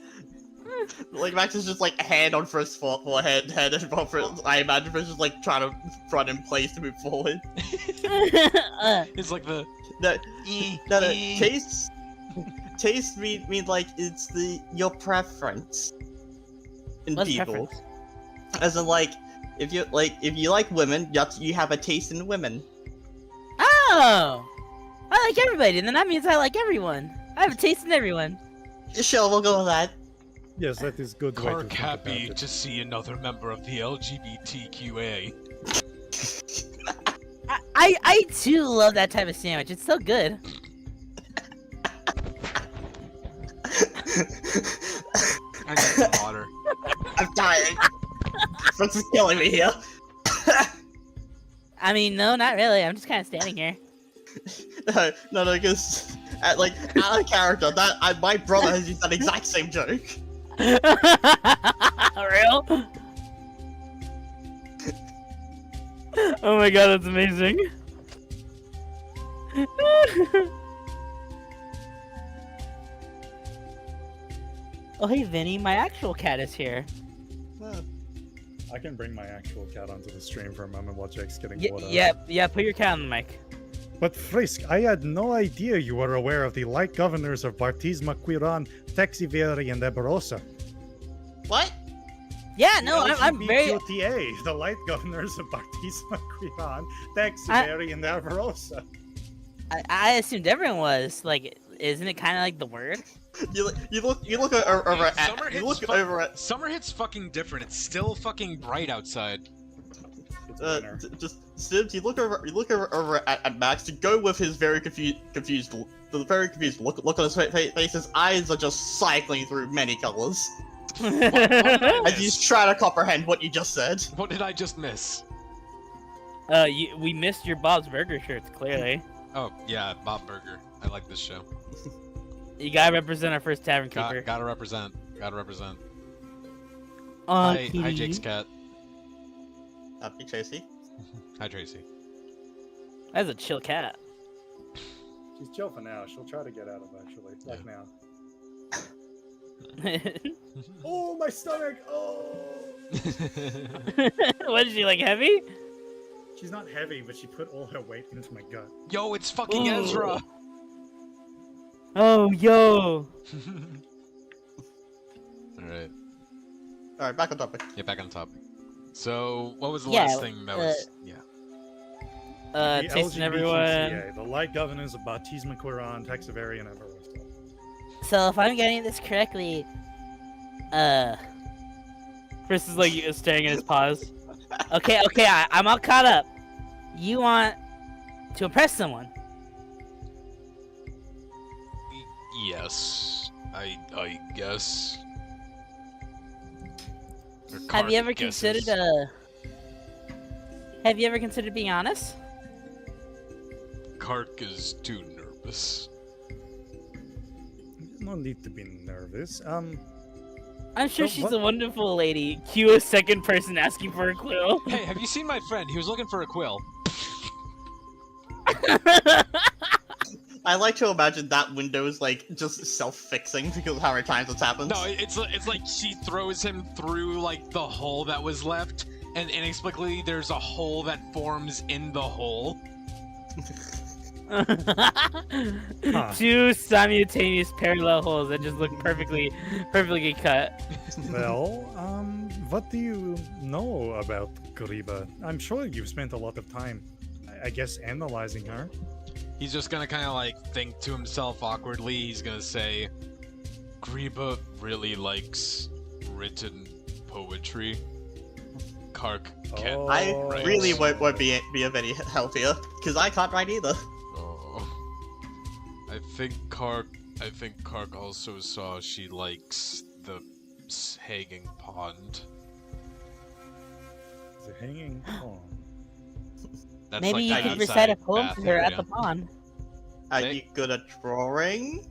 [SPEAKER 4] Like Max is just like hand on Frisk's forehead, head on Frisk. I imagine Frisk is like trying to run in place to move forward.
[SPEAKER 1] It's like the
[SPEAKER 4] No, no, no. Taste mean like it's your preference in
[SPEAKER 8] What's
[SPEAKER 4] people.
[SPEAKER 8] preference?
[SPEAKER 4] As in like if you like women, you have a taste in women.
[SPEAKER 8] Oh! I like everybody, and then that means I like everyone. I have a taste in everyone.
[SPEAKER 4] Sure, we'll go with that.
[SPEAKER 2] yes, that is good way to
[SPEAKER 1] Kark
[SPEAKER 2] think
[SPEAKER 1] happy
[SPEAKER 2] about it.
[SPEAKER 1] to see another member of the LGBTQA.
[SPEAKER 8] I too love that type of sandwich. It's so good.
[SPEAKER 9] I need some water.
[SPEAKER 4] I'm dying. This is killing me here.
[SPEAKER 8] I mean, no, not really. I'm just kind of standing here.
[SPEAKER 4] No, because out of character, my brother has used that exact same joke.
[SPEAKER 3] Real? Oh my god, that's amazing.
[SPEAKER 8] Oh, hey, Vinny, my actual cat is here.
[SPEAKER 2] I can bring my actual cat onto the stream for a moment while Jake's getting water.
[SPEAKER 3] Yeah, put your cat on the mic.
[SPEAKER 2] But Frisk, I had no idea you were aware of the light governors of Bartisma, Quiran, Texiveri, and Eberosa.
[SPEAKER 4] What?
[SPEAKER 8] Yeah, no, I'm very...
[SPEAKER 2] LGBTQTA, the light governors of Bartisma, Quiran, Texiveri, and Eberosa.
[SPEAKER 8] I assumed everyone was. Like, isn't it kind of like the word?
[SPEAKER 4] You look over at
[SPEAKER 1] Summer hits fucking different. It's still fucking bright outside.
[SPEAKER 4] just Sibs, you look over at Max to go with his very confused look on his face. His eyes are just cycling through many colors. As he's trying to comprehend what you just said.
[SPEAKER 1] What did I just miss?
[SPEAKER 3] We missed your Bob's Burger shirts, clearly.
[SPEAKER 1] Oh, yeah, Bob Burger. I like this show.
[SPEAKER 3] You gotta represent our first tavern keeper.
[SPEAKER 1] Gotta represent.
[SPEAKER 8] Hi,
[SPEAKER 1] Jake's cat.
[SPEAKER 4] Happy Tracy.
[SPEAKER 1] Hi, Tracy.
[SPEAKER 3] That's a chill cat.
[SPEAKER 2] She's chill for now. She'll try to get out eventually. Like now. Oh, my stomach! Oh!
[SPEAKER 3] What is she, like, heavy?
[SPEAKER 2] She's not heavy, but she put all her weight into my gut.
[SPEAKER 1] Yo, it's fucking Ezra!
[SPEAKER 3] Oh, yo!
[SPEAKER 4] Alright, back on topic.
[SPEAKER 1] Yeah, back on topic. So, what was the last thing that was...
[SPEAKER 2] The
[SPEAKER 3] Tasting everyone.
[SPEAKER 2] LGBTQTA, the light governors of Bartisma, Quiran, Texiveri, and Eberosa.
[SPEAKER 8] So if I'm getting this correctly,
[SPEAKER 3] Chris is like staring at his paws.
[SPEAKER 8] okay, I'm all caught up. You want to impress someone?
[SPEAKER 1] Yes, I guess.
[SPEAKER 8] Have you ever considered Have you ever considered being honest?
[SPEAKER 1] Kark is too nervous.
[SPEAKER 2] No need to be nervous.
[SPEAKER 8] I'm
[SPEAKER 3] sure
[SPEAKER 8] So
[SPEAKER 3] she's
[SPEAKER 8] what-
[SPEAKER 3] a wonderful lady. Cue a second person asking for a quill.
[SPEAKER 1] Hey, have you seen my friend? He was looking for a quill.
[SPEAKER 4] I like to imagine that window is like just self-fixing because of how many times it's happened.
[SPEAKER 1] No, it's like she throws him through like the hole that was left, and inexplicably there's a hole that forms in the hole.
[SPEAKER 3] Two simultaneous parallel holes that just look perfectly cut.
[SPEAKER 2] Well, what do you know about Gariba? I'm sure you've spent a lot of time, I guess, analyzing her.
[SPEAKER 1] He's just gonna kind of like think to himself awkwardly. He's gonna say, Griba really likes written poetry. Kark can't
[SPEAKER 4] I
[SPEAKER 1] write.
[SPEAKER 4] really won't be of any help here because I can't write either.
[SPEAKER 1] Oh. I think Kark also saw she likes the hanging pond.
[SPEAKER 2] The hanging pond.
[SPEAKER 1] That's
[SPEAKER 8] Maybe
[SPEAKER 1] like
[SPEAKER 8] you
[SPEAKER 1] the
[SPEAKER 8] could recite a
[SPEAKER 1] outside
[SPEAKER 8] poem
[SPEAKER 1] bath
[SPEAKER 8] to her at
[SPEAKER 1] area.
[SPEAKER 8] the pond.
[SPEAKER 4] Are
[SPEAKER 1] Hey.
[SPEAKER 4] you good at drawing?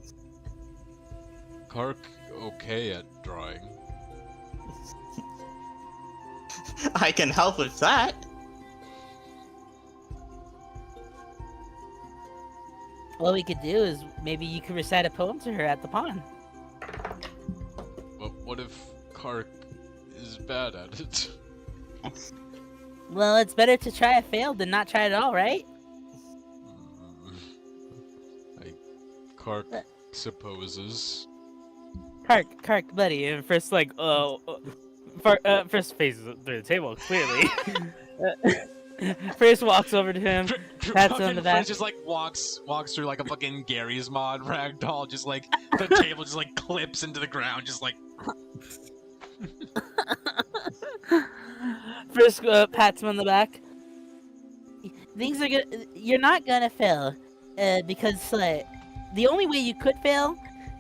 [SPEAKER 1] Kark okay at drawing.
[SPEAKER 4] I can help with that.
[SPEAKER 8] What we could do is maybe you could recite a poem to her at the pond.
[SPEAKER 1] But what if Kark is bad at it?
[SPEAKER 8] Well, it's better to try it failed than not try it at all, right?
[SPEAKER 1] Kark supposes.
[SPEAKER 3] Kark, buddy, and first first faces through the table clearly. First walks over to him, pats him on the back.
[SPEAKER 1] Just like walks through like a fucking Gary's Mod ragdoll, just like the table just like clips into the ground, just like.
[SPEAKER 8] Frisk pats him on the back. Things are good. You're not gonna fail, because the only way you could fail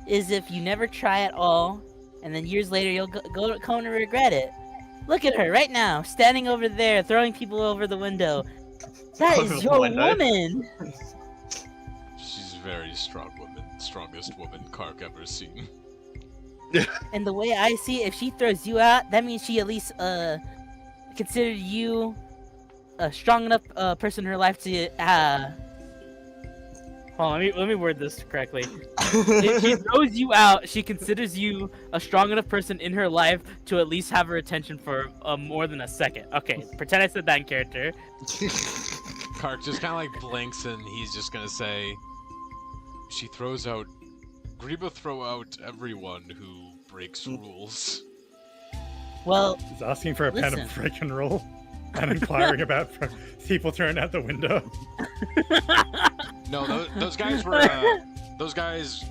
[SPEAKER 8] is if you never try at all, and then years later you'll go home to regret it. Look at her right now, standing over there, throwing people over the window. That
[SPEAKER 4] Over
[SPEAKER 8] is
[SPEAKER 4] the
[SPEAKER 8] your
[SPEAKER 4] window.
[SPEAKER 8] woman!
[SPEAKER 1] She's a very strong woman. Strongest woman Kark ever seen.
[SPEAKER 8] And the way I see it, if she throws you out, that means she at least considered you a strong enough person in her life to hold on, let me word this correctly. If she throws you out, she considers you a strong enough person in her life to at least have her attention for more than a second. Okay, pretend I said that in character.
[SPEAKER 1] Kark just kind of like blinks and he's just gonna say, she throws out... Griba throw out everyone who breaks rules.
[SPEAKER 8] Well,
[SPEAKER 2] He's asking for a pen
[SPEAKER 8] listen.
[SPEAKER 2] and freaking roll and inquiring about people turned out the window.
[SPEAKER 1] No, those guys were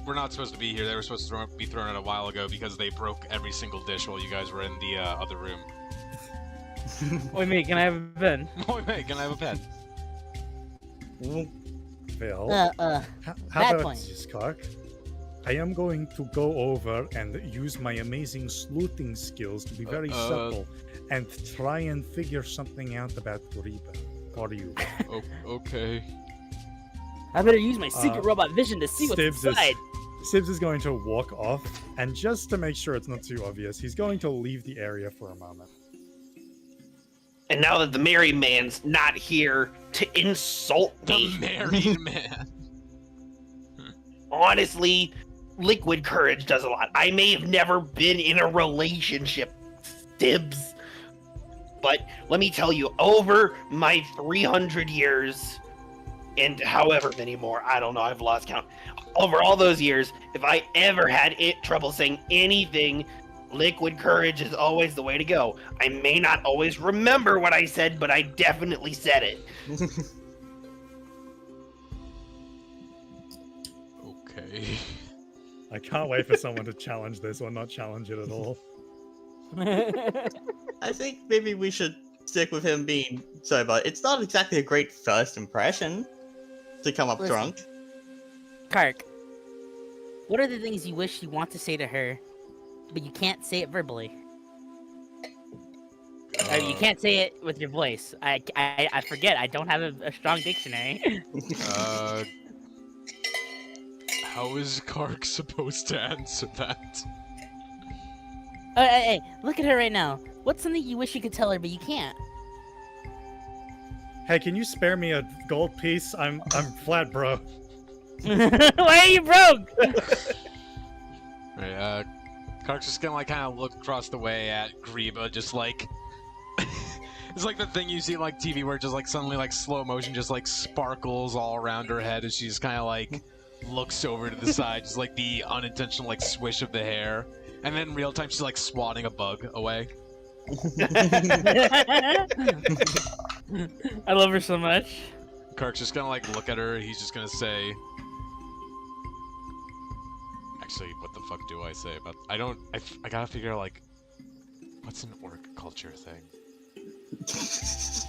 [SPEAKER 1] not supposed to be here. They were supposed to be thrown out a while ago because they broke every single dish while you guys were in the other room.
[SPEAKER 3] Wait, mate, can I have a pen?
[SPEAKER 1] Oh, wait, can I have a pen?
[SPEAKER 2] Phil,
[SPEAKER 8] how
[SPEAKER 2] how
[SPEAKER 8] bad
[SPEAKER 2] about
[SPEAKER 8] point.
[SPEAKER 2] this, Kark? I am going to go over and use my amazing sleuthing skills to be very subtle and try and figure something out about Griba. For you.
[SPEAKER 1] Okay.
[SPEAKER 8] I better use my secret robot vision to see what's
[SPEAKER 2] Stibbs
[SPEAKER 8] inside.
[SPEAKER 2] Stibbs is going to walk off, and just to make sure it's not too obvious, he's going to leave the area for a moment.
[SPEAKER 6] And now that the married man's not here to insult
[SPEAKER 1] The
[SPEAKER 6] me,
[SPEAKER 1] married man.
[SPEAKER 6] honestly, liquid courage does a lot. I may have never been in a relationship, Stibbs, but let me tell you, over my 300 years, and however many more, I don't know, I've lost count. Over all those years, if I ever had trouble saying anything, liquid courage is always the way to go. I may not always remember what I said, but I definitely said it.
[SPEAKER 1] Okay.
[SPEAKER 2] I can't wait for someone to challenge this or not challenge it at all.
[SPEAKER 4] I think maybe we should stick with him being sober. It's not exactly a great first impression to come up
[SPEAKER 8] Listen.
[SPEAKER 4] drunk.
[SPEAKER 8] Kark, what are the things you wish you want to say to her, but you can't say it verbally? Or you can't say it with your voice. I forget. I don't have a strong dictionary.
[SPEAKER 1] How is Kark supposed to answer that?
[SPEAKER 8] Hey, look at her right now. What's something you wish you could tell her, but you can't?
[SPEAKER 2] Hey, can you spare me a gold piece? I'm flat, bro.
[SPEAKER 8] Why are you broke?
[SPEAKER 1] Right, Kark's just gonna like kind of look across the way at Griba, just like it's like the thing you see on like TV where it just like suddenly like slow motion just like sparkles all around her head as she's kind of like looks over to the side, just like the unintentional like swish of the hair, and then in real time she's like swatting a bug away.
[SPEAKER 3] I love her so much.
[SPEAKER 1] Kark's just gonna like look at her. He's just gonna say, actually, what the fuck do I say about? I gotta figure out like, what's an orc culture thing?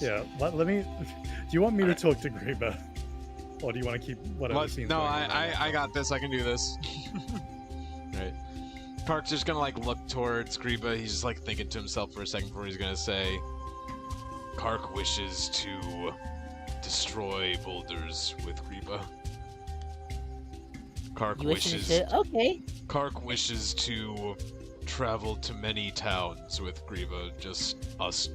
[SPEAKER 2] Yeah, let me... Do you want me to talk to Griba? Or do you want to keep whatever scene's
[SPEAKER 1] No,
[SPEAKER 2] going on?
[SPEAKER 1] I got this. I can do this. Right. Kark's just gonna like look towards Griba. He's just like thinking to himself for a second before he's gonna say, Kark wishes to destroy boulders with Griba. Kark
[SPEAKER 8] You wish to
[SPEAKER 1] wishes.
[SPEAKER 8] shit? Okay.
[SPEAKER 1] Kark wishes to travel to many towns with Griba, just us,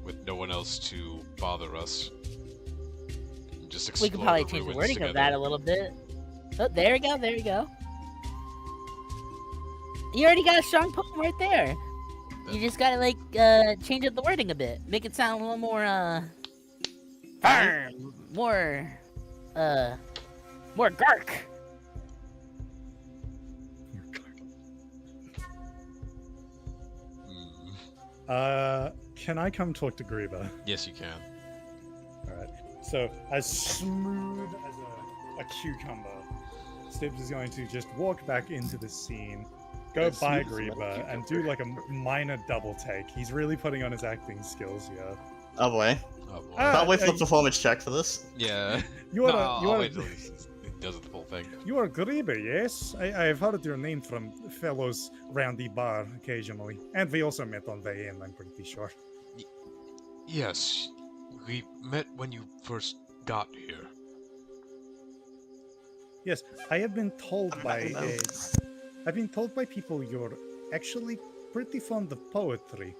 [SPEAKER 1] with no one else to bother us. And just
[SPEAKER 8] We
[SPEAKER 1] explore
[SPEAKER 8] could probably
[SPEAKER 1] the
[SPEAKER 8] change the
[SPEAKER 1] ruins
[SPEAKER 8] wording
[SPEAKER 1] together.
[SPEAKER 8] of that a little bit. Oh, there we go, there we go. You already got a strong poem right there. You just gotta like change up the wording a bit. Make it sound a little more firm. More gark.
[SPEAKER 2] Can I come talk to Griba?
[SPEAKER 1] Yes, you can.
[SPEAKER 2] Alright. So, as smooth as a cucumber, Stibbs is going to just walk back into the scene, go
[SPEAKER 4] As
[SPEAKER 2] by
[SPEAKER 4] smooth as a
[SPEAKER 2] Griba, and do like a minor double take. He's really putting on his acting skills here.
[SPEAKER 4] Oh boy.
[SPEAKER 1] Oh boy.
[SPEAKER 2] Ah,
[SPEAKER 4] Can't wait for the
[SPEAKER 2] uh,
[SPEAKER 4] performance check for this.
[SPEAKER 1] Yeah.
[SPEAKER 2] You wanna,
[SPEAKER 1] No,
[SPEAKER 2] you
[SPEAKER 1] I'll
[SPEAKER 2] wanna,
[SPEAKER 1] wait till they does the whole thing.
[SPEAKER 2] You are Grieber, yes? I've heard your name from fellows round the bar occasionally. And we also met on the inn, I'm pretty sure.
[SPEAKER 9] Yes, we met when you first got here.
[SPEAKER 2] Yes, I have been told
[SPEAKER 4] I'm
[SPEAKER 2] by
[SPEAKER 4] back now.
[SPEAKER 2] I've been told by people you're actually pretty fond of poetry.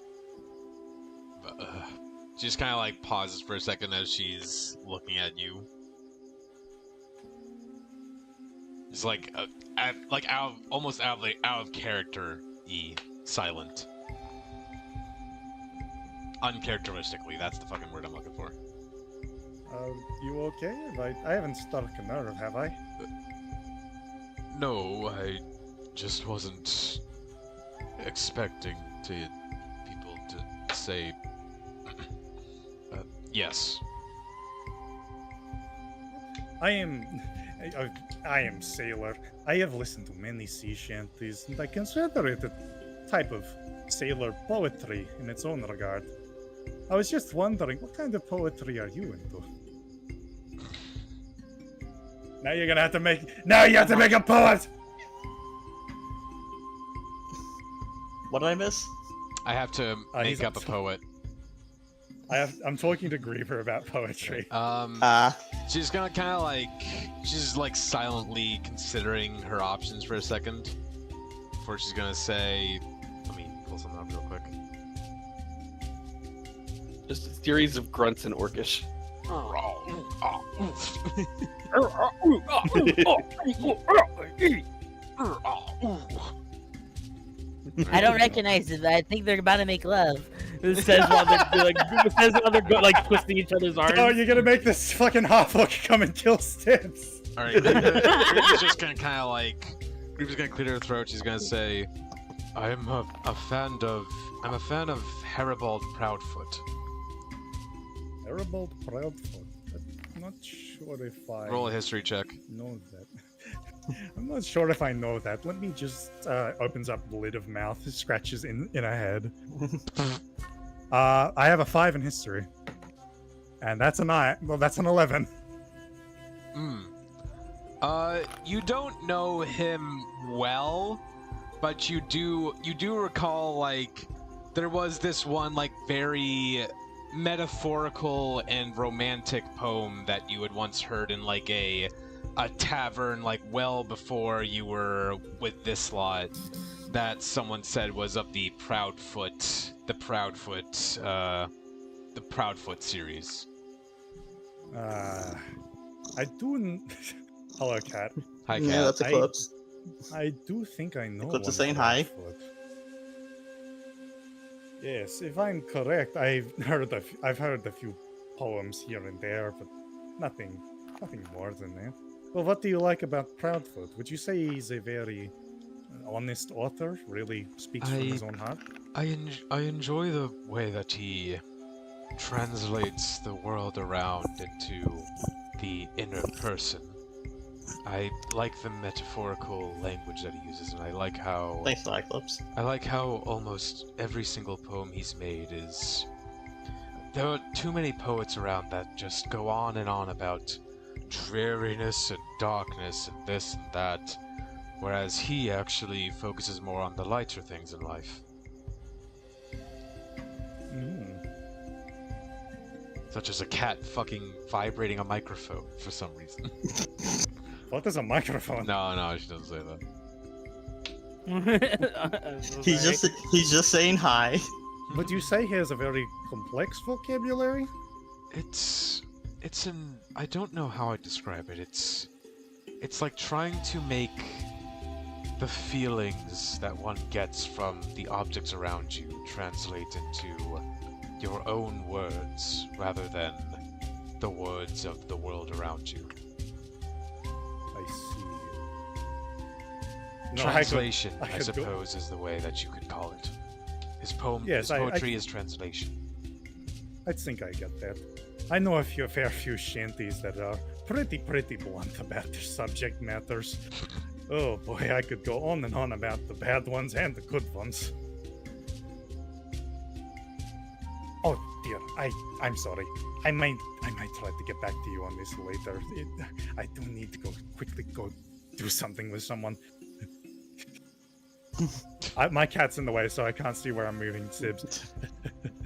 [SPEAKER 1] She just kind of like pauses for a second as she's looking at you. It's like almost out of character, silent. Uncharacteristically, that's the fucking word I'm looking for.
[SPEAKER 2] You okay? I haven't struck a nerve, have I?
[SPEAKER 9] No, I just wasn't expecting people to say yes.
[SPEAKER 2] I am sailor. I have listened to many sea shanties, and I consider it a type of sailor poetry in its own regard. I was just wondering, what kind of poetry are you into? Now you're gonna have to make. Now you have to make a poet.
[SPEAKER 4] What did I miss?
[SPEAKER 1] I have to
[SPEAKER 2] he's
[SPEAKER 1] make up a poet.
[SPEAKER 2] I'm talking to Griever about poetry.
[SPEAKER 1] She's gonna kind of like, she's like silently considering her options for a second before she's gonna say, let me pull something up real quick.
[SPEAKER 5] Just a series of grunts in Orcish.
[SPEAKER 8] I don't recognize it. I think they're about to make love. It says while they're like twisting each other's arms.
[SPEAKER 2] Oh, you're gonna make this fucking half-orc come and kill Stips.
[SPEAKER 1] Alright, Griever's just gonna kind of like, Griever's gonna clear her throat. She's gonna say, I'm a fan of Haribald Proudfoot.
[SPEAKER 2] Haribald Proudfoot. I'm not sure if I
[SPEAKER 1] Roll a history check.
[SPEAKER 2] know that. I'm not sure if I know that. Let me just opens up the lid of mouth, scratches in a head. I have a 5 in history, and that's a 9. Well, that's an 11.
[SPEAKER 1] You don't know him well, but you do recall like there was this one like very metaphorical and romantic poem that you had once heard in like a tavern like well before you were with this lot that someone said was of the Proudfoot series.
[SPEAKER 2] I do. Hello, cat.
[SPEAKER 1] Hi, Cat.
[SPEAKER 4] Yeah, that's Eclipse.
[SPEAKER 2] I do think I know.
[SPEAKER 4] Eclipse is
[SPEAKER 2] one
[SPEAKER 4] saying hi.
[SPEAKER 2] Proudfoot. Yes, if I'm correct, I've heard a few poems here and there, but nothing more than that. Well, what do you like about Proudfoot? Would you say he's a very honest author? Really speaks from his own heart?
[SPEAKER 9] I enjoy the way that he translates the world around into the inner person. I like the metaphorical language that he uses, and I like how
[SPEAKER 4] Thanks, Cyclops.
[SPEAKER 9] I like how almost every single poem he's made is. There are too many poets around that just go on and on about dreariness and darkness and this and that, whereas he actually focuses more on the lighter things in life. Such as a cat fucking vibrating a microphone for some reason.
[SPEAKER 2] What is a microphone?
[SPEAKER 1] No, she doesn't say that.
[SPEAKER 4] He's just saying hi.
[SPEAKER 2] Would you say he has a very complex vocabulary?
[SPEAKER 9] It's an I don't know how I describe it. It's like trying to make the feelings that one gets from the objects around you translate into your own words rather than the words of the world around you.
[SPEAKER 2] I see. No,
[SPEAKER 9] Translation,
[SPEAKER 2] I
[SPEAKER 9] I
[SPEAKER 2] could go-
[SPEAKER 9] suppose, is the way that you could call it. His
[SPEAKER 2] Yes,
[SPEAKER 9] poetry is translation.
[SPEAKER 2] I think I get that. I know a fair few shanties that are pretty blunt about their subject matters. Oh boy, I could go on and on about the bad ones and the good ones. Oh, dear, I'm sorry. I might try to get back to you on this later. I do need to quickly go do something with someone. My cat's in the way, so I can't see where I'm moving, Sibs.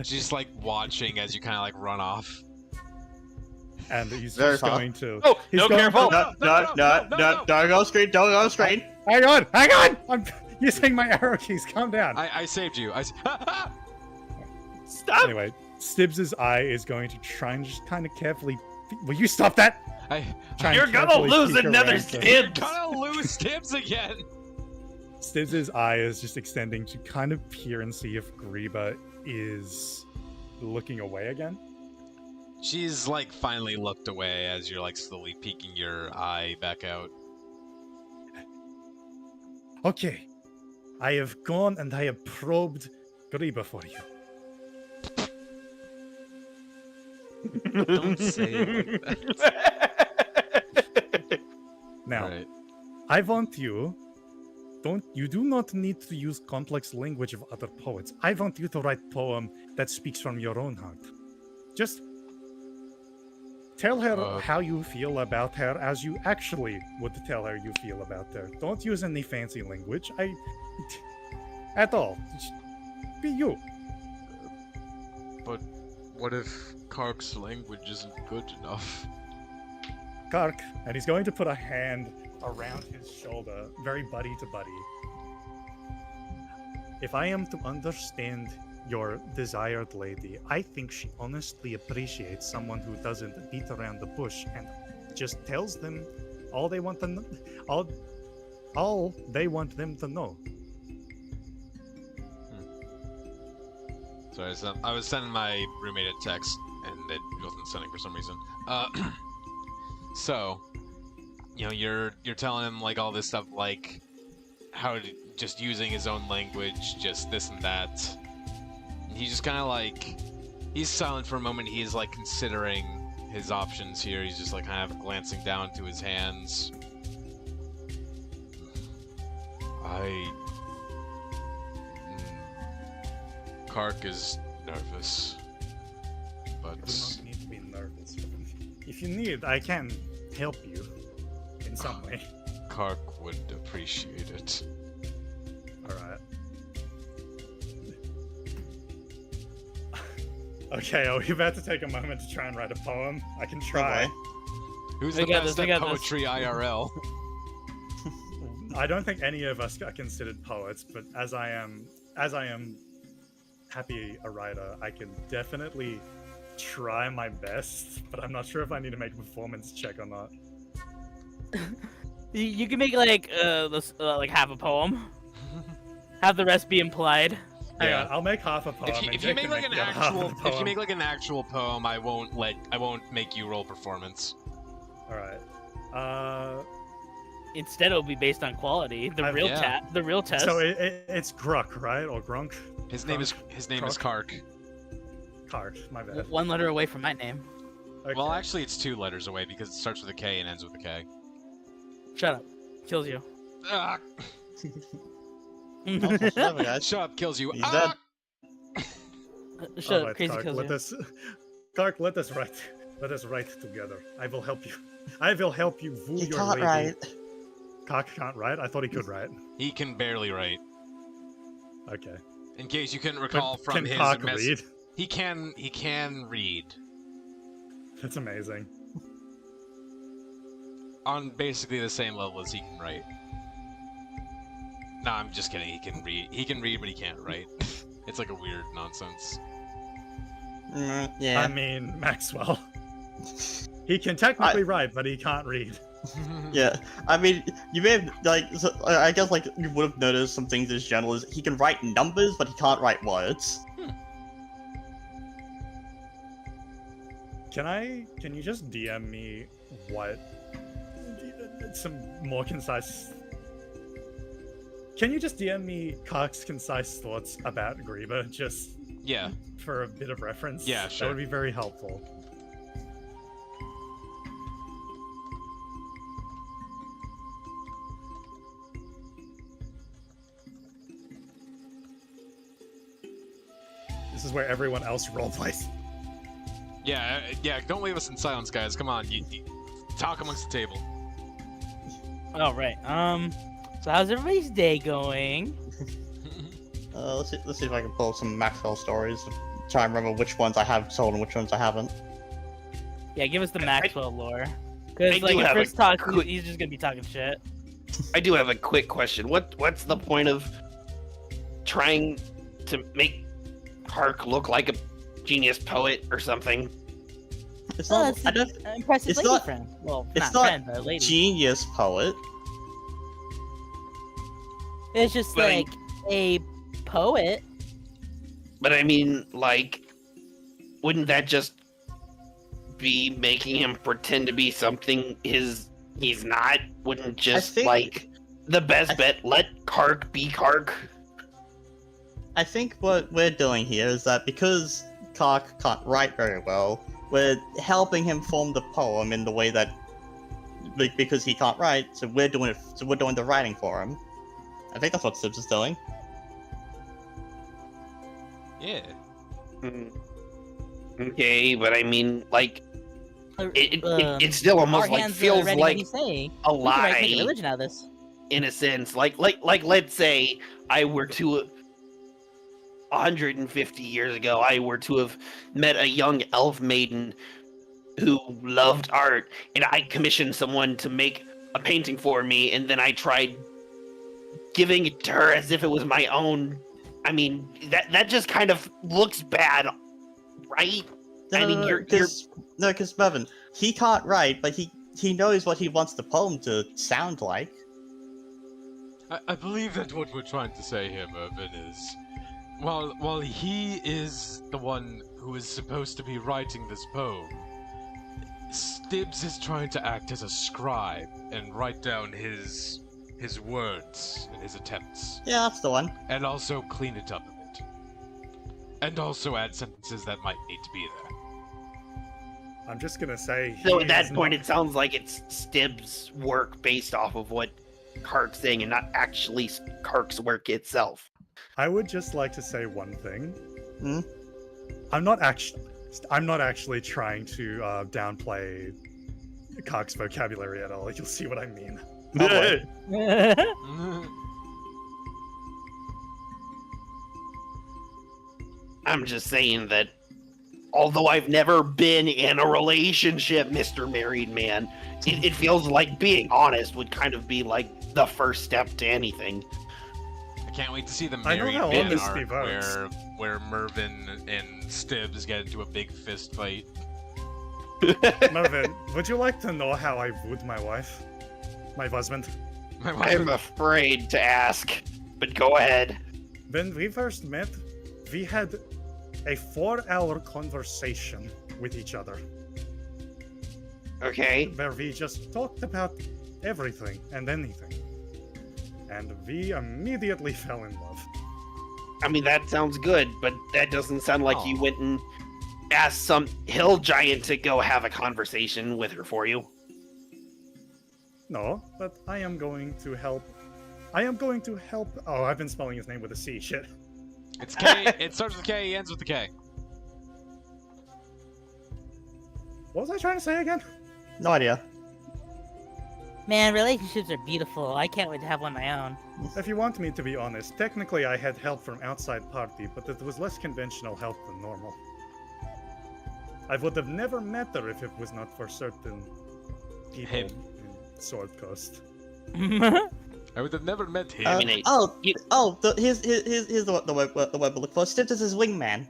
[SPEAKER 1] She's like watching as you kind of like run off.
[SPEAKER 2] And he's
[SPEAKER 4] Very
[SPEAKER 2] just
[SPEAKER 4] far.
[SPEAKER 2] going to.
[SPEAKER 5] Oh,
[SPEAKER 2] he's
[SPEAKER 5] no,
[SPEAKER 2] going
[SPEAKER 5] careful!
[SPEAKER 2] to-
[SPEAKER 4] No, don't go screen, don't go screen.
[SPEAKER 2] Hang on! I'm using my arrow keys. Calm down.
[SPEAKER 1] I saved you.
[SPEAKER 5] Stop!
[SPEAKER 2] Anyway, Stibbs' eye is going to try and just kind of carefully. Will you stop that? Try and
[SPEAKER 6] You're gonna
[SPEAKER 2] carefully
[SPEAKER 6] lose
[SPEAKER 2] peek
[SPEAKER 6] another
[SPEAKER 2] around
[SPEAKER 6] Stibbs!
[SPEAKER 1] Gonna lose Stibbs again.
[SPEAKER 2] Stibbs' eye is just extending to kind of peer and see if Greba is looking away again.
[SPEAKER 1] She's like finally looked away as you're like slowly peeking your eye back out.
[SPEAKER 2] Okay, I have gone and I have probed Greba for you.
[SPEAKER 1] Don't say it like that.
[SPEAKER 2] Now,
[SPEAKER 1] Right.
[SPEAKER 2] I want you. You do not need to use complex language of other poets. I want you to write poem that speaks from your own heart. Just tell her how you feel about her as you actually would tell her you feel about her. Don't use any fancy language. At all. Just be you.
[SPEAKER 1] But what if Kark's language isn't good enough?
[SPEAKER 2] Kark, and he's going to put a hand around his shoulder, very buddy to buddy. If I am to understand your desired lady, I think she honestly appreciates someone who doesn't beat around the bush and just tells them all they want them all they want them to know.
[SPEAKER 1] Sorry, I was sending my roommate a text and it wasn't sending for some reason. So, you know, you're telling him like all this stuff, like just using his own language, just this and that. And he's just kind of like, he's silent for a moment. He's like considering his options here. He's just like kind of glancing down to his hands. Kark is nervous, but
[SPEAKER 2] You do not need to be nervous. If you need, I can help you in some way.
[SPEAKER 1] Kark would appreciate it.
[SPEAKER 2] Alright. Okay, are we about to take a moment to try and write a poem? I can try.
[SPEAKER 1] Who's
[SPEAKER 8] We
[SPEAKER 1] the
[SPEAKER 8] got
[SPEAKER 1] best
[SPEAKER 8] this, we
[SPEAKER 1] at
[SPEAKER 8] got this.
[SPEAKER 1] poetry IRL?
[SPEAKER 2] I don't think any of us are considered poets, but as I am happy a writer, I can definitely try my best, but I'm not sure if I need to make a performance check or not.
[SPEAKER 8] You can make like like half a poem. Have the rest be implied.
[SPEAKER 2] Hang on, I'll make half a poem.
[SPEAKER 1] If you
[SPEAKER 2] and Jake
[SPEAKER 1] make
[SPEAKER 2] can
[SPEAKER 1] like an
[SPEAKER 2] the other half of
[SPEAKER 1] actual,
[SPEAKER 2] the
[SPEAKER 1] if you
[SPEAKER 2] poem.
[SPEAKER 1] make like an actual poem, I won't make you roll performance.
[SPEAKER 2] All right.
[SPEAKER 8] Instead, it'll be based on quality. The real
[SPEAKER 1] yeah.
[SPEAKER 8] the real test.
[SPEAKER 2] So it's Gruk, right, or Grunk?
[SPEAKER 1] His name is Kark.
[SPEAKER 2] Kark. My bad.
[SPEAKER 8] One letter away from my name.
[SPEAKER 2] Okay.
[SPEAKER 1] Well, actually, it's 2 letters away because it starts with a K and ends with a K.
[SPEAKER 8] Shut up. Kills you.
[SPEAKER 1] Ah, shut up, kills you.
[SPEAKER 4] He's
[SPEAKER 1] Ah!
[SPEAKER 8] Shut
[SPEAKER 2] Alright,
[SPEAKER 8] up. Crazy
[SPEAKER 2] Kark,
[SPEAKER 8] kills
[SPEAKER 2] let
[SPEAKER 8] you.
[SPEAKER 2] us, Kark, let us write together. I will help you. I will help you woo
[SPEAKER 4] You
[SPEAKER 2] your
[SPEAKER 4] can't
[SPEAKER 2] lady.
[SPEAKER 4] write.
[SPEAKER 2] Kark can't write. I thought he could write.
[SPEAKER 1] He can barely write.
[SPEAKER 2] Okay.
[SPEAKER 1] In case you couldn't recall
[SPEAKER 2] But
[SPEAKER 1] from
[SPEAKER 2] can
[SPEAKER 1] his
[SPEAKER 2] Kark
[SPEAKER 1] message,
[SPEAKER 2] read?
[SPEAKER 1] he can read.
[SPEAKER 2] That's amazing.
[SPEAKER 1] On basically the same level as he can write. No, I'm just kidding. He can read. He can read, but he can't write. It's like a weird nonsense.
[SPEAKER 4] Yeah.
[SPEAKER 2] I mean, Maxwell. He can technically write, but he can't read.
[SPEAKER 4] Yeah, I mean, you may have, like, so, I guess, like, you would have noticed some things as general as he can write numbers, but he can't write words.
[SPEAKER 2] Can you just DM me some more concise... Can you just DM me Kark's concise thoughts about Greba, just
[SPEAKER 1] Yeah.
[SPEAKER 2] for a bit of reference?
[SPEAKER 1] Yeah,
[SPEAKER 2] That
[SPEAKER 1] sure.
[SPEAKER 2] would be very helpful. This is where everyone else roleplays.
[SPEAKER 1] Yeah. Don't leave us in silence, guys. Come on, you talk amongst the table.
[SPEAKER 8] All right. So how's everybody's day going?
[SPEAKER 4] Let's see if I can pull some Maxwell stories. Try and remember which ones I have told and which ones I haven't.
[SPEAKER 8] Yeah, give us the Maxwell lore. Because
[SPEAKER 6] I
[SPEAKER 8] like
[SPEAKER 6] do
[SPEAKER 8] if
[SPEAKER 6] have a
[SPEAKER 8] Chris talks,
[SPEAKER 6] quick-
[SPEAKER 8] he's just gonna be talking shit.
[SPEAKER 6] I do have a quick question. What's the point of trying to make Hark look like a genius poet or something?
[SPEAKER 4] It's
[SPEAKER 8] Oh,
[SPEAKER 4] not.
[SPEAKER 8] that's
[SPEAKER 4] I don't.
[SPEAKER 8] an impressive
[SPEAKER 4] it's
[SPEAKER 8] lady
[SPEAKER 4] not-
[SPEAKER 8] friend. Well,
[SPEAKER 4] It's
[SPEAKER 8] not
[SPEAKER 4] not
[SPEAKER 8] friend, but lady.
[SPEAKER 4] genius poet.
[SPEAKER 8] It's just
[SPEAKER 6] But
[SPEAKER 8] like a poet.
[SPEAKER 6] But I mean, like, wouldn't that just be making him pretend to be something he's not? Wouldn't just
[SPEAKER 4] think-
[SPEAKER 6] like the best bet let Kark be Kark?
[SPEAKER 4] I think what we're doing here is that because Kark can't write very well, we're helping him form the poem in the way that, like, because he can't write, so we're doing it. So we're doing the writing for him. I think that's what Sibs is doing.
[SPEAKER 1] Yeah.
[SPEAKER 6] Okay, but I mean, like, it still
[SPEAKER 8] Our
[SPEAKER 6] almost like
[SPEAKER 8] hands
[SPEAKER 6] feels
[SPEAKER 8] ready
[SPEAKER 6] like
[SPEAKER 8] what he's saying.
[SPEAKER 6] a
[SPEAKER 8] We can make a
[SPEAKER 6] lie
[SPEAKER 8] religion out of this.
[SPEAKER 6] in a sense. Like let's say I were to 150 years ago, I were to have met a young elf maiden who loved art, and I commissioned someone to make a painting for me, and then I tried giving it to her as if it was my own. I mean, that just kind of looks bad, right? I mean, you're
[SPEAKER 4] because Mervyn, he can't write, but he knows what he wants the poem to sound like.
[SPEAKER 1] I believe that what we're trying to say here, Mervyn, is while he is the one who is supposed to be writing this poem, Stibbs is trying to act as a scribe and write down his words and his attempts.
[SPEAKER 4] Yeah, that's the one.
[SPEAKER 1] And also clean it up a bit. And also add sentences that might need to be there.
[SPEAKER 2] I'm just gonna say.
[SPEAKER 6] So
[SPEAKER 2] he
[SPEAKER 6] at that
[SPEAKER 2] is
[SPEAKER 6] point,
[SPEAKER 2] not-
[SPEAKER 6] it sounds like it's Stibbs' work based off of what Kark's saying, and not actually Kark's work itself.
[SPEAKER 2] I would just like to say one thing.
[SPEAKER 4] Hmm?
[SPEAKER 2] I'm not actually trying to downplay Cock's vocabulary at all. You'll see what I mean.
[SPEAKER 4] Oh, boy.
[SPEAKER 6] I'm just saying that although I've never been in a relationship, Mr. Married Man, it feels like being honest would kind of be like the first step to anything.
[SPEAKER 1] I can't wait to see the
[SPEAKER 2] I know
[SPEAKER 1] married
[SPEAKER 2] how
[SPEAKER 1] man
[SPEAKER 2] honesty
[SPEAKER 1] arc
[SPEAKER 2] works.
[SPEAKER 1] where Mervyn and Stibbs get into a big fist fight.
[SPEAKER 2] Mervyn, would you like to know how I wooed my wife? My husband?
[SPEAKER 6] I'm afraid to ask, but go ahead.
[SPEAKER 2] When we first met, we had a 4-hour conversation with each other
[SPEAKER 6] Okay.
[SPEAKER 2] where we just talked about everything and anything. And we immediately fell in love.
[SPEAKER 6] I mean, that sounds good, but that doesn't sound like you
[SPEAKER 1] Aw.
[SPEAKER 6] went and asked some hill giant to go have a conversation with her for you.
[SPEAKER 2] No, but I am going to help. Oh, I've been spelling his name with a C. Shit.
[SPEAKER 1] It's K. It starts with K. Ends with a K.
[SPEAKER 2] What was I trying to say again?
[SPEAKER 4] No idea.
[SPEAKER 8] Man, relationships are beautiful. I can't wait to have one of my own.
[SPEAKER 2] If you want me to be honest, technically I had help from outside party, but it was less conventional help than normal. I would have never met her if it was not for certain people
[SPEAKER 1] Him.
[SPEAKER 2] in Sword Coast.
[SPEAKER 1] I would have never met him.
[SPEAKER 6] mean,
[SPEAKER 4] Here's the word we look for. Stibbs is his wingman.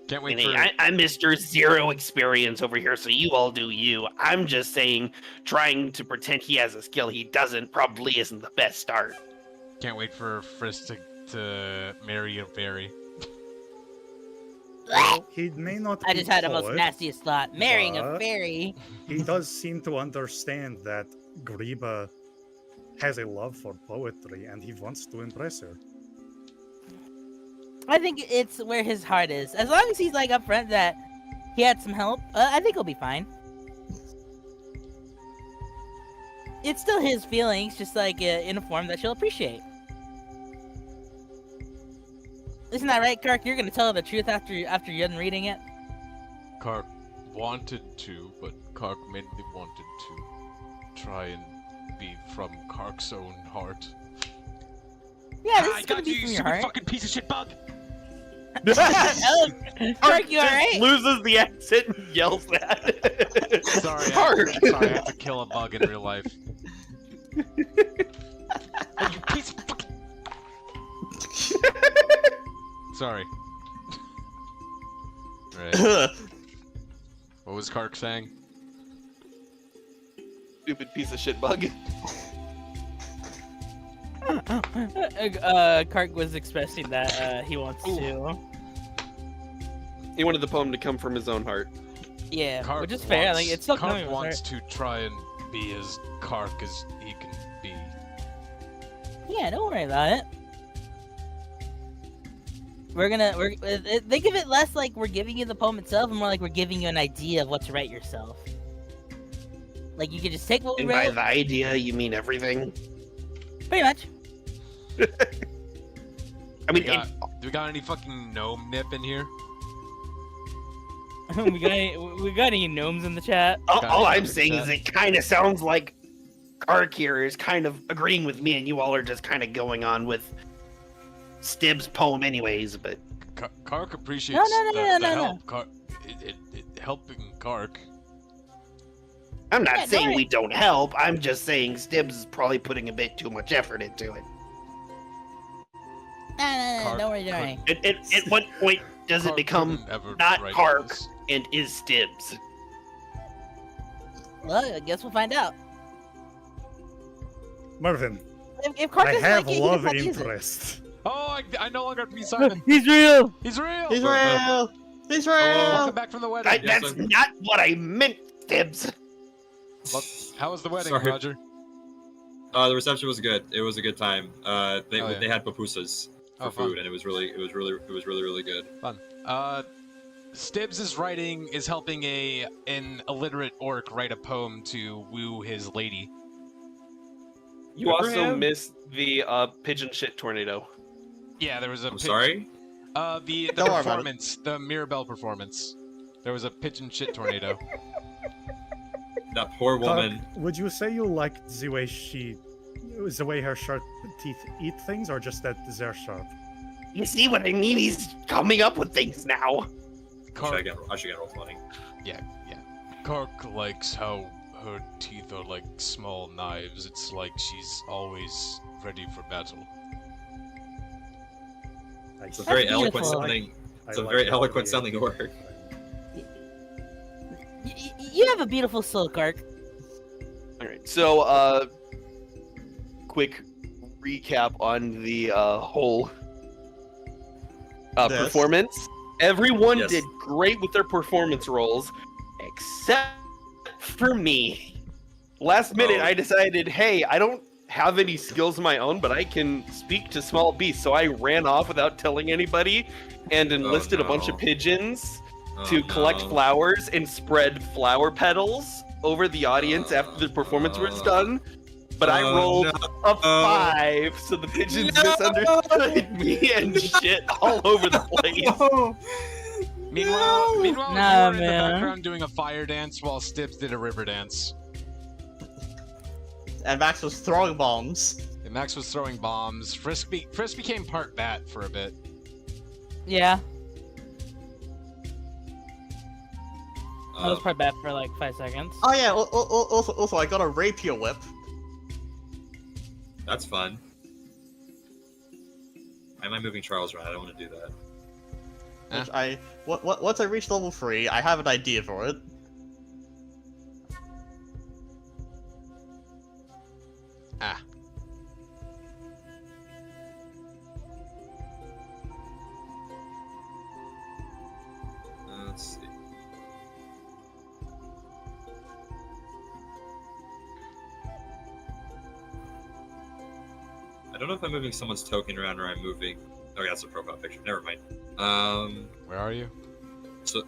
[SPEAKER 1] Can't wait
[SPEAKER 6] I mean,
[SPEAKER 1] for.
[SPEAKER 6] I'm Mr. Zero Experience over here, so you all do you. I'm just saying, trying to pretend he has a skill he doesn't probably isn't the best start.
[SPEAKER 1] Can't wait for Frisk to marry a fairy.
[SPEAKER 2] He may not
[SPEAKER 8] I
[SPEAKER 2] be
[SPEAKER 8] just had the most
[SPEAKER 2] poet.
[SPEAKER 8] nastiest thought. Marrying a
[SPEAKER 2] What?
[SPEAKER 8] fairy.
[SPEAKER 2] He does seem to understand that Griba has a love for poetry and he wants to impress her.
[SPEAKER 8] I think it's where his heart is. As long as he's like upfront that he had some help, I think he'll be fine. It's still his feelings, just like in a form that she'll appreciate. Isn't that right, Kirk? You're gonna tell her the truth after you're done reading it.
[SPEAKER 1] Kark wanted to, but Kark mainly wanted to try and be from Kark's own heart.
[SPEAKER 8] Yeah, this
[SPEAKER 1] I
[SPEAKER 8] is gonna
[SPEAKER 1] got
[SPEAKER 8] be
[SPEAKER 1] you,
[SPEAKER 8] from
[SPEAKER 1] you
[SPEAKER 8] your
[SPEAKER 1] stupid
[SPEAKER 8] heart.
[SPEAKER 1] fucking piece of shit bug!
[SPEAKER 8] Kark, you alright?
[SPEAKER 5] Loses the accent and yells that.
[SPEAKER 1] Sorry,
[SPEAKER 5] Kark!
[SPEAKER 1] sorry, I have to kill a bug in real life. Oh, you piece of fucking... Sorry. Right. What was Kark saying?
[SPEAKER 5] Stupid piece of shit bug.
[SPEAKER 8] Kark was expressing that he wants to.
[SPEAKER 5] He wanted the poem to come from his own heart.
[SPEAKER 8] Yeah,
[SPEAKER 1] Kark
[SPEAKER 8] which is fair. Like it's still coming
[SPEAKER 1] Kark
[SPEAKER 8] from
[SPEAKER 1] wants
[SPEAKER 8] his
[SPEAKER 1] to try and be as Kark as he can be.
[SPEAKER 8] heart. Yeah, don't worry about it. Think of it less like we're giving you the poem itself, and more like we're giving you an idea of what to write yourself. Like you could just take what we
[SPEAKER 6] And by
[SPEAKER 8] wrote,
[SPEAKER 6] the idea, you mean everything?
[SPEAKER 8] pretty much.
[SPEAKER 6] I mean,
[SPEAKER 1] Do we got any fucking gnome nip in here?
[SPEAKER 8] we got any gnomes in the chat?
[SPEAKER 6] all I'm saying is it kind of sounds like Kark here is kind of agreeing with me, and you all are just kind of going on with Stib's poem anyways, but...
[SPEAKER 1] Kark appreciates
[SPEAKER 8] No.
[SPEAKER 1] the help. Helping Kark.
[SPEAKER 6] I'm not
[SPEAKER 8] Yeah,
[SPEAKER 6] saying
[SPEAKER 8] don't
[SPEAKER 6] we don't help, I'm just saying Stibs is probably putting a bit too much effort into it.
[SPEAKER 8] No, don't worry, don't worry.
[SPEAKER 6] At what point does it
[SPEAKER 1] Kark
[SPEAKER 6] become
[SPEAKER 1] couldn't ever
[SPEAKER 6] not
[SPEAKER 1] write
[SPEAKER 6] Kark
[SPEAKER 1] this.
[SPEAKER 6] and is Stibs?
[SPEAKER 8] Well, I guess we'll find out.
[SPEAKER 7] Marvin,
[SPEAKER 8] If Kark
[SPEAKER 7] I
[SPEAKER 8] doesn't
[SPEAKER 7] have
[SPEAKER 8] like it, he
[SPEAKER 7] love
[SPEAKER 8] can probably use it.
[SPEAKER 7] interest.
[SPEAKER 1] Oh, I no longer have to be Simon.
[SPEAKER 8] He's real.
[SPEAKER 1] He's real.
[SPEAKER 4] He's real! He's real!
[SPEAKER 1] Welcome back from the wedding.
[SPEAKER 6] That's not what I meant, Stibs!
[SPEAKER 1] How was the wedding,
[SPEAKER 10] Sorry.
[SPEAKER 1] Roger?
[SPEAKER 10] The reception was good. It was a good time. They
[SPEAKER 1] Oh, yeah.
[SPEAKER 10] they had pupusas for
[SPEAKER 1] Oh, fun.
[SPEAKER 10] food, and it was really good.
[SPEAKER 1] Fun. Stibbs is helping an illiterate orc write a poem to woo his lady.
[SPEAKER 5] You
[SPEAKER 10] Good for
[SPEAKER 5] also
[SPEAKER 10] him.
[SPEAKER 5] missed the pigeon shit tornado.
[SPEAKER 1] Yeah, there was a.
[SPEAKER 10] I'm sorry.
[SPEAKER 1] The
[SPEAKER 4] Don't worry about it.
[SPEAKER 1] performance, the Mirabelle performance. There was a pigeon shit tornado.
[SPEAKER 10] That poor woman.
[SPEAKER 7] Kark, would you say you liked the way her sharp teeth eat things, or just that they're sharp?
[SPEAKER 6] You see what I mean? He's coming up with things now.
[SPEAKER 10] I should get roll 20.
[SPEAKER 1] Yeah. Kark likes how her teeth are like small knives. It's like she's always ready for battle.
[SPEAKER 10] It's a very eloquent
[SPEAKER 8] beautiful.
[SPEAKER 10] sounding. It's a
[SPEAKER 7] I
[SPEAKER 10] very
[SPEAKER 7] like
[SPEAKER 10] eloquent
[SPEAKER 7] the
[SPEAKER 10] sounding
[SPEAKER 7] idea.
[SPEAKER 10] word.
[SPEAKER 8] You have a beautiful soul, Kark.
[SPEAKER 5] All right, so quick recap on the whole
[SPEAKER 4] Yes.
[SPEAKER 5] performance. Everyone
[SPEAKER 10] Yes.
[SPEAKER 5] did great with their performance roles, except for me. Last minute,
[SPEAKER 10] Oh.
[SPEAKER 5] I decided, hey, I don't have any skills of my own, but I can speak to small beasts. So I ran off without telling anybody and enlisted a bunch of
[SPEAKER 10] no.
[SPEAKER 5] pigeons
[SPEAKER 10] Oh,
[SPEAKER 5] to collect
[SPEAKER 10] no.
[SPEAKER 5] flowers and spread flower petals over the audience after the performance was done. But I rolled a 5, so the pigeons misunderstood me and shit all over the place.
[SPEAKER 1] Meanwhile,
[SPEAKER 8] Nah,
[SPEAKER 1] you were in the
[SPEAKER 8] man.
[SPEAKER 1] background doing a fire dance while Stibbs did a river dance.
[SPEAKER 4] And Max was throwing bombs.
[SPEAKER 1] And Max was throwing bombs. Frisk became part bat for a bit.
[SPEAKER 8] Yeah, I was
[SPEAKER 10] Um,
[SPEAKER 8] probably bad for like 5 seconds.
[SPEAKER 4] Oh yeah, also I got a rapier whip.
[SPEAKER 10] That's fun. Why am I moving Charles around? I don't want to do that.
[SPEAKER 4] Which once I reach level 3, I have an idea for it.
[SPEAKER 1] Ah.
[SPEAKER 10] Let's see. I don't know if I'm moving someone's token around or I'm moving. Okay, that's a profile picture. Never mind.
[SPEAKER 1] Where are you?
[SPEAKER 10] So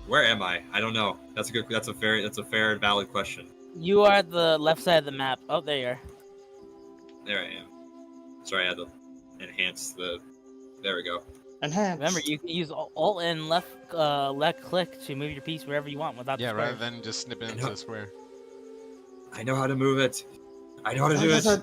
[SPEAKER 10] where am I? I don't know. That's a fair and valid question.
[SPEAKER 8] You are at the left side of the map. Oh, there you are.
[SPEAKER 10] There I am. Sorry, I had to enhance the. There we go.
[SPEAKER 4] Enhance.
[SPEAKER 8] Remember, you can use Alt and left click to move your piece wherever you want without
[SPEAKER 1] Yeah,
[SPEAKER 8] the
[SPEAKER 1] rather
[SPEAKER 8] square.
[SPEAKER 1] than just snipping into the square.
[SPEAKER 10] I know how to move it. I know how to do
[SPEAKER 4] Why
[SPEAKER 10] it.
[SPEAKER 4] does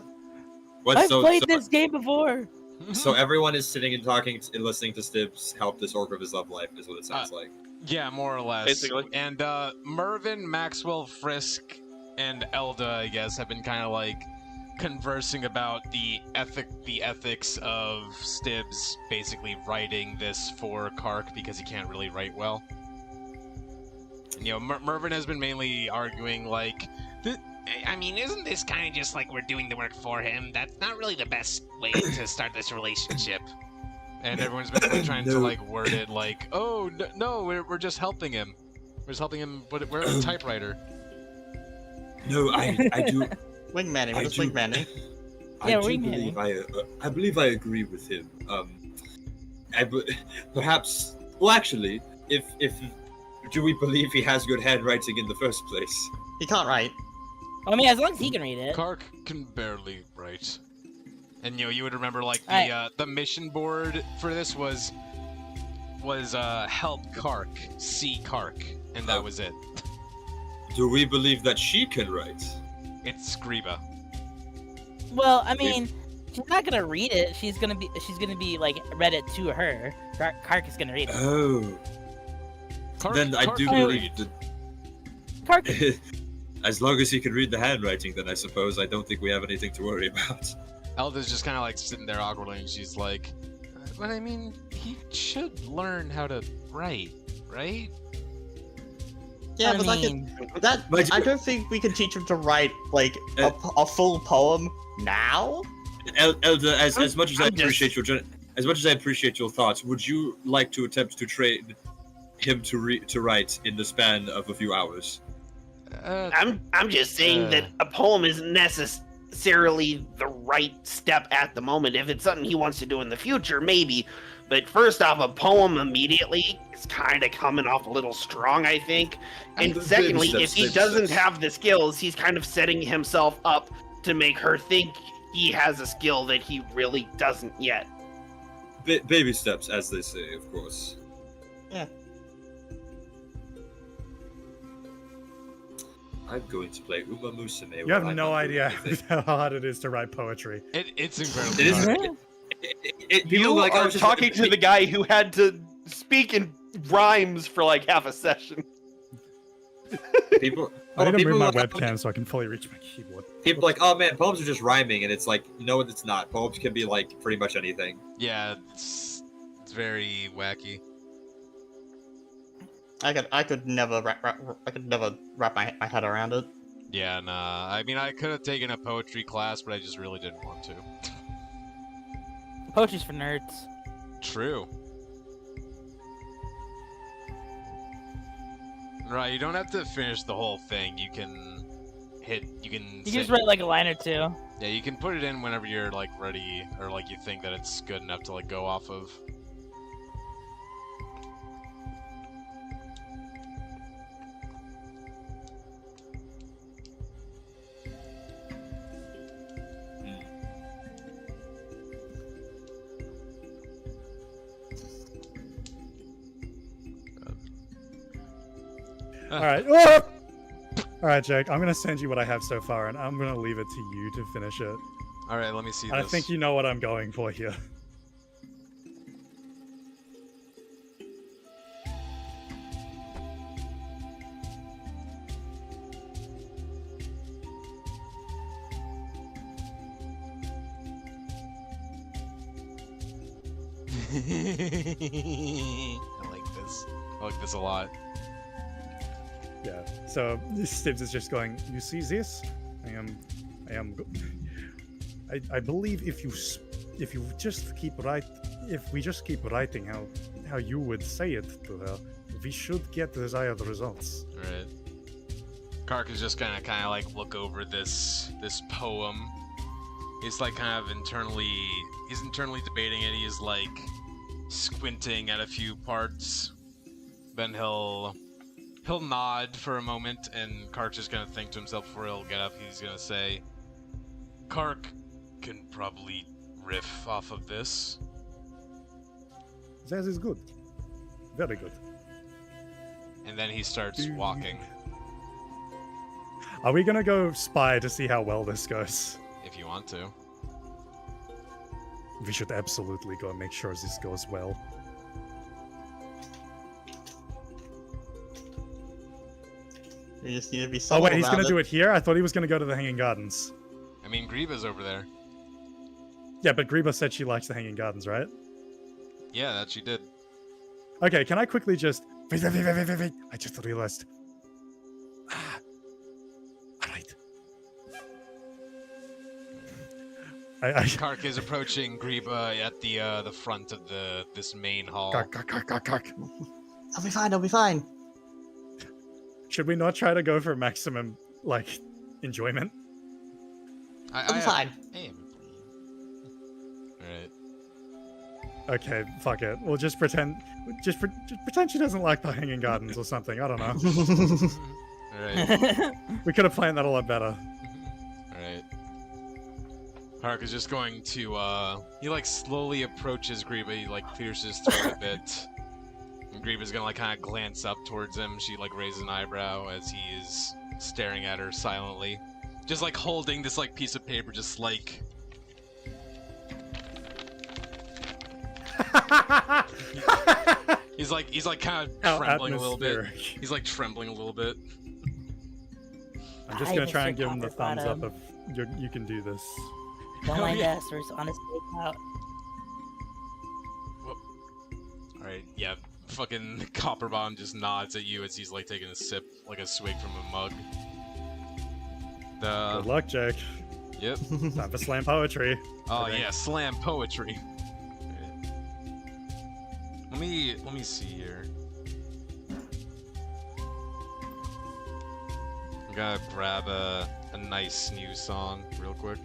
[SPEAKER 10] What?
[SPEAKER 8] I've
[SPEAKER 10] So,
[SPEAKER 8] played
[SPEAKER 10] so,
[SPEAKER 8] this game before.
[SPEAKER 10] so everyone is sitting and talking and listening to Stibbs help this orc of his love life, is what it sounds like.
[SPEAKER 1] Yeah, more or less.
[SPEAKER 5] Basically.
[SPEAKER 1] And Mervin, Maxwell, Frisk, and Elda, I guess, have been kind of like conversing about the ethics of Stibbs basically writing this for Kark because he can't really write well. And, you know, Mervin has been mainly arguing like,
[SPEAKER 9] I mean, isn't this kind of just like we're doing the work for him? That's not really the best way to start this relationship.
[SPEAKER 1] and everyone's been really trying to
[SPEAKER 10] No.
[SPEAKER 1] like word it like, oh no, we're just helping him. We're just helping him. But we're a typewriter.
[SPEAKER 10] No, I do.
[SPEAKER 4] Wingmanning.
[SPEAKER 10] I
[SPEAKER 4] What's
[SPEAKER 10] do-
[SPEAKER 4] wingmanning?
[SPEAKER 8] Yeah,
[SPEAKER 10] I believe I agree with him. Perhaps. Well, actually, if do we believe he has good handwriting in the first place?
[SPEAKER 4] He can't write.
[SPEAKER 8] I mean, as long as he can read it.
[SPEAKER 1] Kark can barely write. And you know, you would remember like
[SPEAKER 8] Alright.
[SPEAKER 1] the mission board for this was help Kark, see Kark, and that was it.
[SPEAKER 10] Do we believe that she can write?
[SPEAKER 1] It's Screenboi.
[SPEAKER 8] Well, I mean, she's not gonna read it. She's gonna be like read it to her. Kark is gonna read it.
[SPEAKER 10] Oh. Then I do
[SPEAKER 1] can
[SPEAKER 10] believe
[SPEAKER 1] read.
[SPEAKER 10] that.
[SPEAKER 8] Kark,
[SPEAKER 10] As long as he can read the handwriting, then I suppose I don't think we have anything to worry about.
[SPEAKER 1] Elda's just kind of like sitting there awkwardly, and she's like, "But I mean, he should learn how to write, right?"
[SPEAKER 4] Yeah,
[SPEAKER 8] I
[SPEAKER 4] but
[SPEAKER 8] mean,
[SPEAKER 4] I don't think we can teach him to write like a full poem now.
[SPEAKER 10] Elda, as much as I
[SPEAKER 6] I'm just-
[SPEAKER 10] appreciate your thoughts, would you like to attempt to train him to write in the span of a few hours?
[SPEAKER 6] I'm just saying that a poem isn't necessarily the right step at the moment. If it's something he wants to do in the future, maybe. But first off, a poem immediately is kind of coming off a little strong, I think. And
[SPEAKER 10] Baby
[SPEAKER 6] secondly,
[SPEAKER 10] steps,
[SPEAKER 6] if he
[SPEAKER 10] baby
[SPEAKER 6] doesn't
[SPEAKER 10] steps.
[SPEAKER 6] have the skills, he's kind of setting himself up to make her think he has a skill that he really doesn't yet.
[SPEAKER 10] Baby steps, as they say, of course.
[SPEAKER 4] Yeah.
[SPEAKER 10] I'm going to play Uma Musume.
[SPEAKER 7] You have no idea how hard it is to write poetry.
[SPEAKER 1] It's incredibly
[SPEAKER 10] It is.
[SPEAKER 1] hard.
[SPEAKER 5] You are talking to the guy who had to speak in rhymes for like half a session.
[SPEAKER 10] people.
[SPEAKER 7] I need to
[SPEAKER 10] people
[SPEAKER 7] move my
[SPEAKER 10] like-
[SPEAKER 7] webcam so I can fully reach my keyboard.
[SPEAKER 10] People like, oh man, poems are just rhyming, and it's like, no, it's not. Poems can be like pretty much anything.
[SPEAKER 1] Yeah, it's very wacky.
[SPEAKER 4] I could never wrap my head around it.
[SPEAKER 1] Yeah, nah. I mean, I could have taken a poetry class, but I just really didn't want to.
[SPEAKER 8] poetry's for nerds.
[SPEAKER 1] True. Right, you don't have to finish the whole thing. You can
[SPEAKER 8] You can just write like a line or two.
[SPEAKER 1] Yeah, you can put it in whenever you're like ready, or like you think that it's good enough to like go off of.
[SPEAKER 7] All right. All right, Jake. I'm gonna send you what I have so far, and I'm gonna leave it to you to finish it.
[SPEAKER 1] All right, let me see
[SPEAKER 7] I
[SPEAKER 1] this.
[SPEAKER 7] think you know what I'm going for here.
[SPEAKER 1] I like this. I like this a lot.
[SPEAKER 7] Yeah. So Stibbs is just going. You see this? I believe if we just keep writing how you would say it to her, we should get desired results.
[SPEAKER 1] Right. Kark is just gonna kind of like look over this poem. He's like kind of internally debating it. He's like squinting at a few parts. Then he'll nod for a moment, and Kark's just gonna think to himself before he'll get up. He's gonna say, "Kark can probably riff off of this."
[SPEAKER 7] That is good. Very good.
[SPEAKER 1] And then he starts walking.
[SPEAKER 7] Are we gonna go spy to see how well this goes?
[SPEAKER 1] If you want to.
[SPEAKER 7] We should absolutely go and make sure this goes well.
[SPEAKER 4] You just need to be
[SPEAKER 7] Oh
[SPEAKER 4] subtle
[SPEAKER 7] wait, he's
[SPEAKER 4] about
[SPEAKER 7] gonna
[SPEAKER 4] it.
[SPEAKER 7] do it here? I thought he was gonna go to the Hanging Gardens.
[SPEAKER 1] I mean, Greba's over there.
[SPEAKER 7] Yeah, but Greba said she likes the Hanging Gardens, right?
[SPEAKER 1] Yeah, that she did.
[SPEAKER 7] Okay, can I quickly just... Wait. I just realized. Alright. I...
[SPEAKER 1] Kark is approaching Greba at the front of this main hall.
[SPEAKER 7] Kark.
[SPEAKER 4] I'll be fine, I'll be fine.
[SPEAKER 7] Should we not try to go for maximum, like, enjoyment?
[SPEAKER 4] I'll be fine.
[SPEAKER 1] Alright.
[SPEAKER 7] Okay, fuck it. We'll just pretend... Just pretend she doesn't like the Hanging Gardens or something. I don't know.
[SPEAKER 1] Alright.
[SPEAKER 7] We could have planned that a lot better.
[SPEAKER 1] Alright. Kark is just going to, he, like, slowly approaches Greba. He, like, clears his throat a bit. And Greba's gonna, like, kind of glance up towards him. She, like, raises an eyebrow as he is staring at her silently. Just, like, holding this, like, piece of paper, just, like... He's like kind of
[SPEAKER 7] How
[SPEAKER 1] trembling a little bit.
[SPEAKER 7] atmospheric.
[SPEAKER 1] He's like trembling a little bit.
[SPEAKER 7] I'm just gonna try and give him the thumbs up of you can do this.
[SPEAKER 8] Don't mind
[SPEAKER 1] yeah.
[SPEAKER 8] us, we're just on a stakeout.
[SPEAKER 1] Alright, yeah. Fucking Copperbomb just nods at you as he's like taking a sip, like a swig from a mug.
[SPEAKER 7] Good luck, Jake.
[SPEAKER 1] Yep.
[SPEAKER 7] Time for slam poetry.
[SPEAKER 1] Oh yeah, slam poetry. Let me see here. I'm gonna grab a nice new song real quick.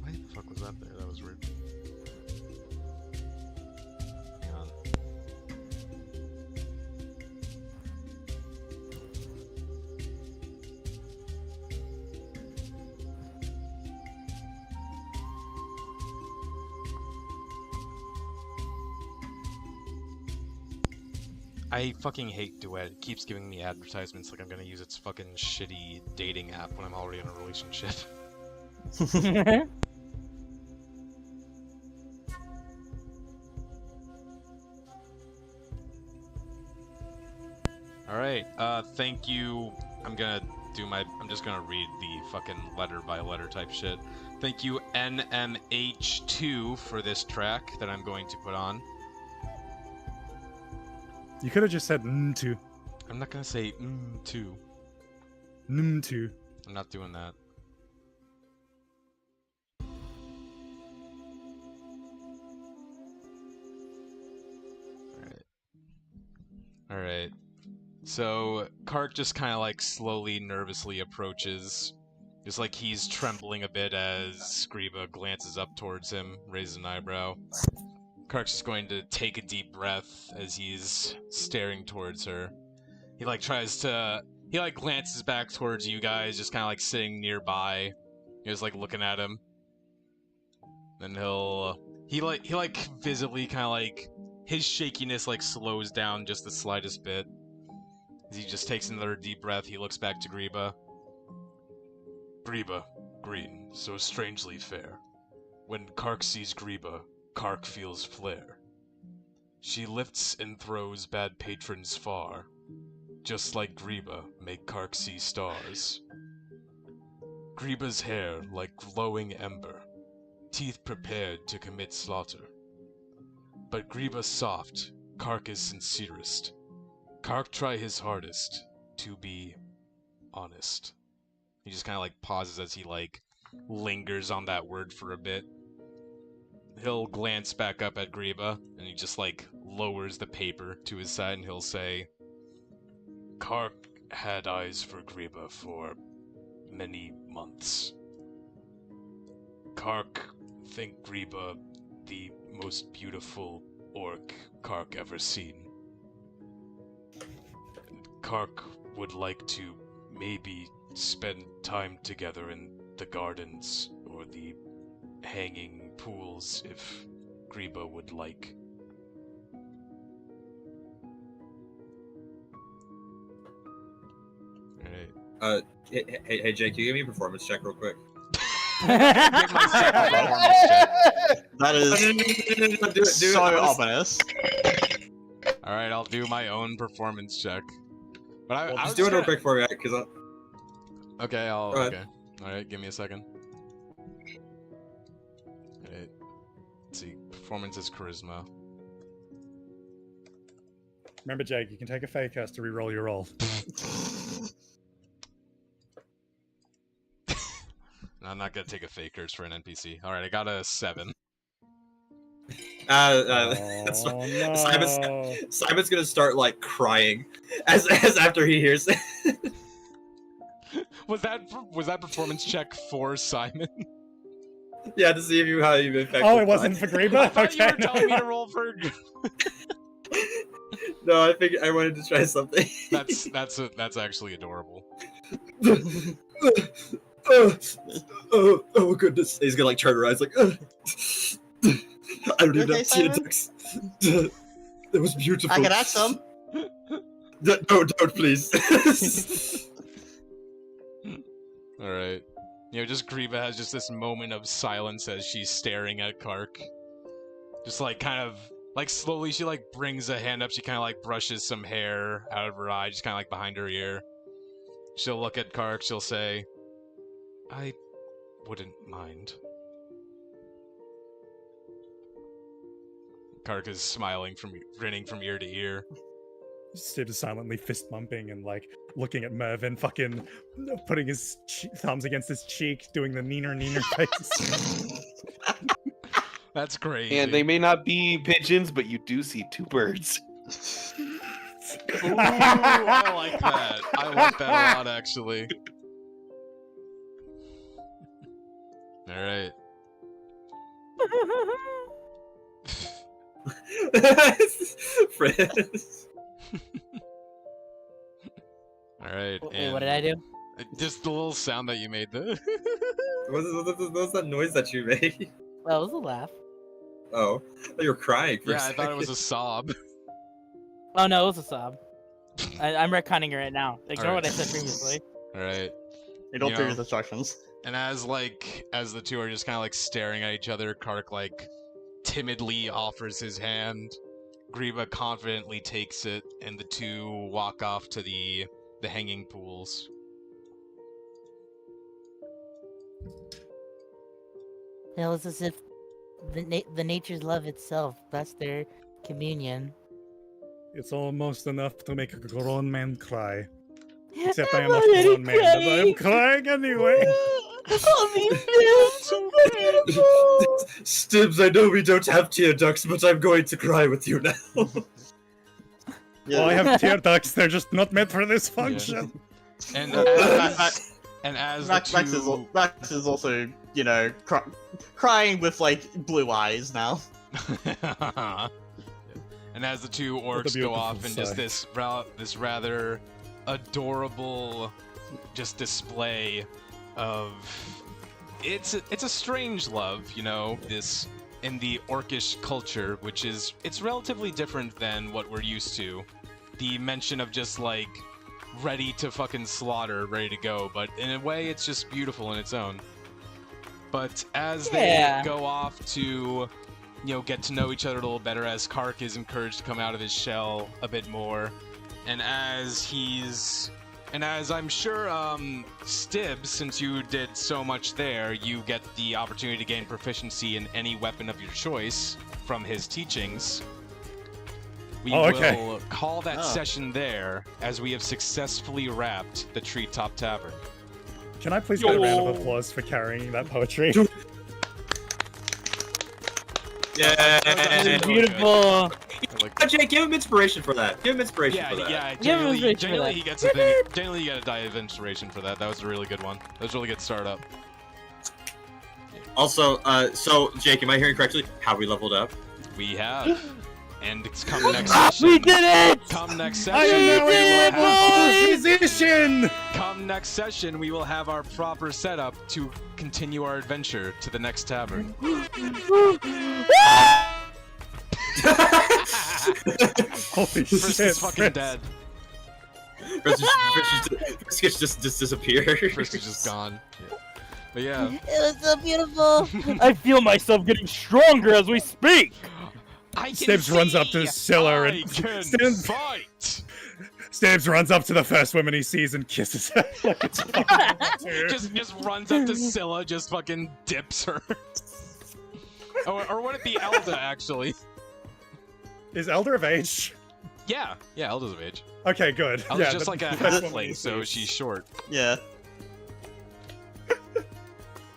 [SPEAKER 1] Why the fuck was that there? That was weird. Hang on. I fucking hate Duet. It keeps giving me advertisements like I'm gonna use its fucking shitty dating app when I'm already in a relationship. Alright, thank you. I'm just gonna read the fucking letter by letter type shit. Thank you NMH2 for this track that I'm going to put on.
[SPEAKER 7] You could have just said to.
[SPEAKER 1] I'm not gonna say to.
[SPEAKER 7] To.
[SPEAKER 1] I'm not doing that. Alright. So, Kark just kind of like slowly, nervously approaches. Just like he's trembling a bit as Greba glances up towards him, raises an eyebrow. Kark's just going to take a deep breath as he's staring towards her. He like glances back towards you guys, just kind of like sitting nearby. You're just like looking at him. Then he visibly kind of like, his shakiness like slows down just the slightest bit. As he just takes another deep breath, he looks back to Greba. Greba, green, so strangely fair. When Kark sees Greba, Kark feels flare. She lifts and throws bad patrons far. Just like Greba, make Kark see stars. Greba's hair like glowing ember, teeth prepared to commit slaughter. But Greba soft, Kark is sincerest. Kark try his hardest to be honest. He just kind of like pauses as he like lingers on that word for a bit. He'll glance back up at Greba, and he just like lowers the paper to his side, and he'll say, Kark had eyes for Greba for many months. Kark think Greba the most beautiful orc Kark ever seen. Kark would like to maybe spend time together in the gardens or the hanging pools if
[SPEAKER 9] Greba would like.
[SPEAKER 1] Alright.
[SPEAKER 10] Hey, Jake, can you give me a performance check real quick?
[SPEAKER 9] Give my second performance check.
[SPEAKER 4] That is
[SPEAKER 10] Do it,
[SPEAKER 4] so ominous.
[SPEAKER 1] Alright, I'll do my own performance check. But I
[SPEAKER 10] Just
[SPEAKER 1] was
[SPEAKER 10] do it real
[SPEAKER 1] gonna-
[SPEAKER 10] quick for me, because
[SPEAKER 1] Okay,
[SPEAKER 10] Go ahead.
[SPEAKER 1] okay. Alright, give me a second. Alright. Let's see. Performance is charisma.
[SPEAKER 7] Remember, Jake, you can take a fake cast to reroll your roll.
[SPEAKER 1] No, I'm not gonna take a fakers for an NPC. Alright, I got a 7.
[SPEAKER 10] that's
[SPEAKER 7] Oh,
[SPEAKER 10] fine.
[SPEAKER 7] no.
[SPEAKER 10] Simon's gonna start like crying as after he hears it.
[SPEAKER 1] Was that performance check for Simon?
[SPEAKER 10] Yeah, to see if how you've been affected.
[SPEAKER 7] Oh, it wasn't for Greba?
[SPEAKER 1] I thought you
[SPEAKER 7] Okay.
[SPEAKER 1] were telling me to roll for.
[SPEAKER 10] No, I figured I wanted to try something.
[SPEAKER 1] That's actually adorable.
[SPEAKER 10] Oh goodness! He's gonna like turn around. He's like, I don't
[SPEAKER 4] You
[SPEAKER 10] even
[SPEAKER 4] okay,
[SPEAKER 10] have
[SPEAKER 4] Simon?
[SPEAKER 10] tears. That was beautiful.
[SPEAKER 4] I can add some.
[SPEAKER 10] No, don't please.
[SPEAKER 1] All right. You know, just Greba has just this moment of silence as she's staring at Kark. Just like kind of like slowly she like brings a hand up. She kind of like brushes some hair out of her eye, just kind of like behind her ear. She'll look at Kark. She'll say, "I wouldn't mind." Kark is smiling grinning from ear to ear.
[SPEAKER 7] Sid is silently fist bumping and like looking at Mervin, fucking putting his thumbs against his cheek, doing the neener face.
[SPEAKER 1] That's great.
[SPEAKER 5] And they may not be pigeons, but you do see 2 birds.
[SPEAKER 1] Ooh, I like that. I like that a lot, actually. All right.
[SPEAKER 10] Friends.
[SPEAKER 1] All right.
[SPEAKER 8] Wait, what did I do?
[SPEAKER 1] Just the little sound that you made.
[SPEAKER 10] What's that noise that you made?
[SPEAKER 8] That was a laugh.
[SPEAKER 10] Oh, you were crying for a
[SPEAKER 1] Yeah, I
[SPEAKER 10] second.
[SPEAKER 1] thought it was a sob.
[SPEAKER 8] Oh no, it was a sob. I'm retconning it right now. Ignore
[SPEAKER 1] Alright.
[SPEAKER 8] what I said previously.
[SPEAKER 1] All right.
[SPEAKER 4] You don't
[SPEAKER 1] You
[SPEAKER 4] do
[SPEAKER 1] know-
[SPEAKER 4] his instructions.
[SPEAKER 1] And as the two are just kind of like staring at each other, Kark like timidly offers his hand. Greba confidently takes it, and the two walk off to the hanging pools.
[SPEAKER 8] It was as if the nature's love itself. That's their communion.
[SPEAKER 7] It's almost enough to make a grown man cry. Except I
[SPEAKER 8] I'm
[SPEAKER 7] am not a
[SPEAKER 8] already
[SPEAKER 7] grown man, but I am
[SPEAKER 8] crying.
[SPEAKER 7] crying anyway.
[SPEAKER 8] Oh, these feels so beautiful.
[SPEAKER 10] Stibbs, I know we don't have tear ducts, but I'm going to cry with you now.
[SPEAKER 7] Well, I have tear ducts, they're just not meant for this function.
[SPEAKER 1] And as the
[SPEAKER 4] Max
[SPEAKER 1] two...
[SPEAKER 4] Max is also, you know, crying with like blue eyes now.
[SPEAKER 1] And as the two
[SPEAKER 7] What a
[SPEAKER 1] orcs go
[SPEAKER 7] beautiful
[SPEAKER 1] off in just
[SPEAKER 7] sight.
[SPEAKER 1] this rather adorable just display of it's a strange love, you know, this in the orcish culture, which is it's relatively different than what we're used to. The mention of just like ready to fucking slaughter, ready to go, but in a way it's just beautiful in its own. But as
[SPEAKER 8] Yeah.
[SPEAKER 1] they go off to, you know, get to know each other a little better, as Kark is encouraged to come out of his shell a bit more, and as I'm sure Stibbs, since you did so much there, you get the opportunity to gain proficiency in any weapon of your choice from his teachings. We will call that session there, as we have successfully wrapped the Treetop Tavern.
[SPEAKER 7] Can I please get a round of applause for carrying that poetry?
[SPEAKER 10] Yeah.
[SPEAKER 8] Beautiful.
[SPEAKER 10] Jake, give him inspiration for that. Give him inspiration for that.
[SPEAKER 1] Yeah,
[SPEAKER 8] Give him inspiration for
[SPEAKER 1] generally
[SPEAKER 8] that.
[SPEAKER 1] he gets a thing. Generally, you get a die of inspiration for that. That was a really good one. That was a really good startup.
[SPEAKER 10] Also, so Jake, am I hearing correctly? How we leveled up?
[SPEAKER 1] We have. And it's come next session.
[SPEAKER 8] We did it!
[SPEAKER 1] Come next
[SPEAKER 7] I
[SPEAKER 1] session.
[SPEAKER 7] am now
[SPEAKER 1] we
[SPEAKER 7] a
[SPEAKER 1] will have,
[SPEAKER 7] musician!
[SPEAKER 1] come next session, we will have our proper setup to continue our adventure to the next tavern.
[SPEAKER 7] Holy
[SPEAKER 1] Frisk
[SPEAKER 7] shit!
[SPEAKER 1] is fucking dead.
[SPEAKER 10] Frisk just disappeared.
[SPEAKER 1] Frisk is just gone. Yeah. But yeah.
[SPEAKER 8] It was so beautiful. I feel myself getting stronger as we speak.
[SPEAKER 1] I can
[SPEAKER 7] Stibbs runs up to
[SPEAKER 1] see!
[SPEAKER 7] Scylla
[SPEAKER 1] I
[SPEAKER 7] and
[SPEAKER 1] can
[SPEAKER 7] stands-
[SPEAKER 1] fight!
[SPEAKER 7] Stibbs runs up to the first woman he sees and kisses her like it's fucking
[SPEAKER 1] just runs up to Scylla, just fucking dips her. Or would it be Elda, actually?
[SPEAKER 7] Is Elder of age?
[SPEAKER 1] Yeah, Elda's of age.
[SPEAKER 7] Okay, good.
[SPEAKER 1] Elda's
[SPEAKER 7] Yeah,
[SPEAKER 1] just
[SPEAKER 7] the
[SPEAKER 1] like a
[SPEAKER 7] first woman he
[SPEAKER 1] halfling, so
[SPEAKER 7] sees.
[SPEAKER 1] she's short.
[SPEAKER 4] Yeah.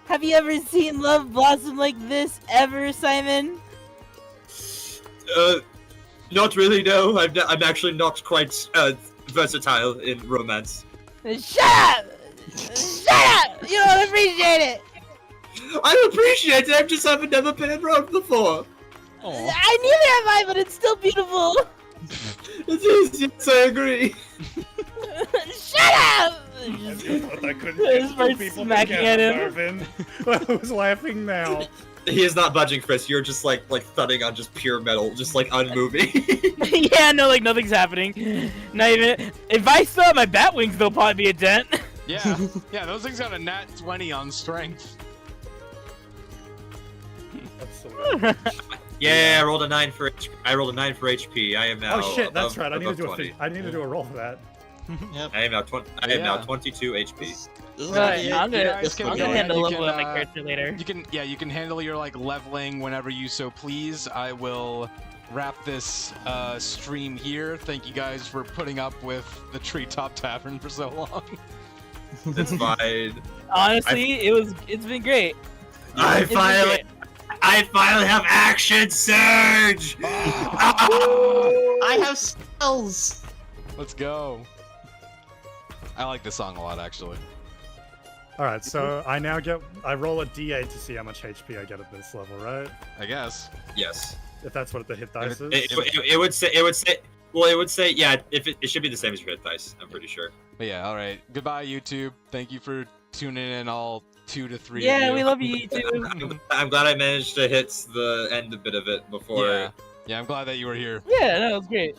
[SPEAKER 8] Have you ever seen love blossom like this ever, Simon?
[SPEAKER 10] Not really. No, I'm actually not quite versatile in romance.
[SPEAKER 8] Shut up! Shut up! You don't appreciate it!
[SPEAKER 10] I appreciate it. I just haven't never been in Rome before.
[SPEAKER 1] Aw.
[SPEAKER 8] I neither have I, but it's still beautiful!
[SPEAKER 10] It is. Yes, I agree.
[SPEAKER 8] Shut up!
[SPEAKER 7] I thought I couldn't
[SPEAKER 8] Just
[SPEAKER 7] get two
[SPEAKER 8] start
[SPEAKER 7] people
[SPEAKER 8] smacking
[SPEAKER 7] together,
[SPEAKER 8] at him.
[SPEAKER 7] Marvin. Who's laughing now?
[SPEAKER 10] He is not budging, Chris. You're just like thudding on just pure metal, just like unmoving.
[SPEAKER 8] Yeah, no, like nothing's happening. Not even. If I still have my bat wings, there'll probably be a dent.
[SPEAKER 1] Yeah, those things got a nat 20 on strength.
[SPEAKER 7] Absolutely.
[SPEAKER 10] Yeah, I rolled a 9 for HP. I am now.
[SPEAKER 7] Oh shit, that's right. I need to
[SPEAKER 10] above
[SPEAKER 7] do
[SPEAKER 10] 20.
[SPEAKER 7] I need to do a roll for that.
[SPEAKER 10] I am now 20. I am now 22 HP.
[SPEAKER 4] This is
[SPEAKER 8] Right,
[SPEAKER 4] gonna be
[SPEAKER 8] I'm gonna,
[SPEAKER 1] guys can
[SPEAKER 8] I'm
[SPEAKER 1] go
[SPEAKER 8] gonna
[SPEAKER 1] ahead,
[SPEAKER 8] handle
[SPEAKER 1] you
[SPEAKER 8] level
[SPEAKER 1] can,
[SPEAKER 8] with my character later.
[SPEAKER 1] You can handle your like leveling whenever you so please. I will wrap this stream here. Thank you guys for putting up with the Treetop Tavern for so long.
[SPEAKER 10] It's fine.
[SPEAKER 8] Honestly, it's been great.
[SPEAKER 10] I
[SPEAKER 8] It's been
[SPEAKER 10] finally have action surge.
[SPEAKER 4] I have spells.
[SPEAKER 1] Let's go. I like this song a lot, actually.
[SPEAKER 7] All right, so I roll a d8 to see how much HP I get at this level, right?
[SPEAKER 1] I guess.
[SPEAKER 10] Yes.
[SPEAKER 7] If that's what the hit dice is.
[SPEAKER 10] It would say. Yeah. If it should be the same as your hit dice. I'm pretty sure.
[SPEAKER 1] But yeah, all right. Goodbye, YouTube. Thank you for tuning in, all 2 to 3 of
[SPEAKER 8] Yeah,
[SPEAKER 1] you.
[SPEAKER 8] we love you too.
[SPEAKER 10] I'm glad I managed to hit the end a bit of it before.
[SPEAKER 1] Yeah, I'm glad that you were here.
[SPEAKER 8] Yeah, that was great.